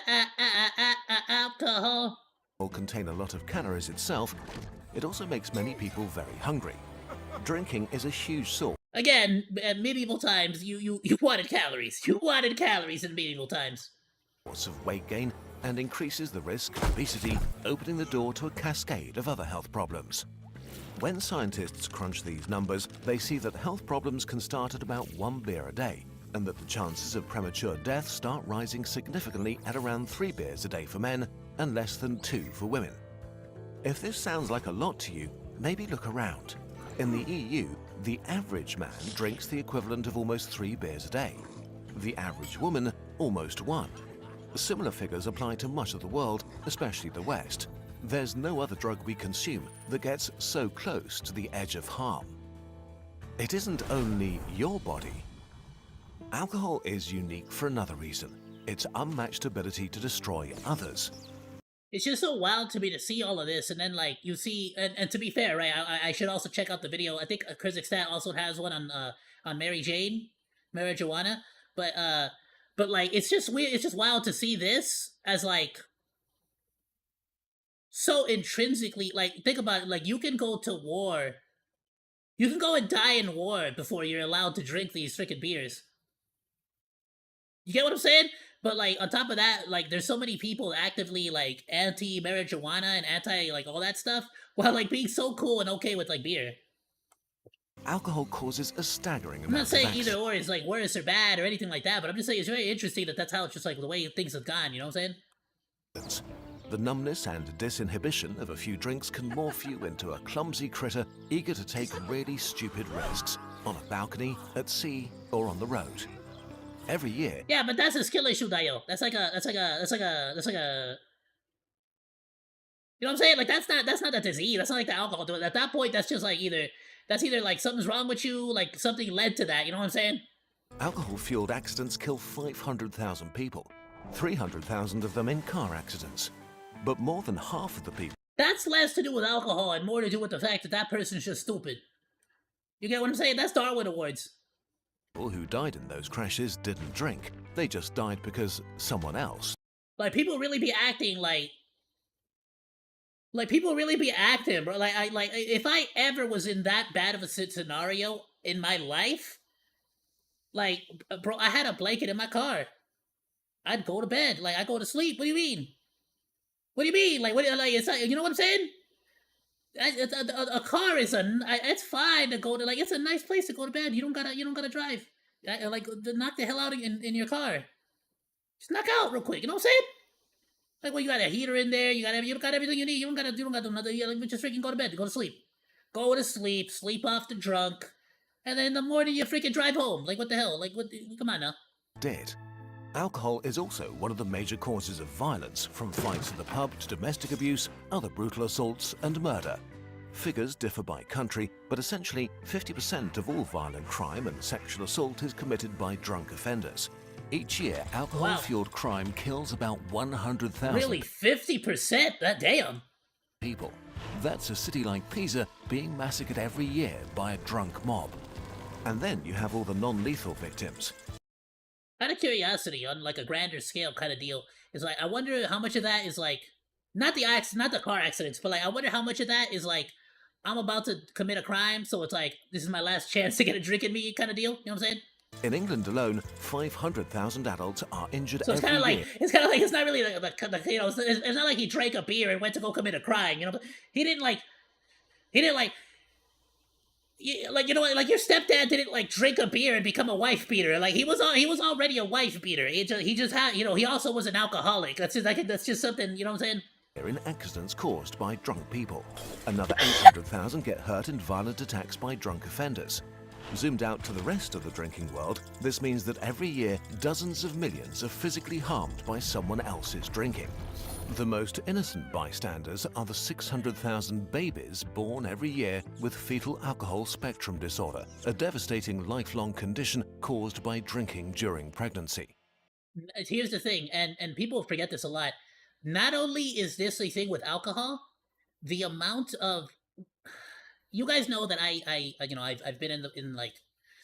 alcohol. contain a lot of calories itself, it also makes many people very hungry. Drinking is a huge source Again, at medieval times, you wanted calories. You wanted calories in medieval times. of weight gain and increases the risk of obesity, opening the door to a cascade of other health problems. When scientists crunch these numbers, they see that health problems can start at about 1 beer a day, and that the chances of premature death start rising significantly at around 3 beers a day for men and less than 2 for women. If this sounds like a lot to you, maybe look around. In the EU, the average man drinks the equivalent of almost 3 beers a day. The average woman, almost 1. Similar figures apply to much of the world, especially the West. There's no other drug we consume that gets so close to the edge of harm. It isn't only your body. Alcohol is unique for another reason: its unmatched ability to destroy others. It's just so wild to me to see all of this, and then like you see, and to be fair, right? I should also check out the video. I think Kazakhstan also has one on Mary Jane, marijuana, but like it's just weird. It's just wild to see this as like so intrinsically, like think about it, like you can go to war, you can go and die in war before you're allowed to drink these freaking beers. You get what I'm saying? But like on top of that, like there's so many people actively like anti-marijuana and anti like all that stuff, while like being so cool and okay with like beer. Alcohol causes a staggering I'm not amount of saying accidents. either or is like worse or bad or anything like that, but I'm just saying it's very interesting that that's how it's just like the way things have gone. You know what I'm saying? The numbness and disinhibition of a few drinks can morph you into a clumsy critter eager to take really stupid risks on a balcony, at sea, or on the road. Every year, Yeah, but that's a skill issue, Dio. That's like a you know what I'm saying? Like that's not a disease. That's not like the alcohol doing it. At that point, that's just like either like something's wrong with you, like something led to that. You know what I'm saying? alcohol-fueled accidents kill 500,000 people, 300,000 of them in car accidents. But more than half of the people That's less to do with alcohol and more to do with the fact that that person's just stupid. You get what I'm saying? That's Darwin Awards. who died in those crashes didn't drink. They just died because someone else. Like people really be acting like people really be acting, bro. Like if I ever was in that bad of a scenario in my life, like bro, I had a blanket in my car. I'd go to bed. Like I go to sleep. What do you mean? What do you mean? Like what? Like it's like, you know what I'm saying? A car is it's fine to go to, like it's a nice place to go to bed. You don't gotta drive. Like knock the hell out in your car. Just knock out real quick. You know what I'm saying? Like, well, you got a heater in there. You got everything you need. You don't gotta do nothing. You just freaking go to bed. Go to sleep. Go to sleep. Sleep off the drunk. And then in the morning you freaking drive home. Like what the hell? Like what? Come on now. Did. Alcohol is also one of the major causes of violence, from fights in the pub to domestic abuse, other brutal assaults, and murder. Figures differ by country, but essentially 50% of all violent crime and sexual assault is committed by drunk offenders. Each year, alcohol-fueled crime kills about 100,000 Really, 50%? That damn. people. That's a city like Pisa being massacred every year by a drunk mob. And then you have all the non-lethal victims. Out of curiosity, on like a grander scale kind of deal, is like I wonder how much of that is like not the car accidents, but like I wonder how much of that is like I'm about to commit a crime, so it's like this is my last chance to get a drink in me kind of deal. You know what I'm saying? In England alone, 500,000 adults are injured So it's every kind of year. like it's not really like you know it's not like he drank a beer and went to go commit a crime. You know, he didn't like you know like your stepdad didn't like drink a beer and become a wife beater. Like he was already a wife beater. He just had, you know, he also was an alcoholic. That's just something, you know what I'm saying? in accidents caused by drunk people. Another 800,000 get hurt in violent attacks by drunk offenders. Zoomed out to the rest of the drinking world, this means that every year dozens of millions are physically harmed by someone else's drinking. The most innocent bystanders are the 600,000 babies born every year with fetal alcohol spectrum disorder, a devastating lifelong condition caused by drinking during pregnancy. Here's the thing, and people forget this a lot. Not only is this a thing with alcohol, the amount of you guys know that I've been in like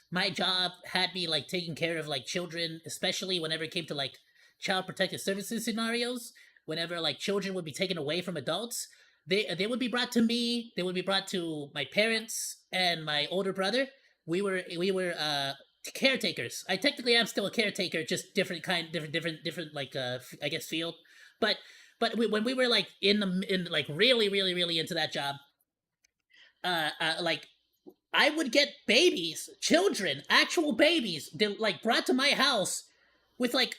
my job had me like taking care of like children, especially whenever it came to like child protective services scenarios. Whenever like children would be taken away from adults, they would be brought to me. They would be brought to my parents and my older brother. We were caretakers. I technically am still a caretaker, just different like I guess field. But when we were like in like really into that job, like I would get babies, children, actual babies, like brought to my house with like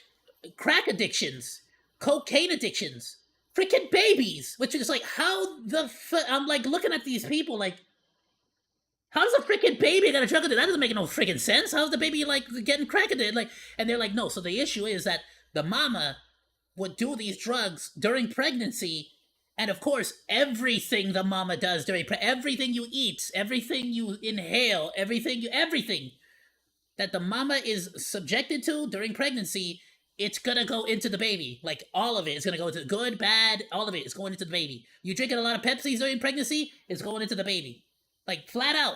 crack addictions, cocaine addictions, freaking babies, which is like how the I'm like looking at these people like, how's a freaking baby got a drug addict? That doesn't make no freaking sense. How's the baby like getting crack addicted? Like, and they're like, no. So the issue is that the mama would do these drugs during pregnancy. And of course, everything the mama does during everything you eat, everything you inhale, everything that the mama is subjected to during pregnancy, it's gonna go into the baby. Like all of it is gonna go into good, bad, all of it is going into the baby. You drinking a lot of Pepsis during pregnancy, it's going into the baby. Like flat out.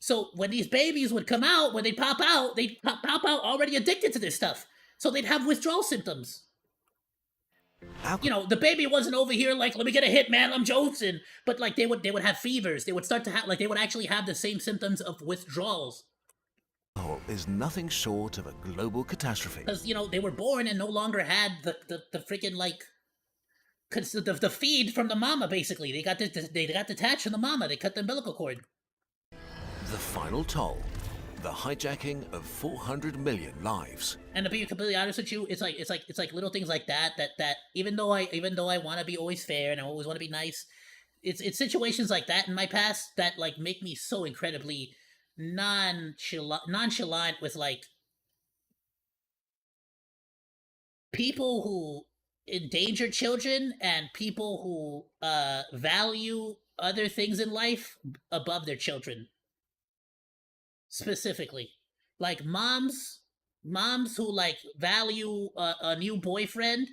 So when these babies would come out, when they pop out already addicted to this stuff. So they'd have withdrawal symptoms. You know, the baby wasn't over here like, let me get a hit, man, I'm Johnson. But like they would have fevers. They would start to have like they would actually have the same symptoms of withdrawals. Is nothing short of a global catastrophe. Because you know they were born and no longer had the freaking like, cause the feed from the mama basically. They got detached from the mama. They cut the umbilical cord. The final toll. The hijacking of 400 million lives. And to be completely honest with you, it's like little things like that even though I want to be always fair and I always want to be nice, it's situations like that in my past that like make me so incredibly nonchalant with like people who endanger children and people who value other things in life above their children. Specifically, like moms who like value a new boyfriend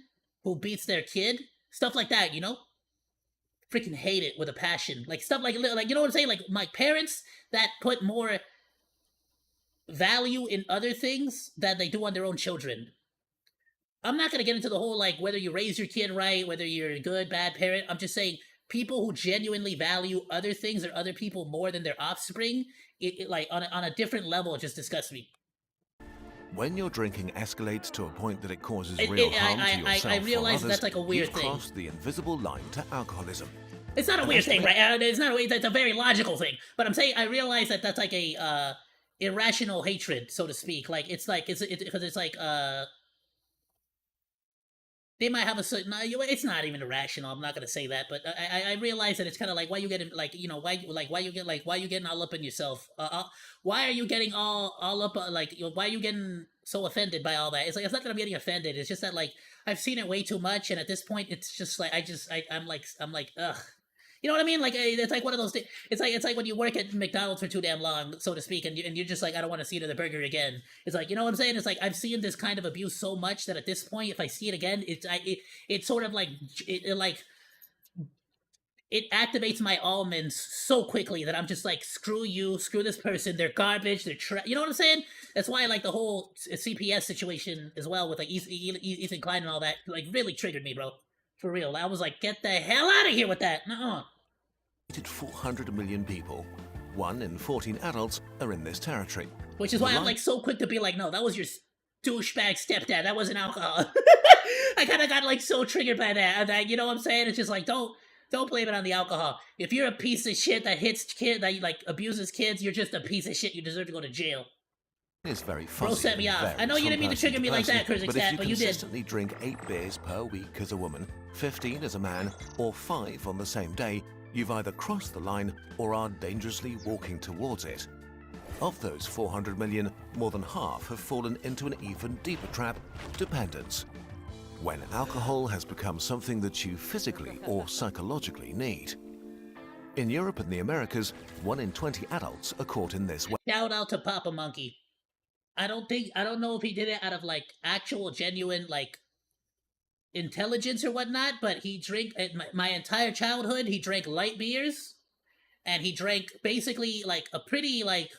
who beats their kid, stuff like that, you know. Freaking hate it with a passion, like stuff like you know what I'm saying, like my parents that put more value in other things than they do on their own children. I'm not gonna get into the whole like whether you raise your kid right, whether you're a good bad parent. I'm just saying people who genuinely value other things or other people more than their offspring, it like on a different level, it just disgusts me. When your drinking escalates to a point that it causes real harm to yourself I realize or others, that's like a weird you've thing. crossed the invisible line to alcoholism. It's not a weird thing, right? It's not a weird. That's a very logical thing. But I'm saying I realize that that's like a irrational hatred, so to speak. Like it's like because it's like they might have a certain. It's not even irrational. I'm not gonna say that, but I realize that it's kind of like why you getting like you know why you getting all up in yourself? Why are you getting all up like why are you getting so offended by all that? It's like it's not that I'm getting offended. It's just that like I've seen it way too much, and at this point, it's just like I'm like ugh. You know what I mean? Like it's like one of those things. It's like when you work at McDonald's for too damn long, so to speak, and you're just like I don't want to see another burger again. It's like you know what I'm saying? It's like I've seen this kind of abuse so much that at this point, if I see it again, it's sort of like it activates my almonds so quickly that I'm just like screw you, screw this person, they're garbage, you know what I'm saying? That's why I like the whole CPS situation as well with like Ethan Klein and all that. Like really triggered me, bro. For real. I was like, get the hell out of here with that. Nuh-uh. 400 million people. 1 in 14 adults are in this territory. Which is why I'm like so quick to be like, no, that was your douchebag stepdad. That wasn't alcohol. I kind of got like so triggered by that. You know what I'm saying? It's just like, don't blame it on the alcohol. If you're a piece of shit that hits kid, that like abuses kids, you're just a piece of shit. You deserve to go to jail. is very Bro fuzzy set me and off. I varies know you from didn't mean to person trigger me like person, that, Chris but Cat, if but you you did. consistently drink 8 beers per week as a woman, 15 as a man, or 5 on the same day, you've either crossed the line or are dangerously walking towards it. Of those 400 million, more than half have fallen into an even deeper trap, dependence. When alcohol has become something that you physically or psychologically need. In Europe and the Americas, 1 in 20 adults are caught in this way. Shout out to Papa Monkey. I don't know if he did it out of like actual genuine like intelligence or whatnot, but he drank my entire childhood. He drank light beers, and he drank basically like a pretty like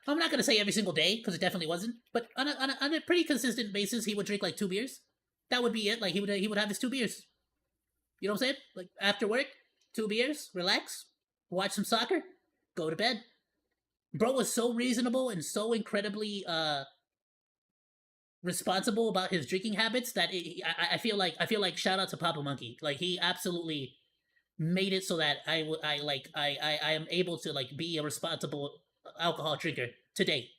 I'm not gonna say every single day because it definitely wasn't, but on a pretty consistent basis, he would drink like 2 beers. That would be it. Like he would have his 2 beers. You know what I'm saying? Like after work, 2 beers, relax, watch some soccer, go to bed. Bro was so reasonable and so incredibly responsible about his drinking habits that I feel like shout out to Papa Monkey. Like he absolutely made it so that I am able to like be a responsible alcohol drinker today.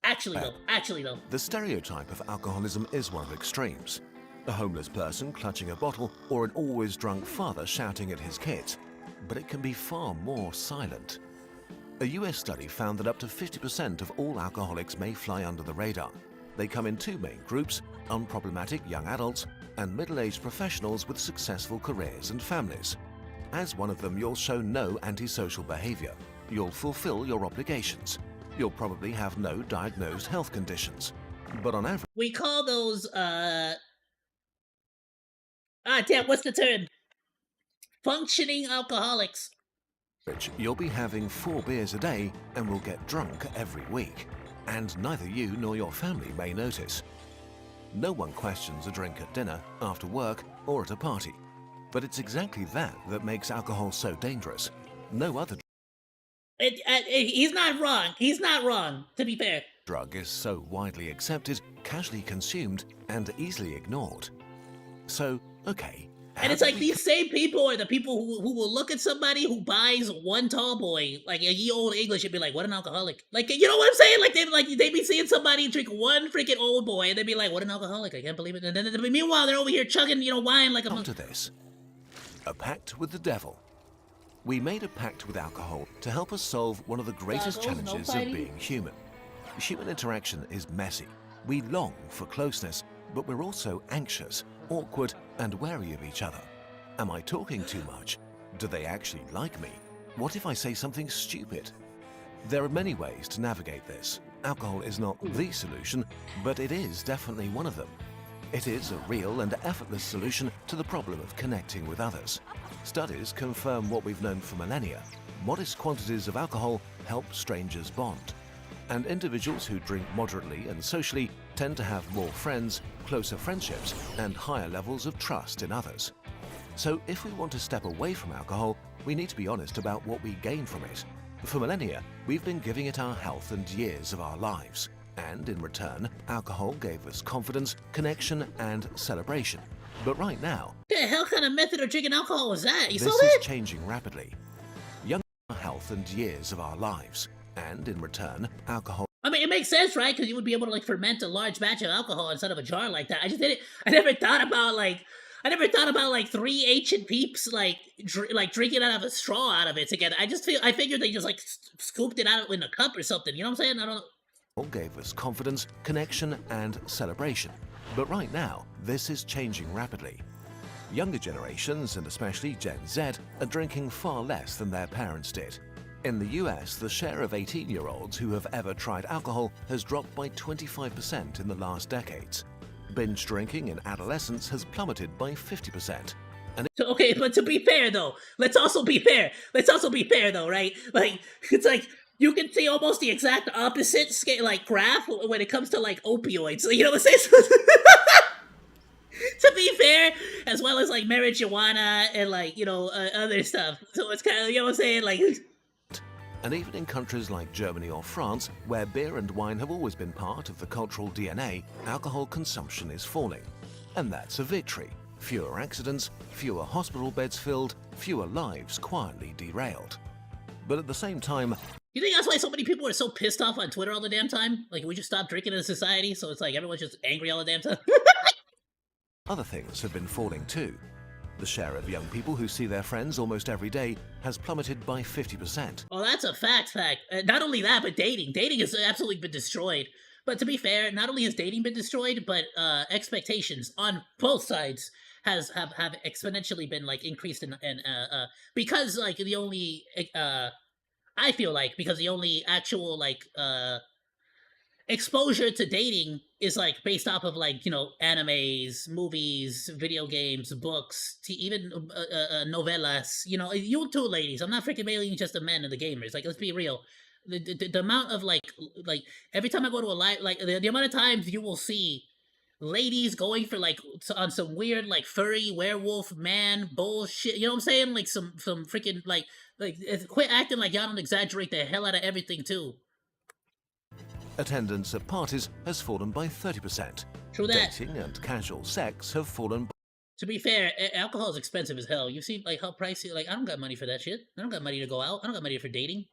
Actually though. The stereotype of alcoholism is one of extremes. A homeless person clutching a bottle or an always drunk father shouting at his kids. But it can be far more silent. A US study found that up to 50% of all alcoholics may fly under the radar. They come in 2 main groups, unproblematic young adults and middle-aged professionals with successful careers and families. As one of them, you'll show no antisocial behavior. You'll fulfill your obligations. You'll probably have no diagnosed health conditions. But on average... We call those, what's the term? Functioning alcoholics. You'll be having 4 beers a day and will get drunk every week. And neither you nor your family may notice. No one questions a drink at dinner, after work, or at a party. But it's exactly that that makes alcohol so dangerous. No other He's not wrong. He's not wrong, to be fair. Drug is so widely accepted, casually consumed, and easily ignored. So, okay. And it's like these same people are the people who will look at somebody who buys one tall boy, like a ye old English, and be like, what an alcoholic. Like, you know what I'm saying? Like they be seeing somebody drink one freaking old boy, and they'd be like, what an alcoholic. I can't believe it. And then meanwhile, they're over here chugging, wine like a... After this, a pact with the devil. We made a pact with alcohol to help us solve one of the greatest challenges of being human. Human interaction is messy. We long for closeness, but we're also anxious, awkward, and wary of each other. Am I talking too much? Do they actually like me? What if I say something stupid? There are many ways to navigate this. Alcohol is not the solution, but it is definitely one of them. It is a real and effortless solution to the problem of connecting with others. Studies confirm what we've known for millennia. Modest quantities of alcohol help strangers bond. And individuals who drink moderately and socially tend to have more friends, closer friendships, and higher levels of trust in others. So if we want to step away from alcohol, we need to be honest about what we gain from it. For millennia, we've been giving it our health and years of our lives. And in return, alcohol gave us confidence, connection, and celebration. But right now... the hell kind of method of drinking alcohol was that? You saw this that? is changing rapidly. Young health and years of our lives. And in return, alcohol... I mean, it makes sense, right? Because you would be able to, like, ferment a large batch of alcohol inside of a jar like that. I never thought about, like, 3 ancient peeps, like drinking out of a straw out of it together. I figured they just, like, scooped it out in a cup or something. You know what I'm saying? I don't know. Gave us confidence, connection, and celebration. But right now, this is changing rapidly. Younger generations, and especially Gen Z, are drinking far less than their parents did. In the US, the share of 18-year-olds who have ever tried alcohol has dropped by 25% in the last decades. Binge drinking in adolescence has plummeted by 50%. Okay, but to be fair though, let's also be fair though, right? Like, it's like, you can see almost the exact opposite graph when it comes to like opioids. You know what I'm saying? To be fair, as well as like marijuana and like, other stuff. So it's kind of, you know what I'm saying? Like... And even in countries like Germany or France, where beer and wine have always been part of the cultural DNA, alcohol consumption is falling. And that's a victory. Fewer accidents, fewer hospital beds filled, fewer lives quietly derailed. But at the same time, You think that's why so many people are so pissed off on Twitter all the damn time? Like, we just stopped drinking in society, so it's like everyone's just angry all the damn time? Other things have been falling too. The share of young people who see their friends almost every day has plummeted by 50%. Oh, that's a fact. Not only that, but dating. Dating has absolutely been destroyed. But to be fair, not only has dating been destroyed, but expectations on both sides have exponentially been like increased in because like the only I feel like because the only actual like exposure to dating is like based off of like, you know, animes, movies, video games, books, even novellas. You know, you too, ladies. I'm not freaking mailing just the men and the gamers. Like, let's be real. The amount of like every time I go to a live, like the amount of times you will see ladies going for like on some weird like furry werewolf man bullshit. You know what I'm saying? Like some freaking like quit acting like y'all don't exaggerate the hell out of everything too. Attendance at parties has fallen by 30%. True that. Dating and casual sex have fallen To be fair, alcohol is expensive as hell. You see, like how pricey. Like I don't got money for that shit. I don't got money to go out. I don't got money for dating.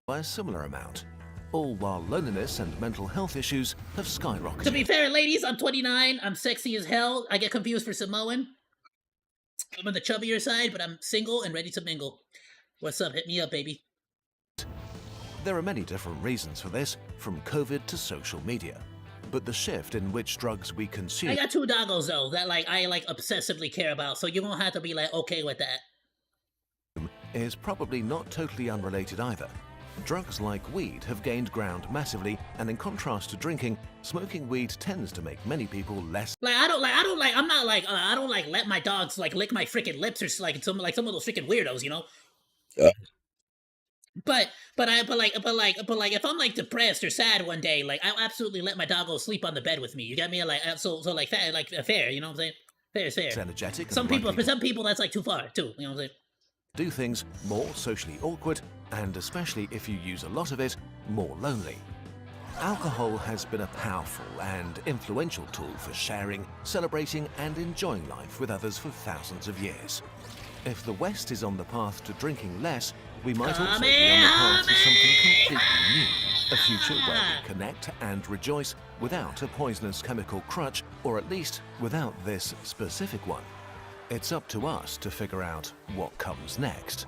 by a similar amount, all while loneliness and mental health issues have skyrocketed. To be fair, ladies, I'm 29. I'm sexy as hell. I get confused for Samoan. I'm on the chubbier side, but I'm single and ready to mingle. What's up? Hit me up, baby. There are many different reasons for this, from COVID to social media. But the shift in which drugs we consume I got two doggos though that like I like obsessively care about, so you're gonna have to be like okay with that. is probably not totally unrelated either. Drugs like weed have gained ground massively, and in contrast to drinking, smoking weed tends to make many people less. I don't like let my dogs like lick my freaking lips or like some of those freaking weirdos, you know. But if I'm like depressed or sad one day, like I'll absolutely let my doggo sleep on the bed with me. You got me? Like so like fair, you know what I'm saying? Fair is fair. It's energetic. For some people that's like too far too. You know what I'm saying? Do things more socially awkward, and especially if you use a lot of it, more lonely. Alcohol has been a powerful and influential tool for sharing, celebrating, and enjoying life with others for thousands of years. If the West is on the path to drinking less, we might also be on the path to something completely new. A future where we connect and rejoice without a poisonous chemical crutch, or at least without this specific one. It's up to us to figure out what comes next.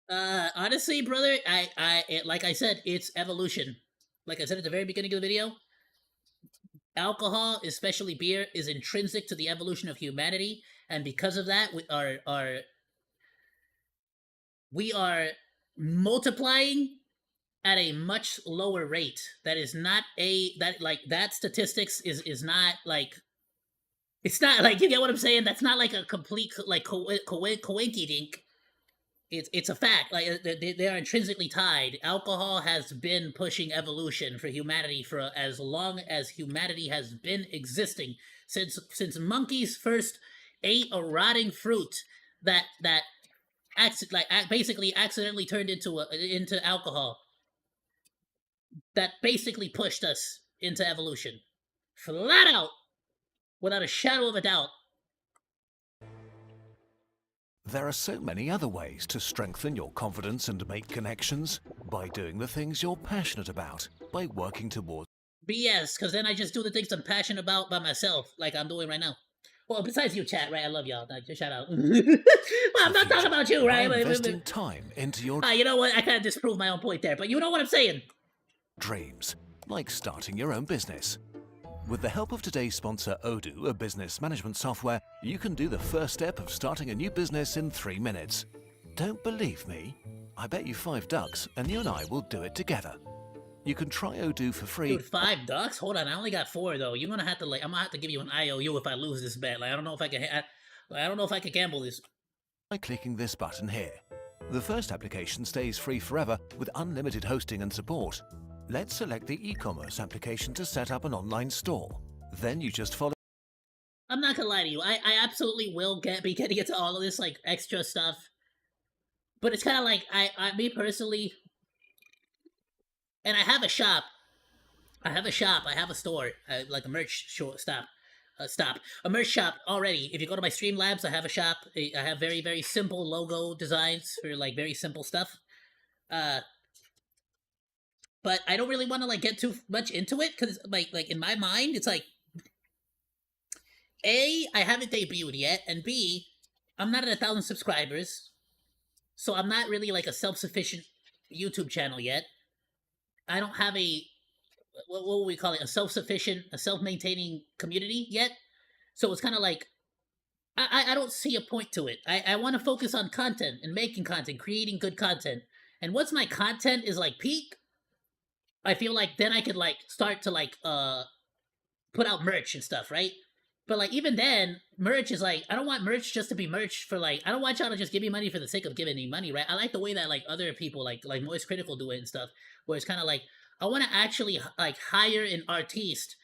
Honestly, brother, like I said, it's evolution. Like I said at the very beginning of the video, alcohol, especially beer, is intrinsic to the evolution of humanity, and because of that, we are multiplying at a much lower rate. That is not that statistics is not like. It's not like, you get what I'm saying? That's not like a complete like coinky dink. It's a fact. Like they are intrinsically tied. Alcohol has been pushing evolution for humanity for as long as humanity has been existing. Since monkeys first ate a rotting fruit that basically accidentally turned into alcohol. That basically pushed us into evolution, flat out. Without a shadow of a doubt. There are so many other ways to strengthen your confidence and make connections. By doing the things you're passionate about, by working towards BS, because then I just do the things I'm passionate about by myself, like I'm doing right now. Well, besides you, chat, right? I love y'all. Just shout out. Well, I'm not talking about you, right? by investing time into your you know what? I kind of disproved my own point there, but you know what I'm saying. Dreams, like starting your own business. With the help of today's sponsor Odoo, a business management software, you can do the first step of starting a new business in 3 minutes. Don't believe me? I bet you $5 and you and I will do it together. You can try Odoo for free. Dude, $5? Hold on, I only got 4 though. You're gonna have to I'm gonna have to give you an IOU if I lose this bet. Like I don't know if I can. I don't know if I can gamble this. By clicking this button here. The first application stays free forever with unlimited hosting and support. Let's select the e-commerce application to set up an online store. Then you just follow. I'm not gonna lie to you. I absolutely will be getting into all of this like extra stuff. But it's kind of like me personally, and I have a shop. I have a store, like a merch shop. stop. A merch shop already. If you go to my Streamlabs, I have a shop. I have very, very simple logo designs for like very simple stuff. But I don't really want to like get too much into it because like in my mind, it's like A, I haven't debuted yet, and B, I'm not at 1,000 subscribers, so I'm not really like a self-sufficient YouTube channel yet. I don't have a what would we call it? A self-sufficient, a self-maintaining community yet. So it's kind of like I don't see a point to it. I want to focus on content and making content, creating good content. And once my content is like peak, I feel like then I could like start to like put out merch and stuff, right? But like even then, merch is like I don't want merch just to be merch for like I don't want y'all to just give me money for the sake of giving me money, right? I like the way that like other people like Moist Critical do it and stuff, where it's kind of like I want to actually like hire an artiste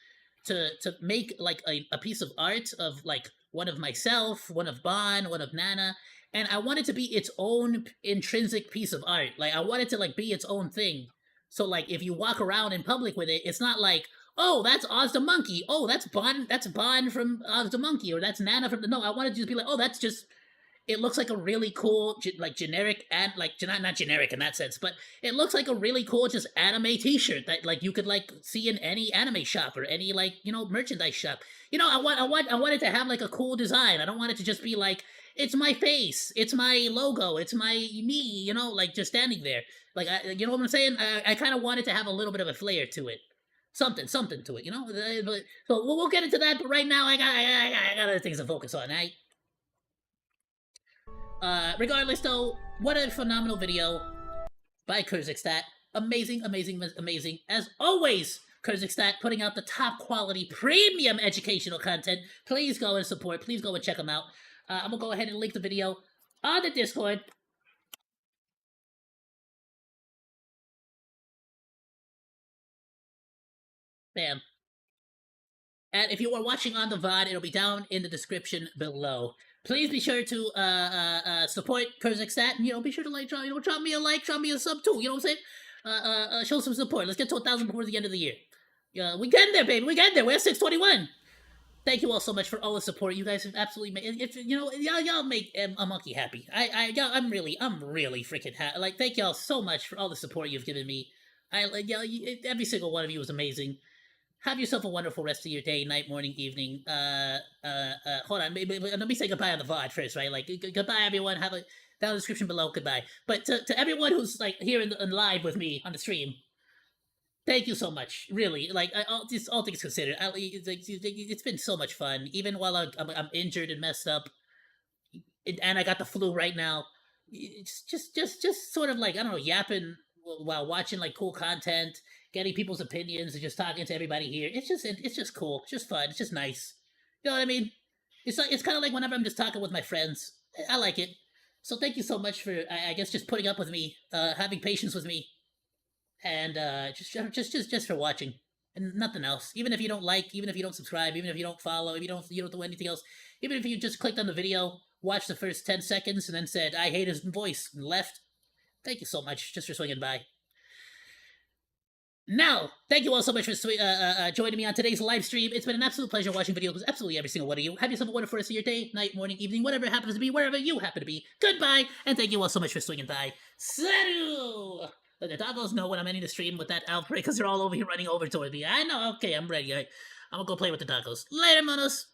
to make like a piece of art of like one of myself, one of Bon, one of Nana, and I want it to be its own intrinsic piece of art. Like I want it to like be its own thing. So like if you walk around in public with it, it's not like oh, that's OzDaMonke. Oh, that's Bon from OzDaMonke, or that's Nana from the. No, I want to just be like, oh, that's just. It looks like a really cool, like generic and like not generic in that sense, but it looks like a really cool just anime T-shirt that like you could like see in any anime shop or any like merchandise shop. I want it to have like a cool design. I don't want it to just be like it's my face, it's my logo, it's my me. Like just standing there. Like you know what I'm saying? I kind of want it to have a little bit of a flair to it. Something to it, But, so we'll get into that. But right now, I got other things to focus on. Regardless, though, what a phenomenal video by Kurzixstat. Amazing. As always, Kurzixstat putting out the top quality premium educational content. Please go and support. Please go and check them out. I'm gonna go ahead and link the video on the Discord. Bam. And if you are watching on the VOD, it'll be down in the description below. Please be sure to support Kurzixstat, and be sure to like, drop me a like, drop me a sub too. You know what I'm saying? Show some support. Let's get to 1,000 before the end of the year. We getting there, baby. We getting there. We're at 621. Thank you all so much for all the support. You guys have absolutely made. Y'all make a monkey happy. I'm really freaking happy. Like, thank y'all so much for all the support you've given me. Every single one of you was amazing. Have yourself a wonderful rest of your day, night, morning, evening. Hold on, let me say goodbye on the VOD first, right? Like, goodbye, everyone. Have a down in the description below. Goodbye. But to everyone who's like here in live with me on the stream, thank you so much. Really, like, all things considered, it's been so much fun. Even while I'm injured and messed up, and I got the flu right now. It's just sort of like I don't know, yapping while watching like cool content, getting people's opinions, and just talking to everybody here. It's just cool. It's just fun. It's just nice. You know what I mean? It's kind of like whenever I'm just talking with my friends. I like it. So thank you so much for I guess just putting up with me, having patience with me, and just for watching and nothing else. Even if you don't like, even if you don't subscribe, even if you don't follow, if you don't do anything else, even if you just clicked on the video, watched the first 10 seconds, and then said I hate his voice and left. Thank you so much just for swinging by. Now, thank you all so much for joining me on today's live stream. It's been an absolute pleasure watching videos with absolutely every single one of you. Have yourself a wonderful rest of your day, night, morning, evening, whatever it happens to be, wherever you happen to be. Goodbye, and thank you all so much for swinging by. Salut! The doggos know when I'm ending the stream with that outbreak because they're all over here running over toward me. I know, okay, I'm ready. I'm gonna go play with the doggos. Later, monos!